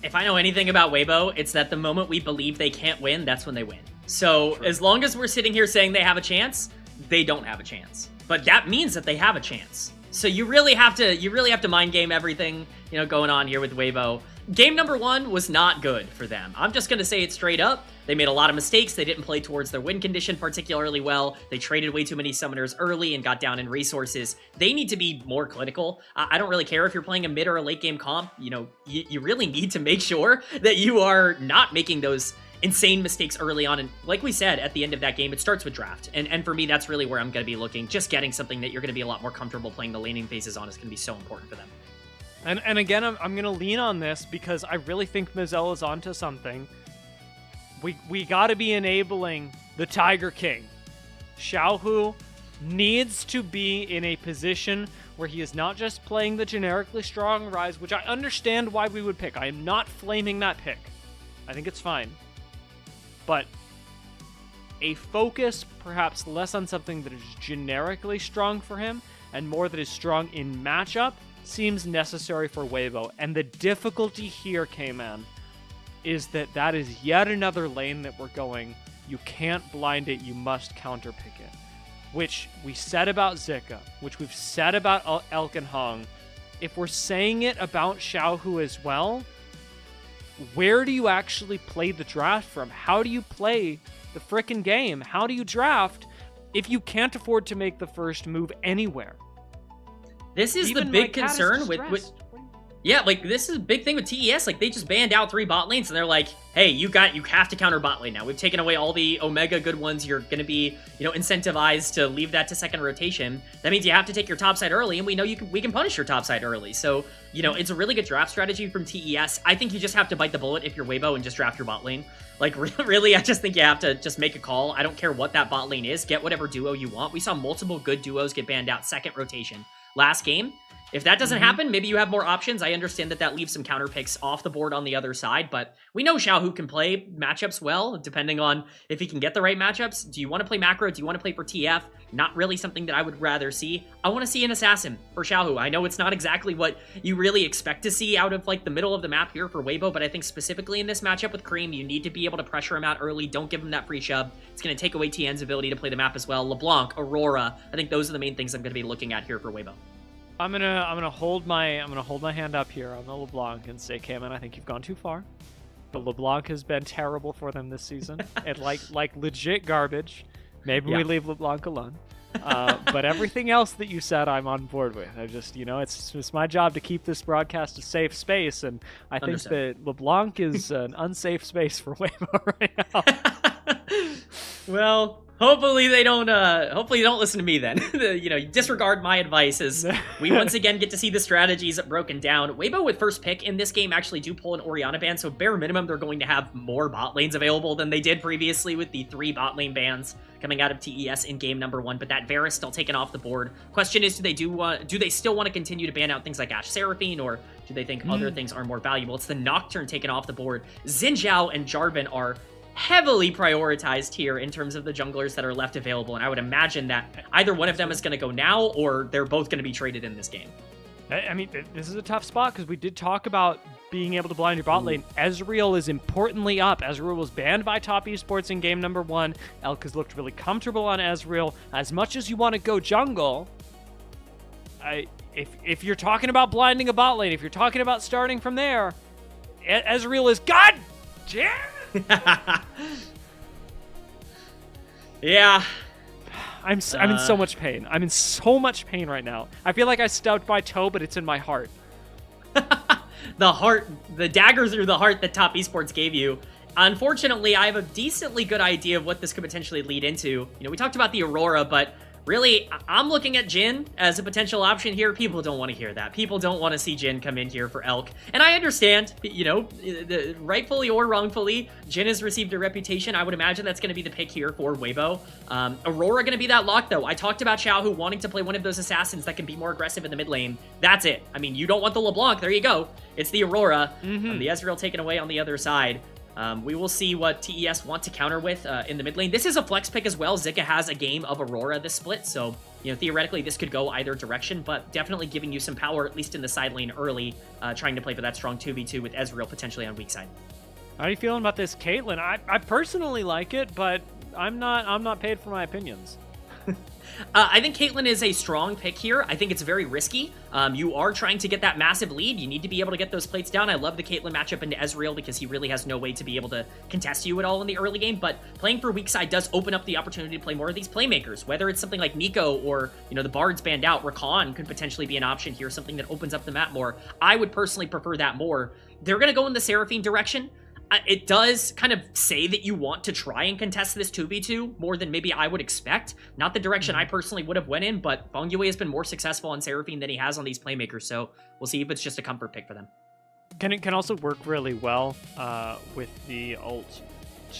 If I know anything about Weibo, it's that the moment we believe they can't win, that's when they win. So as long as we're sitting here saying they have a chance, they don't have a chance. But that means that they have a chance. So you really have to mind game everything, going on here with Weibo. Game number 1 was not good for them. I'm just going to say it straight up. They made a lot of mistakes. They didn't play towards their win condition particularly well. They traded way too many summoners early and got down in resources. They need to be more clinical. I don't really care if you're playing a mid or a late game comp. You really need to make sure that you are not making those insane mistakes early on. And like we said, at the end of that game, it starts with draft. And for me, that's really where I'm going to be looking. Just getting something that you're going to be a lot more comfortable playing the laning phases on is going to be so important for them. And again, I'm going to lean on this because I really think Mizell is onto something. We got to be enabling the Tiger King. Xiaohu needs to be in a position where he is not just playing the generically strong Rise, which I understand why we would pick. I am not flaming that pick. I think it's fine. But a focus perhaps less on something that is generically strong for him and more that is strong in matchup seems necessary for Weibo. And the difficulty here, K-Man, is that is yet another lane that we're going. You can't blind it, you must counterpick it. Which we said about Zika, which we've said about Elk and Hong. If we're saying it about Xiaohu as well, where do you actually play the draft from? How do you play the frickin' game? How do you draft if you can't afford to make the first move anywhere? This is Even the big my cat is concern with distressed. yeah, like this is a big thing with TES. Like they just banned out 3 bot lanes and they're like, hey, you have to counter bot lane now. We've taken away all the Omega good ones. You're gonna be, incentivized to leave that to second rotation. That means you have to take your top side early, and we know we can punish your top side early. So, it's a really good draft strategy from TES. I think you just have to bite the bullet if you're Weibo and just draft your bot lane. Like really, I just think you have to just make a call. I don't care what that bot lane is. Get whatever duo you want. We saw multiple good duos get banned out second rotation last game. If that doesn't happen, maybe you have more options. I understand that leaves some counter picks off the board on the other side, but we know Xiaohu can play matchups well, depending on if he can get the right matchups. Do you want to play macro? Do you want to play for TF? Not really something that I would rather see. I want to see an assassin for Xiaohu. I know it's not exactly what you really expect to see out of like the middle of the map here for Weibo, but I think specifically in this matchup with Cream, you need to be able to pressure him out early. Don't give him that free shove. It's going to take away TN's ability to play the map as well. LeBlanc, Aurora, I think those are the main things I'm going to be looking at here for Weibo. I'm gonna hold my hand up here on the LeBlanc and say, Cameron, I think you've gone too far. But LeBlanc has been terrible for them this season, and like legit garbage. Maybe we leave LeBlanc alone. But everything else that you said, I'm on board with. I just, it's my job to keep this broadcast a safe space, and I think that LeBlanc is an unsafe space for Weibo right now. Well, hopefully they don't listen to me then. Disregard my advice as we once again get to see the strategies broken down. Weibo with first pick in this game actually do pull an Orianna ban, so bare minimum they're going to have more bot lanes available than they did previously with the 3 bot lane bans coming out of TES in game number 1, but that Varus still taken off the board. Question is, do they still want to continue to ban out things like Ashe Seraphine, or do they think other things are more valuable? It's the Nocturne taken off the board. Xin Zhao and Jarvan are heavily prioritized here in terms of the junglers that are left available, and I would imagine that either one of them is going to go now, or they're both going to be traded in this game. I mean, this is a tough spot because we did talk about being able to blind your bot lane. Ezreal is importantly up. Ezreal was banned by Top Esports in game number 1. Elk has looked really comfortable on Ezreal. As much as you want to go jungle, if you're talking about blinding a bot lane, if you're talking about starting from there, Ezreal is god damn. Yeah. I'm in so much pain. I'm in so much pain right now. I feel like I stubbed my toe, but it's in my heart. The dagger through the heart that Top Esports gave you Unfortunately, I have a decently good idea of what this could potentially lead into. You know, we talked about the Aurora, but really, I'm looking at Jhin as a potential option here. People don't want to hear that. People don't want to see Jhin come in here for Elk. And I understand, you know, rightfully or wrongfully, Jhin has received a reputation. I would imagine that's going to be the pick here for Weibo. Aurora going to be that lock, though. I talked about Xiaohu wanting to play one of those assassins that can be more aggressive in the mid lane. That's it. I mean, you don't want the LeBlanc. There you go. It's the Aurora. The Ezreal taken away on the other side. We will see what TES want to counter with in the mid lane. This is a flex pick as well. Zika has a game of Aurora this split, so you know theoretically this could go either direction, but definitely giving you some power, at least in the side lane early, trying to play for that strong 2v2 with Ezreal potentially on weak side. How are you feeling about this, Caitlyn? I personally like it, but I'm not paid for my opinions. I think Caitlyn is a strong pick here. I think it's very risky. You are trying to get that massive lead. You need to be able to get those plates down. I love the Caitlyn matchup into Ezreal because he really has no way to be able to contest you at all in the early game, but playing for weak side does open up the opportunity to play more of these playmakers, whether it's something like Nico or, you know, the Bard's banned out. Rakan could potentially be an option here, something that opens up the map more. I would personally prefer that more. They're going to go in the Seraphine direction. It does kind of say that you want to try and contest this 2v2 more than maybe I would expect. Not the direction I personally would have went in, but Feng Yue has been more successful on Seraphine than he has on these playmakers, so we'll see if it's just a comfort pick for them. It can also work really well with the ult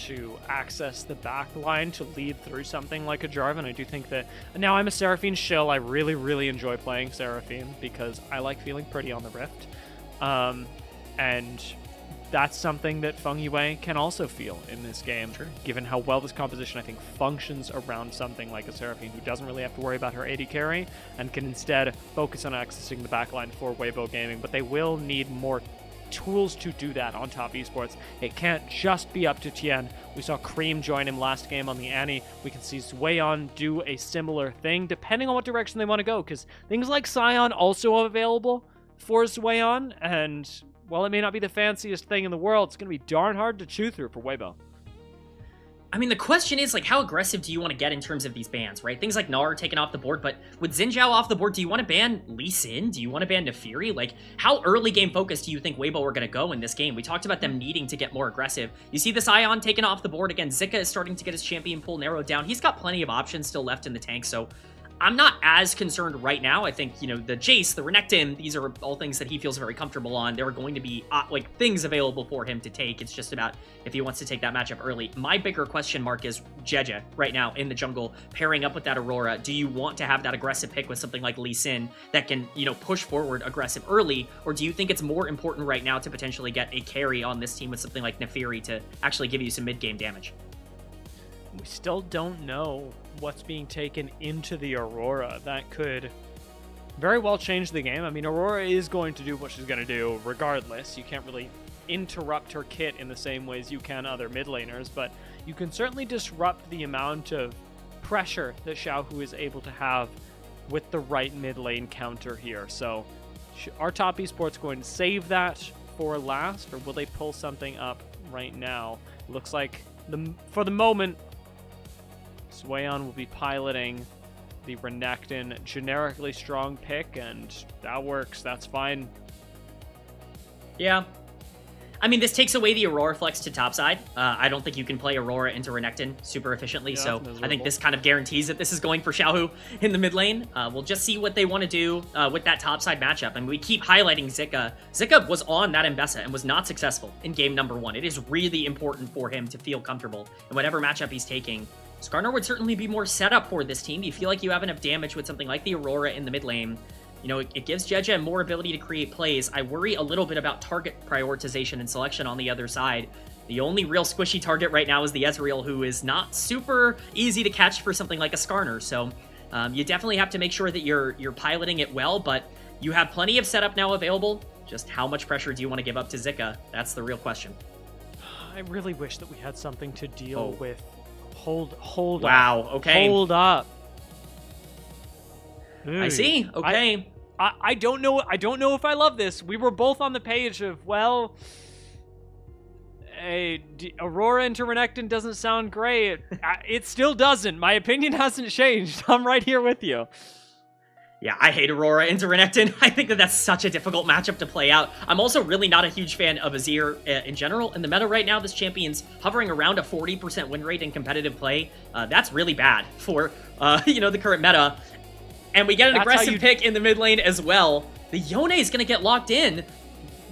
to access the back line to lead through something like a Jarvan. I do think that... Now, I'm a Seraphine shill. I really, really enjoy playing Seraphine because I like feeling pretty on the Rift. And that's something that Feng Yue can also feel in this game, given how well this composition, I think, functions around something like a Seraphine who doesn't really have to worry about her AD carry and can instead focus on accessing the backline for Weibo Gaming, but they will need more tools to do that on top esports. It can't just be up to Tien. We saw Cream join him last game on the Annie. We can see Swayon do a similar thing, depending on what direction they want to go, because things like Sion also available for Swayon, and while it may not be the fanciest thing in the world, it's going to be darn hard to chew through for Weibo. I mean, the question is, like, how aggressive do you want to get in terms of these bans, right? Things like Gnar are taken off the board, but with Xin Zhao off the board, do you want to ban Lee Sin? Do you want to ban Nefiri? Like, how early game focused do you think Weibo are going to go in this game? We talked about them needing to get more aggressive. You see the Sion taken off the board. Again, Zika is starting to get his champion pool narrowed down. He's got plenty of options still left in the tank, so I'm not as concerned right now. I think, you know, the Jace, the Renekton, these are all things that he feels very comfortable on. There are going to be, like, things available for him to take. It's just about if he wants to take that matchup early. My bigger question mark is JDG right now in the jungle, pairing up with that Aurora. Do you want to have that aggressive pick with something like Lee Sin that can, you know, push forward aggressive early? Or do you think it's more important right now to potentially get a carry on this team with something like Nefiri to actually give you some mid-game damage? We still don't know what's being taken into the Aurora. That could very well change the game. I mean, Aurora is going to do what she's going to do regardless. You can't really interrupt her kit in the same ways you can other mid laners, but you can certainly disrupt the amount of pressure that Xiaohu is able to have with the right mid lane counter here. So are top esports going to save that for last, or will they pull something up right now? Looks like for the moment, Swayon will be piloting the Renekton generically strong pick, and that works. That's fine. Yeah. I mean, this takes away the Aurora flex to topside. I don't think you can play Aurora into Renekton super efficiently, so I think this kind of guarantees that this is going for Xiaohu in the mid lane. We'll just see what they want to do with that topside matchup. I mean, we keep highlighting Zika. Zika was on that Mbessa and was not successful in game number 1. It is really important for him to feel comfortable in whatever matchup he's taking. Skarner would certainly be more set up for this team. Do you feel like you have enough damage with something like the Aurora in the mid lane? You know, it gives JDG more ability to create plays. I worry a little bit about target prioritization and selection on the other side. The only real squishy target right now is the Ezreal, who is not super easy to catch for something like a Skarner. So you definitely have to make sure that you're piloting it well, but you have plenty of setup now available. Just how much pressure do you want to give up to Zika? That's the real question. I really wish that we had something to deal with. Hold wow, up. Okay. Hold up. I see. Okay. I don't know if I love this. We were both on the page of, well, Aurora into Renekton doesn't sound great. It still doesn't. My opinion hasn't changed. I'm right here with you. Yeah, I hate Aurora into Renekton. I think that that's such a difficult matchup to play out. I'm also really not a huge fan of Azir in general. In the meta right now, this champion's hovering around a 40% win rate in competitive play. That's really bad for, the current meta. And we get an aggressive pick in the mid lane as well. The Yone is going to get locked in.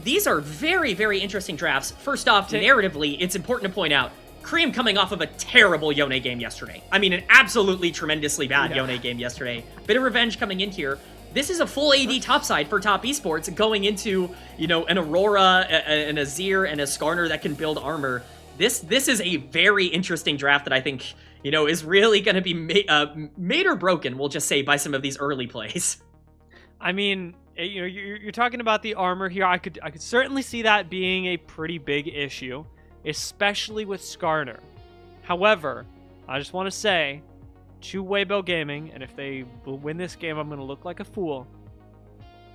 These are very, very interesting drafts. First off, narratively, it's important to point out, Cream coming off of a terrible Yone game yesterday. I mean, an absolutely tremendously bad Yone game yesterday. Bit of revenge coming in here. This is a full AD topside for top esports going into, an Aurora, an Azir, and a Skarner that can build armor. This is a very interesting draft that I think, is really going to be made or broken, we'll just say, by some of these early plays. I mean, you're talking about the armor here. I could certainly see that being a pretty big issue, especially with Skarner. However, I just want to say, to Weibo Gaming, and if they win this game, I'm going to look like a fool.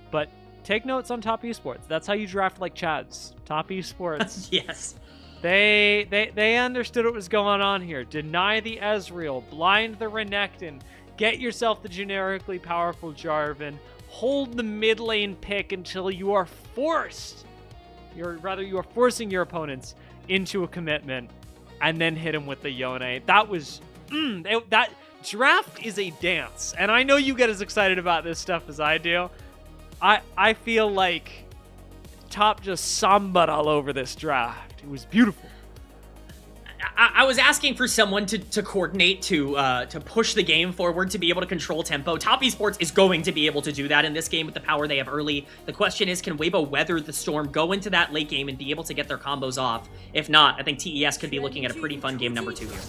But take notes on Top Esports. That's how you draft like Chads. Top Esports. Yes. They understood what was going on here. Deny the Ezreal, blind the Renekton, get yourself the generically powerful Jarvan, hold the mid lane pick until you are forcing your opponents into a commitment, and then hit him with the Yone. That was that draft is a dance, and I know you get as excited about this stuff as I do. I feel like Top just sambaed all over this draft. It was beautiful. I was asking for someone to coordinate, to push the game forward, to be able to control tempo. Top Esports is going to be able to do that in this game with the power they have early. The question is, can Weibo weather the storm, go into that late game, and be able to get their combos off? If not, I think TES could be looking at a pretty fun game number 2 here.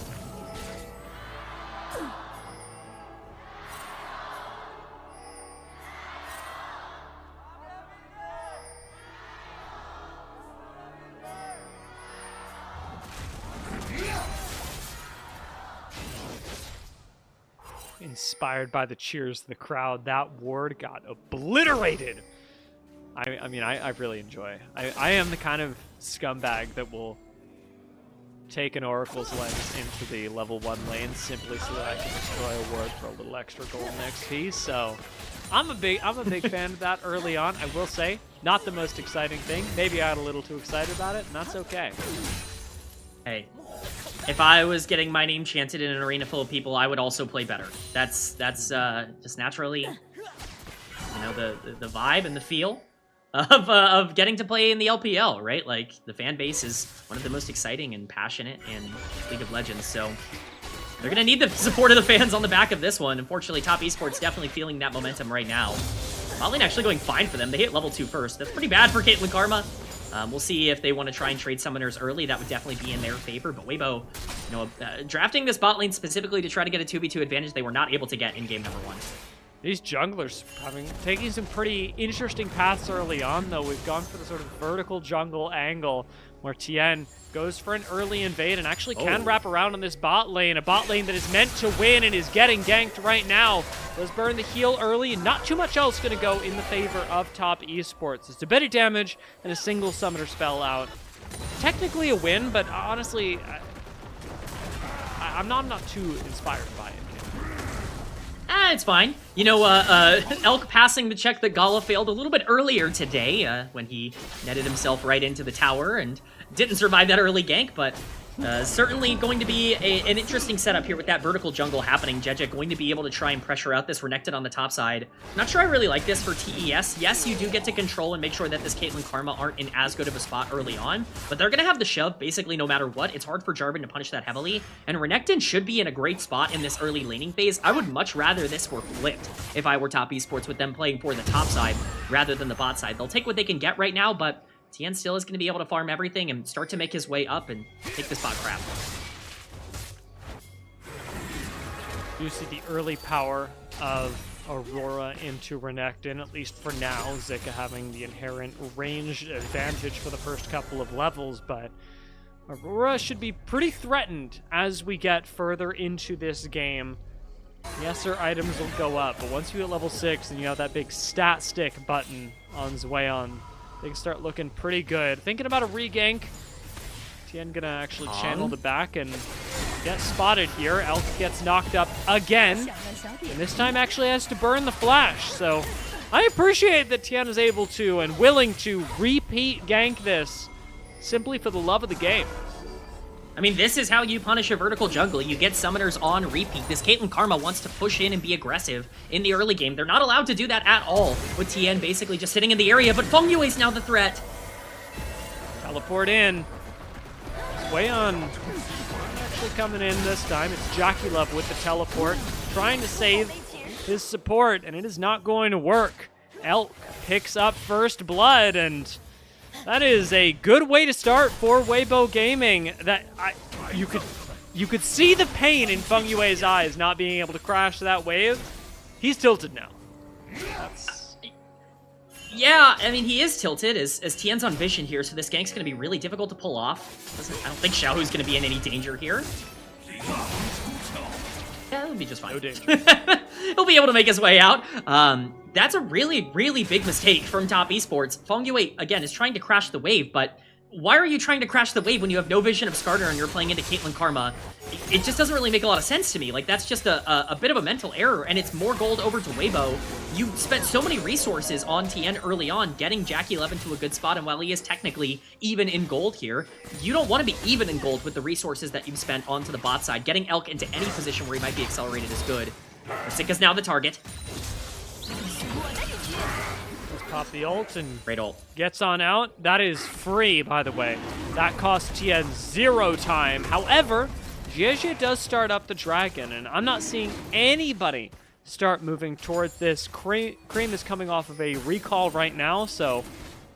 Inspired by the cheers of the crowd, that ward got obliterated. I mean, I really enjoy. I am the kind of scumbag that will take an Oracle's Lens into the level 1 lane simply so that I can destroy a ward for a little extra golden XP. So I'm a big fan of that early on. I will say, not the most exciting thing. Maybe I got a little too excited about it, and that's okay. Hey, if I was getting my name chanted in an arena full of people, I would also play better. That's just naturally, the vibe and the feel of getting to play in the LPL, right? Like, the fan base is one of the most exciting and passionate in League of Legends, so they're gonna need the support of the fans on the back of this one. Unfortunately, Top Esports definitely feeling that momentum right now. Bot lane actually going fine for them. They hit level 2 first. That's pretty bad for Caitlyn Karma. We'll see if they want to try and trade summoners early. That would definitely be in their favor. But Weibo, drafting this bot lane specifically to try to get a 2v2 advantage they were not able to get in game number 1. These junglers taking some pretty interesting paths early on, though. We've gone for the sort of vertical jungle angle where Tien goes for an early invade and actually can wrap around on this bot lane. A bot lane that is meant to win and is getting ganked right now. Does burn the heal early, and not too much else going to go in the favor of Top Esports. It's a bit of damage and a single summoner spell out. Technically a win, but honestly, I'm not too inspired by it. It's fine. Elk passing the check that Gala failed a little bit earlier today when he netted himself right into the tower and didn't survive that early gank, but certainly going to be an interesting setup here with that vertical jungle happening. JDG going to be able to try and pressure out this Renekton on the top side. Not sure I really like this for TES. Yes, you do get to control and make sure that this Caitlyn Karma aren't in as good of a spot early on, but they're going to have the shove basically no matter what. It's hard for Jarvan to punish that heavily, and Renekton should be in a great spot in this early laning phase. I would much rather this were flipped if I were Top Esports, with them playing for the top side rather than the bot side. They'll take what they can get right now, but Tien still is going to be able to farm everything and start to make his way up and take this bot crap. You see the early power of Aurora into Renekton, at least for now. Zika having the inherent ranged advantage for the first couple of levels, but Aurora should be pretty threatened as we get further into this game. Yes, their items will go up, but once you hit level 6 and you have that big stat stick button on Zweon, they can start looking pretty good. Thinking about a regank. Tien gonna actually channel the back and gets spotted here. Elk gets knocked up again, and this time actually has to burn the flash. So I appreciate that Tien is able to and willing to repeat gank this simply for the love of the game. I mean, this is how you punish a vertical jungle. You get summoners on repeat. This Caitlyn Karma wants to push in and be aggressive in the early game. They're not allowed to do that at all, with Tien basically just sitting in the area, but Feng Yue's now the threat. Teleport in. Weyon actually coming in this time. It's Jockey Love with the teleport, trying to save his support, and it is not going to work. Elk picks up first blood, and that is a good way to start for Weibo Gaming. That you could see the pain in Feng Yue's eyes not being able to crash that wave. He's tilted now. Yeah, I mean, he is tilted as Tien's on vision here, so this gank's going to be really difficult to pull off. I don't think Xiaohu's going to be in any danger here. Yeah, it'll be just fine. No danger. He'll be able to make his way out. That's a really, really big mistake from Top Esports. Feng Yue, again, is trying to crash the wave, but why are you trying to crash the wave when you have no vision of Skarner and you're playing into Caitlyn Karma? It just doesn't really make a lot of sense to me. Like, that's just a bit of a mental error, and it's more gold over to Weibo. You spent so many resources on Tien early on, getting Jackie Love into a good spot, and while he is technically even in gold here, you don't want to be even in gold with the resources that you've spent onto the bot side. Getting Elk into any position where he might be accelerated is good. Sika's now the target. Pop the ult and Great ult. Gets on out. That is free, by the way. That costs Tien 0 time. However, JDG does start up the dragon, and I'm not seeing anybody start moving towards this. Cream is coming off of a recall right now, so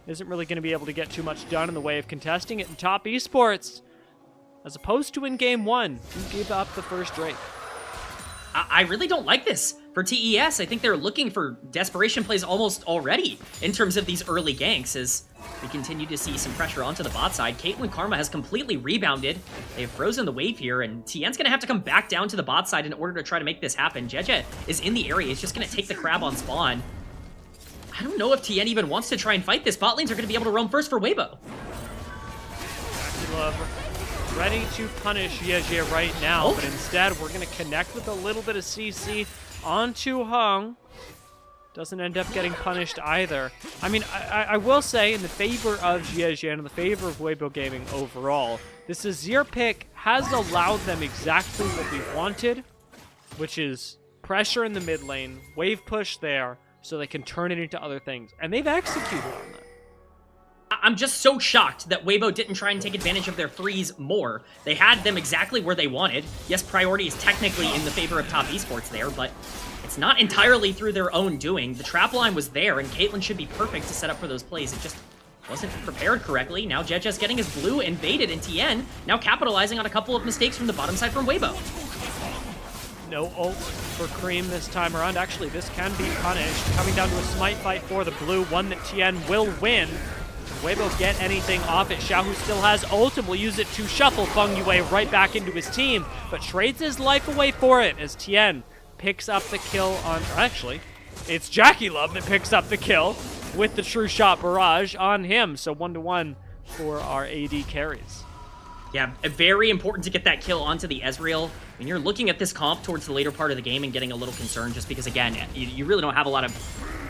isn't really going to be able to get too much done in the way of contesting it in Top Esports. As opposed to in Game 1, who gave up the first Drake. I really don't like this for TES. I think they're looking for desperation plays almost already in terms of these early ganks as we continue to see some pressure onto the bot side. Caitlyn Karma has completely rebounded. They've frozen the wave here, and Tien's going to have to come back down to the bot side in order to try to make this happen. JDG is in the area. He's just going to take the crab on spawn. I don't know if Tien even wants to try and fight this. Bot lanes are going to be able to roam first for Weibo. Love ready to punish JDG right now, but instead we're going to connect with a little bit of CC onto Hung. Doesn't end up getting punished either. I mean, I will say in the favor of JDG and in the favor of Weibo Gaming overall, this Azir pick has allowed them exactly what we wanted, which is pressure in the mid lane, wave push there, so they can turn it into other things. And they've executed on that. I'm just so shocked that Weibo didn't try and take advantage of their freeze more. They had them exactly where they wanted. Yes, priority is technically in the favor of Top Esports there, but it's not entirely through their own doing. The trap line was there, and Caitlyn should be perfect to set up for those plays. It just wasn't prepared correctly. Now JDG's getting his blue invaded, and Tien now capitalizing on a couple of mistakes from the bottom side from Weibo. No ult for Cream this time around. Actually, this can be punished. Coming down to a smite fight for the blue, one that Tien will win. Weibo get anything off it. Xiaohu still has ult and will use it to shuffle Feng Yue right back into his team, but trades his life away for it as Tien picks up the kill on... Actually, it's Jackie Love that picks up the kill with the True Shot Barrage on him. So 1-1 for our AD carries. Yeah, very important to get that kill onto the Ezreal. When you're looking at this comp towards the later part of the game and getting a little concerned just because, again, you really don't have a lot of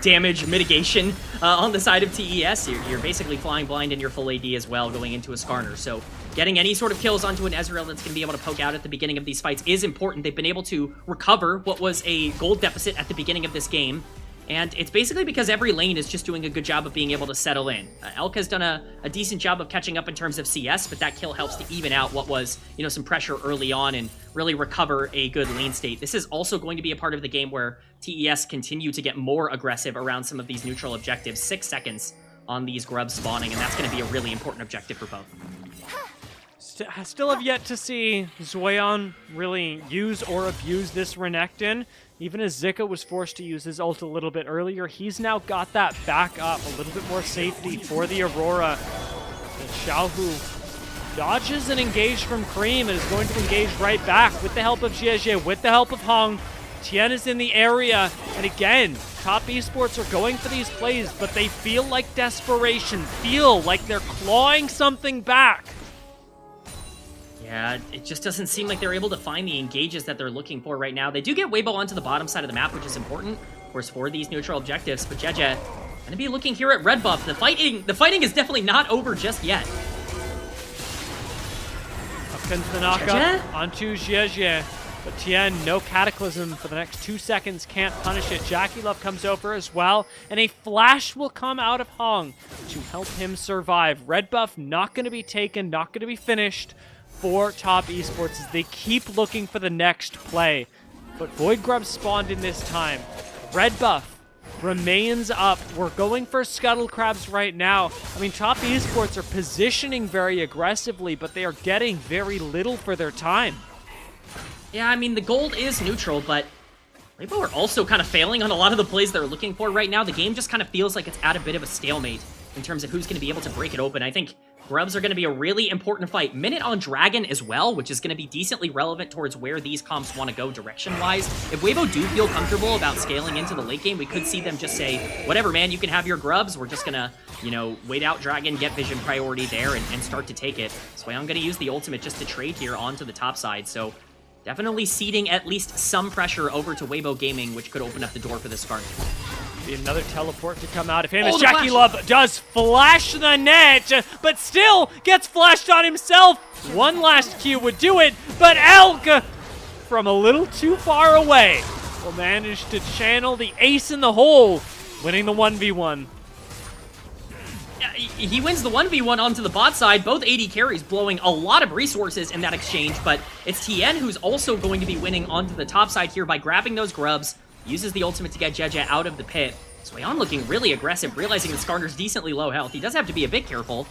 damage mitigation on the side of TES. You're basically flying blind in your full AD as well going into a Skarner. So getting any sort of kills onto an Ezreal that's going to be able to poke out at the beginning of these fights is important. They've been able to recover what was a gold deficit at the beginning of this game. And it's basically because every lane is just doing a good job of being able to settle in. Elk has done a decent job of catching up in terms of CS, but that kill helps to even out what was, some pressure early on and really recover a good lane state. This is also going to be a part of the game where TES continue to get more aggressive around some of these neutral objectives. 6 seconds on these grubs spawning, and that's going to be a really important objective for both. Still have yet to see Zweon really use or abuse this Renekton. Even as Zika was forced to use his ult a little bit earlier, he's now got that back up, a little bit more safety for the Aurora. And Xiaohu dodges and engaged from Cream and is going to engage right back with the help of JDG, with the help of Hung. Tien is in the area, and again, Top Esports are going for these plays, but they feel like desperation, feel like they're clawing something back. Yeah, it just doesn't seem like they're able to find the engages that they're looking for right now. They do get Weibo onto the bottom side of the map, which is important, of course, for these neutral objectives. But JJ gonna be looking here at red buff. The fighting is definitely not over just yet. Up comes the knockup onto JJ. But Tien, no Cataclysm for the next 2 seconds, can't punish it. Jackie Love comes over as well, and a flash will come out of Hong to help him survive. Red buff not going to be taken, not going to be finished for Top Esports as they keep looking for the next play. But Void Grub spawned in this time. Red buff remains up. We're going for Scuttle Crabs right now. I mean, Top Esports are positioning very aggressively, but they are getting very little for their time. Yeah, I mean, the gold is neutral, but Weibo are also kind of failing on a lot of the plays they're looking for right now. The game just kind of feels like it's at a bit of a stalemate in terms of who's going to be able to break it open. I think Grubs are going to be a really important fight. Minute on Dragon as well, which is going to be decently relevant towards where these comps want to go direction-wise. If Weibo do feel comfortable about scaling into the late game, we could see them just say, whatever, man, you can have your Grubs. We're just going to, you know, wait out Dragon, get vision priority there, and start to take it. So I'm going to use the ultimate just to trade here onto the top side. So definitely ceding at least some pressure over to Weibo Gaming, which could open up the door for this Skarner. Be another teleport to come out of him as the Jackie flash. Love does flash the net, but still gets flashed on himself. One last Q would do it, but Elk, from a little too far away, will manage to channel the ace in the hole, winning the 1v1. He wins the 1v1 onto the bot side, both AD carries blowing a lot of resources in that exchange, but it's Tien who's also going to be winning onto the top side here by grabbing those Grubs, uses the ultimate to get JJ out of the pit. Swayon looking really aggressive, realizing that Skarner's decently low health. He does have to be a bit careful,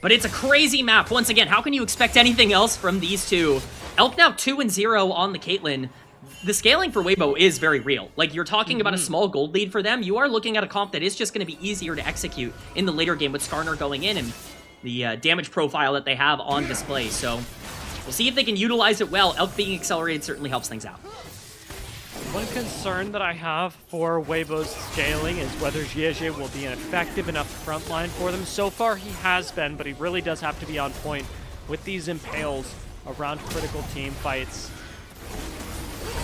but it's a crazy map. Once again, how can you expect anything else from these two? Elk now 2-0 on the Caitlyn. The scaling for Weibo is very real. Like, you're talking about a small gold lead for them. You are looking at a comp that is just going to be easier to execute in the later game with Skarner going in and the damage profile that they have on display. So we'll see if they can utilize it well. Elk being accelerated certainly helps things out. One concern that I have for Weibo's scaling is whether JJ will be an effective enough frontline for them. So far he has been, but he really does have to be on point with these impales around critical team fights.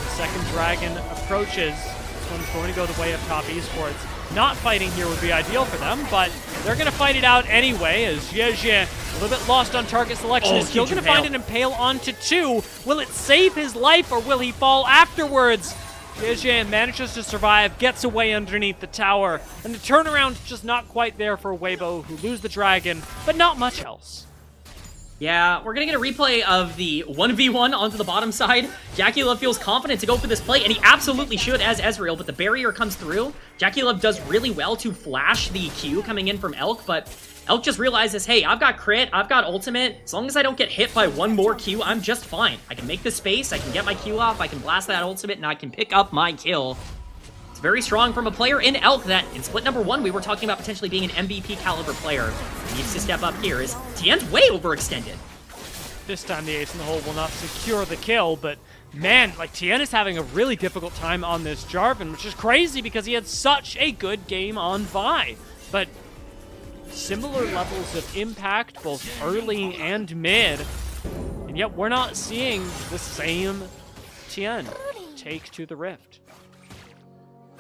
Second Dragon approaches. This one's going to go the way of Top Esports. Not fighting here would be ideal for them, but they're going to fight it out anyway as JJ a little bit lost on target selection. Is still going to find an impale onto 2. Will it save his life or will he fall afterwards? JJ manages to survive, gets away underneath the tower, and the turnaround just not quite there for Weibo, who lose the Dragon, but not much else. Yeah, we're going to get a replay of the 1v1 onto the bottom side. Jackie Love feels confident to go for this play, and he absolutely should as Ezreal, but the barrier comes through. Jackie Love does really well to flash the Q coming in from Elk, but Elk just realizes, hey, I've got crit, I've got ultimate. As long as I don't get hit by one more Q, I'm just fine. I can make the space, I can get my Q off, I can blast that ultimate, and I can pick up my kill. It's very strong from a player in Elk that, in split number 1, we were talking about potentially being an MVP caliber player. He needs to step up here as Tien's way overextended. This time the ace in the hole will not secure the kill, but man, like, Tien is having a really difficult time on this Jarvan, which is crazy because he had such a good game on Vi. But similar levels of impact, both early and mid, and yet we're not seeing the same Tien take to the Rift.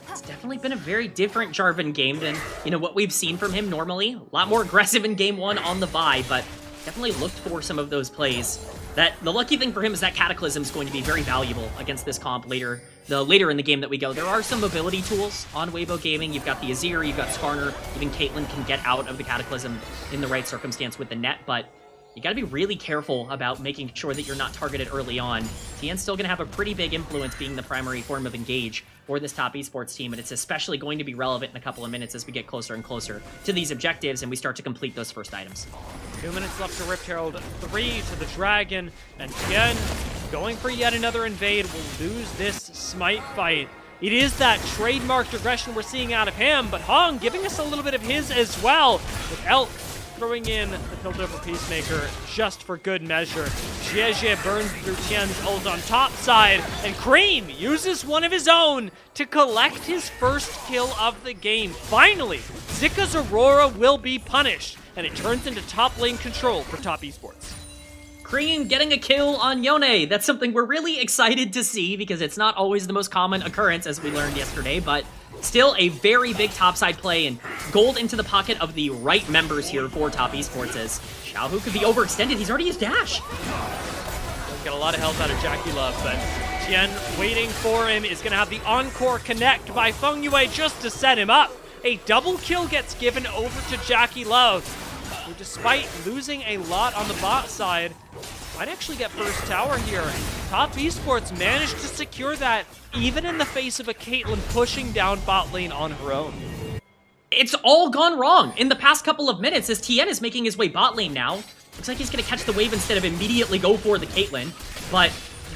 It's definitely been a very different Jarvan game than, you know, what we've seen from him normally. A lot more aggressive in game 1 on the Vi, but definitely looked for some of those plays. That the lucky thing for him is that Cataclysm is going to be very valuable against this comp later in the game that we go. There are some mobility tools on Weibo Gaming. You've got the Azir, you've got Skarner, even Caitlyn can get out of the Cataclysm in the right circumstance with the net, but you gotta be really careful about making sure that you're not targeted early on. Tien's still gonna have a pretty big influence being the primary form of engage for this Top Esports team, and it's especially going to be relevant in a couple of minutes as we get closer and closer to these objectives and we start to complete those first items. 2 minutes left to Rift Herald, 3 to the Dragon, and Tien going for yet another invade will lose this smite fight. It is that trademarked aggression we're seeing out of him, but Hong giving us a little bit of his as well, with Elk throwing in the Piltover Peacemaker just for good measure. JJ burns through Tien's ult on top side, and Cream uses one of his own to collect his first kill of the game. Finally, Zika's Aurora will be punished, and it turns into top lane control for Top Esports. Cream getting a kill on Yone. That's something we're really excited to see because it's not always the most common occurrence, as we learned yesterday, but still a very big topside play and gold into the pocket of the right members here for Top Esports as Xiaohu could be overextended. He's already used dash. Got a lot of health out of Jackie Love, but Tien waiting for him is going to have the encore connect by Feng Yue just to set him up. A double kill gets given over to Jackie Love, who despite losing a lot on the bot side, might actually get first tower here. Top Esports managed to secure that even in the face of a Caitlyn pushing down bot lane on her own. It's all gone wrong in the past couple of minutes as Tien is making his way bot lane now. Looks like he's going to catch the wave instead of immediately go for the Caitlyn. But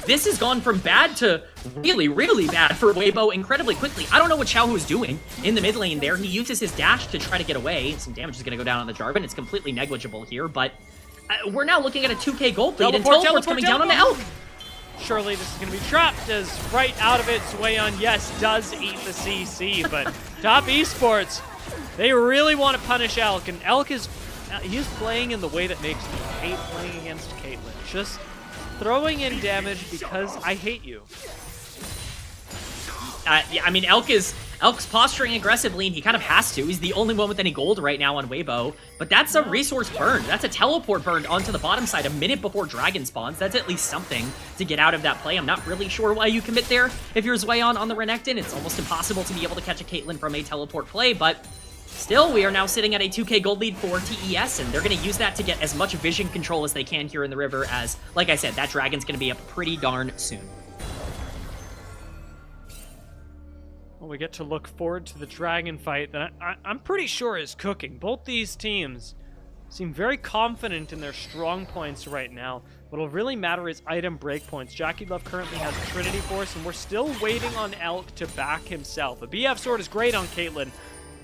this has gone from bad to really, really bad for Weibo incredibly quickly. I don't know what Xiaohu is doing in the mid lane there. He uses his dash to try to get away. Some damage is going to go down on the Jarvan. It's completely negligible here, but we're now looking at a 2k gold lead and teleport's coming down on the Elk. Surely this is going to be trapped as right out of it, Swayon, yes, does eat the CC, but Top Esports, they really want to punish Elk, and Elk is he's playing in the way that makes me hate playing against Caitlyn. Just throwing in damage because I hate you. Yeah, I mean, Elk's posturing aggressively, and he kind of has to. He's the only one with any gold right now on Weibo. But that's a resource burn. That's a teleport burned onto the bottom side a minute before Dragon spawns. That's at least something to get out of that play. I'm not really sure why you commit there. If you're Zweon on the Renekton, it's almost impossible to be able to catch a Caitlyn from a teleport play, but still, we are now sitting at a 2k gold lead for TES, and they're going to use that to get as much vision control as they can here in the river as, like I said, that Dragon's going to be up pretty darn soon. Well, we get to look forward to the Dragon fight that I'm pretty sure is cooking. Both these teams seem very confident in their strong points right now. What'll really matter is item breakpoints. Jackie Love currently has Trinity Force, and we're still waiting on Elk to back himself. A BF Sword is great on Caitlyn,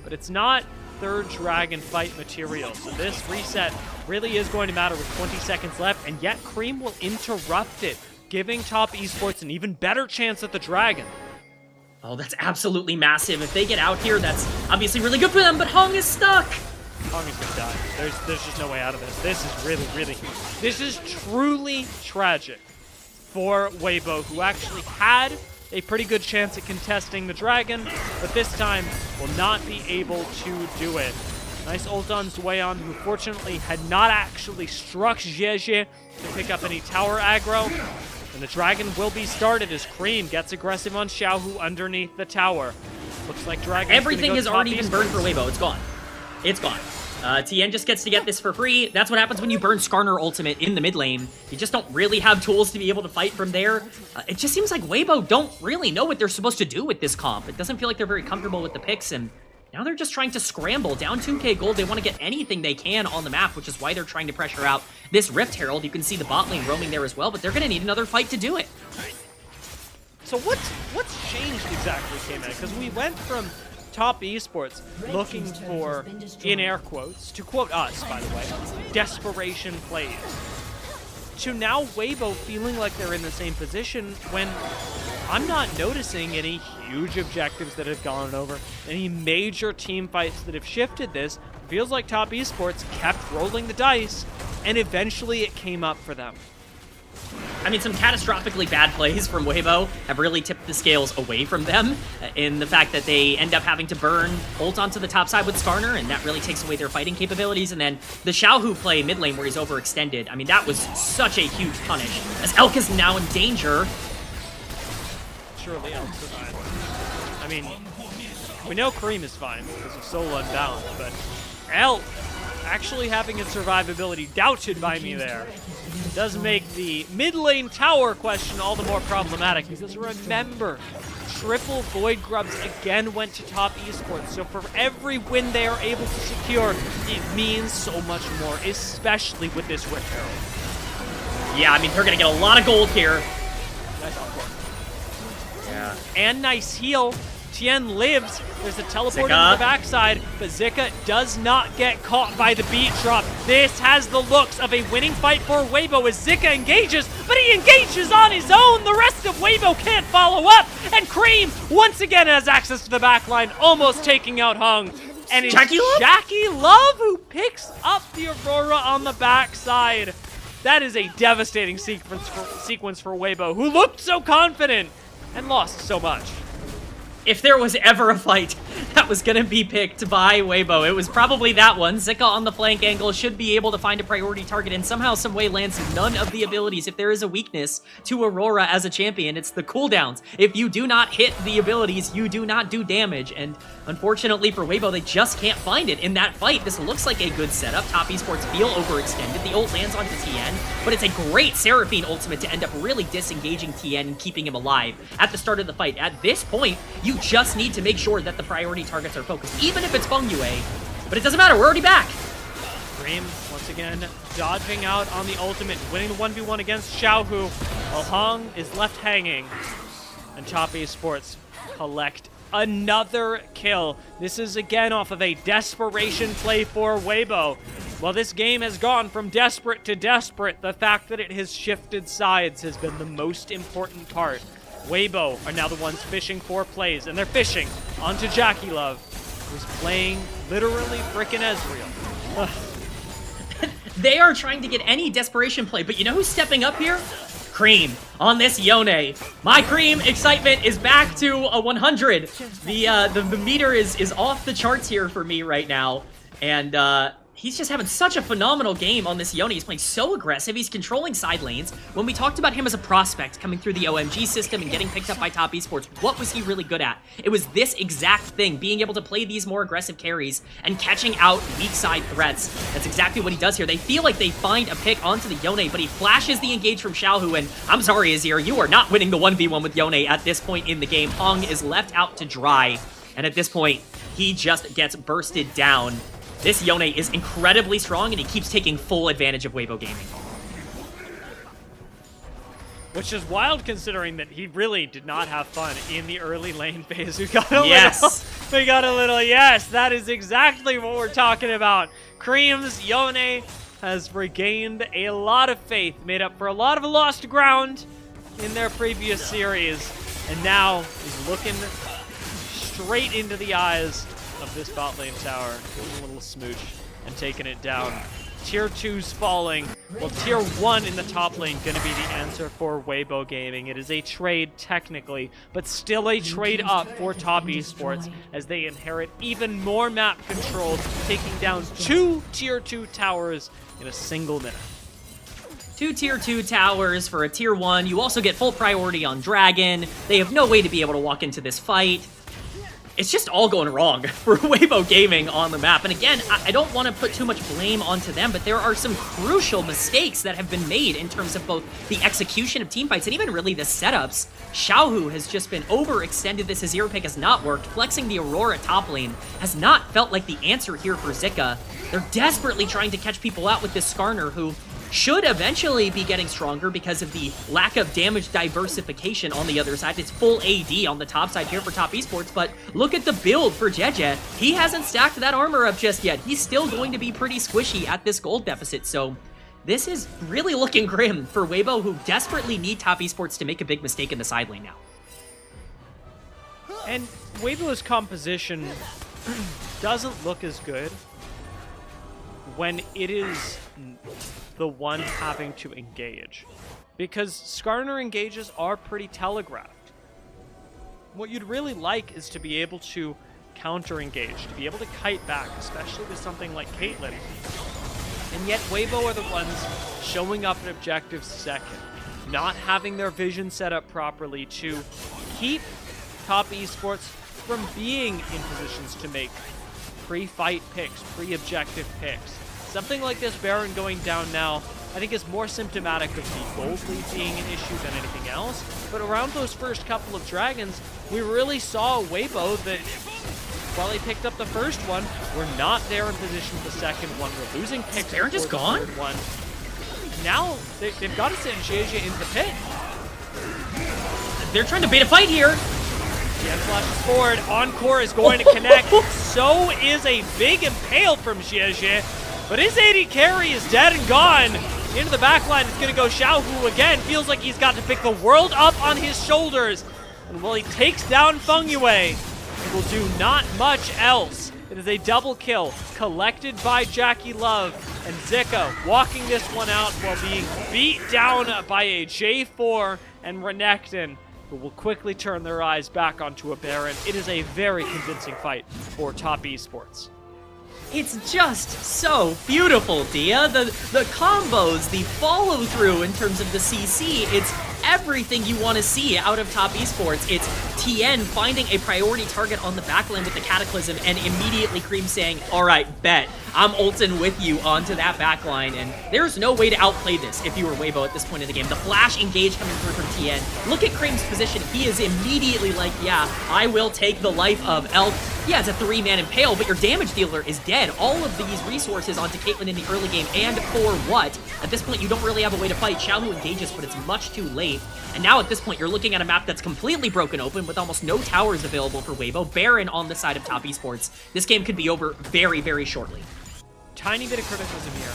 but it's not third Dragon fight material. So this reset really is going to matter with 20 seconds left, and yet Cream will interrupt it, giving Top Esports an even better chance at the Dragon. Oh, that's absolutely massive. If they get out here, that's obviously really good for them, but Hong is stuck. Hong is gonna die. There's just no way out of this. This is really, this is truly tragic for Weibo, who actually had a pretty good chance at contesting the Dragon, but this time will not be able to do it. Nice ult on Zweon, who fortunately had not actually struck JDG to pick up any tower aggro. And the Dragon will be started as Cream gets aggressive on Xiaohu underneath the tower. Looks like Dragon. Everything has already been burned for Weibo. It's gone. It's gone. Tien just gets to get this for free. That's what happens when you burn Skarner ultimate in the mid lane. You just don't really have tools to be able to fight from there. It just seems like Weibo don't really know what they're supposed to do with this comp. It doesn't feel like they're very comfortable with the picks, and now they're just trying to scramble. Down 2k gold, they want to get anything they can on the map, which is why they're trying to pressure out this Rift Herald. You can see the bot lane roaming there as well, but they're going to need another fight to do it. So what's changed exactly, K-Man? Because we went from Top Esports looking for, in air quotes, to quote us, by the way, desperation plays, to now Weibo feeling like they're in the same position when I'm not noticing any huge objectives that have gone over, any major team fights that have shifted this. Feels like Top Esports kept rolling the dice, and eventually it came up for them. I mean, some catastrophically bad plays from Weibo have really tipped the scales away from them in the fact that they end up having to burn ult onto the top side with Skarner, and that really takes away their fighting capabilities. And then the Xiaohu play mid lane where he's overextended. I mean, that was such a huge punish, as Elk is now in danger. Surely Elk survived. I mean, we know Cream is fine because of solo unbound, but Elk actually having its survivability doubted by me there does make the mid lane tower question all the more problematic, because remember, triple Void Grubs again went to Top Esports, so for every win they are able to secure, it means so much more, especially with this Rift Herald. Yeah, I mean, they're going to get a lot of gold here. Nice encore. Yeah. And nice heal. Tien lives. There's a teleport Zika into the backside, but Zika does not get caught by the beat drop. This has the looks of a winning fight for Weibo as Zika engages, but he engages on his own. The rest of Weibo can't follow up, and Cream once again has access to the backline, almost taking out Hung. And it's Jackie Love who picks up the Aurora on the backside. That is a devastating sequence for Weibo, who looked so confident and lost so much. If there was ever a fight that was going to be picked by Weibo, it was probably that one. Zika on the flank angle should be able to find a priority target and somehow, some way lands none of the abilities. If there is a weakness to Aurora as a champion, it's the cooldowns. If you do not hit the abilities, you do not do damage. And unfortunately for Weibo, they just can't find it in that fight. This looks like a good setup. Top Esports feel overextended. The ult lands onto TN, but it's a great Seraphine ultimate to end up really disengaging TN and keeping him alive at the start of the fight. At this point, you just need to make sure that the priority targets are focused, even if it's Feng Yue. But it doesn't matter, we're already back. Dream, once again, dodging out on the ultimate, winning the 1v1 against Xiaohu, while Hong is left hanging. And Top Esports collect another kill. This is again off of a desperation play for Weibo. While this game has gone from desperate to desperate, the fact that it has shifted sides has been the most important part. Weibo are now the ones fishing for plays, and they're fishing onto Jackie Love, who's playing literally frickin' Ezreal. They are trying to get any desperation play, but you know who's stepping up here? Cream on this Yone. My Cream excitement is back to a 100. The meter is off the charts here for me right now, and he's just having such a phenomenal game on this Yone. He's playing so aggressive. He's controlling side lanes. When we talked about him as a prospect coming through the OMG system and getting picked up by Top Esports, what was he really good at? It was this exact thing, being able to play these more aggressive carries and catching out weak side threats. That's exactly what he does here. They feel like they find a pick onto the Yone, but he flashes the engage from Xiaohu, and I'm sorry, Azir, you are not winning the 1v1 with Yone at this point in the game. Hong is left out to dry, and at this point, he just gets bursted down. This Yone is incredibly strong, and he keeps taking full advantage of Weibo Gaming. Which is wild considering that he really did not have fun in the early lane phase. We got a little, yes, that is exactly what we're talking about. Cream's Yone has regained a lot of faith, made up for a lot of lost ground in their previous series, and now is looking straight into the eyes of this bot lane tower, giving a little smooch and taking it down. Tier 2's falling, while Tier 1 in the top lane going to be the answer for Weibo Gaming. It is a trade technically, but still a trade up for Top Esports as they inherit even more map control, taking down 2 Tier 2 towers in a single minute. 2 Tier 2 towers for a Tier 1. You also get full priority on Dragon. They have no way to be able to walk into this fight. It's just all going wrong for Weibo Gaming on the map. And again, I don't want to put too much blame onto them, but there are some crucial mistakes that have been made in terms of both the execution of teamfights and even really the setups. Xiaohu has just been overextended. This Azir pick has not worked. Flexing the Aurora top lane has not felt like the answer here for Zika. They're desperately trying to catch people out with this Skarner, who should eventually be getting stronger because of the lack of damage diversification on the other side. It's full AD on the top side here for Top Esports, but look at the build for JDG. He hasn't stacked that armor up just yet. He's still going to be pretty squishy at this gold deficit, so this is really looking grim for Weibo, who desperately need Top Esports to make a big mistake in the side lane now. And Weibo's composition doesn't look as good when it is the one having to engage, because Skarner engages are pretty telegraphed. What you'd really like is to be able to counter-engage, to be able to kite back, especially with something like Caitlyn. And yet Weibo are the ones showing up at objectives second, not having their vision set up properly to keep Top Esports from being in positions to make pre-fight picks, pre-objective picks. Something like this Baron going down now, I think, is more symptomatic of the gold lead being an issue than anything else. But around those first couple of dragons, we really saw a Weibo that, while they picked up the first one, we're not there in position for the second one. We're losing picks. Is Baron just gone? One. Now they've got to send JDG into the pit. They're trying to bait a fight here. Jen flashes forward. Encore is going to connect. So is a big impale from JDG. But his AD carry is dead and gone. Into the backline, it's going to go Xiaohu again. Feels like he's got to pick the world up on his shoulders. And while he takes down Feng Yue, He will do not much else. It is a double kill collected by Jackie Love, and Zika walking this one out while being beat down by a J4 and Renekton, who will quickly turn their eyes back onto a Baron. It is a very convincing fight for Top Esports. It's just so beautiful, Dia. The combos, the follow-through in terms of the CC, it's everything you want to see out of Top Esports. It's TN finding a priority target on the backline with the Cataclysm, and immediately Cream saying, all right, bet, I'm ulting with you onto that backline, and there's no way to outplay this if you were Weibo at this point in the game. The flash engage coming through from TN. Look at Cream's position. He is immediately like, yeah, I will take the life of Elk. Yeah, it's a 3-man impale, but your damage dealer is dead. All of these resources onto Caitlyn in the early game, and for what? At this point, you don't really have a way to fight. Xiaohu engages, but it's much too late. And now at this point, you're looking at a map that's completely broken open with almost no towers available for Weibo. Baron on the side of Top Esports. This game could be over very, very shortly. Tiny bit of criticism here.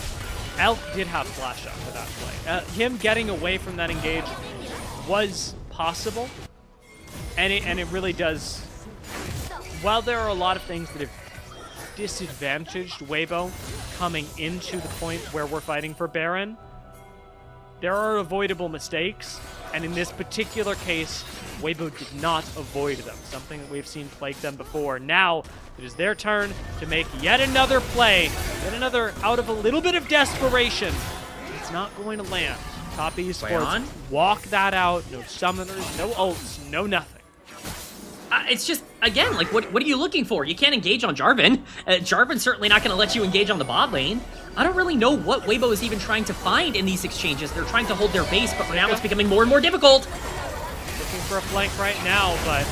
Elk did have flash up for that play. Him getting away from that engage was possible, and it really does. While there are a lot of things that have disadvantaged Weibo coming into the point where we're fighting for Baron, there are avoidable mistakes, and in this particular case, Weibo did not avoid them, something that we've seen plague them before. Now, it is their turn to make yet another play, yet another out of a little bit of desperation. It's not going to land. Top Esports walk that out, no summoners, no ults, no nothing. It's just, again, like, what are you looking for? You can't engage on Jarvan. Jarvan's certainly not going to let you engage on the bot lane. I don't really know what Weibo is even trying to find in these exchanges. They're trying to hold their base, but for now it's becoming more and more difficult. Looking for a flank right now, but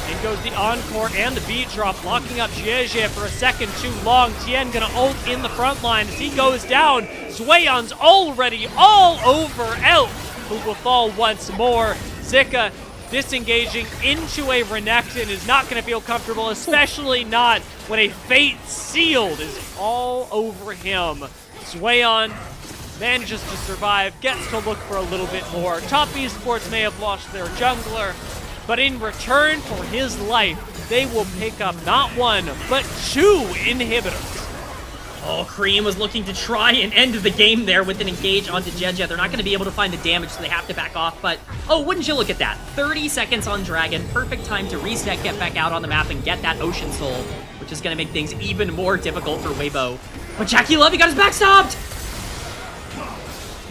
in goes the Encore and the beat drop, locking up JDG for a second too long. Tien gonna ult in the front line as he goes down. Zweon's already all over Elk, who will fall once more. Zika disengaging into a Renekton is not going to feel comfortable, especially not when a Fate Sealed is all over him. Zweon manages to survive, gets to look for a little bit more. Top Esports may have lost their jungler, but in return for his life, they will pick up not one, but 2 inhibitors. Oh, Cream was looking to try and end the game there with an engage onto Jeja. They're not going to be able to find the damage, so they have to back off. But, oh, wouldn't you look at that? 30 seconds on Dragon. Perfect time to reset, get back out on the map, and get that Ocean Soul, which is going to make things even more difficult for Weibo. But Jackie Love, he got his back stopped!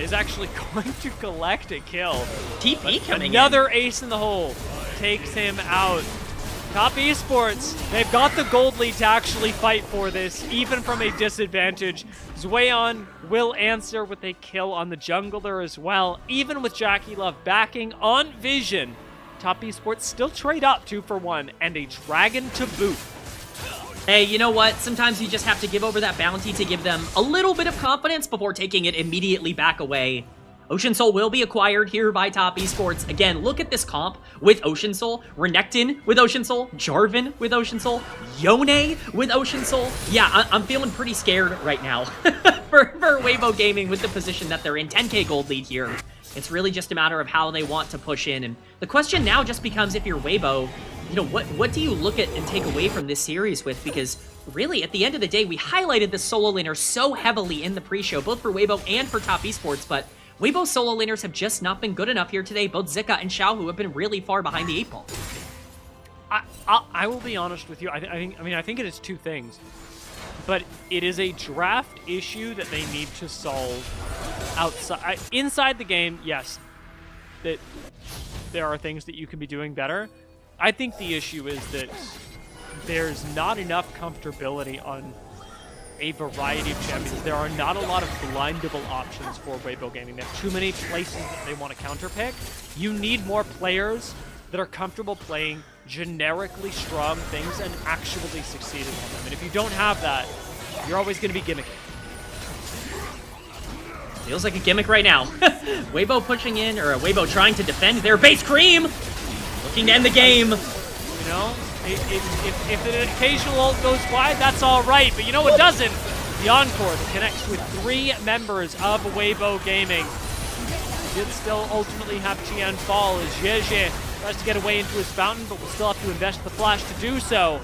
Is actually going to collect a kill. TP coming Another ace in the hole takes him out. Top Esports, they've got the gold lead to actually fight for this, even from a disadvantage. Zweon will answer with a kill on the jungler as well. Even with Jackie Love backing on Vision, Top Esports still trade up 2 for 1, and a dragon to boot. Hey, you know what? Sometimes you just have to give over that bounty to give them a little bit of confidence before taking it immediately back away. Ocean Soul will be acquired here by Top Esports. Again, look at this comp with Ocean Soul, Renekton with Ocean Soul, Jarvan with Ocean Soul, Yone with Ocean Soul. Yeah, I'm feeling pretty scared right now for Weibo Gaming with the position that they're in. 10k gold lead here. It's really just a matter of how they want to push in. And the question now just becomes, if you're Weibo, you know, what do you look at and take away from this series with? Because really, at the end of the day, we highlighted the solo laner so heavily in the pre-show, both for Weibo and for Top Esports, but Weibo's solo laners have just not been good enough here today. Both Zika and Xiaohu have been really far behind the 8 ball. I will be honest with you. I think it is 2 things, but it is a draft issue that they need to solve outside. Inside the game, yes, that there are things that you can be doing better. I think the issue is that there's not enough comfortability on a variety of champions. There are not a lot of blindable options for Weibo Gaming. They have too many places that they want to counterpick. You need more players that are comfortable playing generically strong things and actually succeeding on them. And if you don't have that, you're always going to be gimmicky. Feels like a gimmick right now. Weibo pushing in, or Weibo trying to defend their base. Cream looking to end the game. You know, if an occasional ult goes wide, that's all right. But you know what doesn't? The Encore that connects with 3 members of Weibo Gaming. Did still ultimately have Tian fall as JDG Tries to get away into his fountain, but will still have to invest the flash to do so.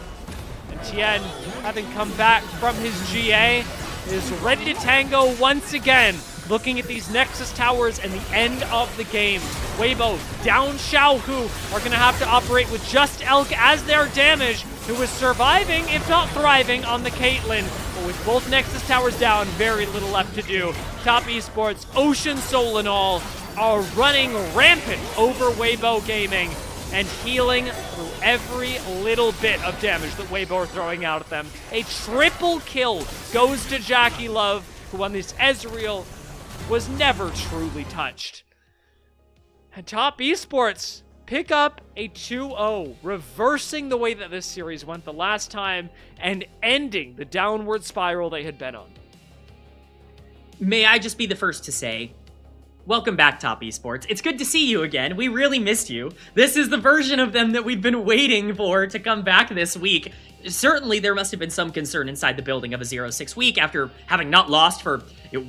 And Tien, having come back from his GA, is ready to tango once again. Looking at these Nexus towers and the end of the game. Weibo down Xiaohu are going to have to operate with just Elk as their damage, who is surviving, if not thriving, on the Caitlyn. But with both Nexus towers down, very little left to do. Top Esports, Ocean Soul and all, are running rampant over Weibo Gaming and healing through every little bit of damage that Weibo are throwing out at them. A triple kill goes to Jackie Love, who on this Ezreal was never truly touched. And Top Esports pick up a 2-0, reversing the way that this series went the last time and ending the downward spiral they had been on. May I just be the first to say, welcome back, Top Esports. It's good to see you again. We really missed you. This is the version of them that we've been waiting for to come back this week. Certainly, there must have been some concern inside the building of a 0-6 week after having not lost for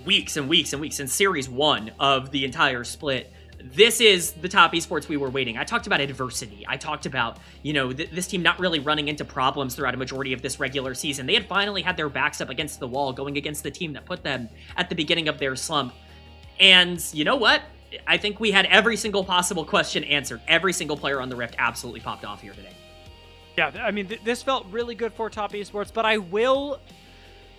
weeks and weeks and weeks since Series 1 of the entire split. This is the Top Esports we were waiting. I talked about adversity. I talked about, this team not really running into problems throughout a majority of this regular season. They had finally had their backs up against the wall, going against the team that put them at the beginning of their slump. And you know what? I think we had every single possible question answered. Every single player on the Rift absolutely popped off here today. Yeah, I mean, this felt really good for Top Esports, but I will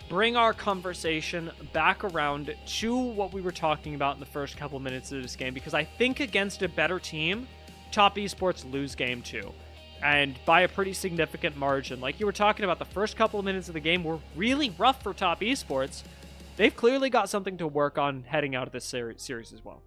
bring our conversation back around to what we were talking about in the first couple minutes of this game, because I think against a better team, Top Esports lose game 2, and by a pretty significant margin. Like you were talking about, the first couple of minutes of the game were really rough for Top Esports. They've clearly got something to work on heading out of this series as well.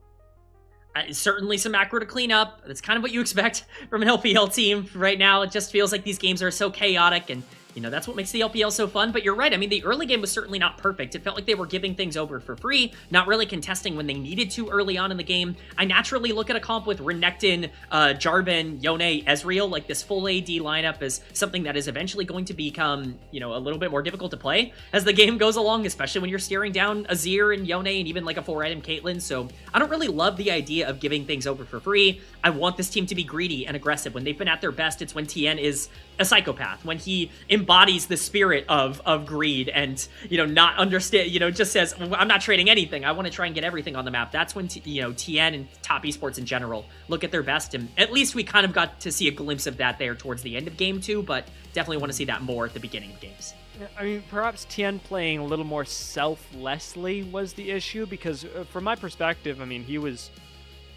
Certainly some macro to clean up. That's kind of what you expect from an LPL team right now. It just feels like these games are so chaotic, and that's what makes the LPL so fun. But you're right. I mean, the early game was certainly not perfect. It felt like they were giving things over for free, not really contesting when they needed to early on in the game. I naturally look at a comp with Renekton, Jarvan, Yone, Ezreal, like this full AD lineup as something that is eventually going to become, a little bit more difficult to play as the game goes along, especially when you're staring down Azir and Yone and even like a 4-item Caitlyn. So I don't really love the idea of giving things over for free. I want this team to be greedy and aggressive. When they've been at their best, it's when Tien is a psychopath, when he embodies the spirit of greed and, not understand, just says, I'm not trading anything. I want to try and get everything on the map. That's when, Tien and Top Esports in general look at their best. And at least we kind of got to see a glimpse of that there towards the end of game 2, but definitely want to see that more at the beginning of games. I mean, perhaps Tien playing a little more selflessly was the issue, because from my perspective, I mean, he was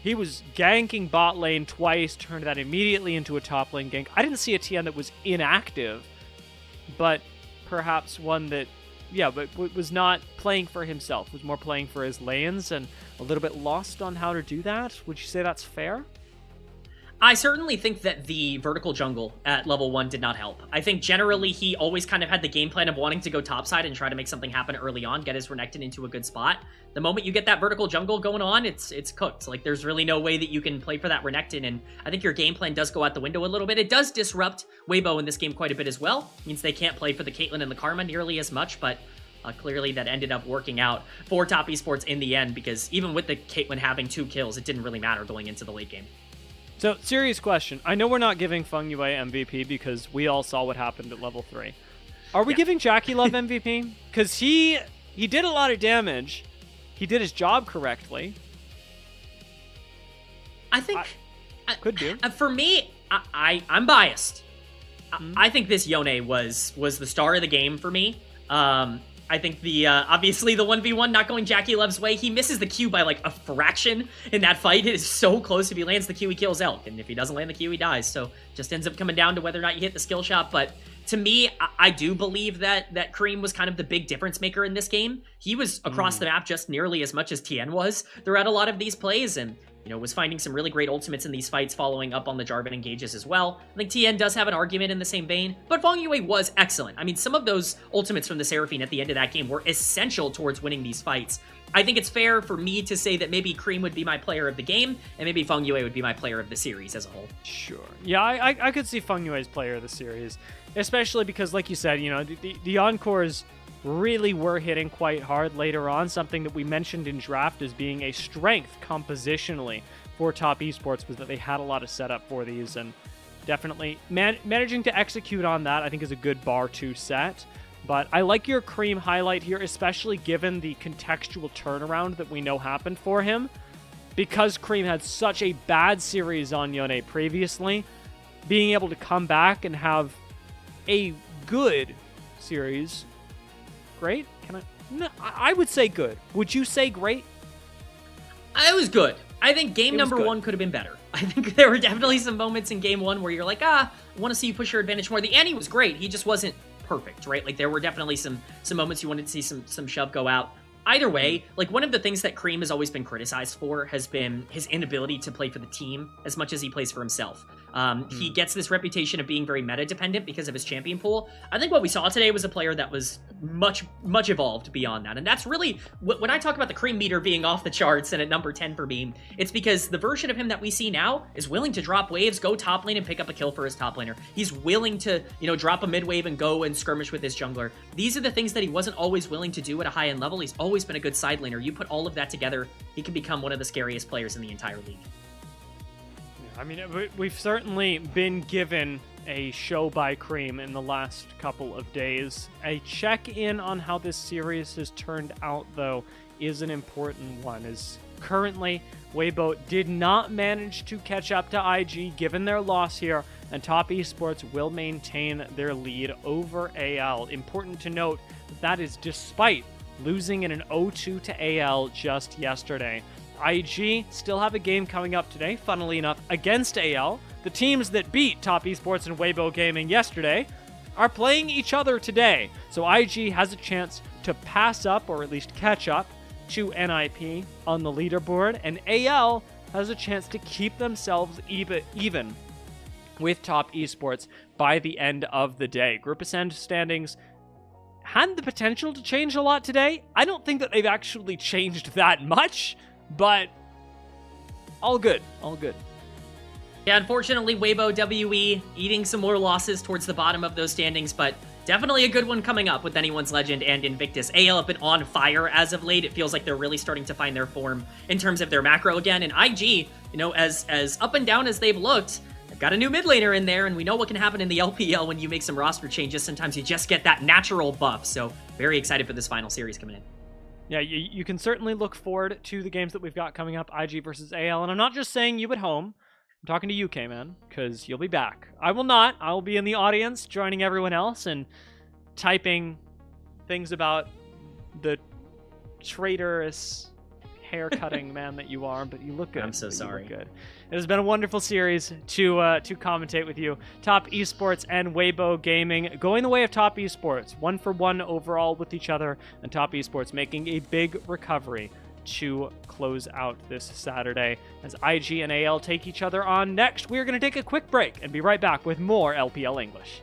ganking bot lane twice, turned that immediately into a top lane gank. I didn't see a Tien that was inactive, but perhaps one that, was not playing for himself, was more playing for his lanes and a little bit lost on how to do that. Would you say that's fair? I certainly think that the vertical jungle at level 1 did not help. I think generally he always kind of had the game plan of wanting to go topside and try to make something happen early on, get his Renekton into a good spot. The moment you get that vertical jungle going on, it's cooked. Like, there's really no way that you can play for that Renekton, and I think your game plan does go out the window a little bit. It does disrupt Weibo in this game quite a bit as well. It means they can't play for the Caitlyn and the Karma nearly as much, but clearly that ended up working out for Top Esports in the end, because even with the Caitlyn having 2 kills, it didn't really matter going into the late game. So, serious question. I know we're not giving Feng Yue MVP because we all saw what happened at level 3. Are we giving Jackie Love MVP? Because he did a lot of damage. He did his job correctly. I think... could do. For me, I'm biased. I think this Yone was the star of the game for me. I think obviously the 1v1 not going Jackie Love's way. He misses the Q by like a fraction in that fight. It is so close. If he lands the Q, he kills Elk. And if he doesn't land the Q, he dies. So just ends up coming down to whether or not you hit the skill shot. But to me, I do believe that Cream was kind of the big difference maker in this game. He was across the map just nearly as much as Tien was throughout a lot of these plays. And was finding some really great ultimates in these fights, following up on the Jarvan engages as well. I think Tien does have an argument in the same vein, but Feng Yue was excellent. I mean, some of those ultimates from the Seraphine at the end of that game were essential towards winning these fights. I think it's fair for me to say that maybe Cream would be my player of the game, and maybe Feng Yue would be my player of the series as a whole. Sure. Yeah, I could see Feng Yue's player of the series, especially because, like you said, the Encores really were hitting quite hard later on, something that we mentioned in draft as being a strength compositionally for Top Esports was that they had a lot of setup for these, and definitely managing to execute on that, I think, is a good bar to set. But I like your Cream highlight here, especially given the contextual turnaround that we know happened for him. Because Cream had such a bad series on Yone previously, being able to come back and have a good series. Great? Can I? No, I would say good. Would you say great? It was good. I think game number 1 could have been better. I think there were definitely some moments in game 1 where you're like, I want to see you push your advantage more. The Annie was great. He just wasn't perfect, right? Like, there were definitely some moments you wanted to see some shove go out. Either way, like, one of the things that Cream has always been criticized for has been his inability to play for the team as much as he plays for himself. He gets this reputation of being very meta-dependent because of his champion pool. I think what we saw today was a player that was much evolved beyond that. And that's really, when I talk about the Cream meter being off the charts and at number 10 for me, it's because the version of him that we see now is willing to drop waves, go top lane, and pick up a kill for his top laner. He's willing to, drop a mid wave and go and skirmish with his jungler. These are the things that he wasn't always willing to do at a high-end level. He's always been a good side laner. You put all of that together, he can become one of the scariest players in the entire league. I mean, we've certainly been given a show by Cream in the last couple of days. A check-in on how this series has turned out, though, is an important one, as currently Weibo did not manage to catch up to IG given their loss here, and Top Esports will maintain their lead over AL. Important to note that is despite losing in an 0-2 to AL just yesterday. IG still have a game coming up today, funnily enough, against AL. The teams that beat Top Esports and Weibo Gaming yesterday are playing each other today. So IG has a chance to pass up, or at least catch up, to NIP on the leaderboard, and AL has a chance to keep themselves even with Top Esports by the end of the day. Group Ascend standings had the potential to change a lot today. I don't think that they've actually changed that much, but all good, all good. Yeah, unfortunately, Weibo WE eating some more losses towards the bottom of those standings, but definitely a good one coming up with Anyone's Legend and Invictus. AL have been on fire as of late. It feels like they're really starting to find their form in terms of their macro again. And IG, as up and down as they've looked, they've got a new mid laner in there, and we know what can happen in the LPL when you make some roster changes. Sometimes you just get that natural buff. So very excited for this final series coming in. Yeah, you can certainly look forward to the games that we've got coming up, IG versus AL. And I'm not just saying you at home. I'm talking to you, K-Man, because you'll be back. I will not. I will be in the audience joining everyone else and typing things about the traitorous hair-cutting man that you are, but you look good. I'm so sorry. You look good. It has been a wonderful series to commentate with you. Top Esports and Weibo Gaming going the way of Top Esports, 1-for-1 overall with each other, and Top Esports making a big recovery to close out this Saturday. As IG and AL take each other on next, we are going to take a quick break and be right back with more LPL English.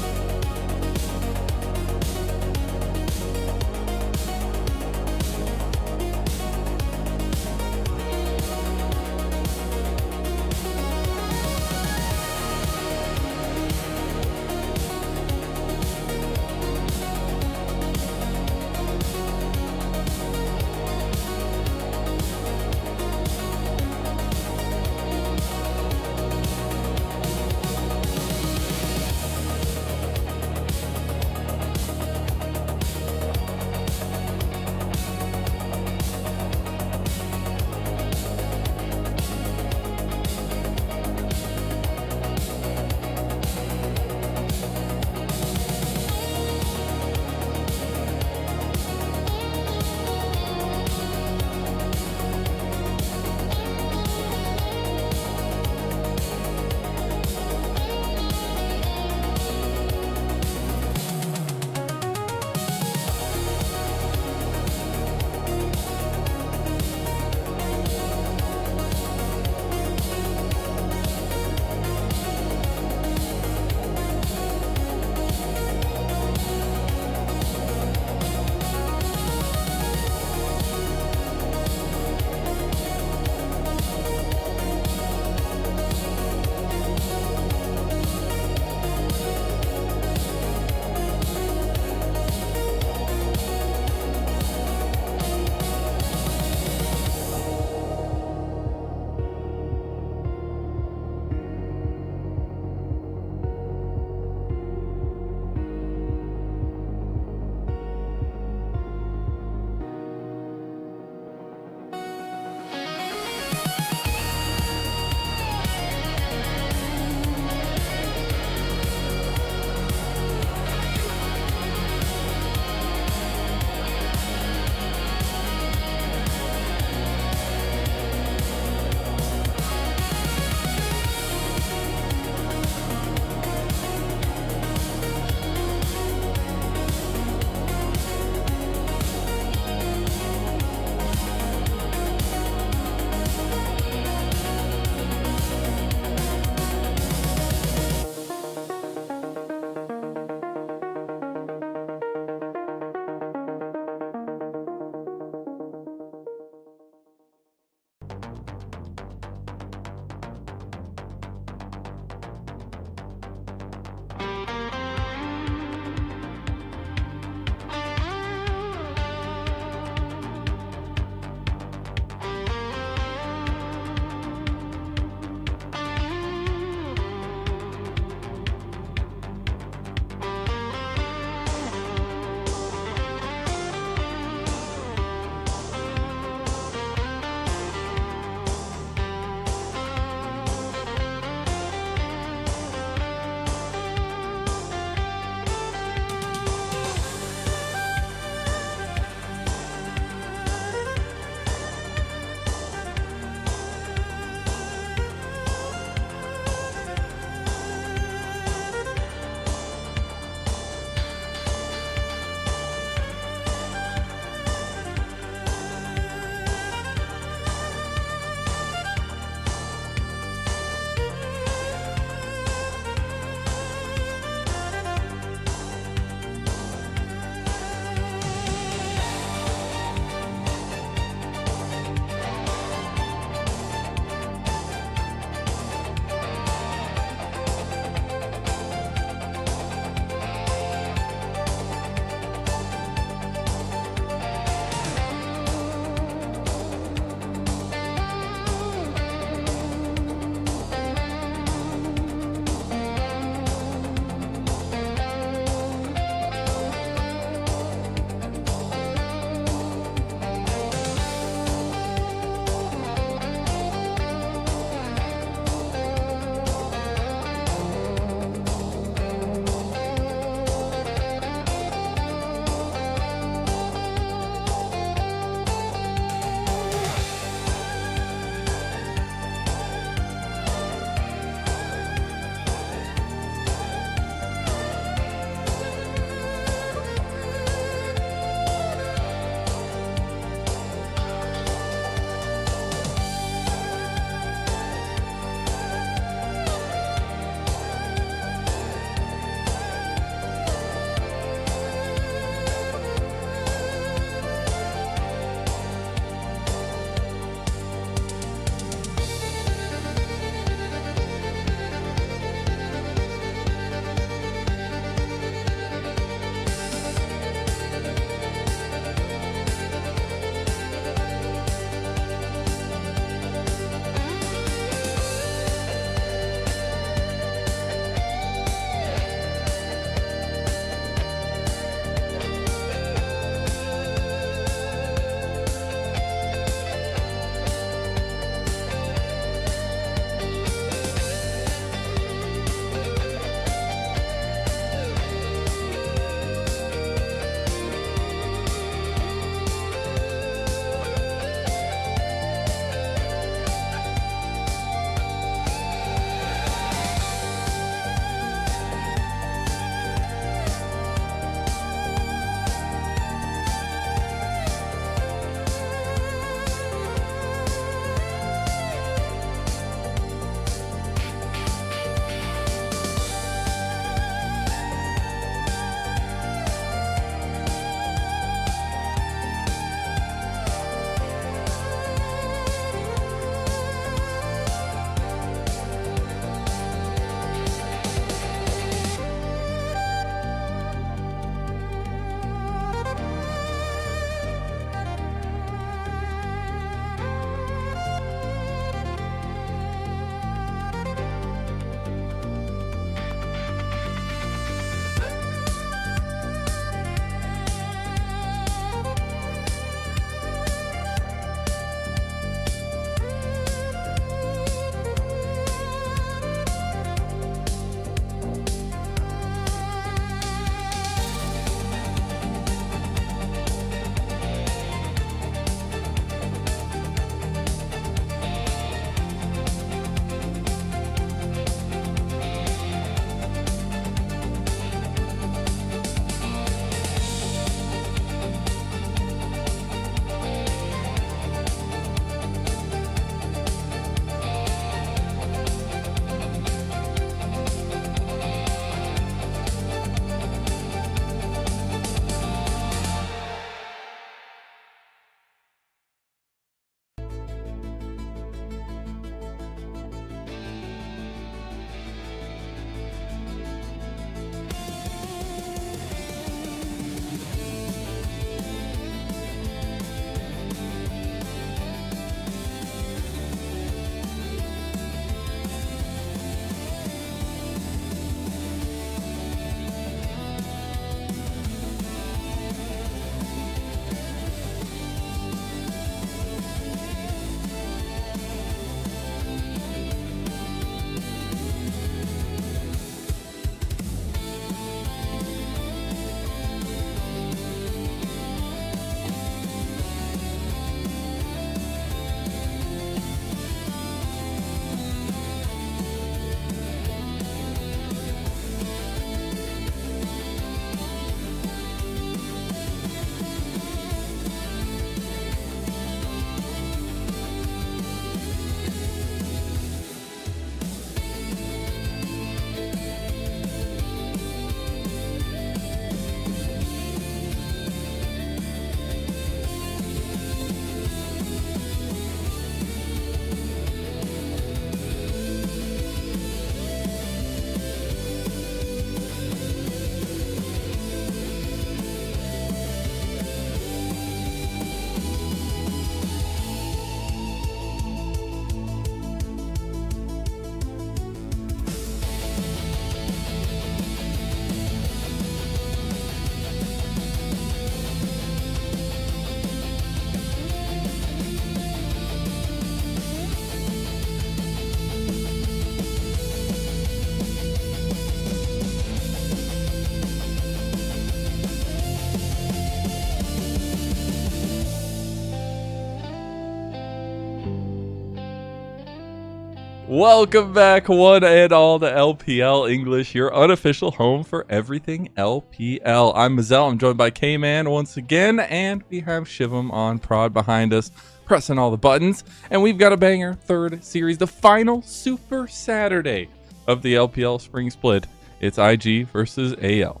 Welcome back, one and all, to LPL English, your unofficial home for everything LPL. I'm Mazel. I'm joined by K-Man once again, and we have Shivam on prod behind us, pressing all the buttons. And we've got a banger third series, the final Super Saturday of the LPL Spring Split. It's IG versus AL.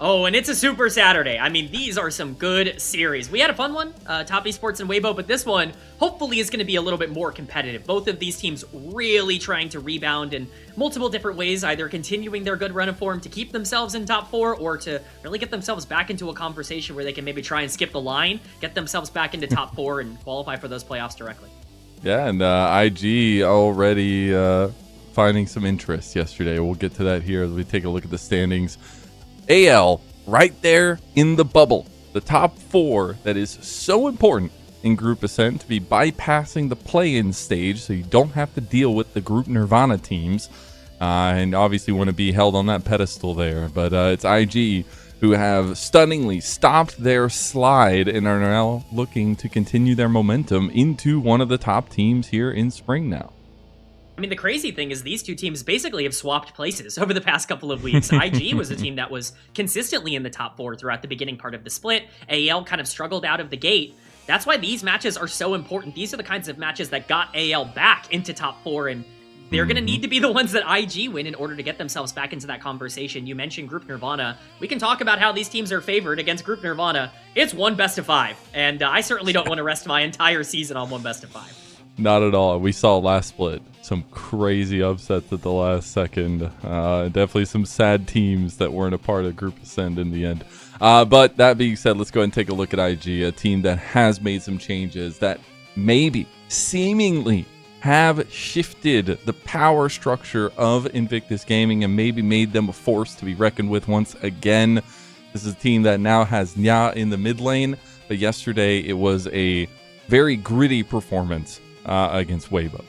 Oh, and it's a Super Saturday. I mean, these are some good series. We had a fun one, Top Esports and Weibo, but this one hopefully is going to be a little bit more competitive. Both of these teams really trying to rebound in multiple different ways, either continuing their good run of form to keep themselves in top 4 or to really get themselves back into a conversation where they can maybe try and skip the line, get themselves back into top 4 and qualify for those playoffs directly. Yeah, and IG already finding some interest yesterday. We'll get to that here as we take a look at the standings. AL right there in the bubble, the top 4 that is so important in Group Ascent to be bypassing the play-in stage so you don't have to deal with the Group Nirvana teams, and obviously want to be held on that pedestal there. But it's IG who have stunningly stopped their slide and are now looking to continue their momentum into one of the top teams here in spring now. I mean, the crazy thing is these two teams basically have swapped places over the past couple of weeks. IG was a team that was consistently in the top 4 throughout the beginning part of the split. AL kind of struggled out of the gate. That's why these matches are so important. These are the kinds of matches that got AL back into top 4, and they're going to need to be the ones that IG win in order to get themselves back into that conversation. You mentioned Group Nirvana. We can talk about how these teams are favored against Group Nirvana. It's one best of 5, and I certainly don't want to rest my entire season on one best of 5. Not at all. We saw last split some crazy upsets at the last second. Definitely some sad teams that weren't a part of Group Ascend in the end. But that being said, let's go ahead and take a look at IG, a team that has made some changes that maybe seemingly have shifted the power structure of Invictus Gaming and maybe made them a force to be reckoned with once again. This is a team that now has Nya in the mid lane, but yesterday it was a very gritty performance against Weibo.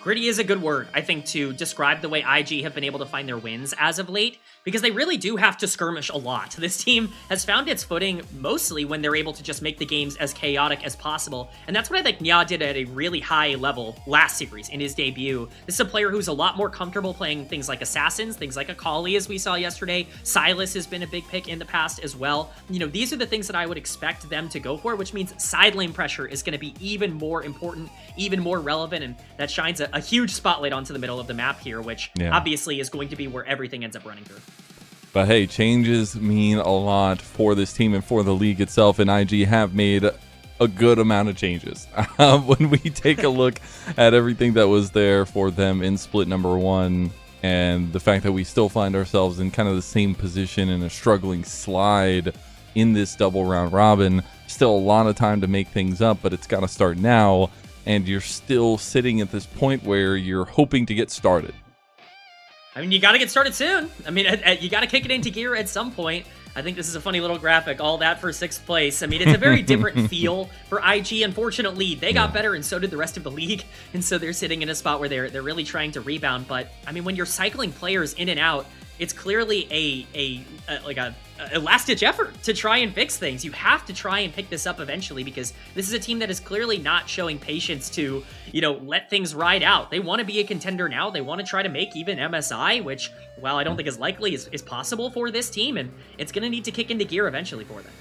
Gritty is a good word, I think, to describe the way IG have been able to find their wins as of late, because they really do have to skirmish a lot. This team has found its footing mostly when they're able to just make the games as chaotic as possible, and that's what I think Nya did at a really high level last series in his debut. This is a player who's a lot more comfortable playing things like Assassins, things like Akali as we saw yesterday. Silas has been a big pick in the past as well. You know, these are the things that I would expect them to go for, which means side lane pressure is going to be even more important, even more relevant, and that shines a huge spotlight onto the middle of the map here, which obviously is going to be where everything ends up running through. But hey, changes mean a lot for this team and for the league itself, and IG have made a good amount of changes. When we take a look at everything that was there for them in split number 1, and the fact that we still find ourselves in kind of the same position in a struggling slide in this double round robin, still a lot of time to make things up, but it's got to start now, and you're still sitting at this point where you're hoping to get started. I mean, you got to get started soon. I mean, you got to kick it into gear at some point. I think this is a funny little graphic, all that for 6th place. I mean, it's a very different feel for IG. Unfortunately, they got better and so did the rest of the league. And so they're sitting in a spot where they're really trying to rebound. But, I mean, when you're cycling players in and out, it's clearly a last-ditch effort to try and fix things. You have to try and pick this up eventually, because this is a team that is clearly not showing patience to, you know, let things ride out. They want to be a contender now. They want to try to make even MSI, which, while I don't think is likely, is possible for this team, and it's going to need to kick into gear eventually for them.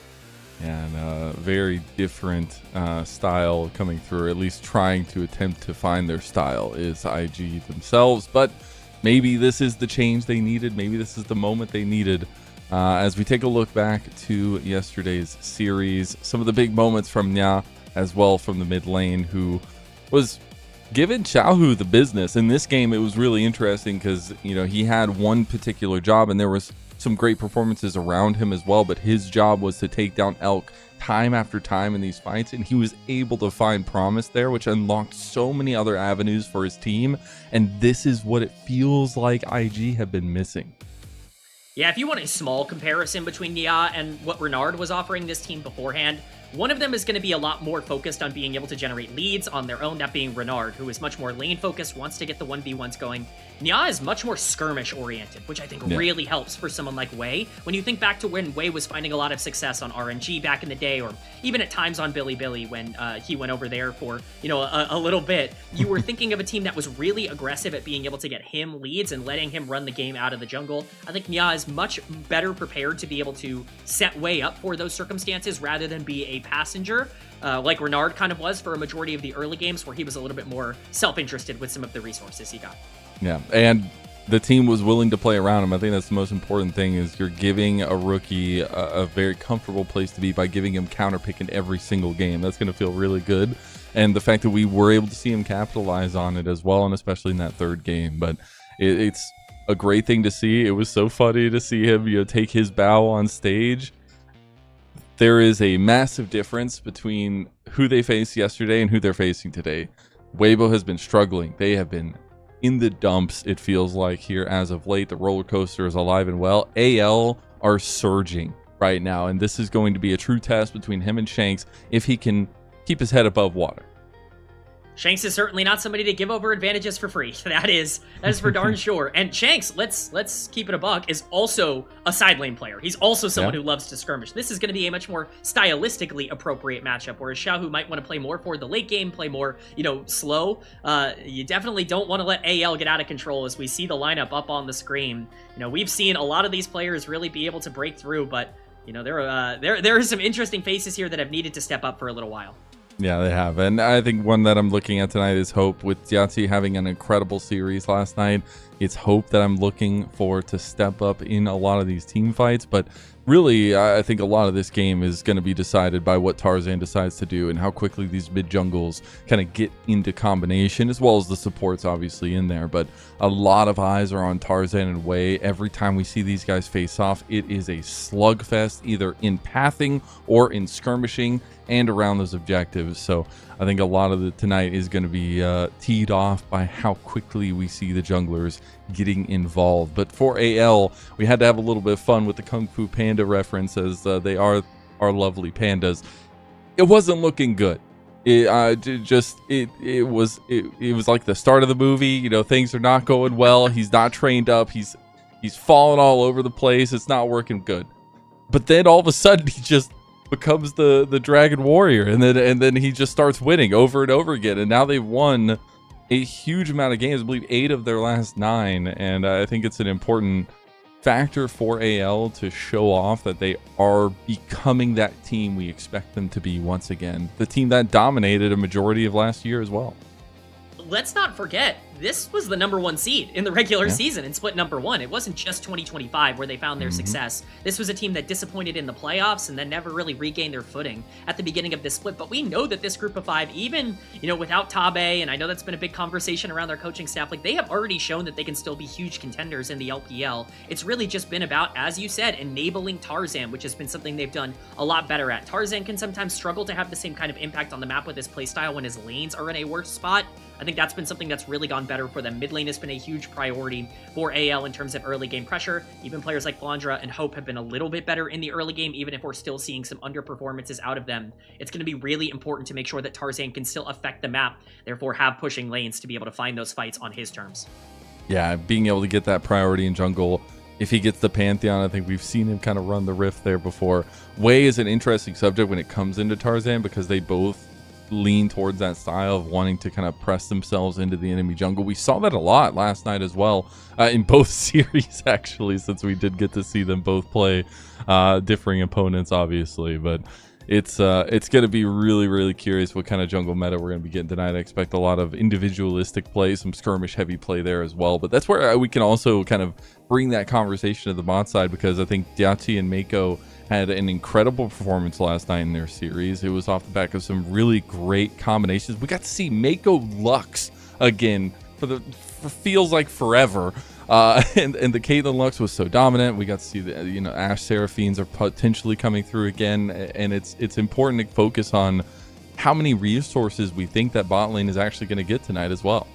Yeah, and a very different style coming through, at least trying to attempt to find their style, is IG themselves. But maybe this is the change they needed. Maybe this is the moment they needed. As we take a look back to yesterday's series, some of the big moments from Nya as well from the mid lane, who was giving Xiaohu the business. In this game, it was really interesting because, you know, he had one particular job and there was some great performances around him as well, but his job was to take down Elk time after time in these fights, and he was able to find promise there, which unlocked so many other avenues for his team, and this is what it feels like IG have been missing. Yeah, if you want a small comparison between Nia and what Renard was offering this team beforehand, one of them is going to be a lot more focused on being able to generate leads on their own, that being Renard, who is much more lane-focused, wants to get the 1v1s going. Nia is much more skirmish-oriented, which I think really helps for someone like Wei. When you think back to when Wei was finding a lot of success on RNG back in the day, or even at times on Billy when he went over there for, a little bit, you were thinking of a team that was really aggressive at being able to get him leads and letting him run the game out of the jungle. I think Nia is much better prepared to be able to set Wei up for those circumstances rather than be a passenger, like Renard kind of was for a majority of the early games, where he was a little bit more self-interested with some of the resources he got. Yeah, and the team was willing to play around him. I think that's the most important thing, is you're giving a rookie a very comfortable place to be by giving him counter pick in every single game. That's going to feel really good. And the fact that we were able to see him capitalize on it as well, and especially in that third game. But it's a great thing to see. It was so funny to see him, take his bow on stage. There is a massive difference between who they faced yesterday and who they're facing today. Weibo has been struggling. They have been in the dumps, it feels like, here as of late. The roller coaster is alive and well. AL are surging right now, and this is going to be a true test between him and Shanks if he can keep his head above water. Shanks is certainly not somebody to give over advantages for free. That is for darn sure. And Shanks, let's keep it a buck, is also a side lane player. He's also someone who loves to skirmish. This is going to be a much more stylistically appropriate matchup, whereas Xiaohu might want to play more for the late game, play more, slow. You definitely don't want to let AL get out of control. As we see the lineup up on the screen, we've seen a lot of these players really be able to break through, but there are some interesting faces here that have needed to step up for a little while. Yeah, they have. And I think one that I'm looking at tonight is Hope. With Diatsi having an incredible series last night, it's Hope that I'm looking for to step up in a lot of these team fights. But really, I think a lot of this game is going to be decided by what Tarzan decides to do and how quickly these mid jungles kind of get into combination, as well as the supports obviously in there. But a lot of eyes are on Tarzan and Wei. Every time we see these guys face off, it is a slugfest, either in pathing or in skirmishing and around those objectives. So I think a lot of tonight is going to be teed off by how quickly we see the junglers getting involved. But for AL, we had to have a little bit of fun with the Kung Fu Panda reference, as they are our lovely pandas. It wasn't looking good. It was like the start of the movie. Things are not going well. He's not trained up. He's falling all over the place. It's not working good. But then all of a sudden he just becomes the Dragon Warrior, and then he just starts winning over and over again. And now they've won a huge amount of games. I believe 8 of their last 9, and I think it's an important factor for AL to show off that they are becoming that team we expect them to be once again. The team that dominated a majority of last year as well. Let's not forget, this was the #1 seed in the regular season in Split #1. It wasn't just 2025 where they found their success. This was a team that disappointed in the playoffs and then never really regained their footing at the beginning of this split. But we know that this group of 5, even, without Tabe, and I know that's been a big conversation around their coaching staff, they have already shown that they can still be huge contenders in the LPL. It's really just been about, as you said, enabling Tarzan, which has been something they've done a lot better at. Tarzan can sometimes struggle to have the same kind of impact on the map with his playstyle when his lanes are in a worse spot. I think that's been something that's really gone better for them. Mid lane has been a huge priority for AL in terms of early game pressure. Even players like Flandra and Hope have been a little bit better in the early game, even if we're still seeing some underperformances out of them. It's going to be really important to make sure that Tarzan can still affect the map, therefore have pushing lanes to be able to find those fights on his terms. Yeah, being able to get that priority in jungle. If he gets the Pantheon, I think we've seen him kind of run the Rift there before. Wei is an interesting subject when it comes into Tarzan, because they both lean towards that style of wanting to kind of press themselves into the enemy jungle. We saw that a lot last night as well, in both series actually, since we did get to see them both play differing opponents obviously. But it's going to be really, really curious what kind of jungle meta we're going to be getting tonight. I expect a lot of individualistic play, some skirmish heavy play there as well. But that's where we can also kind of bring that conversation to the bot side, because I think Diati and Mako had an incredible performance last night in their series. It was off the back of some really great combinations. We got to see Mako Lux again for feels like forever. And the Caitlyn Lux was so dominant. We got to see the Ashe Seraphines are potentially coming through again, and it's important to focus on how many resources we think that bot lane is actually going to get tonight as well.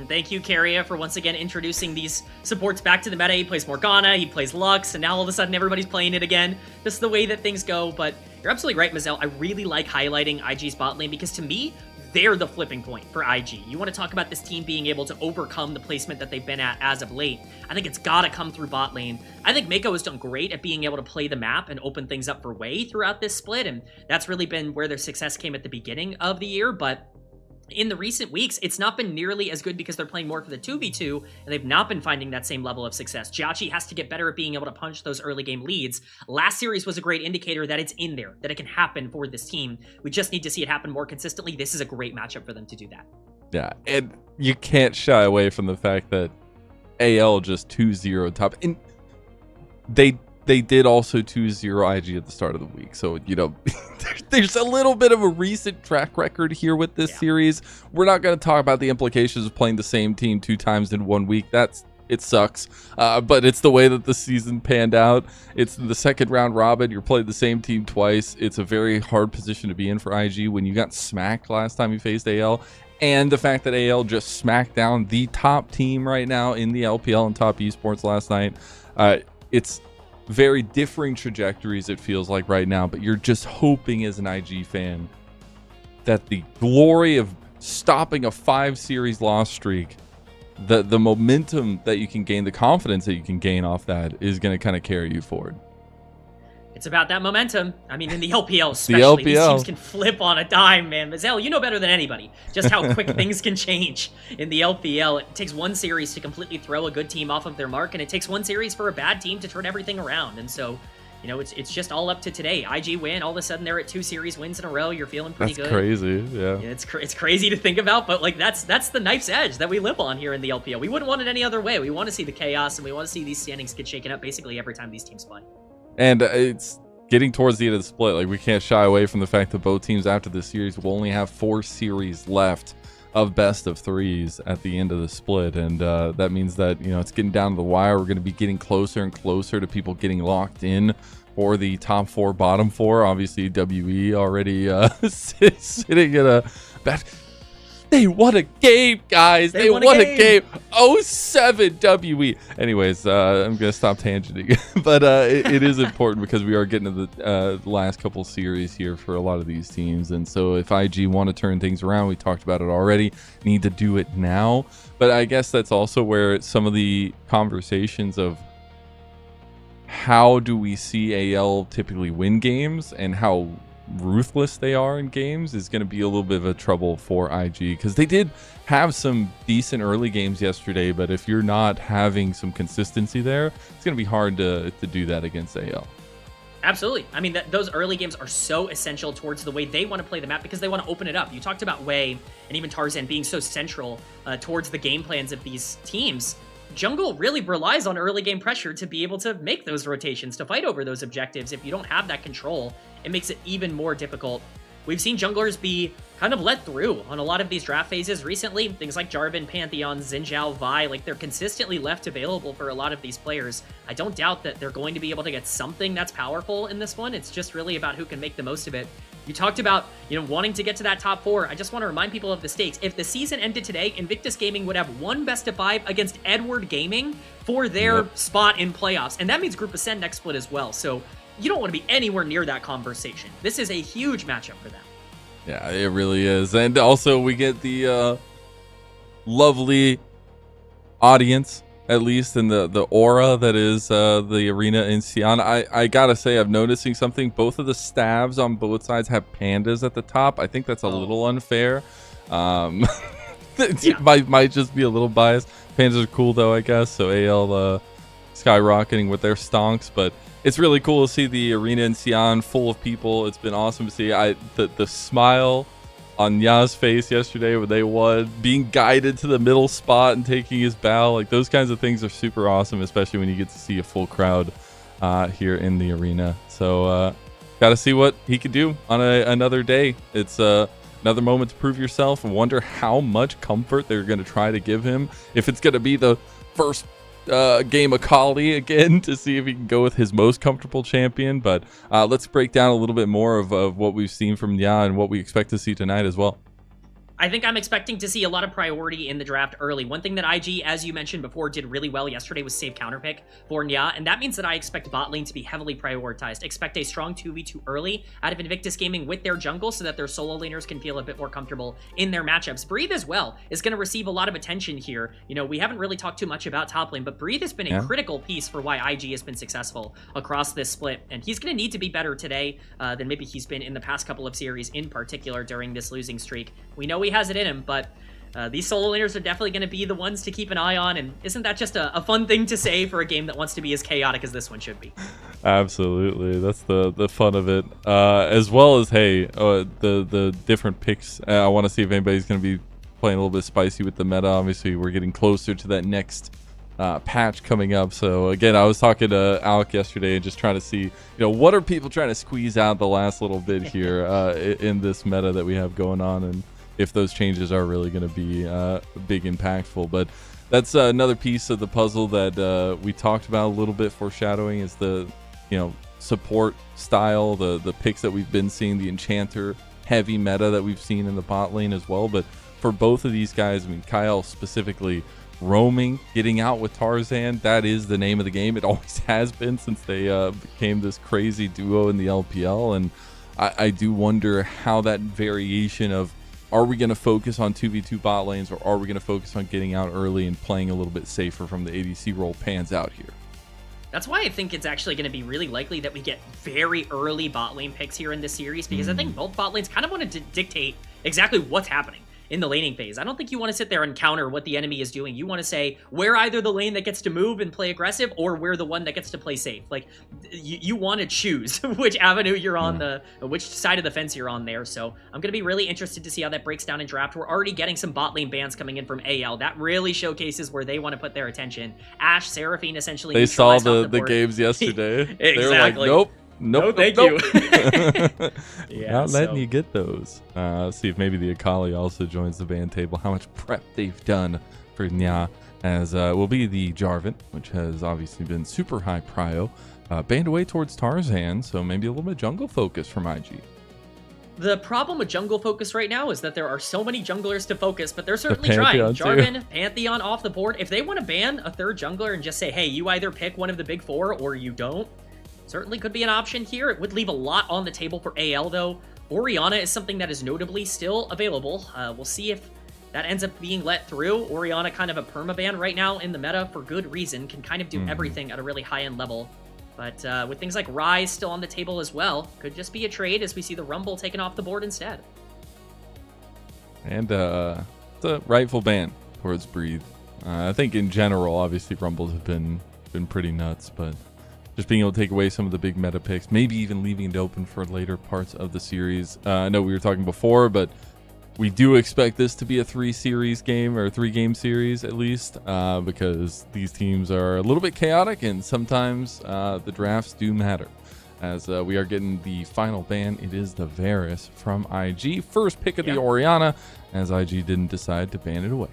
Thank you, Carrier, for once again introducing these supports back to the meta. He plays Morgana, he plays Lux, and now all of a sudden everybody's playing it again. This is the way that things go, but you're absolutely right, Mazel. I really like highlighting IG's bot lane because to me, they're the flipping point for IG. You want to talk about this team being able to overcome the placement that they've been at as of late. I think it's got to come through bot lane. I think Mako has done great at being able to play the map and open things up for Wei throughout this split, and that's really been where their success came at the beginning of the year, but in the recent weeks, it's not been nearly as good because they're playing more for the 2v2, and they've not been finding that same level of success. Jiachi has to get better at being able to punch those early game leads. Last series was a great indicator that it's in there, that it can happen for this team. We just need to see it happen more consistently. This is a great matchup for them to do that. Yeah, and you can't shy away from the fact that AL just 2-0 top. And they did also 2-0 IG at the start of the week. So, you know, there's a little bit of a recent track record here with this series. We're not going to talk about the implications of playing the same team 2 times in 1 week. It sucks. But it's the way that the season panned out. It's the second round robin. You're playing the same team twice. It's a very hard position to be in for IG when you got smacked last time you faced AL. And the fact that AL just smacked down the top team right now in the LPL and top esports last night. It's very differing trajectories, it feels like right now, but you're just hoping as an IG fan that the glory of stopping a 5-series loss streak, the momentum that you can gain, the confidence that you can gain off that is going to kind of carry you forward. It's about that momentum. I mean, in the LPL especially, these teams can flip on a dime, man. Mazel, you know better than anybody just how quick things can change in the LPL. It takes 1 series to completely throw a good team off of their mark, and it takes 1 series for a bad team to turn everything around. And so, you know, it's just all up to today. IG win, all of a sudden they're at 2 series wins in a row. You're feeling pretty good. That's crazy, yeah. It's crazy to think about, but like that's the knife's edge that we live on here in the LPL. We wouldn't want it any other way. We want to see the chaos, and we want to see these standings get shaken up basically every time these teams play. And it's getting towards the end of the split. Like, we can't shy away from the fact that both teams after this series will only have 4 series left of best of 3s at the end of the split. And that means that, you know, it's getting down to the wire. We're going to be getting closer and closer to people getting locked in for the top 4, bottom 4. Obviously, WE already sitting at a bad. They won a game, guys. They won a game. 07 WE. Anyways, I'm going to stop tangenting. But it is important because we are getting to the last couple series here for a lot of these teams. And so if IG want to turn things around, we talked about it already, need to do it now. But I guess that's also where some of the conversations of how do we see AL typically win games and how ruthless they are in games is going to be a little bit of a trouble for IG, because they did have some decent early games yesterday, but if you're not having some consistency there, it's going to be hard to do that against AL. Absolutely. I mean, those early games are so essential towards the way they want to play the map because they want to open it up. You talked about Wei and even Tarzan being so central towards the game plans of these teams. Jungle really relies on early game pressure to be able to make those rotations, to fight over those objectives. If you don't have that control, it makes it even more difficult. We've seen junglers be kind of let through on a lot of these draft phases recently. Things like Jarvan, Pantheon, Xin Zhao, Vi, like they're consistently left available for a lot of these players. I don't doubt that they're going to be able to get something that's powerful in this one. It's just really about who can make the most of it. You talked about, you know, wanting to get to that top 4. I just want to remind people of the stakes. If the season ended today, Invictus Gaming would have 1 best of 5 against Edward Gaming for their spot in playoffs. And that means Group Ascend next split as well. So you don't want to be anywhere near that conversation. This is a huge matchup for them. Yeah, it really is. And also we get the lovely audience, at least in the aura that is the arena in Xi'an. I gotta say, I'm noticing something. Both of the stabs on both sides have pandas at the top. I think that's a little unfair. Might just be a little biased. Pandas are cool though, I guess. So AL skyrocketing with their stonks, but it's really cool to see the arena in Xi'an full of people. It's been awesome to see. The smile on Ya's face yesterday when they won, being guided to the middle spot and taking his bow, like those kinds of things are super awesome, especially when you get to see a full crowd here in the arena. So got to see what he could do on another day. It's another moment to prove yourself, and wonder how much comfort they're going to try to give him. If it's going to be the first game of Kali again to see if he can go with his most comfortable champion. But let's break down a little bit more of what we've seen from Ya and what we expect to see tonight as well. I think I'm expecting to see a lot of priority in the draft early. One thing that IG, as you mentioned before, did really well yesterday was save counter pick for Nya, and that means that I expect bot lane to be heavily prioritized. Expect a strong 2v2 early out of Invictus Gaming with their jungle so that their solo laners can feel a bit more comfortable in their matchups. Breathe as well is going to receive a lot of attention here. You know, we haven't really talked too much about top lane, but Breathe has been a critical piece for why IG has been successful across this split, and he's going to need to be better today than maybe he's been in the past couple of series, in particular during this losing streak. We know he has it in him, but these solo laners are definitely going to be the ones to keep an eye on, and isn't that just a fun thing to say for a game that wants to be as chaotic as this one should be? Absolutely, that's the fun of it, as well as, hey, the different picks. I want to see if anybody's going to be playing a little bit spicy with the meta. Obviously, we're getting closer to that next patch coming up. So again, I was talking to Alec yesterday and just trying to see, what are people trying to squeeze out the last little bit here in this meta that we have going on, and if those changes are really going to be big impactful. But that's another piece of the puzzle that we talked about a little bit, foreshadowing, is the support style, the picks that we've been seeing, the enchanter heavy meta that we've seen in the bot lane as well. But for both of these guys, I mean, Kyle specifically, roaming, getting out with Tarzan, that is the name of the game. It always has been since they became this crazy duo in the LPL. And I do wonder how that variation of, are we going to focus on 2v2 bot lanes, or are we going to focus on getting out early and playing a little bit safer from the ADC role, pans out here? That's why I think it's actually going to be really likely that we get very early bot lane picks here in this series, because I think both bot lanes kind of want to dictate exactly what's happening in the laning phase. I don't think you want to sit there and counter what the enemy is doing. You want to say, we're either the lane that gets to move and play aggressive, or we're the one that gets to play safe. Like, you want to choose which avenue you're on, which side of the fence you're on there. So I'm going to be really interested to see how that breaks down in draft. We're already getting some bot lane bans coming in from AL. That really showcases where they want to put their attention. Ashe, Seraphine essentially They saw the board. games yesterday. Exactly. They were like, nope. No, thank you. Yeah, not letting you get those. See if maybe the Akali also joins the ban table. How much prep they've done for Nya, as will be the Jarvan, which has obviously been super high prio, banned away towards Tarzan. So maybe a little bit jungle focus from IG. The problem with jungle focus right now is that there are so many junglers to focus, but they're certainly trying. Jarvan, Pantheon off the board. If they want to ban a third jungler and just say, hey, you either pick one of the big four or you don't, certainly could be an option here. It would leave a lot on the table for AL, though. Orianna is something that is notably still available. We'll see if that ends up being let through. Orianna, kind of a permaban right now in the meta for good reason, can kind of do everything at a really high-end level. But with things like Ryze still on the table as well, could just be a trade as we see the Rumble taken off the board instead. And it's a rightful ban towards Breathe. I think in general, obviously, Rumbles have been pretty nuts, but just being able to take away some of the big meta picks, maybe even leaving it open for later parts of the series. I know we were talking before, but we do expect this to be a 3-game series at least, because these teams are a little bit chaotic, and sometimes the drafts do matter. As we are getting the final ban, it is the Varus from IG. First pick of the Orianna, as IG didn't decide to ban it away.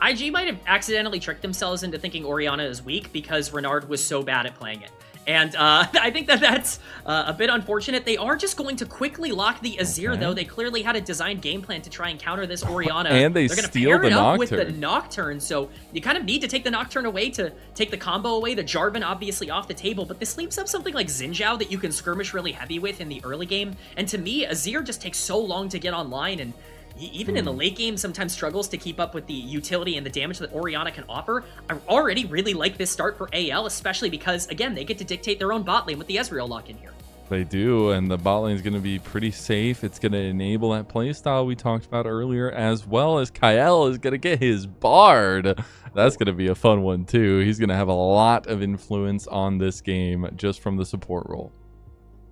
IG might have accidentally tricked themselves into thinking Orianna is weak because Renard was so bad at playing it. And I think that's a bit unfortunate. They are just going to quickly lock the Azir, though. They clearly had a designed game plan to try and counter this Orianna. And they're going to steal pair it the up with Nocturne. the Nocturne, so you kind of need to take the Nocturne away to take the combo away. The Jarvan obviously off the table, but this leaves up something like Xin Zhao that you can skirmish really heavy with in the early game. And to me, Azir just takes so long to get online, and even in the late game sometimes struggles to keep up with the utility and the damage that Orianna can offer. I already really like this start for AL, especially because, again, they get to dictate their own bot lane with the Ezreal lock-in here. They do, and the bot lane is going to be pretty safe. It's going to enable that playstyle we talked about earlier, as well as Kyle is going to get his Bard. That's going to be a fun one, too. He's going to have a lot of influence on this game just from the support role.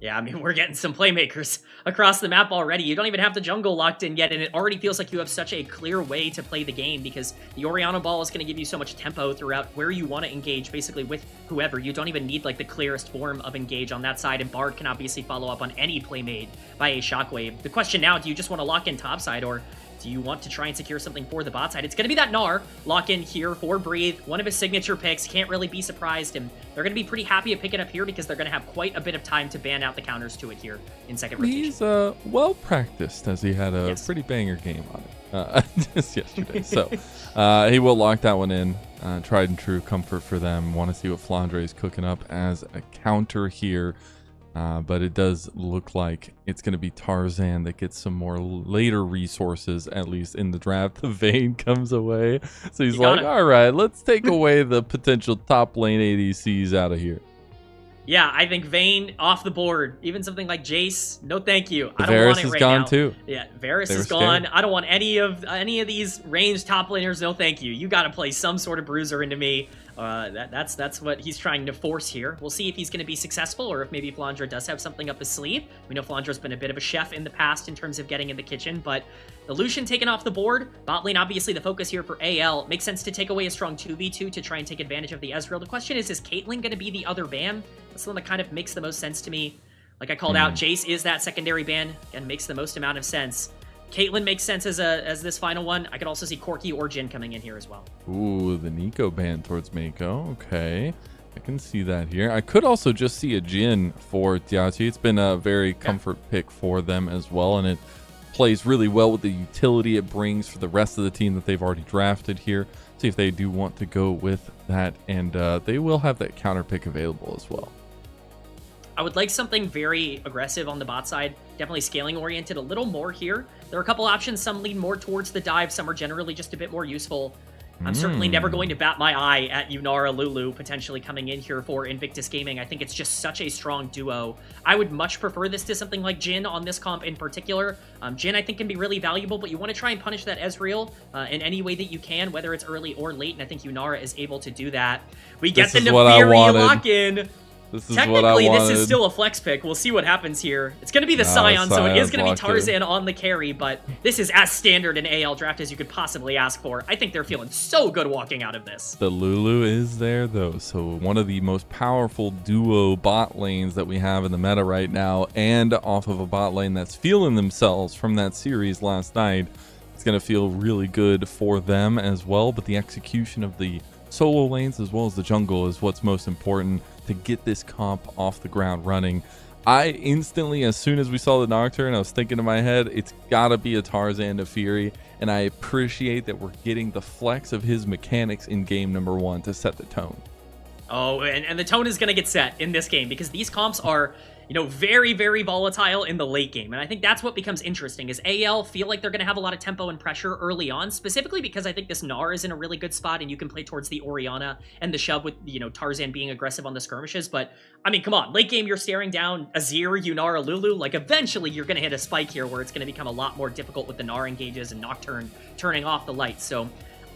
Yeah, I mean, we're getting some playmakers across the map already. You don't even have the jungle locked in yet, and it already feels like you have such a clear way to play the game, because the Orianna ball is going to give you so much tempo throughout where you want to engage, basically with whoever. You don't even need, like, the clearest form of engage on that side, and Bard can obviously follow up on any play made by a Shockwave. The question now, do you just want to lock in topside, or do you want to try and secure something for the bot side? It's going to be that Gnar lock in here for Breathe, one of his signature picks. Can't really be surprised, and they're going to be pretty happy to pick it up here because they're going to have quite a bit of time to ban out the counters to it here in second rotation. He's well practiced, as he had a pretty banger game on it. just yesterday. So he will lock that one in. Tried and true comfort for them. Want to see what Flandre is cooking up as a counter here. But it does look like it's going to be Tarzan that gets some more later resources, at least in the draft. The Vayne comes away. So he's like, all right, let's take away the potential top lane ADCs out of here. Yeah, I think Vayne off the board. Even something like Jace, no thank you. The I don't Varus want it is right gone now. too. Yeah, Varus They were is gone. scared. I don't want any of these ranged top laners, no thank you. You got to play some sort of bruiser into me. That's what he's trying to force here. We'll see if he's going to be successful or if maybe Flandre does have something up his sleeve. We know Flandre's been a bit of a chef in the past in terms of getting in the kitchen, but the Lucian taken off the board. Bot lane obviously the focus here for AL. Makes sense to take away a strong 2v2 to try and take advantage of the Ezreal. The question is Caitlyn going to be the other ban? That's the one that kind of makes the most sense to me. Like I called out, Jace is that secondary ban and makes the most amount of sense. Caitlyn makes sense as this final one. I could also see Corki or Jhin coming in here as well. Ooh, the Nico ban towards Mako. Okay. I can see that here. I could also just see a Jhin for Diachi. It's been a very comfort pick for them as well, and it plays really well with the utility it brings for the rest of the team that they've already drafted here. See if they do want to go with that, and they will have that counter pick available as well. I would like something very aggressive on the bot side, definitely scaling oriented a little more here. There are a couple options, some lean more towards the dive, some are generally just a bit more useful. I'm certainly never going to bat my eye at Yunara Lulu potentially coming in here for Invictus Gaming. I think it's just such a strong duo. I would much prefer this to something like Jhin on this comp in particular. Jhin I think can be really valuable, but you want to try and punish that Ezreal in any way that you can, whether it's early or late, and I think Yunara is able to do that. We get the Neferi lock-in. Technically, this is still a flex pick. We'll see what happens here. It's going to be the Scion, so it is going to be Tarzan on the carry, but this is as standard an AL draft as you could possibly ask for. I think they're feeling so good walking out of this. The Lulu is there, though, so one of the most powerful duo bot lanes that we have in the meta right now, and off of a bot lane that's feeling themselves from that series last night. It's going to feel really good for them as well, but the execution of the solo lanes as well as the jungle is what's most important to get this comp off the ground running. I instantly, as soon as we saw the Nocturne, I was thinking in my head, it's gotta be a Tarzan to Fury, and I appreciate that we're getting the flex of his mechanics in game number 1 to set the tone. Oh, and the tone is going to get set in this game because these comps are, you know, very, very volatile in the late game. And I think that's what becomes interesting is AL feel like they're going to have a lot of tempo and pressure early on, specifically because I think this Gnar is in a really good spot and you can play towards the Orianna and the shove with, you know, Tarzan being aggressive on the skirmishes. But, I mean, come on, late game, you're staring down Azir, Yunara, Lulu. Like, eventually you're going to hit a spike here where it's going to become a lot more difficult with the Gnar engages and Nocturne turning off the lights. So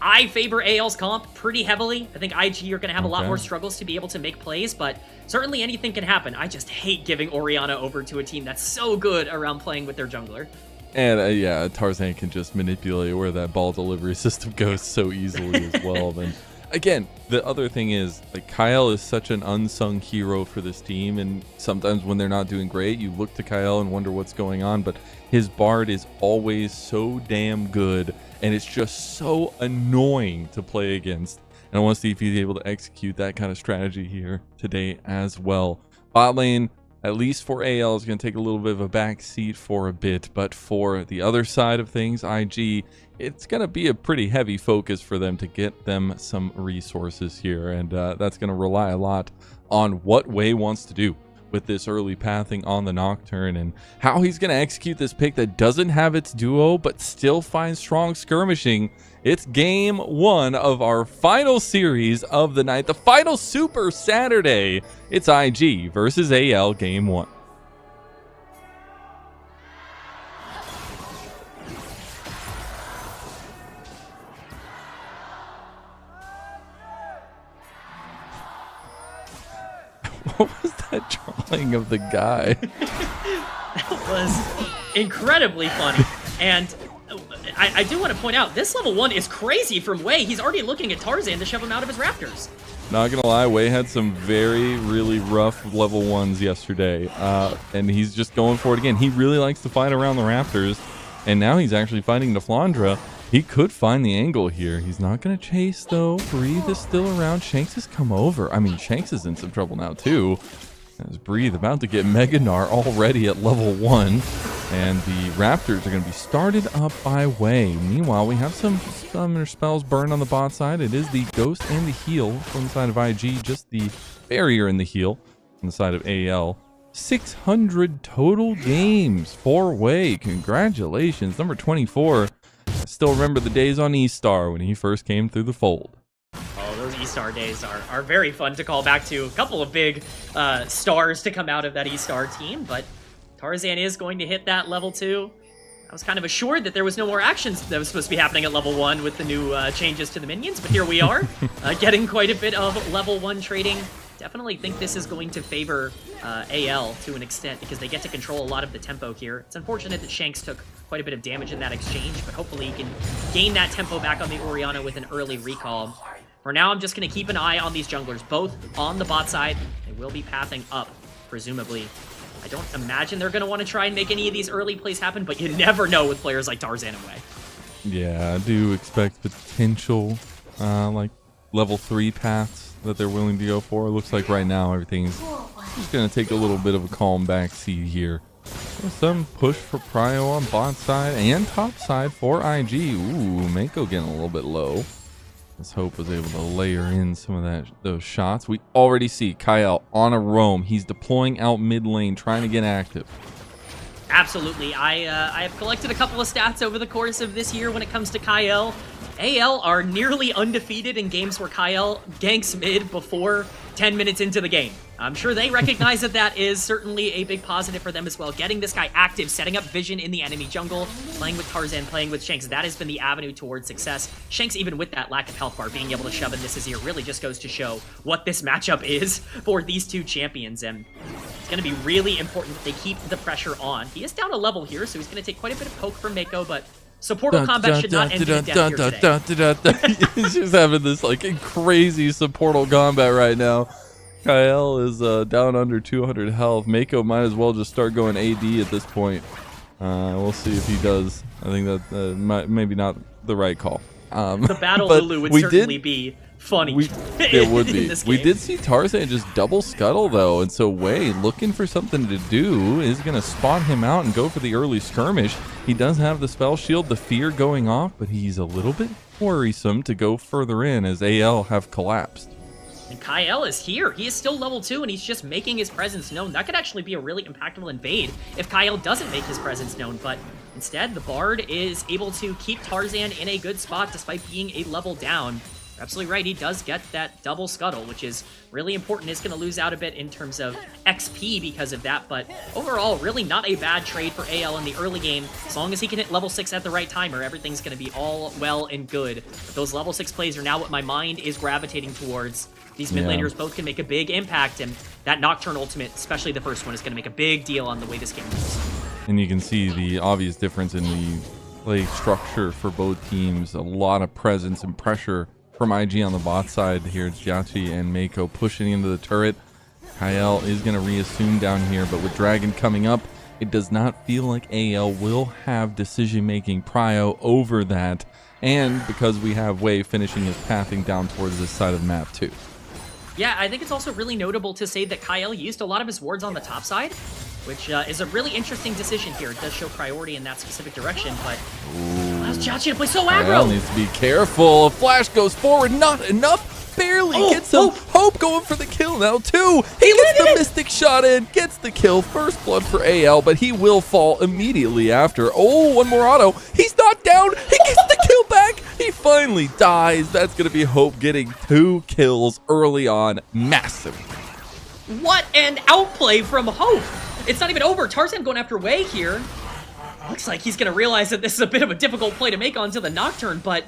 I favor AL's comp pretty heavily. I think IG are going to have a lot more struggles to be able to make plays, but certainly anything can happen. I just hate giving Orianna over to a team that's so good around playing with their jungler. And yeah, Tarzan can just manipulate where that ball delivery system goes so easily as well. Then again, the other thing is, like, Kyle is such an unsung hero for this team, and sometimes when they're not doing great, you look to Kyle and wonder what's going on, but his Bard is always so damn good, and it's just so annoying to play against. And I want to see if he's able to execute that kind of strategy here today as well. Bot lane, at least for AL, is going to take a little bit of a back seat for a bit, but for the other side of things, IG, it's going to be a pretty heavy focus for them to get them some resources here, and that's going to rely a lot on what Wei wants to do with this early pathing on the Nocturne and how he's going to execute this pick that doesn't have its duo but still finds strong skirmishing. It's game 1 of our final series of the night, the final Super Saturday. It's IG versus AL game 1. What was that drawing of the guy? That was incredibly funny. And I do want to point out, this level 1 is crazy from Wei. He's already looking at Tarzan to shove him out of his raptors. Not gonna lie, Wei had some really rough level 1s yesterday, and he's just going for it again. He really likes to fight around the raptors, and now he's actually fighting the Flandre. He could find the angle here. He's not gonna chase though. Breathe is still around. Shanks has come over. I mean, Shanks is in some trouble now too. As Breathe about to get Mega Gnar already at level 1. And the Raptors are going to be started up by Wei. Meanwhile, we have some summoner spells burned on the bot side. It is the Ghost and the Heal from the side of IG, just the Barrier and the Heal on the side of AL. 600 total games for Wei. Congratulations. Number 24. I still remember the days on E-Star when he first came through the fold. Oh, those E-Star days are very fun to call back to. A couple of big stars to come out of that E-Star team, but Tarzan is going to hit that level 2. I was kind of assured that there was no more actions that was supposed to be happening at level 1 with the new changes to the minions, but here we are, getting quite a bit of level 1 trading. Definitely think this is going to favor AL to an extent because they get to control a lot of the tempo here. It's unfortunate that Shanks took quite a bit of damage in that exchange, but hopefully he can gain that tempo back on the Orianna with an early recall. For now, I'm just going to keep an eye on these junglers, both on the bot side. They will be pathing up, presumably. I don't imagine they're going to want to try and make any of these early plays happen, but you never know with players like Tarzan and Wei. Yeah, I do expect potential, like, level 3 paths that they're willing to go for. It looks like right now everything's just going to take a little bit of a calm backseat here. There's some push for Prio on bot side and top side for IG. Ooh, Mako getting a little bit low. Let's hope was able to layer in some of those shots. We already see Kyle on a roam. He's deploying out mid lane, trying to get active. Absolutely. I have collected a couple of stats over the course of this year when it comes to Kyle. AL are nearly undefeated in games where Kyle ganks mid before 10 minutes into the game. I'm sure they recognize that that is certainly a big positive for them as well. Getting this guy active, setting up vision in the enemy jungle, playing with Tarzan, playing with Shanks, that has been the avenue towards success. Shanks, even with that lack of health bar, being able to shove in this Azir really just goes to show what this matchup is for these two champions, and it's going to be really important that they keep the pressure on. He is down a level here, so he's going to take quite a bit of poke from Mako, but supportal combat should not end in death here today. He's just having this like crazy supportal combat right now. Kyle is down under 200 health. Mako might as well just start going AD at this point. We'll see if he does. I think that maybe not the right call. The battle Lulu would certainly be funny. It would be. We did see Tarzan just double scuttle though, and so Wei, looking for something to do, is going to spot him out and go for the early skirmish. He does have the spell shield, the fear going off, but he's a little bit worrisome to go further in as AL have collapsed. And Kyle is here. He is still level 2, and he's just making his presence known. That could actually be a really impactful invade if Kyle doesn't make his presence known, but instead, the Bard is able to keep Tarzan in a good spot despite being a level down. You're absolutely right, he does get that double scuttle, which is really important. He's going to lose out a bit in terms of XP because of that, but overall, really not a bad trade for AL in the early game. As long as he can hit level 6 at the right timer, everything's going to be all well and good. But those level 6 plays are now what my mind is gravitating towards. These mid laners both can make a big impact, and that Nocturne ultimate, especially the first one, is going to make a big deal on the way this game moves. And you can see the obvious difference in the play structure for both teams. A lot of presence and pressure from IG on the bot side here. Jiachi and Mako pushing into the turret. Kyle is going to reassume down here, but with Dragon coming up, it does not feel like AL will have decision-making prio over that. And because we have Wei finishing his pathing down towards this side of the map too. Yeah, I think it's also really notable to say that Kyle used a lot of his wards on the top side, which is a really interesting decision here. It does show priority in that specific direction, but allows Jiachi to play so aggro. Kyle needs to be careful. A flash goes forward, not enough. Barely gets some hope going for the kill now too. He gets the Mystic shot in, gets the kill. First blood for AL, but he will fall immediately after. Oh, one more auto. He's not down. He gets the kill back. He finally dies. That's going to be Hope getting 2 kills early on. Massive. What an outplay from Hope. It's not even over. Tarzan going after Wei here. Looks like he's going to realize that this is a bit of a difficult play to make onto the Nocturne, but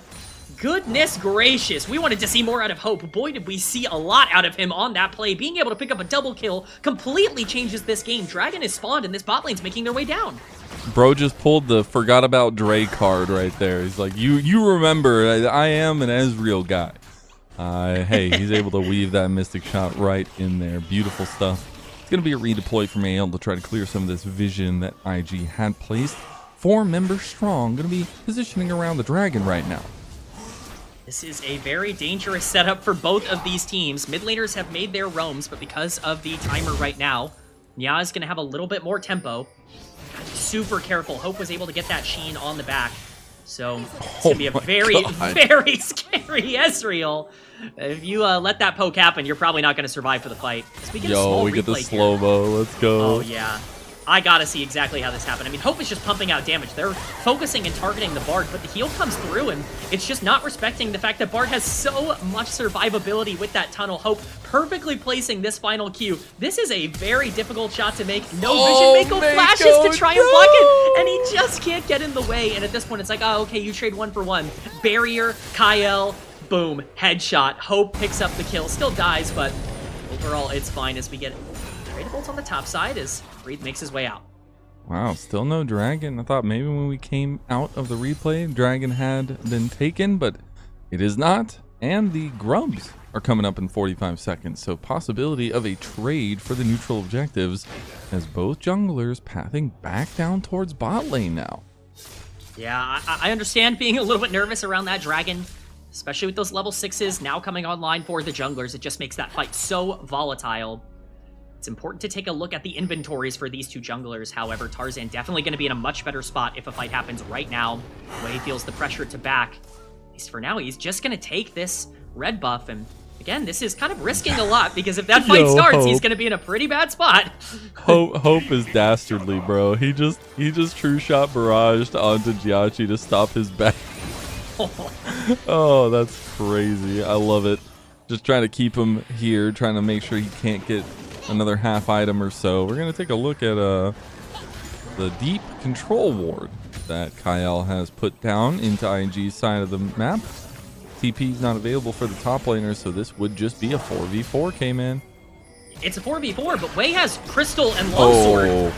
goodness gracious, we wanted to see more out of Hope. Boy, did we see a lot out of him on that play. Being able to pick up a double kill completely changes this game. Dragon is spawned, and this bot lane's making their way down. Bro just pulled the forgot about Dre card right there. He's like, you remember, I am an Ezreal guy. Hey, he's able to weave that Mystic shot right in there. Beautiful stuff. It's going to be a redeploy from AL to try to clear some of this vision that IG had placed. 4 members strong. Going to be positioning around the Dragon right now. This is a very dangerous setup for both of these teams. Mid laners have made their roams, but because of the timer right now, Nya is going to have a little bit more tempo. super careful. Hope was able to get that Sheen on the back. So it's going to be a very, very scary Ezreal. If you let that poke happen, you're probably not going to survive for the fight. Speaking of small we get the replay slow-mo. Let's go. Oh, yeah. I gotta see exactly how this happened. I mean, Hope is just pumping out damage. They're focusing and targeting the Bard, but the heal comes through, and it's just not respecting the fact that Bard has so much survivability with that tunnel. Hope perfectly placing this final Q. This is a very difficult shot to make. No vision. Mako flashes to try and block it, and he just can't get in the way. And at this point, it's like, oh, okay, you trade 1 for 1. Barrier, Kyle, boom, headshot. Hope picks up the kill. Still dies, but overall, it's fine as we get tradables on the top side as Breathe makes his way out. Wow, still no dragon. I thought maybe when we came out of the replay, dragon had been taken, but it is not. And the grubs are coming up in 45 seconds, so possibility of a trade for the neutral objectives as both junglers pathing back down towards bot lane now. Yeah, I understand being a little bit nervous around that dragon, especially with those level 6s now coming online for the junglers. It just makes that fight so volatile. It's important to take a look at the inventories for these two junglers. However, Tarzan definitely going to be in a much better spot if a fight happens right now. The way he feels the pressure to back. At least for now, he's just going to take this red buff. And again, this is kind of risking a lot because if that fight starts, he's going to be in a pretty bad spot. Hope is dastardly, bro. He just true shot barraged onto Jiachi to stop his back. Oh, that's crazy. I love it. Just trying to keep him here, trying to make sure he can't get another half item or so. We're going to take a look at the deep control ward that Kyle has put down into ING's side of the map. TP is not available for the top laner, so this would just be a 4v4, K-Man. It's a 4v4, but Wei has Crystal and Longsword.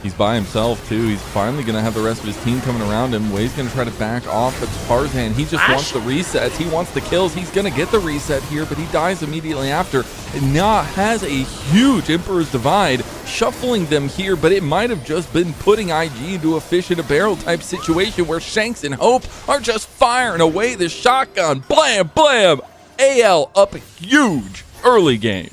He's by himself, too. He's finally going to have the rest of his team coming around him. Wei's going to try to back off, but Tarzan, he just wants the resets. He wants the kills. He's going to get the reset here, but he dies immediately after. And Na has a huge Emperor's Divide, shuffling them here, but it might have just been putting IG into a fish in a barrel type situation where Shanks and Hope are just firing away the shotgun. Blam, blam. AL up huge early game.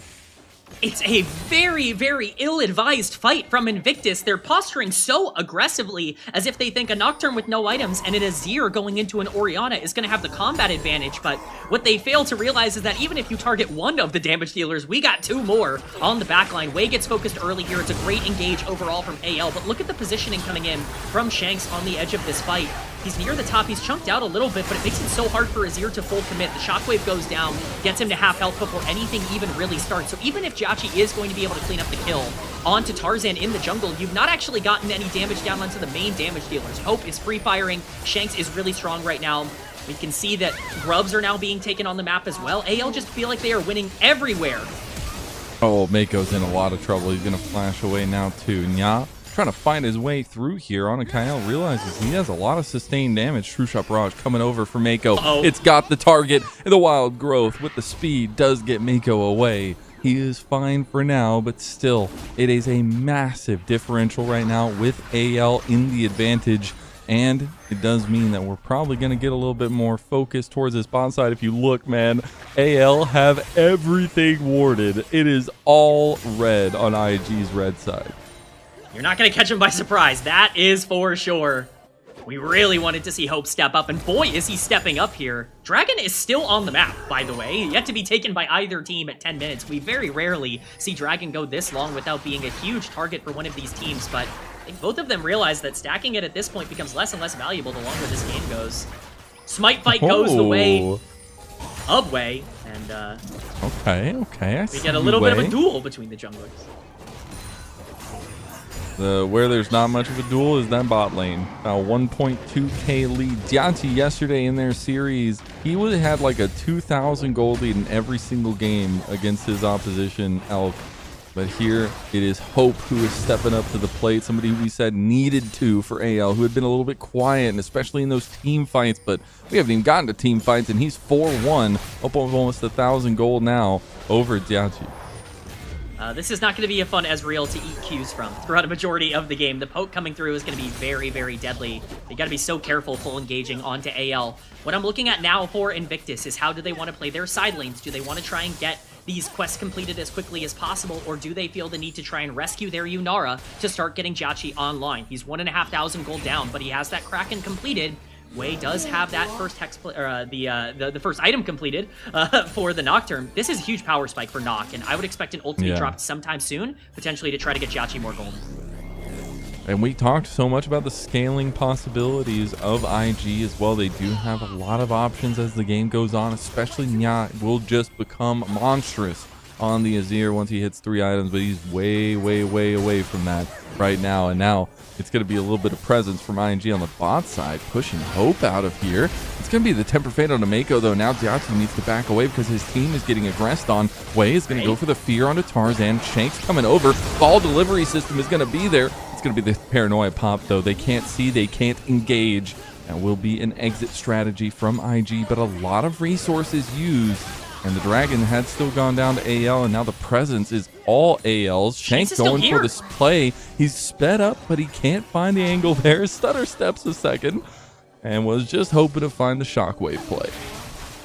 It's a very, very ill-advised fight from Invictus. They're posturing so aggressively as if they think a Nocturne with no items and an Azir going into an Orianna is going to have the combat advantage, but what they fail to realize is that even if you target one of the damage dealers, we got 2 more on the backline. Wei gets focused early here. It's a great engage overall from AL, but look at the positioning coming in from Shanks on the edge of this fight. He's near the top. He's chunked out a little bit, but it makes it so hard for Azir to full commit. The shockwave goes down, gets him to half health before anything even really starts. So even if Jiachi is going to be able to clean up the kill onto Tarzan in the jungle, you've not actually gotten any damage down onto the main damage dealers. Hope is free firing. Shanks is really strong right now. We can see that grubs are now being taken on the map as well. AL just feel like they are winning everywhere. Oh, Mako's in a lot of trouble. He's going to flash away now too. Nya trying to find his way through here on a Kyle, realizes he has a lot of sustained damage. True Shot Barrage coming over for Mako. It's got the target. The Wild Growth with the speed does get Mako away. He is fine for now, but still, it is a massive differential right now with AL in the advantage. And it does mean that we're probably going to get a little bit more focus towards this bot side. If you look, man, AL have everything warded. It is all red on IG's red side. You're not going to catch him by surprise. That is for sure. We really wanted to see Hope step up, and boy, is he stepping up here. Dragon is still on the map, by the way, yet to be taken by either team at 10 minutes. We very rarely see Dragon go this long without being a huge target for one of these teams, but I think both of them realize that stacking it at this point becomes less and less valuable the longer this game goes. Smite fight goes the way of Wei, and okay, we get a little bit of a duel between the junglers. Where there's not much of a duel is that bot lane. 1.2k lead. Jiachi yesterday in their series, he would have had like a 2,000 gold lead in every single game against his opposition Elk. But here it is Hope who is stepping up to the plate. Somebody we said needed to for AL, who had been a little bit quiet, and especially in those team fights. But we haven't even gotten to team fights, and he's 4-1, up over almost 1,000 gold now over Jiachi. This is not going to be a fun Ezreal to eat Qs from throughout a majority of the game. The poke coming through is going to be very, very deadly. You got to be so careful full engaging onto AL. What I'm looking at now for Invictus is how do they want to play their side lanes? Do they want to try and get these quests completed as quickly as possible, or do they feel the need to try and rescue their Yunara to start getting Jauchi online? He's 1,500 gold down, but he has that Kraken completed. Wei does have that first hex, the first item completed for the Nocturne. This is a huge power spike for Nock, and I would expect an ult to be dropped sometime soon, potentially to try to get Jauchi more gold. And we talked so much about the scaling possibilities of IG as well. They do have a lot of options as the game goes on, especially Nya will just become monstrous on the Azir once he hits 3 items, but he's way, way, way away from that right now. And now it's going to be a little bit of presence from ING on the bot side, pushing Hope out of here. It's going to be the Temper Fate on Mako, though. Now Jauchi needs to back away because his team is getting aggressed on. Wei is going to go for the fear onto Tarzan. Shank's coming over. Ball delivery system is going to be there. It's going to be the paranoia pop, though. They can't see, they can't engage. And will be an exit strategy from IG, but a lot of resources used. And the Dragon had still gone down to AL, and now the presence is all ALs. Shank going for this play. He's sped up, but he can't find the angle there. Stutter steps a second and was just hoping to find the shockwave play.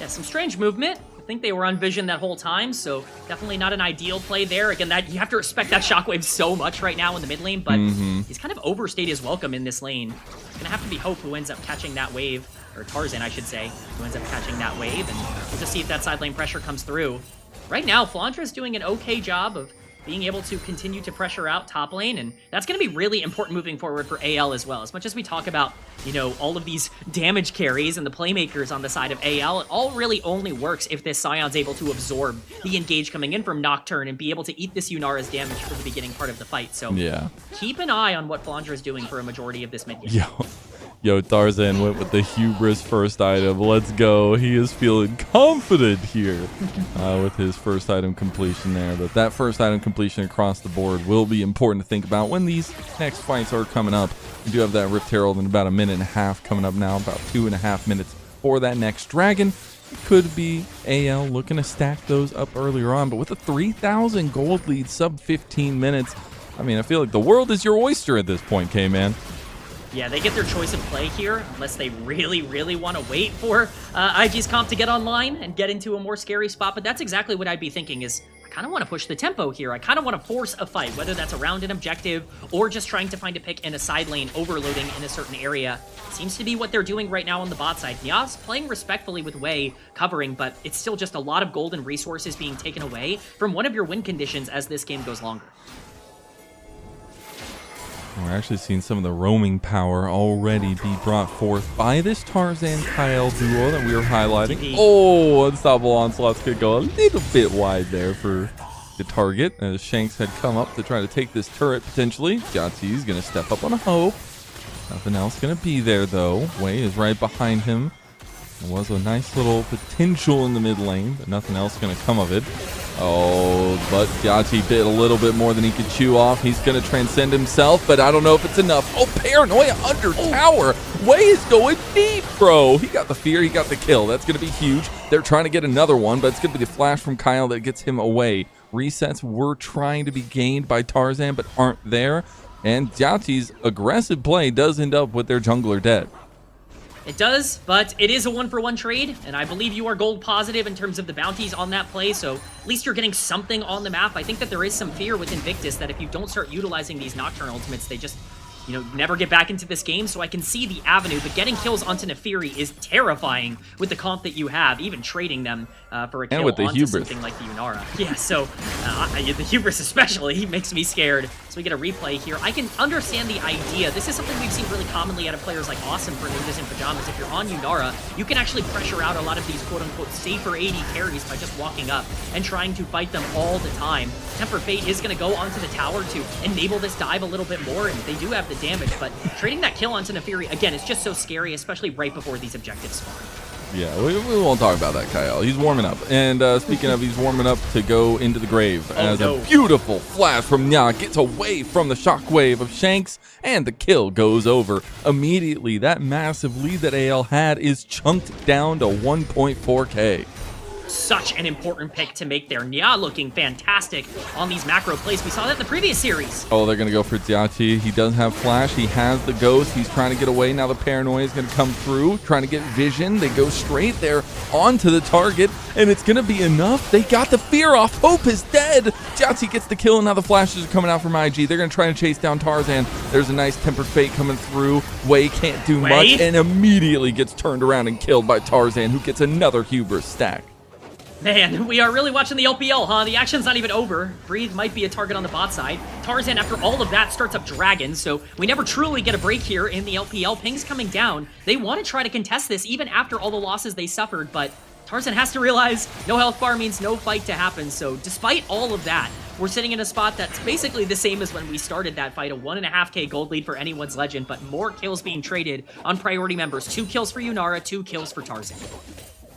Yeah, some strange movement. I think they were on vision that whole time, so definitely not an ideal play there. Again, that you have to respect that shockwave so much right now in the mid lane, but he's kind of overstayed his welcome in this lane. It's going to have to be Hope who ends up catching that wave. Or Tarzan, I should say, who ends up catching that wave, and we'll just see if that side lane pressure comes through. Right now, Flandra's doing an okay job of being able to continue to pressure out top lane, and that's going to be really important moving forward for AL as well. As much as we talk about, you know, all of these damage carries and the playmakers on the side of AL, it all really only works if this Scion's able to absorb the engage coming in from Nocturne and be able to eat this Yunara's damage for the beginning part of the fight. So keep an eye on what Flandra is doing for a majority of this mid game. Yo, Tarzan went with the hubris first item. Let's go. He is feeling confident here with his first item completion there. But that first item completion across the board will be important to think about when these next fights are coming up. We do have that Rift Herald in about 1.5 minutes coming up now, about 2.5 minutes for that next Dragon. It could be AL looking to stack those up earlier on, but with a 3,000 gold lead, sub 15 minutes, I mean, I feel like the world is your oyster at this point, K-Man. Yeah, they get their choice of play here, unless they really, really want to wait for IG's comp to get online and get into a more scary spot. But that's exactly what I'd be thinking is, I kind of want to push the tempo here. I kind of want to force a fight, whether that's around an objective or just trying to find a pick in a side lane, overloading in a certain area. Seems to be what they're doing right now on the bot side. Nya's playing respectfully with Wei covering, but it's still just a lot of golden resources being taken away from one of your win conditions as this game goes longer. We're actually seeing some of the roaming power already be brought forth by this Tarzan-Kyle duo that we were highlighting. Oh, Unstoppable Onslaught's could go a little bit wide there for the target as Shanks had come up to try to take this turret potentially. Jauchi's going to step up on a Hope. Nothing else going to be there though. Wei is right behind him. There was a nice little potential in the mid lane, but nothing else going to come of it. Oh, but Jauchi bit a little bit more than he could chew off. He's going to transcend himself, but I don't know if it's enough. Oh, Paranoia under tower. Wei is going deep, bro. He got the fear. He got the kill. That's going to be huge. They're trying to get another one, but it's going to be the flash from Kyle that gets him away. Resets were trying to be gained by Tarzan, but aren't there. And Jauchi's aggressive play does end up with their jungler dead. It does, but it is a one-for-one trade, and I believe you are gold positive in terms of the bounties on that play, so at least you're getting something on the map. I think that there is some fear with Invictus that if you don't start utilizing these Nocturne ultimates, they just, you know, never get back into this game, so I can see the avenue, but getting kills onto Nefiri is terrifying with the comp that you have, even trading them for a kill with the onto hubris. something like the Yunara. Yeah, so the hubris especially, he makes me scared. So we get a replay here. I can understand the idea. This is something we've seen really commonly out of players like Awesome for Ninjas in Pajamas. If you're on Yunara, you can actually pressure out a lot of these quote-unquote safer AD carries by just walking up and trying to fight them all the time. Temper Fate is going to go onto the tower to enable this dive a little bit more, and they do have the damage, but trading that kill onto Nefiri, again, is just so scary, especially right before these objectives spawn. Yeah, we won't talk about that, Kyle. He's warming up. And speaking of, he's warming up to go into the grave as a beautiful flash from Nya gets away from the shockwave of Shanks, and the kill goes over immediately. That massive lead that AL had is chunked down to 1.4K. such an important pick to make there. Nya looking fantastic on these macro plays. We saw that in the previous series. Oh, they're going to go for Jiachi. He does have flash. He has the ghost. He's trying to get away. Now the paranoia is going to come through, trying to get vision. They go straight there onto the target, and it's going to be enough. They got the fear off. Hope is dead. Jiachi gets the kill, and now the flashes are coming out from IG. They're going to try and chase down Tarzan. There's a nice tempered fate coming through. Wei can't do much, and immediately gets turned around and killed by Tarzan, who gets another hubris stack. Man, we are really watching the LPL, huh? The action's not even over. Breathe might be a target on the bot side. Tarzan, after all of that, starts up Dragon, so we never truly get a break here in the LPL. Ping's coming down. They want to try to contest this, even after all the losses they suffered, but Tarzan has to realize no health bar means no fight to happen, so despite all of that, we're sitting in a spot that's basically the same as when we started that fight, a 1.5k gold lead for anyone's legend, but more kills being traded on priority members. 2 kills for Yunara, 2 kills for Tarzan.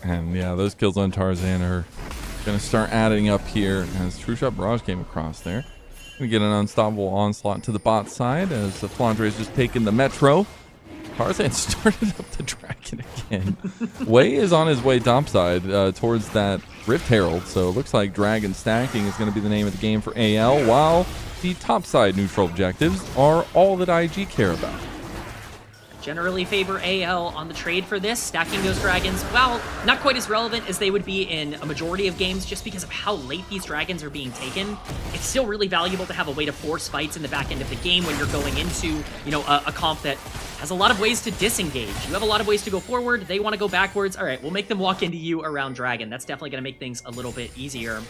And yeah, those kills on Tarzan are going to start adding up here as True Shot Barrage came across there. We get an unstoppable onslaught to the bot side as the Flandre is just taking the Metro. Tarzan started up the Dragon again. Wei is on his way topside towards that Rift Herald, so it looks like Dragon stacking is going to be the name of the game for AL, while the topside neutral objectives are all that IG care about. Generally favor AL on the trade for this. Stacking those dragons, well, not quite as relevant as they would be in a majority of games just because of how late these dragons are being taken. It's still really valuable to have a way to force fights in the back end of the game when you're going into, you know, a comp that has a lot of ways to disengage. You have a lot of ways to go forward. They want to go backwards. All right, we'll make them walk into you around dragon. That's definitely going to make things a little bit easier.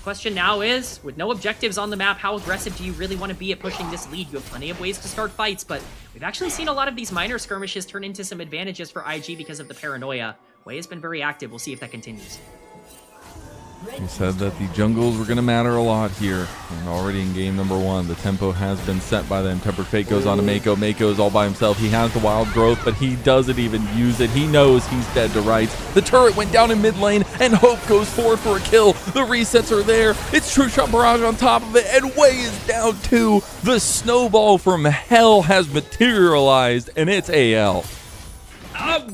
Question now is, with no objectives on the map, how aggressive do you really want to be at pushing this lead? You have plenty of ways to start fights, but we've actually seen a lot of these minor skirmishes turn into some advantages for IG because of the paranoia. Wei has been very active. We'll see if that continues. He said that the jungles were going to matter a lot here, and already in game number 1, the tempo has been set by them. Tempered Fate goes on to Mako. Mako is all by himself. He has the wild growth, but he doesn't even use it. He knows he's dead to rights. The turret went down in mid lane, and Hope goes forward for a kill. The resets are there. It's True Shot Barrage on top of it, and Wei is down too. The snowball from hell has materialized, and it's AL.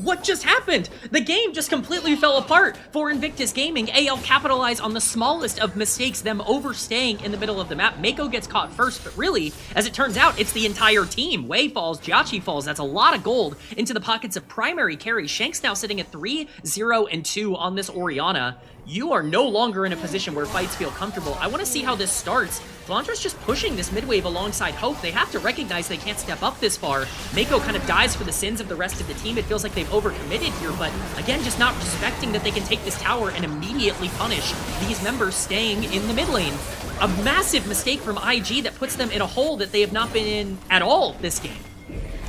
What just happened? The game just completely fell apart for Invictus Gaming. AL capitalized on the smallest of mistakes, them overstaying in the middle of the map. Mako gets caught first, but really, as it turns out, it's the entire team. Wei falls, Jiachi falls. That's a lot of gold into the pockets of primary carry. Shank's now sitting at 3-0-2 on this Orianna. You are no longer in a position where fights feel comfortable. I want to see how this starts. Flandra's just pushing this mid wave alongside Hope. They have to recognize they can't step up this far. Mako kind of dies for the sins of the rest of the team. It feels like they've overcommitted here, but again, just not respecting that they can take this tower and immediately punish these members staying in the mid lane. A massive mistake from IG that puts them in a hole that they have not been in at all this game.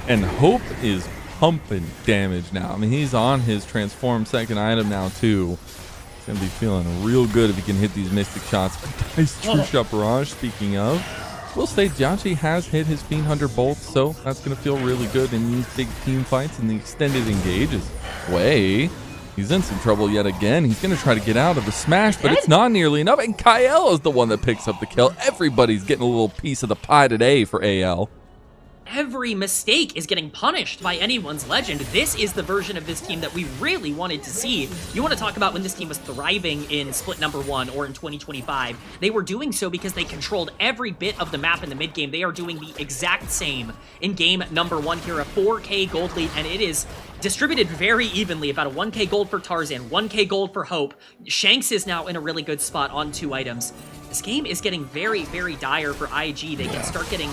And Hope is pumping damage now. I mean, he's on his transform second item now too. He's gonna be feeling real good if he can hit these mystic shots. Nice True Shot Barrage, speaking of. We'll say Jiachi has hit his Fiend Hunter bolts, so that's gonna feel really good in these big team fights and the extended engages. Wei, he's in some trouble yet again. He's gonna try to get out of the smash, but it's not nearly enough. And Kyle is the one that picks up the kill. Everybody's getting a little piece of the pie today for AL. Every mistake is getting punished by anyone's legend. This is the version of this team that we really wanted to see. You want to talk about when this team was thriving in Split number 1 or in 2025. They were doing so because they controlled every bit of the map in the mid game. They are doing the exact same in game number 1 here, a 4k gold lead, and it is distributed very evenly. About a 1k gold for Tarzan, 1k gold for Hope. Shanks is now in a really good spot on 2 items. This game is getting very, very dire for IG. They can start getting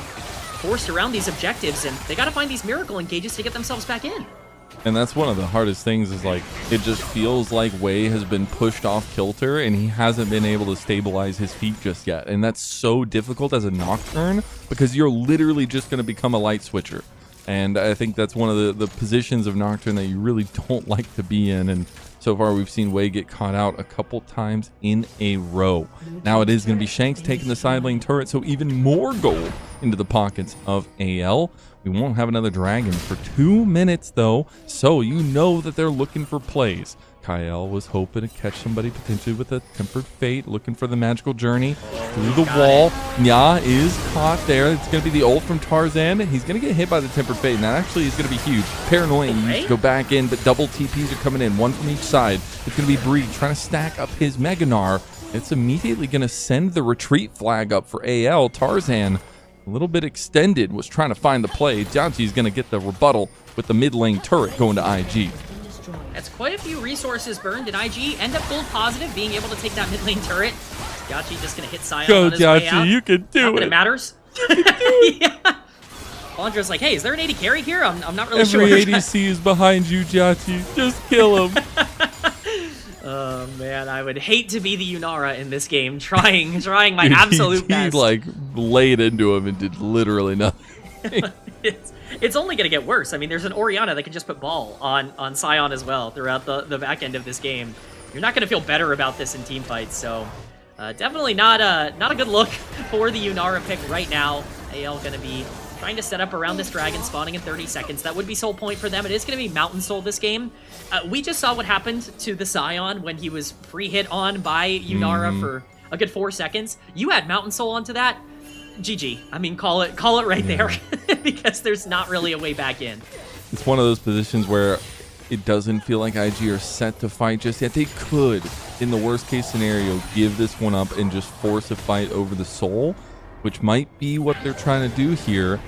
forced around these objectives, and they got to find these miracle engages to get themselves back in. And that's one of the hardest things is, like, it just feels like Wei has been pushed off kilter and he hasn't been able to stabilize his feet just yet. And that's so difficult as a Nocturne because you're literally just going to become a light switcher. And I think that's one of the positions of Nocturne that you really don't like to be in. And so far, we've seen Wei get caught out a couple times in a row. Now it is going to be Shanks taking the side lane turret, so even more gold into the pockets of AL. We won't have another dragon for 2 minutes, though, so you know that they're looking for plays. Kyle was hoping to catch somebody potentially with a Tempered Fate, looking for the magical journey through the wall. Nya is caught there. It's going to be the ult from Tarzan. He's going to get hit by the Tempered Fate, and that actually is going to be huge. Paranoia needs to go back in, but double TPs are coming in, one from each side. It's going to be Bree trying to stack up his Meganar. It's immediately going to send the retreat flag up for AL. Tarzan, a little bit extended, was trying to find the play. Jiachi is going to get the rebuttal with the mid lane turret going to IG. That's quite a few resources burned, and IG end up gold positive, being able to take that mid lane turret. Yachi just gonna hit Sion Go, on his way Jiachi, out. you can do Not that it. it matters. Yeah. Wandra's like, hey, is there an 80 carry here? I'm not really sure. Every ADC is behind you, Jiachi. Just kill him. Oh man, I would hate to be the Yunara in this game, trying my Dude, absolute he best. like laid into him and did literally nothing. It's only going to get worse. I mean, there's an Orianna that can just put ball on Sion as well throughout the back end of this game. You're not going to feel better about this in team fights, so definitely not a good look for the Yunara pick right now. AL going to be trying to set up around this dragon, spawning in 30 seconds. That would be soul point for them. It is going to be Mountain Soul this game. We just saw what happened to the Sion when he was pre-hit on by Yunara for a good 4 seconds. You add Mountain Soul onto that, GG. I mean, call it right there, because there's not really a way back in. It's one of those positions where it doesn't feel like IG are set to fight just yet. They could, in the worst case scenario, give this one up and just force a fight over the soul, which might be what they're trying to do here.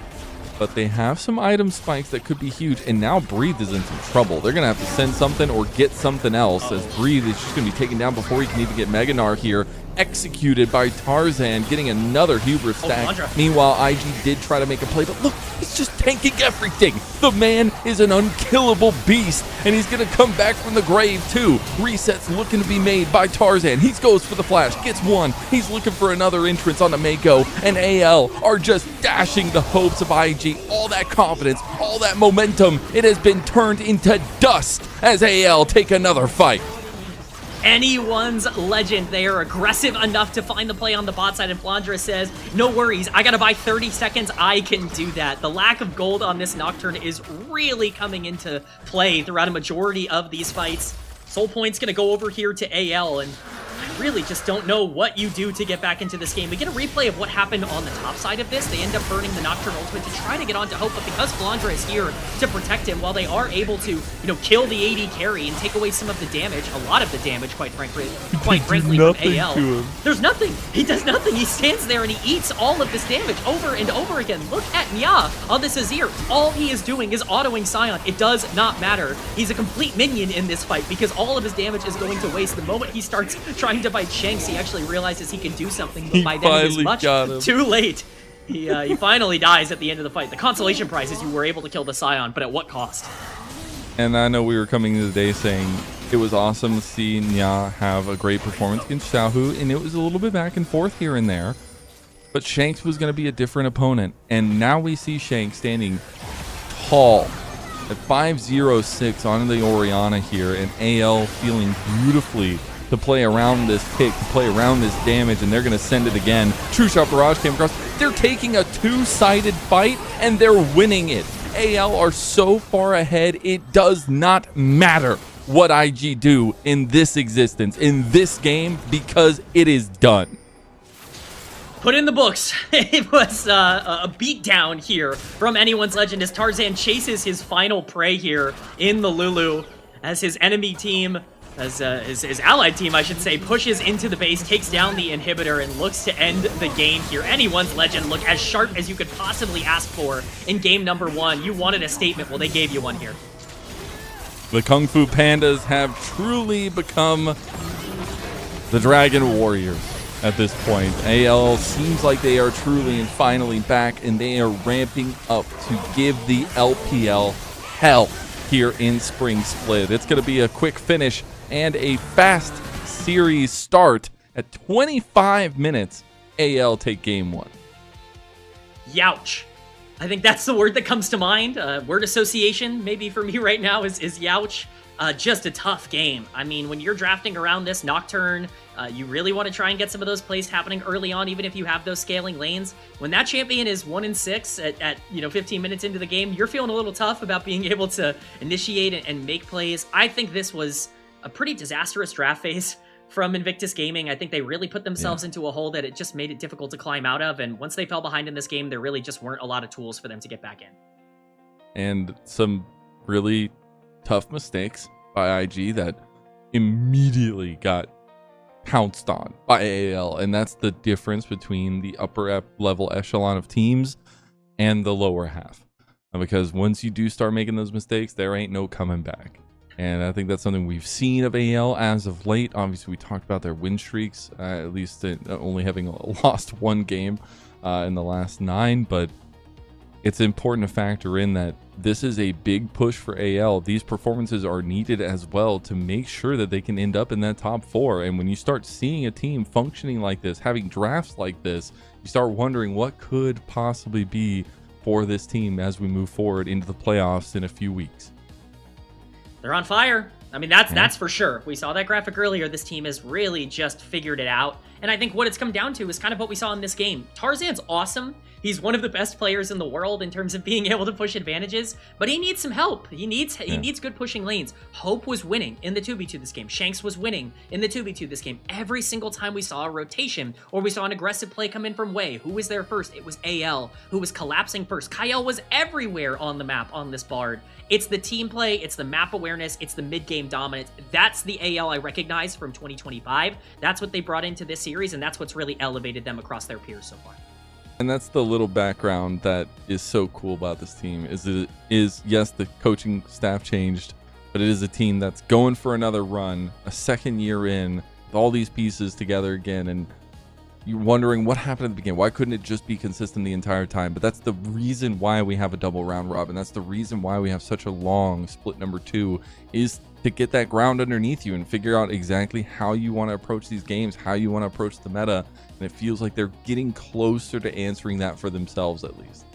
But they have some item spikes that could be huge, and now Breathe is in some trouble. They're going to have to send something or get something else, as Breathe is just going to be taken down before he can even get Meganar here. Executed by Tarzan, getting another hubris stack. Meanwhile, IG did try to make a play, but look, he's just tanking everything. The man is an unkillable beast, and he's going to come back from the grave too. Resets looking to be made by Tarzan. He goes for the flash, gets one. He's looking for another entrance on the Mako, and AL are just dashing the hopes of IG. All that confidence, all that momentum, it has been turned into dust as AL take another fight. Anyone's legend. They are aggressive enough to find the play on the bot side, and Flandra says, no worries, I gotta buy 30 seconds, I can do that. The lack of gold on this Nocturne is really coming into play throughout a majority of these fights. Soul Point's gonna go over here to AL, and I really just don't know what you do to get back into this game. We get a replay of what happened on the top side of this. They end up burning the Nocturne ultimate to try to get onto Hope, but because Flandra is here to protect him, while they are able to, kill the AD carry and take away some of the damage, a lot of the damage, quite frankly from AL. There's nothing. He does nothing. He stands there and he eats all of this damage over and over again. Look at Nya on this Azir. All he is doing is autoing Sion. It does not matter. He's a complete minion in this fight because all of his damage is going to waste. The moment he starts trying to bite Shanks, he actually realizes he can do something, but by then it is much too late. He finally dies at the end of the fight. The consolation prize is you were able to kill the Sion, but at what cost? And I know we were coming into the day saying it was awesome to see Nya have a great performance against Xiaohu, and it was a little bit back and forth here and there. But Shanks was going to be a different opponent, and now we see Shanks standing tall at 5-0-6 on the Orianna here, and AL feeling beautifully to play around this pick, to play around this damage, and they're going to send it again. True Shot Barrage came across. They're taking a two-sided fight, and they're winning it. AL are so far ahead, it does not matter what IG do in this existence, in this game, because it is done. Put in the books. It was a beatdown here from Anyone's Legend as Tarzan chases his final prey here in the Lulu as his enemy team, as his allied team, I should say, pushes into the base, takes down the inhibitor, and looks to end the game here. Anyone's Legend look as sharp as you could possibly ask for in game number 1. You wanted a statement, well, they gave you one here. The Kung Fu Pandas have truly become the Dragon Warriors at this point. AL seems like they are truly and finally back, and they are ramping up to give the LPL hell here in Spring Split. It's going to be a quick finish and a fast series start at 25 minutes. AL take game 1. Youch. I think that's the word that comes to mind. Word association maybe for me right now is youch. Just a tough game. I mean, when you're drafting around this Nocturne, you really want to try and get some of those plays happening early on, even if you have those scaling lanes. When that champion is 1-6 at 15 minutes into the game, you're feeling a little tough about being able to initiate and make plays. I think this was a pretty disastrous draft phase from Invictus Gaming. I think they really put themselves into a hole that it just made it difficult to climb out of. And once they fell behind in this game, there really just weren't a lot of tools for them to get back in. And some really tough mistakes by IG that immediately got pounced on by AL. And that's the difference between the upper level echelon of teams and the lower half. Because once you do start making those mistakes, there ain't no coming back. And I think that's something we've seen of AL as of late. Obviously, we talked about their win streaks, at least only having lost one game in the last 9. But it's important to factor in that this is a big push for AL. These performances are needed as well to make sure that they can end up in that top 4. And when you start seeing a team functioning like this, having drafts like this, you start wondering what could possibly be for this team as we move forward into the playoffs in a few weeks. They're on fire. I mean, that's for sure. We saw that graphic earlier. This team has really just figured it out. And I think what it's come down to is kind of what we saw in this game. Tarzan's awesome. He's one of the best players in the world in terms of being able to push advantages, but he needs some help. He needs good pushing lanes. Hope was winning in the 2v2 this game. Shanks was winning in the 2v2 this game. Every single time we saw a rotation or we saw an aggressive play come in from Wei, who was there first? It was AL, who was collapsing first. Kyle was everywhere on the map on this Bard. It's the team play, it's the map awareness, it's the mid-game dominance. That's the AL I recognize from 2025. That's what they brought into this series, and that's what's really elevated them across their peers so far. And that's the little background that is so cool about this team is yes, the coaching staff changed, but it is a team that's going for another run, a second year in, with all these pieces together again, and you're wondering what happened at the beginning. Why couldn't it just be consistent the entire time? But that's the reason why we have a double round robin. That's the reason why we have such a long split number 2, is to get that ground underneath you and figure out exactly how you want to approach these games, how you want to approach the meta. And it feels like they're getting closer to answering that for themselves, at least.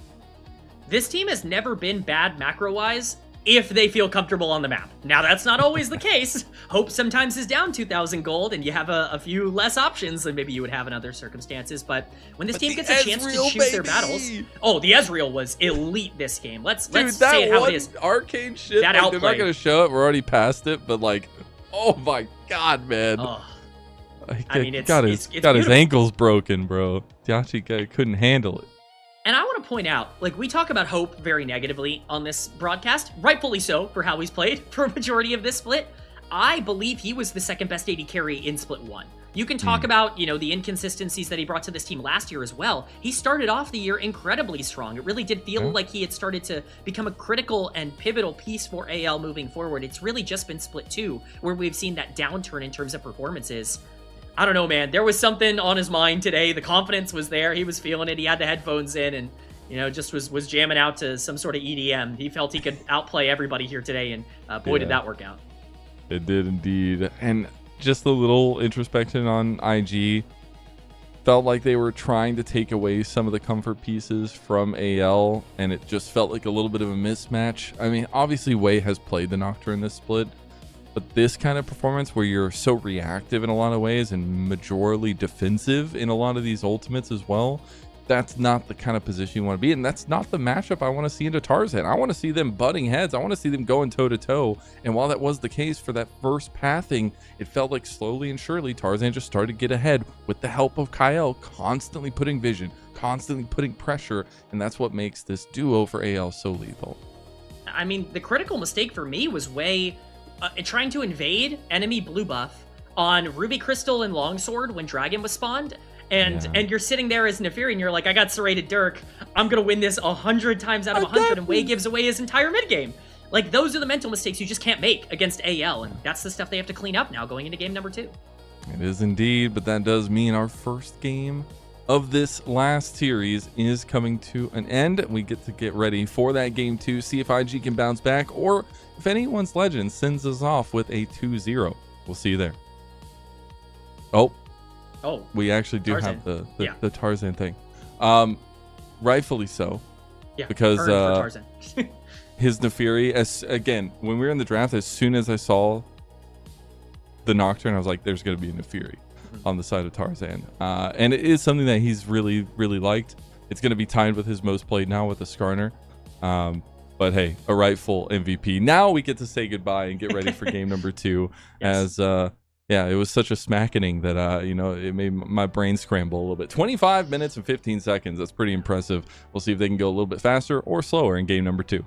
This team has never been bad macro-wise if they feel comfortable on the map. Now, that's not always the case. Hope sometimes is down 2,000 gold, and you have a few less options than maybe you would have in other circumstances. But when this team gets a chance to choose their battles... Oh, the Ezreal was elite this game. Let's say it how it is. Arcane shit, that like, they're not going to show it. We're already past it, but like, oh my god, man. Oh. I mean, it's got his ankles broken, bro. Diachi couldn't handle it. And I want to point out, like, we talk about Hope very negatively on this broadcast, rightfully so for how he's played for a majority of this split. I believe he was the second best AD carry in Split 1. You can talk about, you know, the inconsistencies that he brought to this team last year as well. He started off the year incredibly strong. It really did feel like he had started to become a critical and pivotal piece for AL moving forward. It's really just been Split 2 where we've seen that downturn in terms of performances. I don't know, man. There was something on his mind today. The confidence was there. He was feeling it. He had the headphones in and, you know, just was jamming out to some sort of EDM. He felt he could outplay everybody here today, and boy, did that work out. It did indeed. And just a little introspection on IG. Felt like they were trying to take away some of the comfort pieces from AL, and it just felt like a little bit of a mismatch. I mean, obviously, Wei has played the Nocturne in this split, but this kind of performance where you're so reactive in a lot of ways and majorly defensive in a lot of these ultimates as well, that's not the kind of position you want to be in. That's not the matchup I want to see into Tarzan. I want to see them butting heads. I want to see them going toe-to-toe. And while that was the case for that first pathing, it felt like slowly and surely Tarzan just started to get ahead with the help of Kyle, constantly putting vision, constantly putting pressure, and that's what makes this duo for AL so lethal. I mean, the critical mistake for me was Wei trying to invade enemy blue buff on Ruby Crystal and Longsword when Dragon was spawned, and you're sitting there as Nefiri and you're like, I got serrated Dirk, I'm gonna win this 100 times out of 100, and Wei gives away his entire mid game. Like, those are the mental mistakes you just can't make against AL, and that's the stuff they have to clean up now going into game number 2. It is indeed, but that does mean our first game of this last series is coming to an end. We get to get ready for that game 2, see if IG can bounce back, or if anyone's legend sends us off with a 2-0. We'll see you there. Oh, we actually do Tarzan. have the Tarzan thing. Rightfully so. Yeah, because Tarzan. his Nefiri, again, when we were in the draft, as soon as I saw the Nocturne, I was like, there's going to be a Nefiri on the side of Tarzan. And it is something that he's really, really liked. It's going to be tied with his most played now with the Skarner. But hey, a rightful MVP. Now we get to say goodbye and get ready for game number 2. Yes. As yeah, it was such a smackening that you know, it made my brain scramble a little bit. 25 minutes and 15 seconds. That's pretty impressive. We'll see if they can go a little bit faster or slower in game number 2.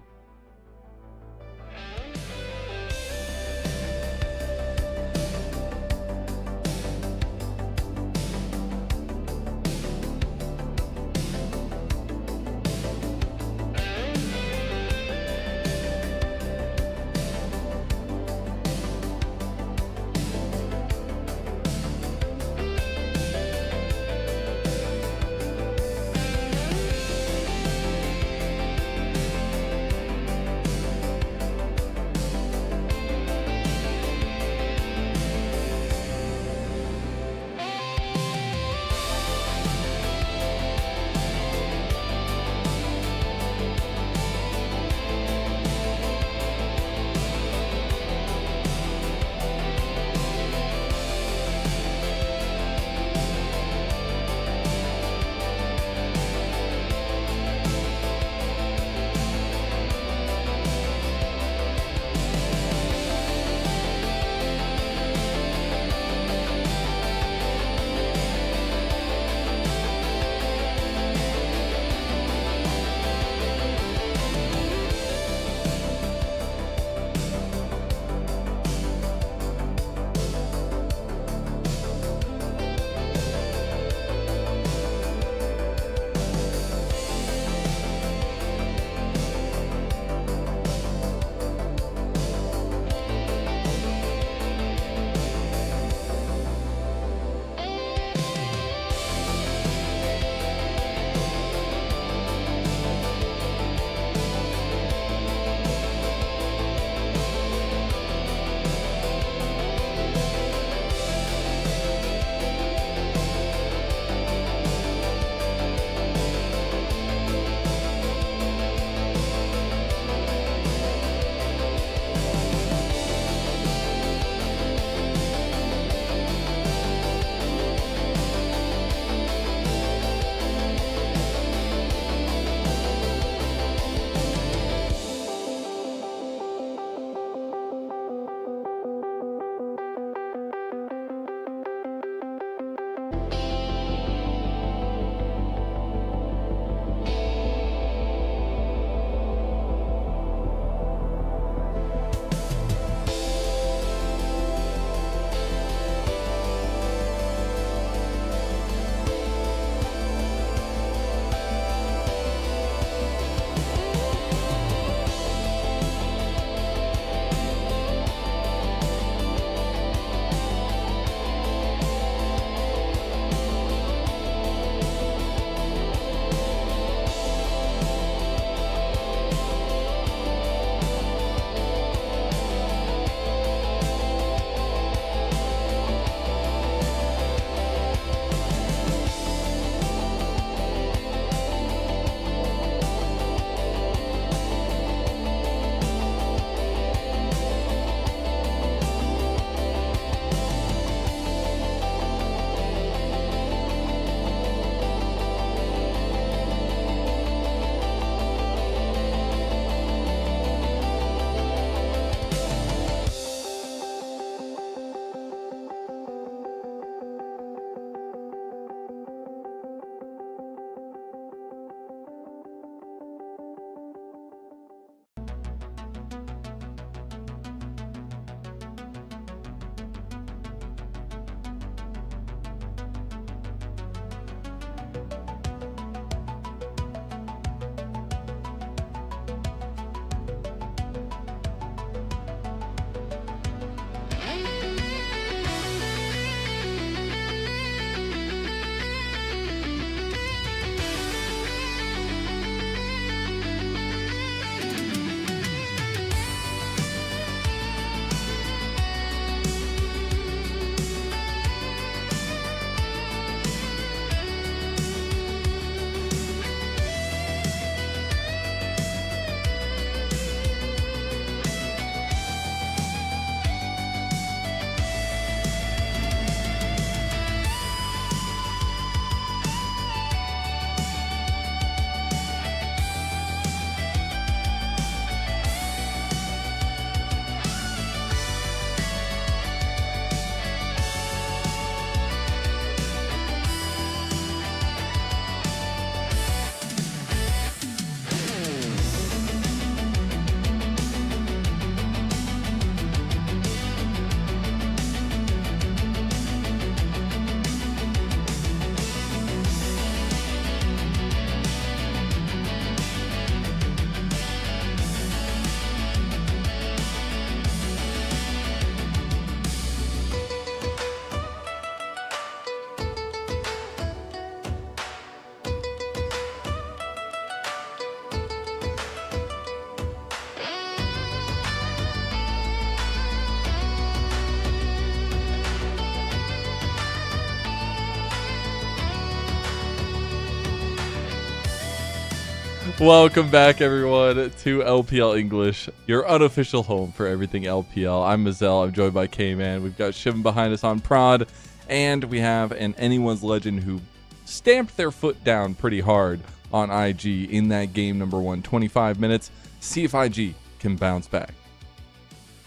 Welcome back, everyone, to LPL English, your unofficial home for everything LPL. I'm Mazel. I'm joined by K-Man. We've got Shivan behind us on prod, and we have an Anyone's Legend who stamped their foot down pretty hard on IG in that game number 1, 25 minutes. See if IG can bounce back.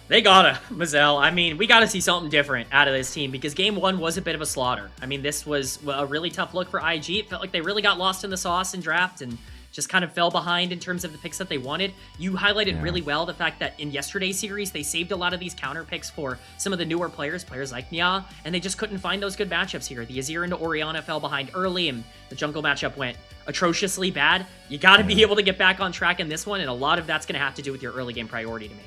They gotta, Mazel. I mean, we gotta see something different out of this team because game 1 was a bit of a slaughter. I mean, this was a really tough look for IG. It felt like they really got lost in the sauce in draft and just kind of fell behind in terms of the picks that they wanted. You highlighted really well the fact that in yesterday's series, they saved a lot of these counter picks for some of the newer players like Nya, and they just couldn't find those good matchups here. The Azir into Orianna fell behind early, and the jungle matchup went atrociously bad. You gotta be able to get back on track in this one, and a lot of that's gonna have to do with your early game priority to me.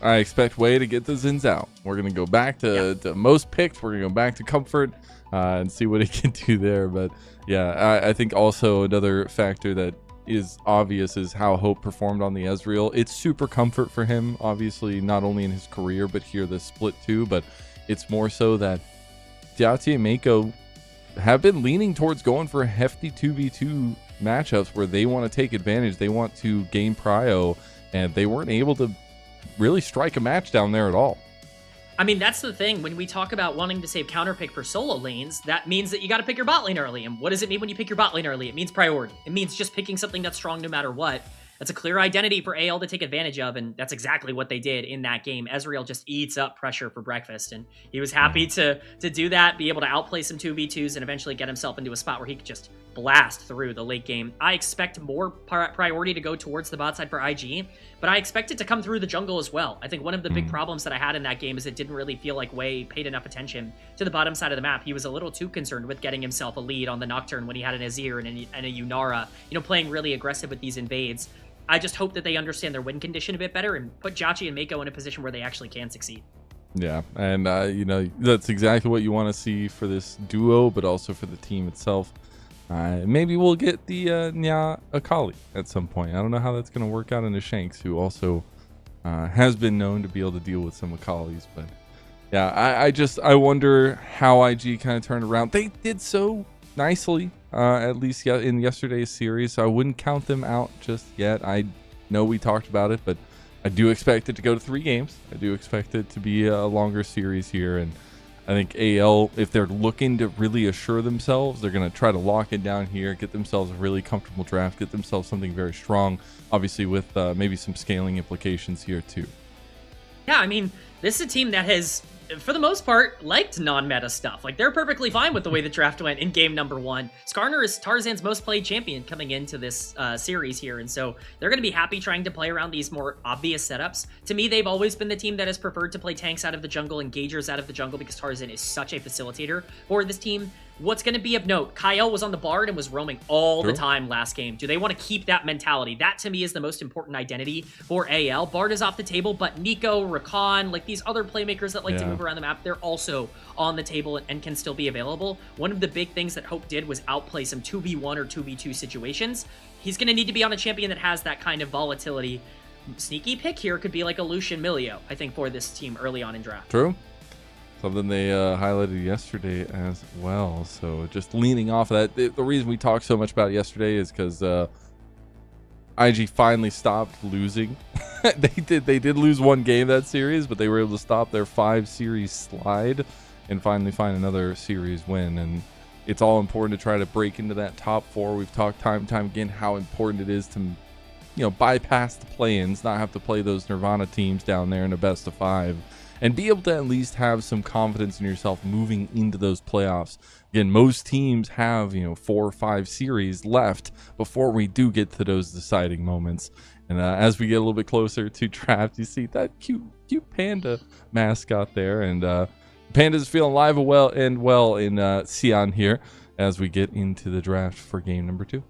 I expect Wei to get the Zins out. We're going to go back to most picked. We're going to go back to Comfort and see what he can do there. But yeah, I think also another factor that is obvious is how Hope performed on the Ezreal. It's super comfort for him, obviously, not only in his career, but here this split too. But it's more so that Diati and Mako have been leaning towards going for hefty 2v2 matchups where they want to take advantage. They want to gain prio, and they weren't able to really strike a match down there at all. I mean, that's the thing. When we talk about wanting to save counter pick for solo lanes, that means that you got to pick your bot lane early. And what does it mean when you pick your bot lane early? It means priority. It means just picking something that's strong no matter what. That's a clear identity for AL to take advantage of, and that's exactly what they did in that game. Ezreal just eats up pressure for breakfast, and he was happy to do that, be able to outplay some 2v2s, and eventually get himself into a spot where he could just blast through the late game. I expect more priority to go towards the bot side for IG, but I expect it to come through the jungle as well. I think one of the big problems that I had in that game is it didn't really feel like Wei paid enough attention to the bottom side of the map. He was a little too concerned with getting himself a lead on the Nocturne when he had an Azir and a Yunara, playing really aggressive with these invades. I just hope that they understand their win condition a bit better and put Jauchi and Mako in a position where they actually can succeed. Yeah, and that's exactly what you want to see for this duo, but also for the team itself. Maybe we'll get the Nya Akali at some point. I don't know how that's going to work out into Shanks, who also has been known to be able to deal with some Akalis. But yeah, I wonder how IG kind of turned around. They did so nicely, at least in yesterday's series, so I wouldn't count them out just yet. I know we talked about it, but I do expect it to go to 3 games. I do expect it to be a longer series here, and I think AL, if they're looking to really assure themselves, they're going to try to lock it down here, get themselves a really comfortable draft, get themselves something very strong, obviously with maybe some scaling implications here too. Yeah, I mean, this is a team that has, for the most part, liked non-meta stuff. Like, they're perfectly fine with the way the draft went in game number 1. Skarner is Tarzan's most played champion coming into this series here, and so they're going to be happy trying to play around these more obvious setups. To me, they've always been the team that has preferred to play tanks out of the jungle, engagers out of the jungle, because Tarzan is such a facilitator for this team. What's going to be of note, Kyle was on the Bard and was roaming all the time last game. Do they want to keep that mentality? That, to me, is the most important identity for AL. Bard is off the table, but Nico, Rakan, like these other playmakers that like to move around the map, they're also on the table and can still be available. One of the big things that Hope did was outplay some 2v1 or 2v2 situations. He's going to need to be on a champion that has that kind of volatility. Sneaky pick here could be like a Lucian Milio, I think, for this team early on in draft. True. Something they highlighted yesterday as well. So just leaning off of that, the reason we talked so much about it yesterday is because IG finally stopped losing. They did lose one game that series, but they were able to stop their 5-series slide and finally find another series win. And it's all important to try to break into that top 4. We've talked time and time again how important it is to bypass the play-ins, not have to play those Nirvana teams down there in a best of 5. And be able to at least have some confidence in yourself moving into those playoffs. Again, most teams have 4 or 5 series left before we do get to those deciding moments. And as we get a little bit closer to draft, you see that cute panda mascot there, and Panda's feeling live and well in Sion here as we get into the draft for game number 2.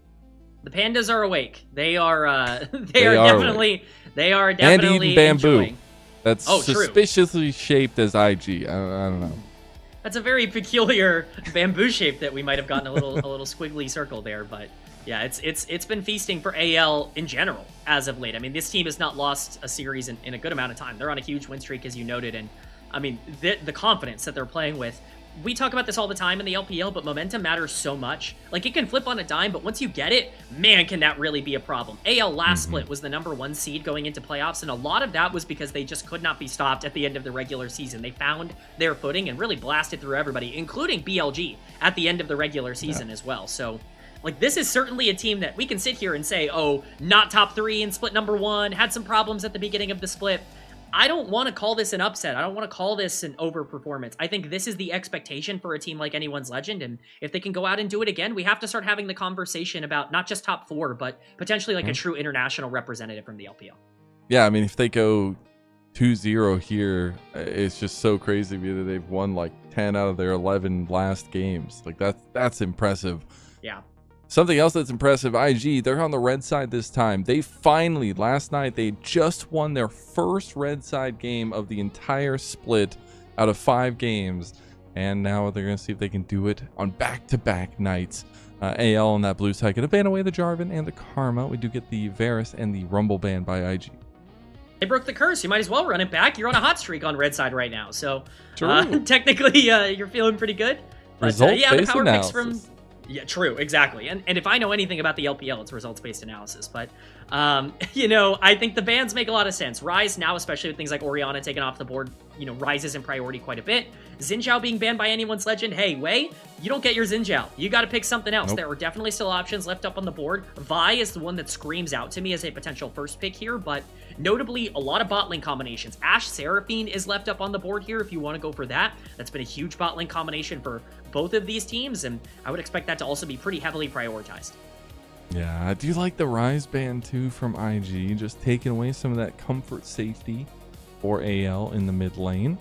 The pandas are awake. They are definitely and eating bamboo. Enjoying. That's suspiciously shaped as IG. I don't know. That's a very peculiar bamboo shape that we might have gotten a little squiggly circle there, but yeah, it's been feasting for AL in general as of late. I mean, this team has not lost a series in a good amount of time. They're on a huge win streak, as you noted, and I mean the confidence that they're playing with. we talk about this all the time in the LPL, but momentum matters so much. Like, it can flip on a dime, but once you get it, man, can that really be a problem. AL last split was the #1 seed going into playoffs, and a lot of that was because they just could not be stopped at the end of the regular season. They found their footing and really blasted through everybody, including BLG at the end of the regular season as well. So, like, this is certainly a team that we can sit here and say, oh, not top 3 in split #1, had some problems at the beginning of the split. I don't want to call this an upset. I don't want to call this an overperformance. I think this is the expectation for a team like Anyone's Legend, and if they can go out and do it again, we have to start having the conversation about not just top 4, but potentially like a true international representative from the LPL. Yeah, I mean, if they go 2-0 here, it's just so crazy that they've won like 10 out of their 11 last games. Like, that's impressive. Yeah. Something else that's impressive, IG, they're on the red side this time. They finally, last night, they just won their first red side game of the entire split out of 5 games. And now they're going to see if they can do it on back-to-back nights. AL on that blue side, going to ban away the Jarvan and the Karma. We do get the Varus and the Rumble ban by IG. They broke the curse. You might as well run it back. You're on a hot streak on red side right now. So True. technically, you're feeling pretty good. But, yeah, the power picks from... Yeah, true, exactly. And if I know anything about the LPL, it's results-based analysis. But, you know, I think the bans make a lot of sense. Ryze now, especially with things like Orianna taken off the board, you know, Ryze is in priority quite a bit. Xin Zhao being banned by Anyone's Legend, hey, Wei, you don't get your Xin Zhao. You got to pick something else. There are definitely still options left up on the board. Vi is the one that screams out to me as a potential first pick here, but notably, a lot of bot lane combinations. Ashe Seraphine is left up on the board here if you want to go for that. That's been a huge bot lane combination for both of these teams, and I would expect that to also be pretty heavily prioritized. Yeah, I do like the Ryze ban too from IG, just taking away some of that comfort safety for AL in the mid lane.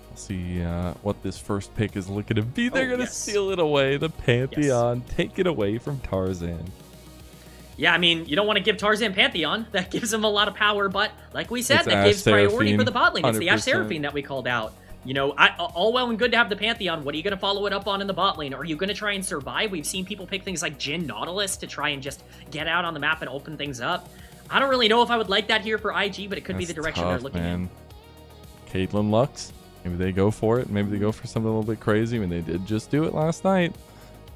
We'll see what this first pick is looking to be. They're going to steal it away, the Pantheon, take it away from Tarzan. Yeah, I mean, you don't want to give Tarzan Pantheon. That gives him a lot of power, but like we said, that gives priority for the bot lane. It's the Ashe Seraphine that we called out. You know, all well and good to have the Pantheon. What are you going to follow it up on in the bot lane? Are you going to try and survive? We've seen people pick things like Jhin Nautilus to try and just get out on the map and open things up. I don't really know if I would like that here for IG, but it could be the direction they're looking in. Caitlyn Lux, maybe they go for it. Maybe they go for something a little bit crazy. I mean, they did just do it last night.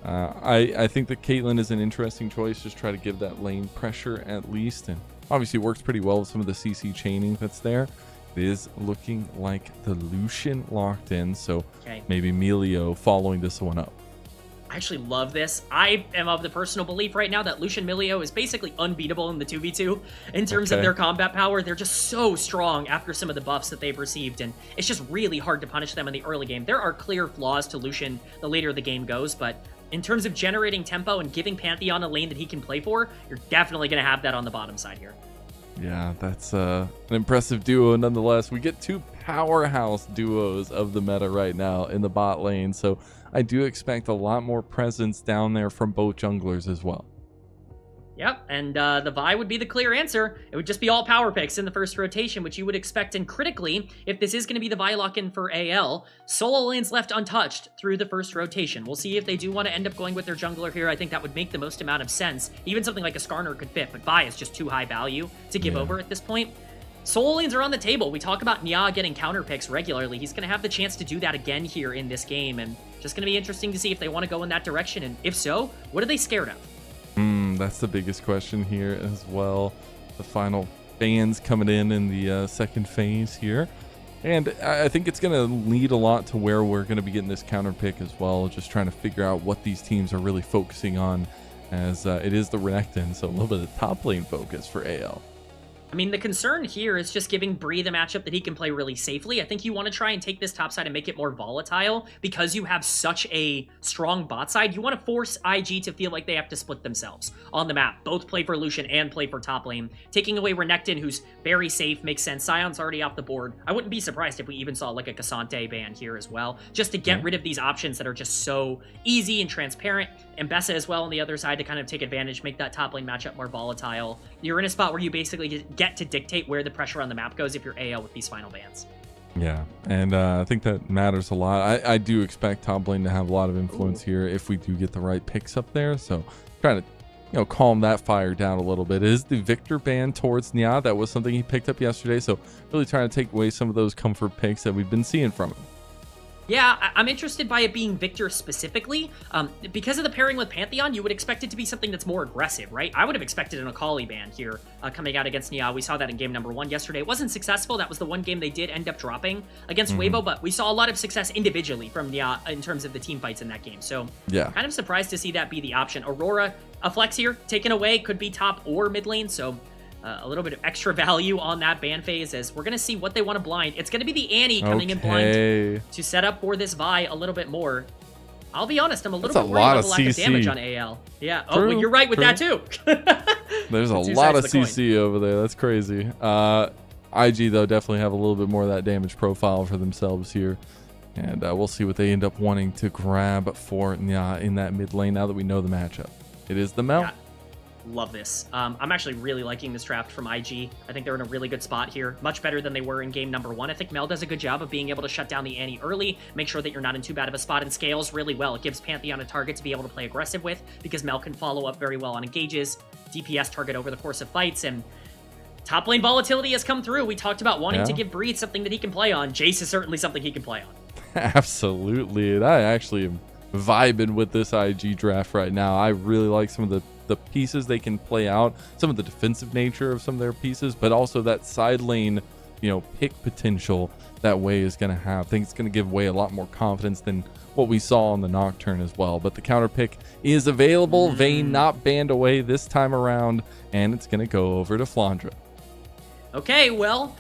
I think that Caitlyn is an interesting choice. Just try to give that lane pressure at least. And obviously works pretty well with some of the CC chaining that's there. It is looking like the Lucian locked in, so maybe Melio following this one up. I actually love this. I am of the personal belief right now that Lucian Melio is basically unbeatable in the 2v2 in terms of their combat power. They're just so strong after some of the buffs that they've received, and it's just really hard to punish them in the early game. There are clear flaws to Lucian the later the game goes, but in terms of generating tempo and giving Pantheon a lane that he can play for, you're definitely going to have that on the bottom side here. Yeah, that's an impressive duo nonetheless. We get 2 powerhouse duos of the meta right now in the bot lane, so I do expect a lot more presence down there from both junglers as well. Yep, and the Vi would be the clear answer. It would just be all power picks in the first rotation, which you would expect. And critically, if this is going to be the Vi lock-in for AL, solo lanes left untouched through the first rotation. We'll see if they do want to end up going with their jungler here. I think that would make the most amount of sense. Even something like a Skarner could fit, but Vi is just too high value to give over at this point. Solo lanes are on the table. We talk about Nya getting counter picks regularly. He's going to have the chance to do that again here in this game, and just going to be interesting to see if they want to go in that direction. And if so, what are they scared of? That's the biggest question here as well. The final bans coming in the second phase here. And I think it's going to lead a lot to where we're going to be getting this counter pick as well. Just trying to figure out what these teams are really focusing on, as it is the Renekton, so a little bit of top lane focus for AL. I mean, the concern here is just giving Bree the matchup that he can play really safely. I think you want to try and take this top side and make it more volatile because you have such a strong bot side. You want to force IG to feel like they have to split themselves on the map, both play for Lucian and play for top lane. Taking away Renekton, who's very safe, makes sense. Sion's already off the board. I wouldn't be surprised if we even saw like a Cassante ban here as well, just to get rid of these options that are just so easy and transparent. And Bessa as well on the other side to kind of take advantage, make that top lane matchup more volatile. You're in a spot where you basically get to dictate where the pressure on the map goes if you're AL with these final bans. Yeah, and I think that matters a lot. I do expect top lane to have a lot of influence here if we do get the right picks up there. So trying to calm that fire down a little bit. It is the Victor ban towards Nya. That was something he picked up yesterday. So really trying to take away some of those comfort picks that we've been seeing from him. Yeah, I'm interested by it being Victor specifically. Because of the pairing with Pantheon, you would expect it to be something that's more aggressive, right? I would have expected an Akali ban here coming out against Nia. We saw that in game number 1 yesterday. It wasn't successful. That was the one game they did end up dropping against Weibo, but we saw a lot of success individually from Nia in terms of the team fights in that game. So yeah, kind of surprised to see that be the option. Aurora, a flex here, taken away, could be top or mid lane, so a little bit of extra value on that ban phase as we're going to see what they want to blind. It's going to be the Annie coming in blind to set up for this Vi a little bit more. I'll be honest, I'm a little bit worried about the lack of damage on AL. Yeah, oh, well, you're right with that too. There's a lot of CC over there. That's crazy. IG, though, definitely have a little bit more of that damage profile for themselves here. And we'll see what they end up wanting to grab for Nya in that mid lane now that we know the matchup. It is the Mel. Yeah. Love this. I'm actually really liking this draft from IG. I think they're in a really good spot here. Much better than they were in game number 1. I think Mel does a good job of being able to shut down the Annie early, make sure that you're not in too bad of a spot, and scales really well. It gives Pantheon a target to be able to play aggressive with because Mel can follow up very well on engages, DPS target over the course of fights, and top lane volatility has come through. We talked about wanting to give Breed something that he can play on. Jace is certainly something he can play on. Absolutely. And I actually am vibing with this IG draft right now. I really like some of the pieces they can play out, some of the defensive nature of some of their pieces, but also that side lane, pick potential that Wei is going to have. I think it's going to give Wei a lot more confidence than what we saw on the Nocturne as well. But the counter pick is available. Vayne not banned away this time around, and it's going to go over to Flandra. Okay, well,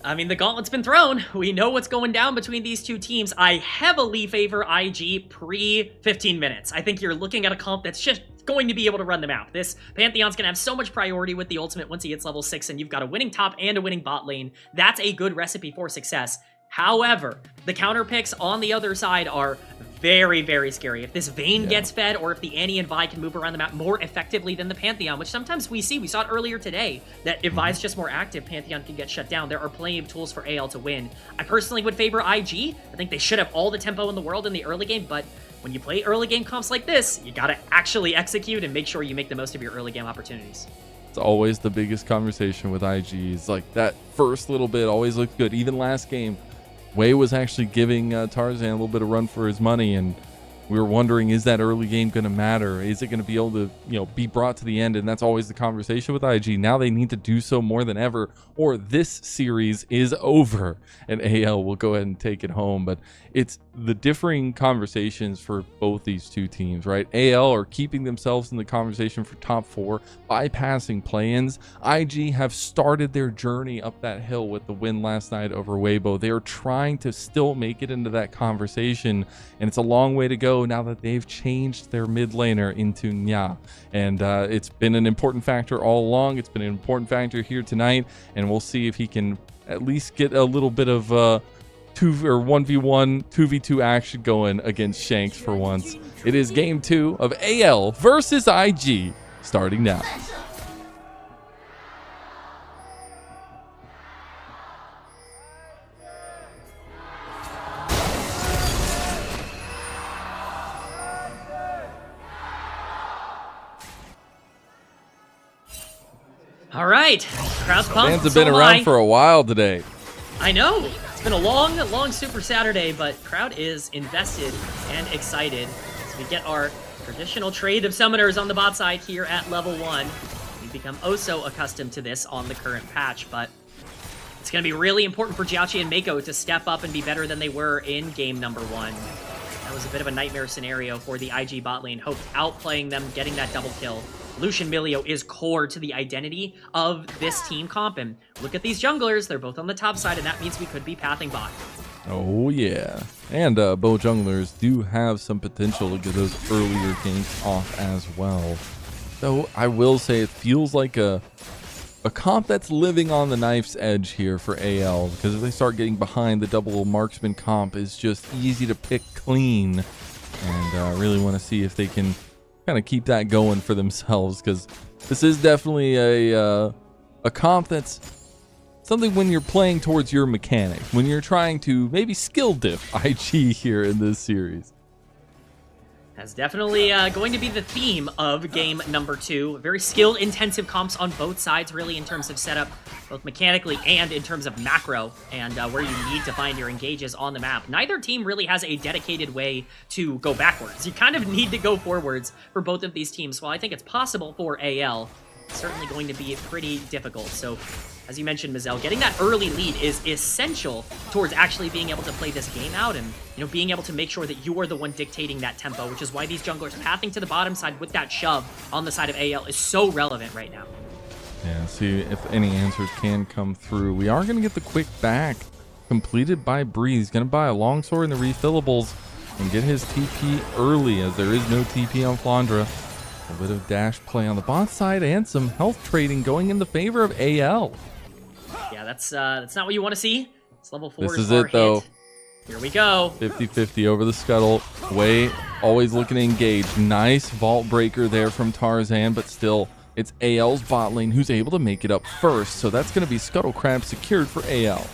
I mean, the gauntlet's been thrown. We know what's going down between these two teams. I heavily favor IG pre-15 minutes. I think you're looking at a comp that's just going to be able to run them out. This Pantheon's going to have so much priority with the ultimate once he gets level 6, and you've got a winning top and a winning bot lane. That's a good recipe for success. However, the counter picks on the other side are very, very scary. If this Vayne gets fed, or if the Annie and Vi can move around the map more effectively than the Pantheon, which sometimes we see, we saw it earlier today, that if Vi's just more active, Pantheon can get shut down. There are plenty of tools for AL to win. I personally would favor IG. I think they should have all the tempo in the world in the early game, but when you play early game comps like this, you gotta actually execute and make sure you make the most of your early game opportunities. It's always the biggest conversation with IG. It's like that first little bit always looked good. Even last game, Wei was actually giving Tarzan a little bit of run for his money, and we were wondering, is that early game going to matter? Is it going to be able to, be brought to the end? And that's always the conversation with IG. Now they need to do so more than ever, or this series is over, and AL will go ahead and take it home. But it's the differing conversations for both these two teams, right? AL are keeping themselves in the conversation for top 4, bypassing play-ins. IG have started their journey up that hill with the win last night over Weibo. They are trying to still make it into that conversation, and it's a long way to go now that they've changed their mid laner into Nya. And it's been an important factor all along. It's been an important factor here tonight, and we'll see if he can at least get a little bit of 1v1, 2v2 action going against Shanks for once. It is game 2 of AL versus IG starting now. All right, crowd's pumped. Fans have been around for a while today. I know. It's been a long Super Saturday, but crowd is invested and excited as we get our traditional trade of summoners on the bot side here at level 1. We've become oh so accustomed to this on the current patch, but it's going to be really important for Jiaoqi and Mako to step up and be better than they were in game number 1. That was a bit of a nightmare scenario for the IG bot lane. Hoped outplaying them, getting that double kill. Lucian Milio is core to the identity of this team comp, and look at these junglers. They're both on the top side, and that means we could be pathing bot. Oh yeah, and both junglers do have some potential to get those earlier games off as well. Though I will say it feels like a comp that's living on the knife's edge here for AL, because if they start getting behind, the double marksman comp is just easy to pick clean, and really want to see if they can kind of keep that going for themselves, because this is definitely a comp that's something when you're playing towards your mechanic, when you're trying to maybe skill diff IG here in this series. That's definitely going to be the theme of game number 2. Very skill-intensive comps on both sides, really, in terms of setup, both mechanically and in terms of macro, and where you need to find your engages on the map. Neither team really has a dedicated way to go backwards. You kind of need to go forwards for both of these teams. While I think it's possible for AL, it's certainly going to be pretty difficult. So, as you mentioned, Mazel, getting that early lead is essential towards actually being able to play this game out and, you know, being able to make sure that you are the one dictating that tempo, which is why these junglers pathing to the bottom side with that shove on the side of AL is so relevant right now. Yeah, see if any answers can come through. We are going to get the quick back completed by Breeze. Going to buy a longsword and the refillables and get his TP early, as there is no TP on Flandra. A bit of dash play on the bot side and some health trading going in the favor of AL. Yeah, that's not what you want to see. It's level 4. This is it, though. Here we go. 50-50 over the scuttle. Way always looking to engage. Nice vault breaker there from Tarzan, but still, it's AL's bot lane who's able to make it up first. So that's going to be Scuttle Crab secured for AL.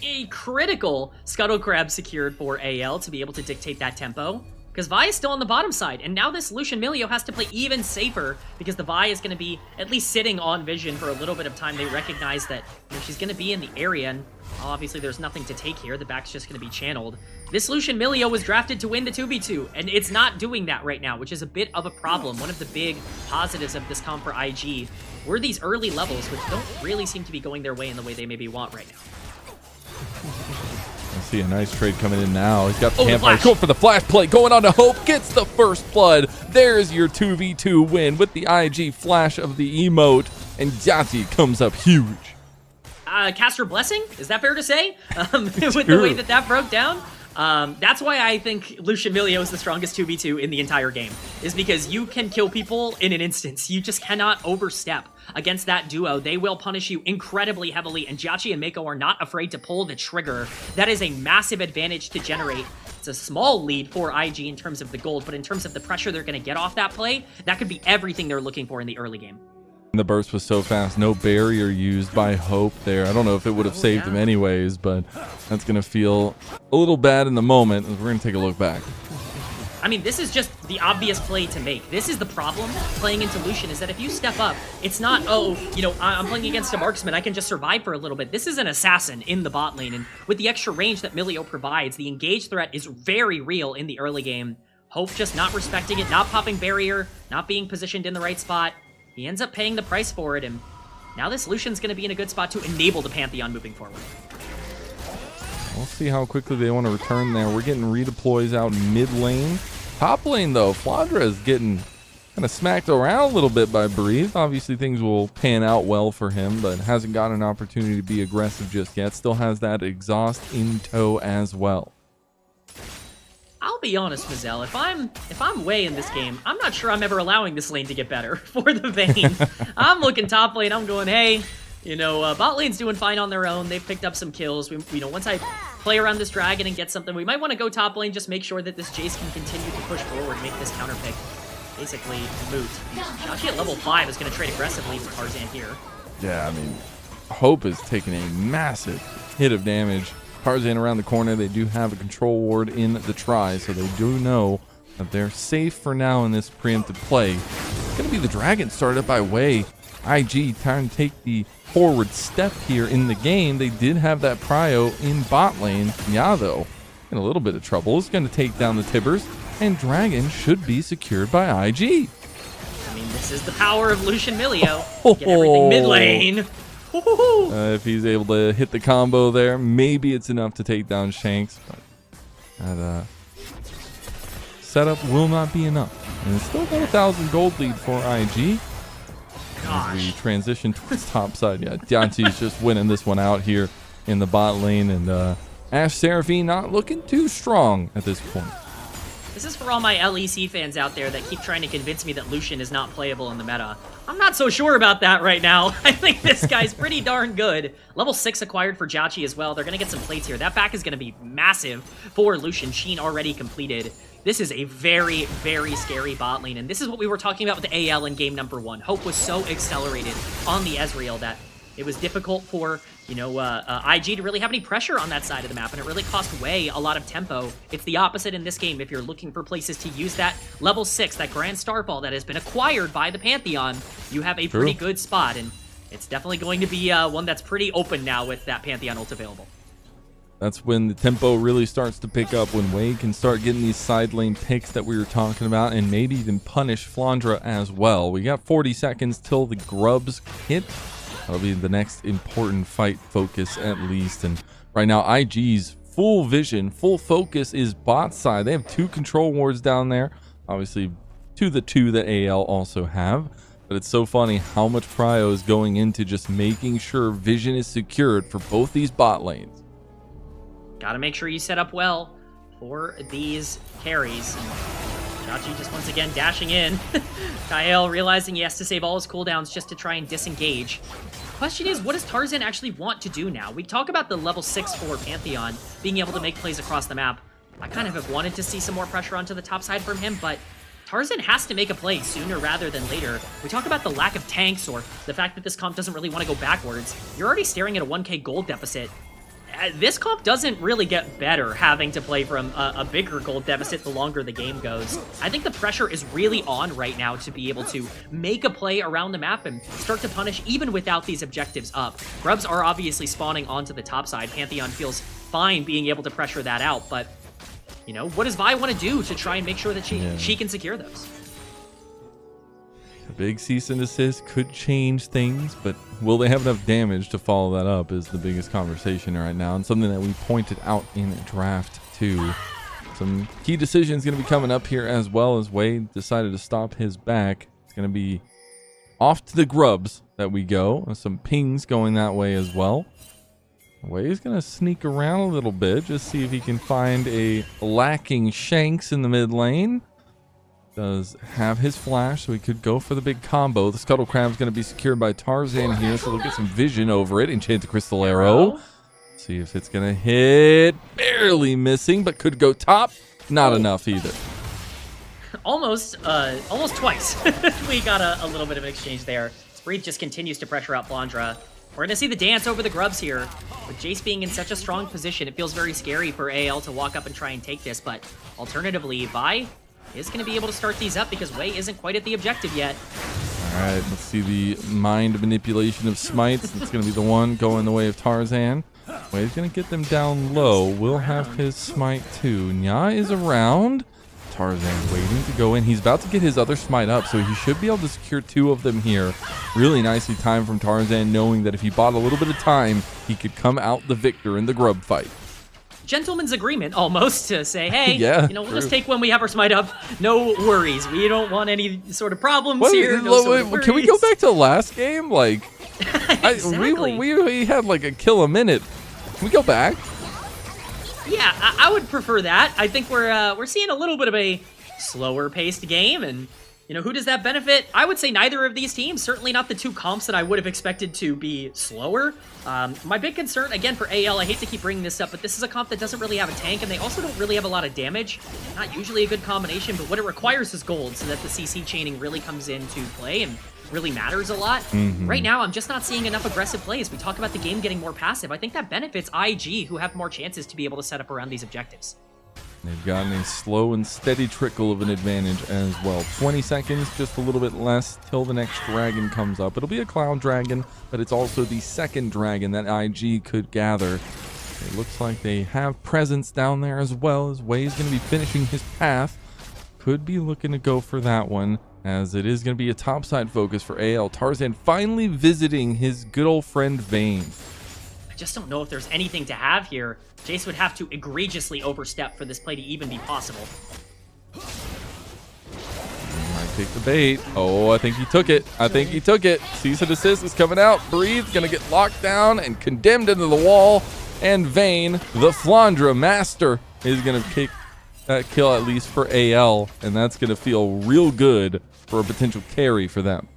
A critical Scuttle Crab secured for AL to be able to dictate that tempo, because Vi is still on the bottom side, and now this Lucian Milio has to play even safer because the Vi is going to be at least sitting on vision for a little bit of time. They recognize that, you know, she's going to be in the area, and obviously there's nothing to take here. The back's just going to be channeled. This Lucian Milio was drafted to win the 2v2, and it's not doing that right now, which is a bit of a problem. One of the big positives of this comp for IG were these early levels, which don't really seem to be going their way in the way they maybe want right now. I see a nice trade coming in now. He's got the campfire. Go for the flash play. Going on to Hope. Gets the first blood. There's your 2v2 win with the IG flash of the emote. And Jati comes up huge. Caster Blessing? Is that fair to say? With the way that broke down? That's why I think Lucian Milio is the strongest 2v2 in the entire game, is because you can kill people in an instance. You just cannot overstep against that duo. They will punish you incredibly heavily, and Jachi and Mako are not afraid to pull the trigger. That is a massive advantage to generate. It's a small lead for IG in terms of the gold, but in terms of the pressure they're going to get off that play, that could be everything they're looking for in the early game. The burst was so fast. No barrier used by Hope there. I don't know if it would have saved him anyways, but that's going to feel a little bad in the moment. We're going to take a look back. I mean, this is just the obvious play to make. This is the problem playing into Lucian, is that if you step up, it's not, oh, you know, I'm playing against a marksman, I can just survive for a little bit. This is an assassin in the bot lane, and with the extra range that Milio provides, the engage threat is very real in the early game. Hope just not respecting it, not popping barrier, not being positioned in the right spot. He ends up paying the price for it, and now this Lucian's going to be in a good spot to enable the Pantheon moving forward. We'll see how quickly they want to return there. We're getting redeploys out mid lane. Top lane, though, Flandra is getting kind of smacked around a little bit by Breeze. Obviously, things will pan out well for him, but hasn't got an opportunity to be aggressive just yet. Still has that exhaust in tow as well. I'll be honest, Mazel, if I'm way in this game, I'm not sure I'm ever allowing this lane to get better for the Vayne. I'm looking top lane, I'm going, hey, you know, bot lane's doing fine on their own. They've picked up some kills. You know, once I play around this dragon and get something, we might want to go top lane, just make sure that this Jace can continue to push forward, make this counter pick basically moot. Shachi at level 5 is going to trade aggressively with Tarzan here. Yeah, I mean, Hope is taking a massive hit of damage. Tarzan around the corner. They do have a control ward in the try, so they do know that they're safe for now in this preemptive play. It's going to be the dragon started up by Wei. IG trying to take the forward step here in the game. They did have that prio in bot lane. Yeah, though, in a little bit of trouble. It's going to take down the Tibbers, and dragon should be secured by IG. I mean, this is the power of Lucian Milio. Get everything mid lane. If he's able to hit the combo there, maybe it's enough to take down Shanks, but that setup will not be enough. And it's still got 1,000 gold lead for IG. As we transition towards top side. Yeah, Dianti's just winning this one out here in the bot lane, and Ash Seraphine not looking too strong at this point. This is for all my LEC fans out there that keep trying to convince me that Lucian is not playable in the meta. I'm not so sure about that right now. I think this guy's pretty darn good. Level 6 acquired for Jachi as well. They're going to get some plates here. That back is going to be massive for Lucian. Sheen already completed. This is a very, very scary bot lane, and this is what we were talking about with the AL in game number 1. Hope was so accelerated on the Ezreal that it was difficult for, IG to really have any pressure on that side of the map, and it really cost Wei a lot of tempo. It's the opposite in this game. If you're looking for places to use that level 6, that Grand Starfall that has been acquired by the Pantheon, you have a pretty good spot, and it's definitely going to be one that's pretty open now with that Pantheon ult available. That's when the tempo really starts to pick up, when Wei can start getting these side lane picks that we were talking about, and maybe even punish Flandra as well. We got 40 seconds till the grubs hit. That'll be the next important fight focus at least. And right now, IG's full vision, full focus is bot side. They have 2 control wards down there, obviously to the 2 that AL also have. But it's so funny how much prio is going into just making sure vision is secured for both these bot lanes. Gotta make sure you set up well for these carries. Chachi just once again dashing in. Kael realizing he has to save all his cooldowns just to try and disengage. Question is, what does Tarzan actually want to do now? We talk about the level 6 for Pantheon being able to make plays across the map. I kind of have wanted to see some more pressure onto the top side from him, but Tarzan has to make a play sooner rather than later. We talk about the lack of tanks or the fact that this comp doesn't really want to go backwards. You're already staring at a 1k gold deficit. This comp doesn't really get better having to play from a bigger gold deficit the longer the game goes. I think the pressure is really on right now to be able to make a play around the map and start to punish even without these objectives up. Grubs are obviously spawning onto the top side. Pantheon feels fine being able to pressure that out, but what does Vi want to do to try and make sure that she can secure those? A big cease and desist could change things, but will they have enough damage to follow that up is the biggest conversation right now, and something that we pointed out in draft 2. Some key decisions going to be coming up here as well, as Wade decided to stop his back. It's going to be off to the grubs that we go, with some pings going that way as well. Wade's going to sneak around a little bit, just see if he can find a lacking Shanks in the mid lane. Does have his flash, so he could go for the big combo. The Scuttle Crab's going to be secured by Tarzan here, so they'll get some vision over it. Enchanted Crystal Arrow. See if it's going to hit. Barely missing, but could go top. Not enough either. Almost twice. We got a little bit of an exchange there. Breathe just continues to pressure out Flandra. We're going to see the dance over the grubs here. With Jace being in such a strong position, it feels very scary for AL to walk up and try and take this, but alternatively, Vi is going to be able to start these up because Wei isn't quite at the objective yet. All right, let's see the mind manipulation of smites. It's going to be the one going the way of Tarzan. Wei's going to get them down low. Will have his smite too. Nya is around. Tarzan waiting to go in. He's about to get his other smite up, so he should be able to secure 2 of them here. Really nicely timed from Tarzan, knowing that if he bought a little bit of time, he could come out the victor in the grub fight. Gentleman's agreement almost to say, hey, we'll true. Just take when we have our smite up. No worries. We don't want any sort of problems here. Can we go back to the last game? Like, exactly. we had like a kill a minute. Can we go back? Yeah, I would prefer that. I think we're seeing a little bit of a slower paced game, and who does that benefit? I would say neither of these teams. Certainly not the 2 comps that I would have expected to be slower. My big concern, again, for AL, I hate to keep bringing this up, but this is a comp that doesn't really have a tank, and they also don't really have a lot of damage. Not usually a good combination, but what it requires is gold, so that the CC chaining really comes into play and really matters a lot. Right now, I'm just not seeing enough aggressive plays. We talk about the game getting more passive. I think that benefits IG, who have more chances to be able to set up around these objectives. They've gotten a slow and steady trickle of an advantage as well. 20 seconds, just a little bit less till the next dragon comes up. It'll be a cloud dragon, but it's also the second dragon that IG could gather. It looks like they have presence down there as well, as Wei's going to be finishing his path. Could be looking to go for that one, as it is going to be a topside focus for AL. Tarzan finally visiting his good old friend Vayne. I just don't know if there's anything to have here. Jace would have to egregiously overstep for this play to even be possible. Might take the bait. Oh, I think he took it. Cease and desist is coming out. Breathe, gonna get locked down and condemned into the wall. And Vayne, the Flandra master, is gonna kick that kill at least for AL, and that's gonna feel real good for a potential carry for them.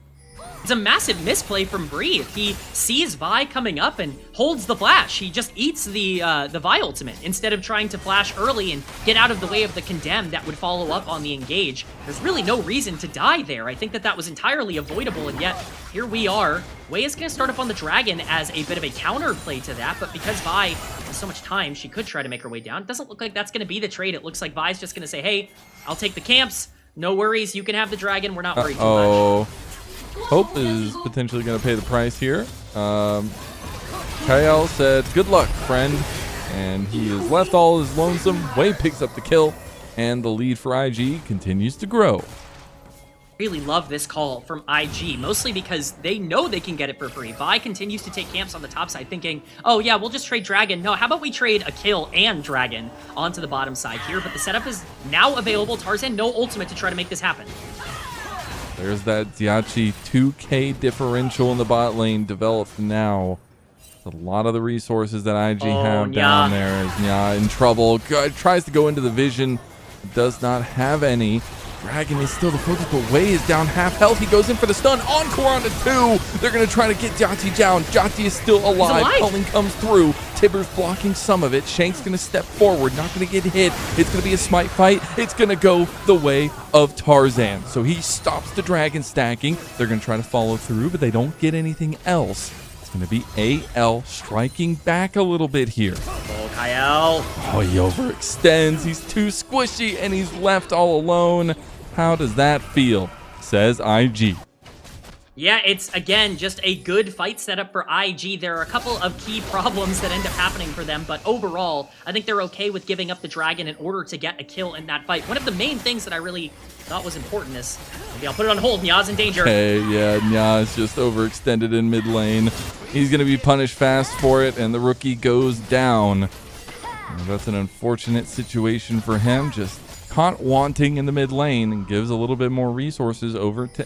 It's a massive misplay from Breathe. He sees Vi coming up and holds the flash. He just eats the Vi ultimate instead of trying to flash early and get out of the way of the Condemn that would follow up on the engage. There's really no reason to die there. I think that was entirely avoidable, and yet here we are. Wei is going to start up on the Dragon as a bit of a counterplay to that, but because Vi has so much time, she could try to make her way down. It doesn't look like that's going to be the trade. It looks like Vi's just going to say, hey, I'll take the camps. No worries, you can have the Dragon. We're not worried too much. Hope is potentially going to pay the price here. Kyle said, good luck, friend. And he is left all his lonesome. Wei picks up the kill, and the lead for IG continues to grow. Really love this call from IG, mostly because they know they can get it for free. Vi continues to take camps on the top side, thinking, oh yeah, we'll just trade Dragon. No, how about we trade a kill and Dragon onto the bottom side here? But the setup is now available. Tarzan, no ultimate to try to make this happen. There's that Diachi 2K differential in the bot lane developed now. A lot of the resources that IG have down there is Nya in trouble. Tries to go into the vision, does not have any. Dragon is still the focus, but Wei is down half health. He goes in for the stun. Encore onto 2. They're going to try to get Jati down. Jati is still alive. Culling comes through. Tibbers blocking some of it. Shank's going to step forward. Not going to get hit. It's going to be a smite fight. It's going to go the way of Tarzan. So he stops the Dragon stacking. They're going to try to follow through, but they don't get anything else. It's going to be AL striking back a little bit here. Oh, Kyle. Oh, he overextends. He's too squishy, and he's left all alone. How does that feel? Says IG. Yeah, it's, again, just a good fight setup for IG. There are a couple of key problems that end up happening for them, but overall, I think they're okay with giving up the Dragon in order to get a kill in that fight. One of the main things that I really thought was important is, maybe I'll put it on hold, Nya's in danger. Hey, yeah, Nya is just overextended in mid lane. He's going to be punished fast for it, and the rookie goes down. And that's an unfortunate situation for him, just caught wanting in the mid lane, and gives a little bit more resources over to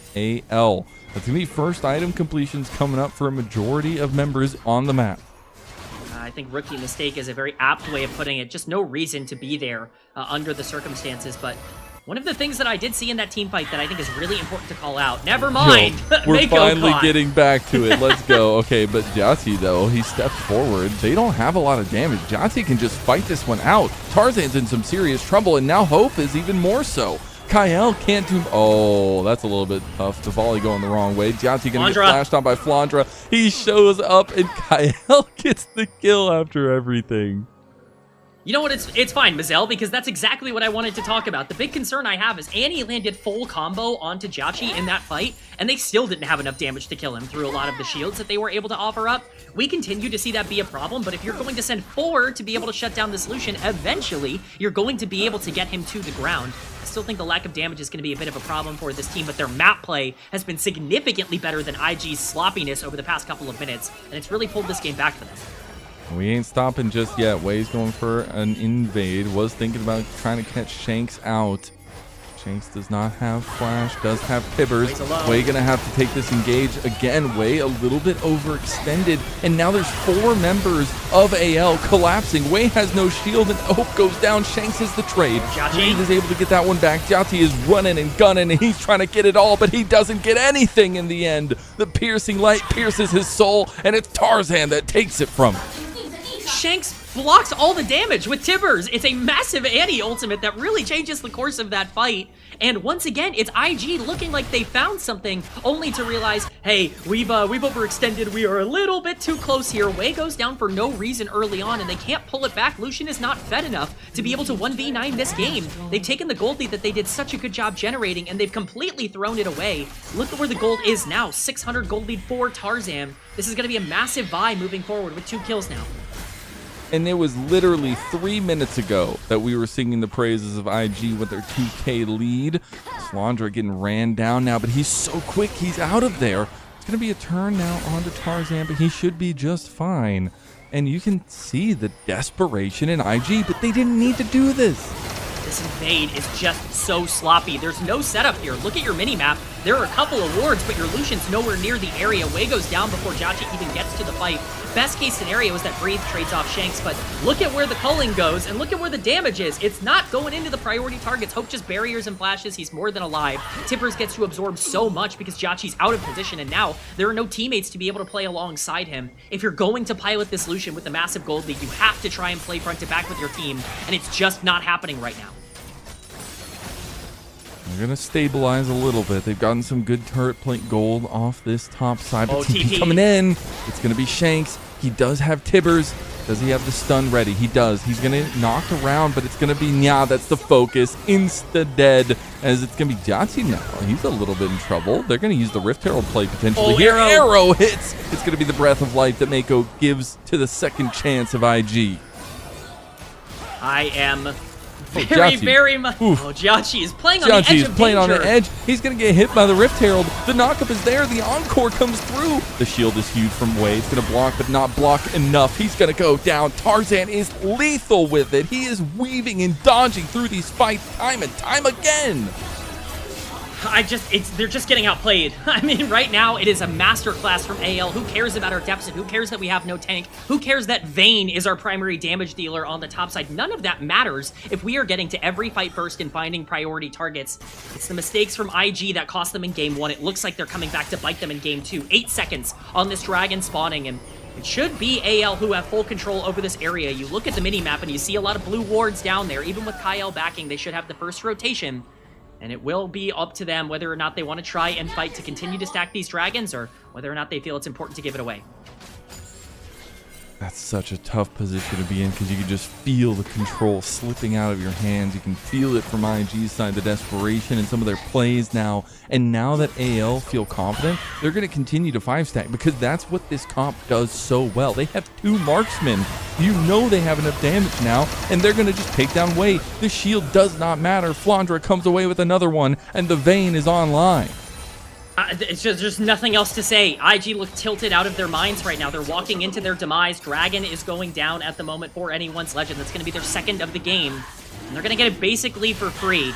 AL. That's going to be first item completions coming up for a majority of members on the map. I think rookie mistake is a very apt way of putting it. Just no reason to be there under the circumstances, but one of the things that I did see in that team fight that I think is really important to call out. Never mind. We're finally getting back to it. Let's go. Okay, but Jati, though, he steps forward. They don't have a lot of damage. Jati can just fight this one out. Tarzan's in some serious trouble, and now Hope is even more so. Kyle can't do... Oh, that's a little bit tough. The volley going the wrong way. Jati going to get flashed on by Flandra. He shows up, and Kyle gets the kill after everything. You know what, it's fine, Mazel, because that's exactly what I wanted to talk about. The big concern I have is Annie landed full combo onto Jachi in that fight, and they still didn't have enough damage to kill him through a lot of the shields that they were able to offer up. We continue to see that be a problem, but if you're going to send 4 to be able to shut down the solution, eventually you're going to be able to get him to the ground. I still think the lack of damage is going to be a bit of a problem for this team, but their map play has been significantly better than IG's sloppiness over the past couple of minutes, and it's really pulled this game back for them. We ain't stopping just yet. Wei's going for an invade. Was thinking about trying to catch Shanks out. Shanks does not have flash, does have Tibbers. Wei gonna have to take this engage again. Wei a little bit overextended, and now there's 4 members of AL collapsing. Wei has no shield, and Hope goes down. Shanks is the trade. Breathe is able to get that one back. Jati is running and gunning, and he's trying to get it all, but he doesn't get anything in the end. The piercing light pierces his soul, and it's Tarzan that takes it from him. Shanks blocks all the damage with Tibbers. It's a massive Annie ultimate that really changes the course of that fight. And once again, it's IG looking like they found something, only to realize, hey, we've overextended. We are a little bit too close here. Wei goes down for no reason early on, and they can't pull it back. Lucian is not fed enough to be able to 1v9 this game. They've taken the gold lead that they did such a good job generating, and they've completely thrown it away. Look at where the gold is now. 600 gold lead for Tarzan. This is going to be a massive buy moving forward with 2 kills now. And it was literally 3 minutes ago that we were singing the praises of IG with their 2K lead. Flandra getting ran down now, but he's so quick, he's out of there. It's going to be a turn now onto Tarzan, but he should be just fine. And you can see the desperation in IG, but they didn't need to do this. This invade is just so sloppy. There's no setup here. Look at your mini-map. There are a couple of wards, but your Lucian's nowhere near the area. Wei goes down before Jhachi even gets to the fight. Best case scenario is that Breathe trades off Shanks, but look at where the culling goes, and look at where the damage is. It's not going into the priority targets. Hope just barriers and flashes. He's more than alive. Tippers gets to absorb so much because Jhachi's out of position, and now there are no teammates to be able to play alongside him. If you're going to pilot this Lucian with the massive gold lead, you have to try and play front to back with your team, and it's just not happening right now. They're going to stabilize a little bit. They've gotten some good turret plate gold off this top side. But TP coming in. It's going to be Shanks. He does have Tibbers. Does he have the stun ready? He does. He's going to knock around, but it's going to be Nya. That's the focus. Insta-dead. As it's going to be Jhachi now. He's a little bit in trouble. They're going to use the Rift Herald play potentially. Here, arrow hits. It's going to be the breath of life that Mako gives to the second chance of IG. I am very much. Jhachi is playing on the edge of danger. Playing on the edge. He's going to get hit by the Rift Herald. The knockup is there. The Encore comes through. The shield is huge from Wei. It's going to block, but not block enough. He's going to go down. Tarzan is lethal with it. He is weaving and dodging through these fights time and time again. They're just getting outplayed. I mean, right now, it is a masterclass from AL. Who cares about our deficit? Who cares that we have no tank? Who cares that Vayne is our primary damage dealer on the top side? None of that matters if we are getting to every fight first and finding priority targets. It's the mistakes from IG that cost them in game 1. It looks like they're coming back to bite them in game 2. 8 seconds on this dragon spawning, and it should be AL who have full control over this area. You look at the minimap and you see a lot of blue wards down there. Even with Kyle backing, they should have the first rotation. And it will be up to them whether or not they want to try and fight to continue to stack these dragons, or whether or not they feel it's important to give it away. That's such a tough position to be in because you can just feel the control slipping out of your hands. You can feel it from IG's side, the desperation in some of their plays now. And now that AL feel confident, they're going to continue to 5-stack because that's what this comp does so well. They have 2 marksmen. You know they have enough damage now, and they're going to just take down Wei. The shield does not matter. Flandra comes away with another one, and the Vayne is online. It's just, there's nothing else to say. IG look tilted out of their minds right now. They're walking into their demise. Dragon is going down at the moment for anyone's legend. That's going to be their second of the game. And they're going to get it basically for free.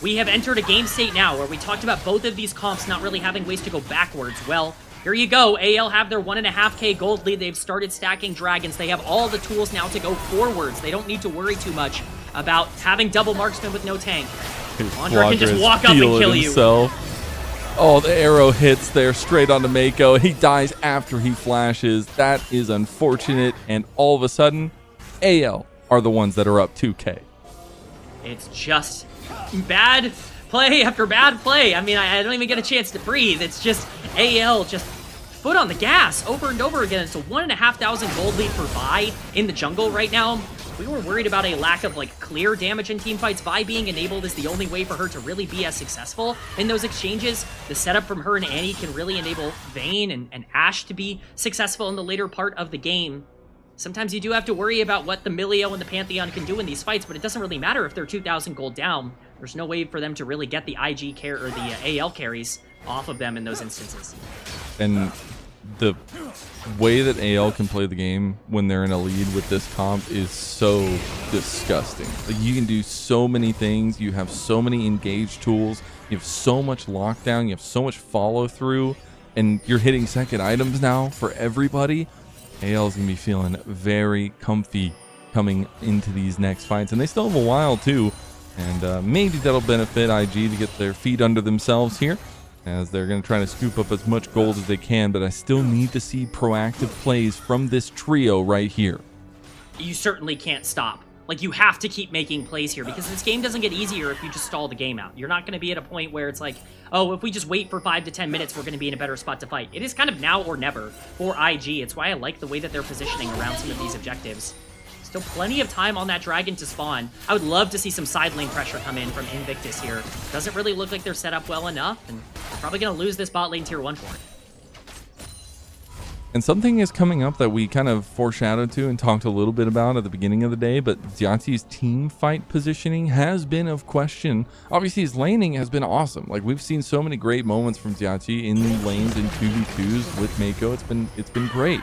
We have entered a game state now where we talked about both of these comps not really having ways to go backwards. Well, here you go. AL have their 1.5k gold lead. They've started stacking dragons. They have all the tools now to go forwards. They don't need to worry too much about having double marksman with no tank. Flandra can just walk up and kill you. Oh, the arrow hits there straight onto Mako. He dies after he flashes. That is unfortunate. And all of a sudden, AL are the ones that are up 2k. It's just bad play after bad play. I mean, I don't even get a chance to breathe. It's just AL just foot on the gas over and over again. It's a 1,500 gold lead for Vi in the jungle right now. We were worried about a lack of clear damage in team fights. Vi being enabled is the only way for her to really be as successful in those exchanges. The setup from her and Annie can really enable Vayne and Ashe to be successful in the later part of the game. Sometimes you do have to worry about what the Milio and the Pantheon can do in these fights, but it doesn't really matter if they're 2,000 gold down. There's no way for them to really get the IG care or the AL carries off of them in those instances. And the way that AL can play the game when they're in a lead with this comp is so disgusting. You can do so many things. You have so many engaged tools. You have so much lockdown. You have so much follow through, and you're hitting second items now for everybody. AL is going to be feeling very comfy coming into these next fights, and they still have a while too. And maybe that'll benefit IG to get their feet under themselves here, as they're going to try to scoop up as much gold as they can, but I still need to see proactive plays from this trio right here. You certainly can't stop. You have to keep making plays here, because this game doesn't get easier if you just stall the game out. You're not going to be at a point where it's oh, if we just wait for 5 to 10 minutes, we're going to be in a better spot to fight. It is kind of now or never for IG. It's why I like the way that they're positioning around some of these objectives. Still plenty of time on that dragon to spawn. I would love to see some side lane pressure come in from Invictus here. Doesn't really look like they're set up well enough, and probably going to lose this bot lane tier 1 for it. And something is coming up that we kind of foreshadowed to and talked a little bit about at the beginning of the day, but Jhachi's team fight positioning has been of question. Obviously, his laning has been awesome. We've seen so many great moments from Jhachi in lanes and 2v2s with Mako. It's been great.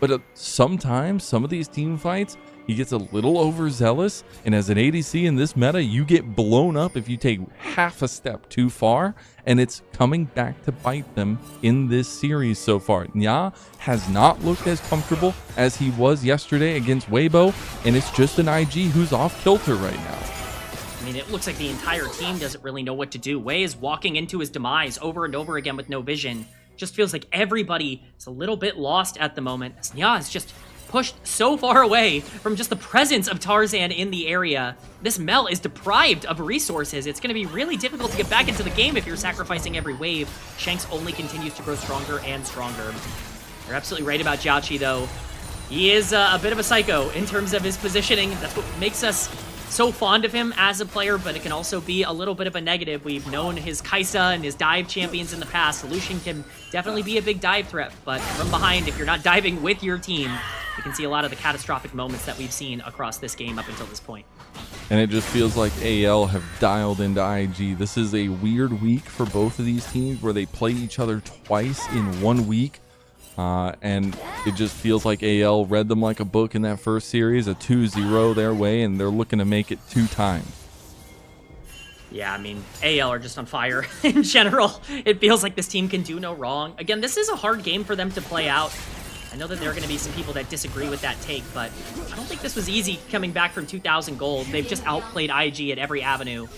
but sometimes some of these team fights, he gets a little overzealous, and as an ADC in this meta, you get blown up if you take half a step too far, and it's coming back to bite them in this series so far. Nya has not looked as comfortable as he was yesterday against Weibo, and it's just an IG who's off kilter right now. I mean, it looks like the entire team doesn't really know what to do. Wei is walking into his demise over and over again with no vision. Just feels like everybody is a little bit lost at the moment. As Nya is just pushed so far away from just the presence of Tarzan in the area. This Mel is deprived of resources. It's going to be really difficult to get back into the game if you're sacrificing every wave. Shanks only continues to grow stronger and stronger. You're absolutely right about Jiachi, though. He is a bit of a psycho in terms of his positioning. That's what makes us so fond of him as a player, but it can also be a little bit of a negative. We've known his Kaisa and his dive champions in the past. Lucian can definitely be a big dive threat, but from behind, if you're not diving with your team, you can see a lot of the catastrophic moments that we've seen across this game up until this point. And it just feels like AL have dialed into IG. This is a weird week for both of these teams where they play each other twice in 1 week. And it just feels like AL read them like a book in that first series, a 2-0 their way, and they're looking to make it 2 times. Yeah, I mean, AL are just on fire in general. It feels like this team can do no wrong. Again, this is a hard game for them to play out. I know that there are going to be some people that disagree with that take, but I don't think this was easy coming back from 2,000 gold. They've just outplayed IG at every avenue.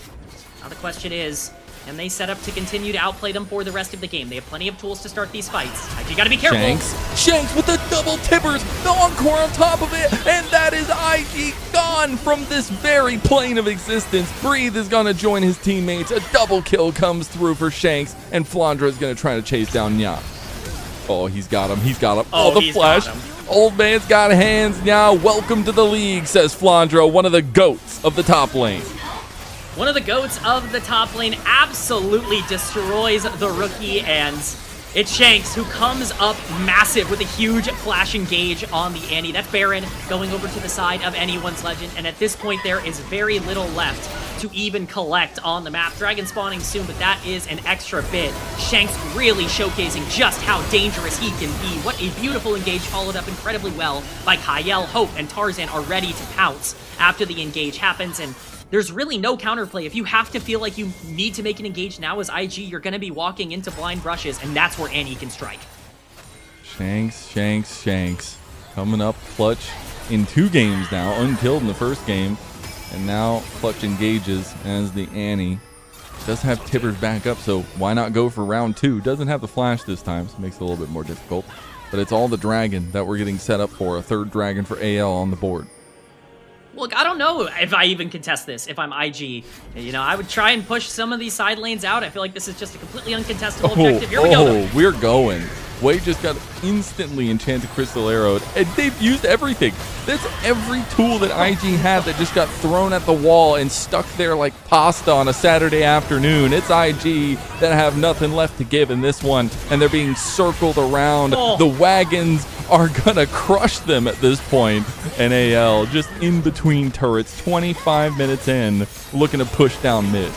Now the question is, can they set up to continue to outplay them for the rest of the game? They have plenty of tools to start these fights. IG got to be careful. Shanks with the double tippers, the encore on top of it, and that is IG gone from this very plane of existence. Breathe is going to join his teammates. A double kill comes through for Shanks, and Flandra is going to try to chase down Nya. Oh, he's got him. He's got him. Oh, the flash. Old man's got hands now. Welcome to the league, says Flandra, one of the GOATs of the top lane. One of the GOATs of the top lane absolutely destroys the rookie, and it's Shanks who comes up massive with a huge flash engage on the Annie. That's Baron going over to the side of anyone's legend, and at this point there is very little left to even collect on the map. Dragon spawning soon, but that is an extra bit. Shanks really showcasing just how dangerous he can be. What a beautiful engage, followed up incredibly well by Kyle. Hope and Tarzan are ready to pounce after the engage happens, and there's really no counterplay. If you have to feel like you need to make an engage now as IG, you're going to be walking into blind brushes, and that's where Annie can strike. Shanks. Coming up clutch in 2 games now, unkilled in the first game, and now clutch engages as the Annie. Does have tippers back up, so why not go for round 2? Doesn't have the flash this time, so it makes it a little bit more difficult. But it's all the dragon that we're getting set up for, a 3rd dragon for AL on the board. Look, I don't know if I even contest this if I'm IG. You know, I would try and push some of these side lanes out. I feel like this is just a completely uncontestable objective. Here we go. We're going. Wade just got instantly enchanted crystal arrowed, and they've used everything. That's every tool that IG had that just got thrown at the wall and stuck there like pasta on a Saturday afternoon. It's IG that have nothing left to give in this one, and they're being circled around. The wagons are gonna crush them at this point, and AL just in between turrets, 25 minutes in, looking to push down mid.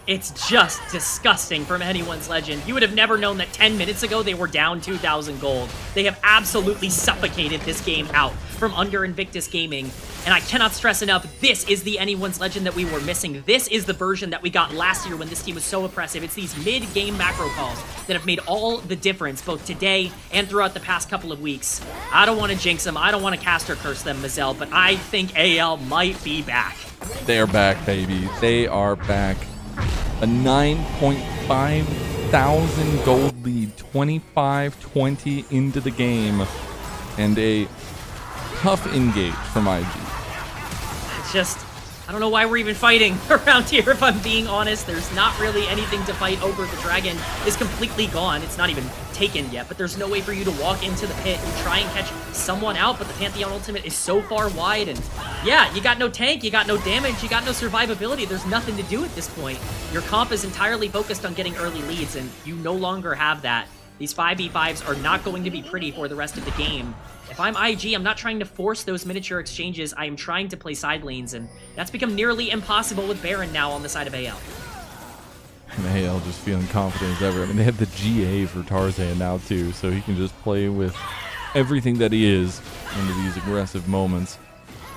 It's just disgusting from anyone's legend. You would have never known that 10 minutes ago they were down 2,000 gold. They have absolutely suffocated this game out from under Invictus Gaming. And I cannot stress enough, this is the anyone's legend that we were missing. This is the version that we got last year when this team was so oppressive. It's these mid-game macro calls that have made all the difference, both today and throughout the past couple of weeks. I don't want to jinx them. I don't want to caster curse them, Mazel, but I think AL might be back. They're back, baby. They are back. A 9.5 thousand gold lead, 25-20 into the game, and a tough engage from IG. It's just, I don't know why we're even fighting around here, if I'm being honest. There's not really anything to fight over. The dragon is completely gone. It's not even taken yet, but there's no way for you to walk into the pit and try and catch someone out, but the Pantheon ultimate is so far wide, and yeah, you got no tank, you got no damage, you got no survivability. There's nothing to do at this point. Your comp is entirely focused on getting early leads, and you no longer have that. These 5v5s are not going to be pretty for the rest of the game. If I'm IG, I'm not trying to force those miniature exchanges, I am trying to play side lanes, and that's become nearly impossible with Baron now on the side of AL. And AL just feeling confident as ever. I mean, they have the GA for Tarzan now, too, so he can just play with everything that he is into these aggressive moments.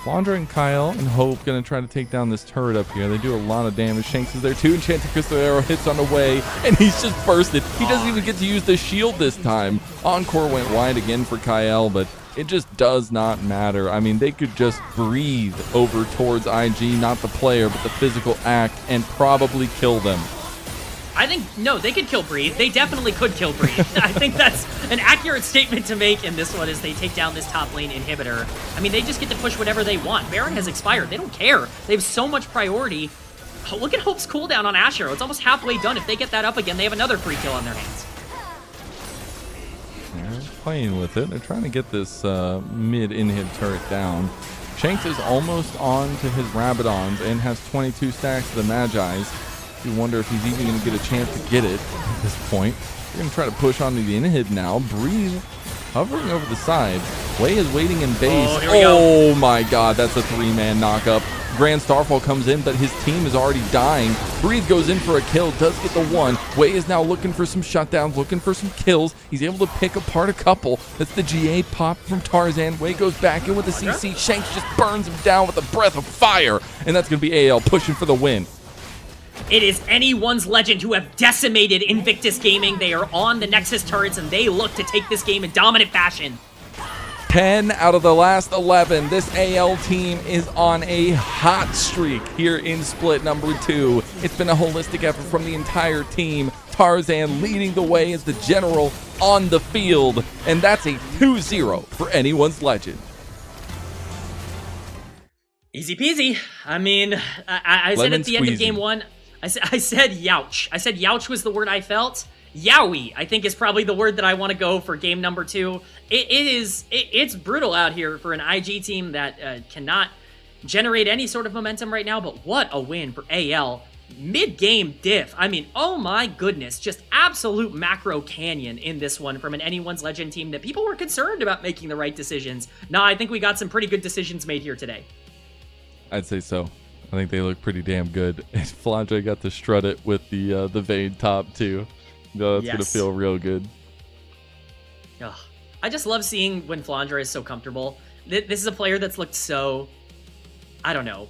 Flandre and Kyle and Hope going to try to take down this turret up here. They do a lot of damage. Shanks is there too. Enchanted Crystal Arrow hits on the way, and he's just bursted. He doesn't even get to use the shield this time. Encore went wide again for Kyle, but it just does not matter. I mean, they could just breathe over towards IG, not the player, but the physical act, and probably kill them. I think, no, they could kill Breathe. They definitely could kill Breathe. I think that's an accurate statement to make in this one as they take down this top lane inhibitor. I mean, they just get to push whatever they want. Baron has expired. They don't care. They have so much priority. Oh, look at Hope's cooldown on Ash Arrow. It's almost halfway done. If they get that up again, they have another free kill on their hands. They're playing with it. They're trying to get this mid-inhib turret down. Shanks is almost on to his Rabadons and has 22 stacks of the Magi's. You wonder if he's even going to get a chance to get it at this point. They're going to try to push onto the inhib now. Breeze hovering over the side. Wei is waiting in base. Oh my god, that's a 3-man knockup. Grand Starfall comes in, but his team is already dying. Breeze goes in for a kill, does get the one. Wei is now looking for some shutdowns, looking for some kills. He's able to pick apart a couple. That's the GA pop from Tarzan. Wei goes back in with the CC. Shanks just burns him down with a breath of fire. And that's going to be AL pushing for the win. It is anyone's legend who have decimated Invictus Gaming. They are on the Nexus turrets, and they look to take this game in dominant fashion. 10 out of the last 11. This AL team is on a hot streak here in Split number 2. It's been a holistic effort from the entire team. Tarzan leading the way as the general on the field, and that's a 2-0 for anyone's legend. Easy peasy. I mean, I said at the end of game 1, I said youch. I said youch was the word I felt. Yowie, I think, is probably the word that I want to go for game number 2. It's brutal out here for an IG team that cannot generate any sort of momentum right now, but what a win for AL. Mid-game diff. I mean, oh my goodness, just absolute macro canyon in this one from an anyone's legend team that people were concerned about making the right decisions. Nah, I think we got some pretty good decisions made here today. I'd say so. I think they look pretty damn good. And Flandre got to strut it with the Vayne top too. No, that's gonna feel real good. Ugh. I just love seeing when Flandre is so comfortable. This is a player that's looked so, I don't know,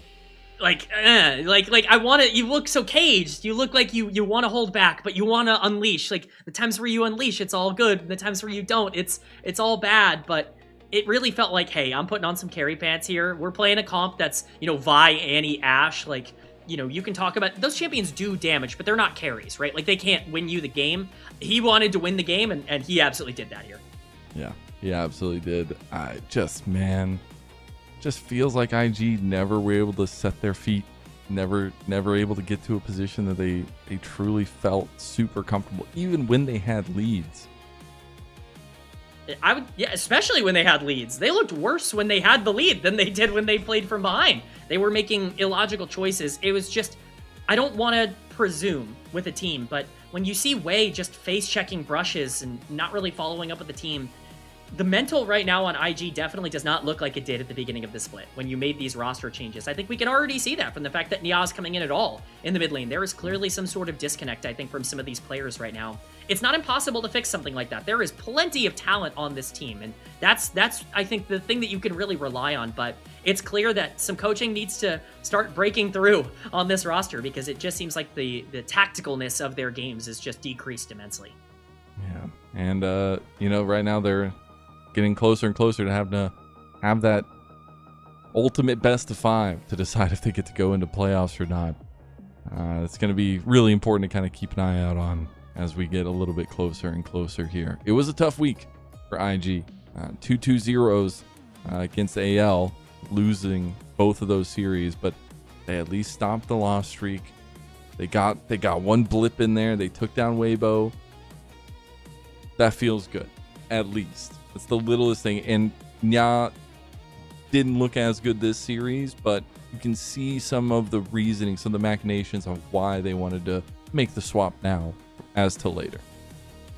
like I want to. You look so caged. You look like you want to hold back, but you want to unleash. Like the times where you unleash, it's all good. The times where you don't, it's all bad. But it really felt like, hey, I'm putting on some carry pants here. We're playing a comp that's, Vi, Annie, Ashe. Like, you can talk about, those champions do damage, but they're not carries, right? Like, they can't win you the game. He wanted to win the game, and he absolutely did that here. Yeah, he absolutely did. Just feels like IG never were able to set their feet. Never able to get to a position that they truly felt super comfortable, even when they had leads. Especially when they had leads. They looked worse when they had the lead than they did when they played from behind. They were making illogical choices. It was just, I don't want to presume with a team, but when you see Wei just face-checking brushes and not really following up with the team, the mental right now on IG definitely does not look like it did at the beginning of the split when you made these roster changes. I think we can already see that from the fact that Nia's coming in at all in the mid lane. There is clearly some sort of disconnect, I think, from some of these players right now. It's not impossible to fix something like that. There is plenty of talent on this team, and that's I think, the thing that you can really rely on, but it's clear that some coaching needs to start breaking through on this roster because it just seems like the tacticalness of their games is just decreased immensely. Yeah, and right now they're getting closer and closer to have that ultimate best of 5 to decide if they get to go into playoffs or not. It's going to be really important to kind of keep an eye out on as we get a little bit closer and closer here. It was a tough week for IG. 2-2-0s against AL, losing both of those series, but they at least stopped the loss streak. They got one blip in there. They took down Weibo. That feels good, at least. It's the littlest thing. And Nya didn't look as good this series, but you can see some of the reasoning, some of the machinations on why they wanted to make the swap now as to later.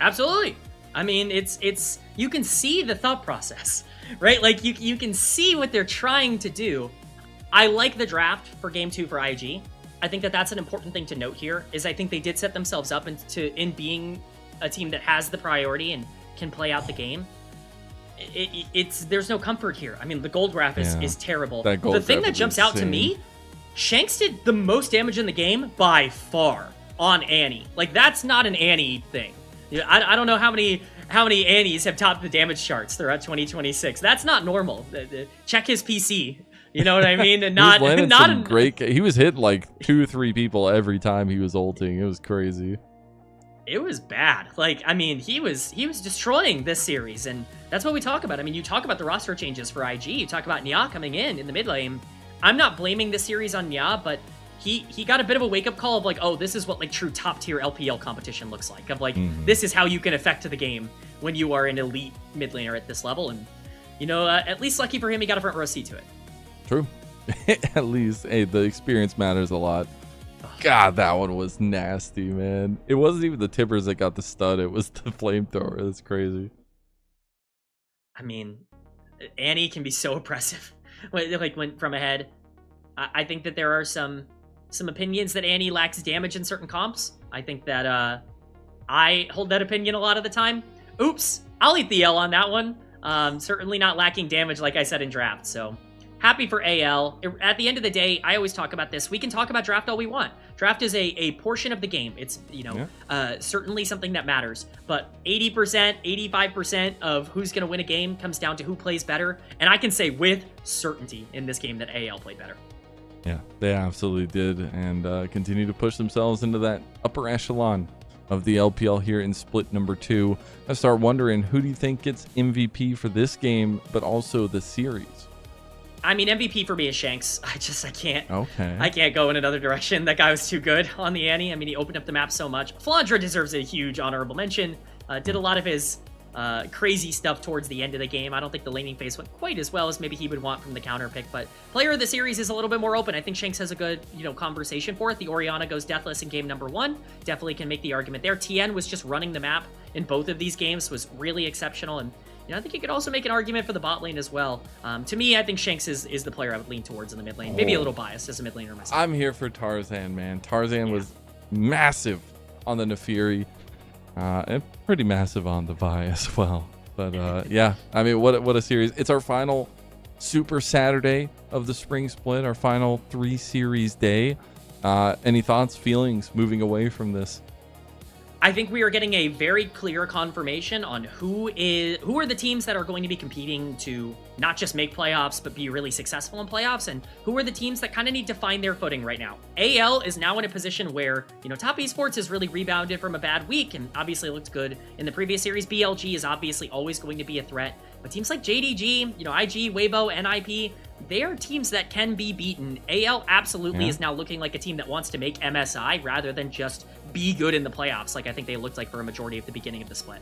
Absolutely. I mean, it's you can see the thought process, right? Like you can see what they're trying to do. I like the draft for game 2 for IG. I think that's an important thing to note here, is I think they did set themselves up in being a team that has the priority and can play out the game. it's there's no comfort here. I mean, the gold graph is terrible. That gold the thing graph that is jumps out to insane. me, Shanks did the most damage in the game by far on Annie. Like, that's not an Annie thing. I don't know how many Annies have topped the damage charts throughout 2026. That's not normal. Check his PC. You know what I mean? And not he was landing not some great. He was hitting like 2 or 3 people every time he was ulting. It was crazy. It was bad. Like, I mean, he was destroying this series, and that's what we talk about. I mean, you talk about the roster changes for IG. You talk about Nya coming in the mid lane. I'm not blaming this series on Nya, but he got a bit of a wake-up call of like, oh, this is what like true top-tier LPL competition looks like. Of like, this is how you can affect the game when you are an elite mid laner at this level. And, you know, at least lucky for him, he got a front row seat to it. True. At least, hey, the experience matters a lot. God, that one was nasty, man. It wasn't even the tippers that got the stud. It was the flamethrower. That's crazy. I mean, Annie can be so oppressive. Like, when from ahead. I think that there are some opinions that Annie lacks damage in certain comps. I think that I hold that opinion a lot of the time. Oops, I'll eat the L on that one. Certainly not lacking damage, like I said in draft. So happy for AL. At the end of the day, I always talk about this. We can talk about draft all we want. Draft is a portion of the game. It's, you know, certainly something that matters. But 80%, 85% of who's going to win a game comes down to who plays better. And I can say with certainty in this game that AL played better. Yeah, they absolutely did, and continue to push themselves into that upper echelon of the LPL here in split number 2. I start wondering, who do you think gets MVP for this game, but also the series? I mean, MVP for me is Shanks. I can't. Okay. I can't go in another direction. That guy was too good on the Annie. I mean, he opened up the map so much. Flandra deserves a huge honorable mention. Did a lot of his crazy stuff towards the end of the game. I don't think the laning phase went quite as well as maybe he would want from the counter pick, but player of the series is a little bit more open. I think Shanks has a good, you know, conversation for it. The Orianna goes deathless in game number 1. Definitely can make the argument there. TN was just running the map in both of these games, was really exceptional, and you know, I think you could also make an argument for the bot lane as well. To me, I think Shanks is the player I would lean towards in the mid lane. Maybe a little biased as a mid laner myself. I'm here for Tarzan, man. Tarzan was massive on the Nefiri, and pretty massive on the Vi as well. But yeah, I mean, what a series. It's our final Super Saturday of the Spring Split, our final 3 series day. Any thoughts, feelings moving away from this? I think we are getting a very clear confirmation on who are the teams that are going to be competing to not just make playoffs, but be really successful in playoffs, and who are the teams that kind of need to find their footing right now. AL is now in a position where, you know, Top Esports has really rebounded from a bad week and obviously looked good in the previous series. BLG is obviously always going to be a threat, but teams like JDG, you know, IG, Weibo, NIP, they are teams that can be beaten. AL absolutely is now looking like a team that wants to make MSI rather than just be good in the playoffs like I think they looked like for a majority of the beginning of the split.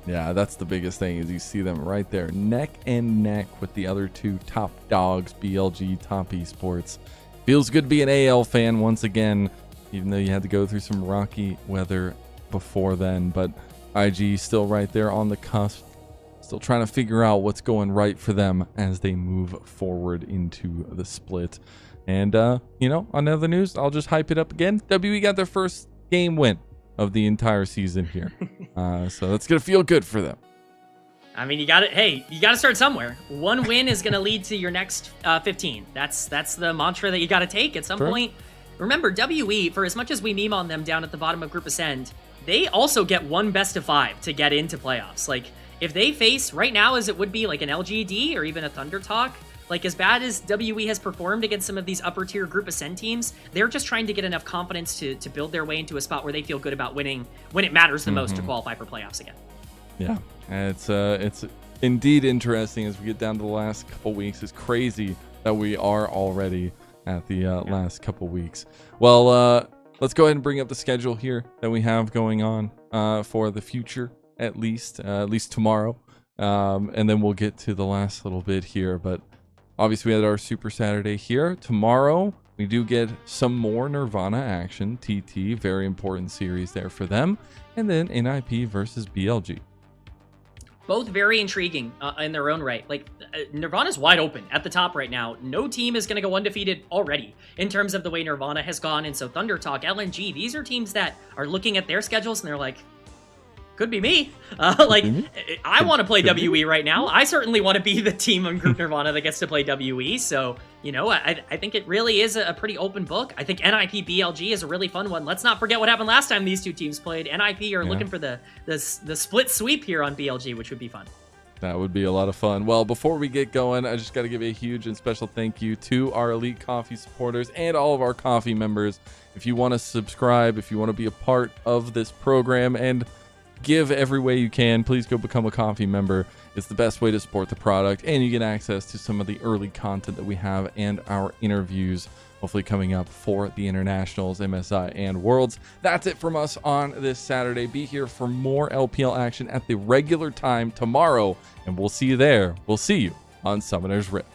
Yeah, that's the biggest thing, is you see them right there neck and neck with the other 2 top dogs, BLG, Top Esports. Feels good to be an AL fan once again, even though you had to go through some rocky weather before then. But IG still right there on the cusp, still trying to figure out what's going right for them as they move forward into the split. And, you know, on other news, I'll just hype it up again. WE got their first game win of the entire season here. So that's going to feel good for them. I mean, you got to start somewhere. One win is going to lead to your next 15. That's the mantra that you got to take at some point. Remember, WE, for as much as we meme on them down at the bottom of Group Ascend, they also get one best of 5 to get into playoffs. Like, if they face right now as it would be like an LGD or even a Thunder Talk, like as bad as WE has performed against some of these upper tier Group Ascend teams, they're just trying to get enough confidence to build their way into a spot where they feel good about winning when it matters the most to qualify for playoffs again. Yeah, it's indeed interesting as we get down to the last couple weeks. It's crazy that we are already at the last couple weeks. Well, let's go ahead and bring up the schedule here that we have going on for the future, at least tomorrow, and then we'll get to the last little bit here. But obviously, we had our Super Saturday here. Tomorrow, we do get some more Nirvana action. TT, very important series there for them. And then NIP versus BLG. Both very intriguing in their own right. Like, Nirvana's wide open at the top right now. No team is going to go undefeated already in terms of the way Nirvana has gone. And so Thunder Talk, LNG, these are teams that are looking at their schedules and they're like, Could be me. I want to play WE right now. I certainly want to be the team on Group Nirvana that gets to play WE. So, I think it really is a pretty open book. I think NIP BLG is a really fun one. Let's not forget what happened last time these two teams played. NIP are looking for the split sweep here on BLG, which would be fun. That would be a lot of fun. Well, before we get going, I just got to give a huge and special thank you to our Elite Coffee supporters and all of our coffee members. If you want to subscribe, if you want to be a part of this program and give every way you can, please go become a coffee member. It's the best way to support the product, and you get access to some of the early content that we have and our interviews hopefully coming up for the Internationals, MSI, and Worlds. That's it from us on this Saturday. Be here for more LPL action at the regular time tomorrow, and we'll see you there. We'll see you on Summoner's Rift.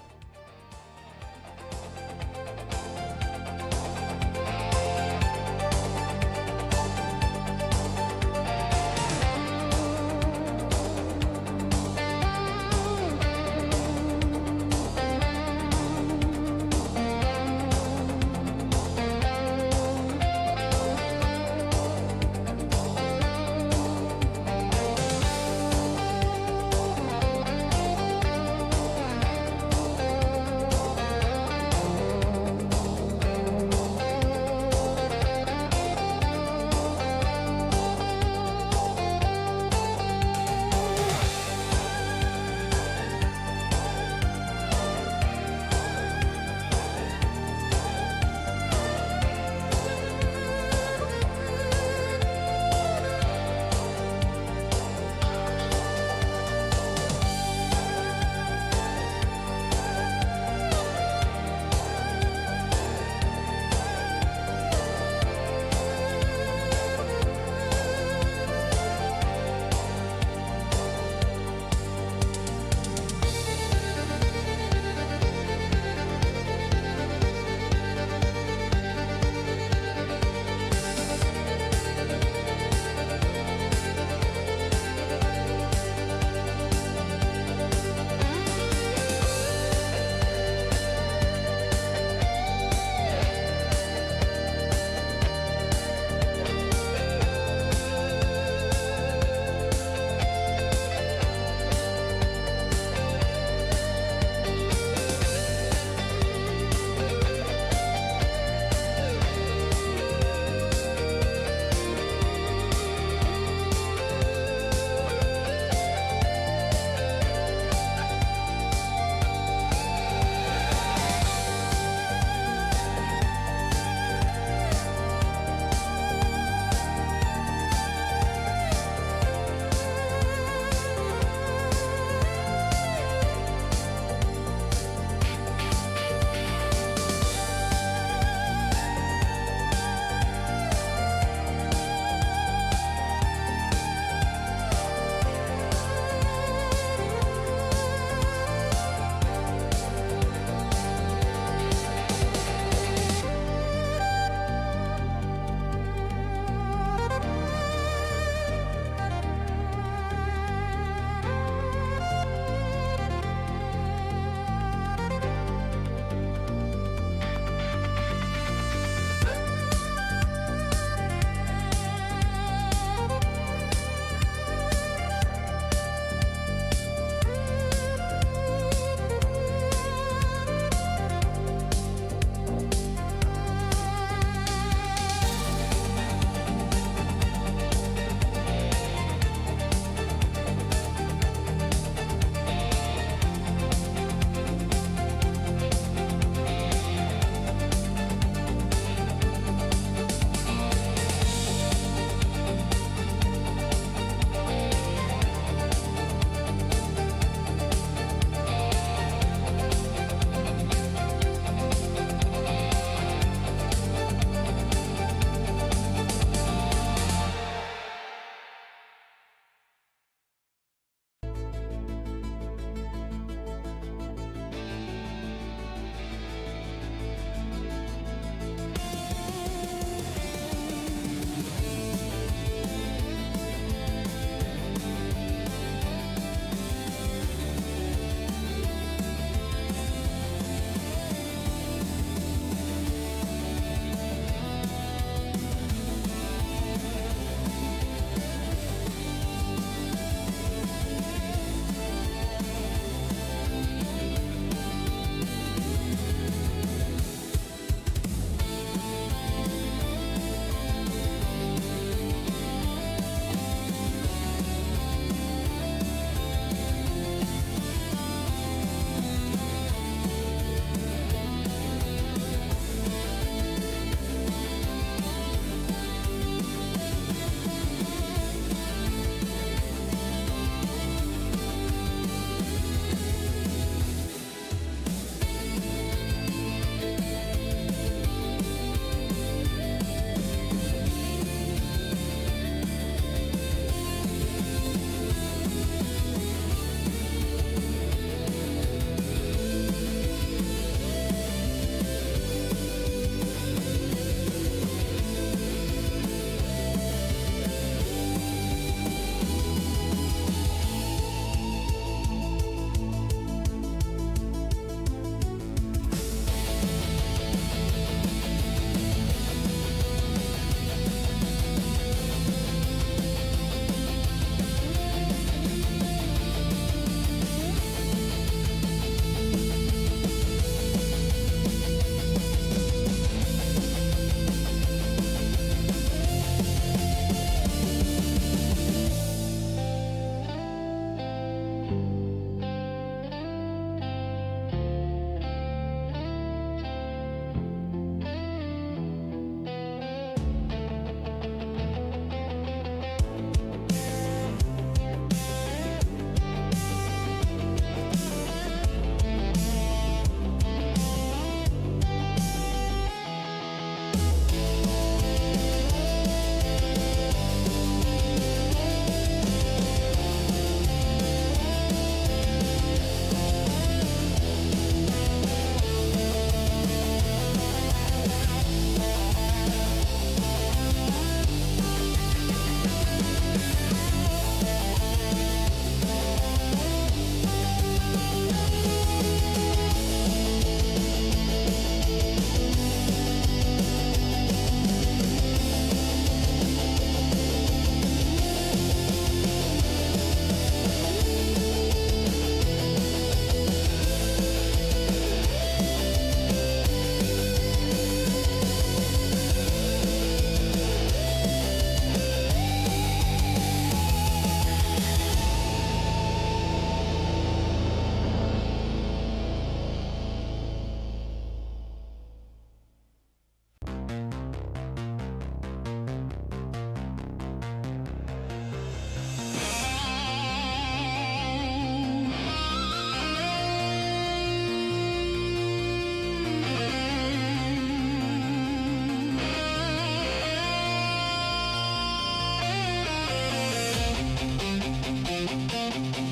Bye.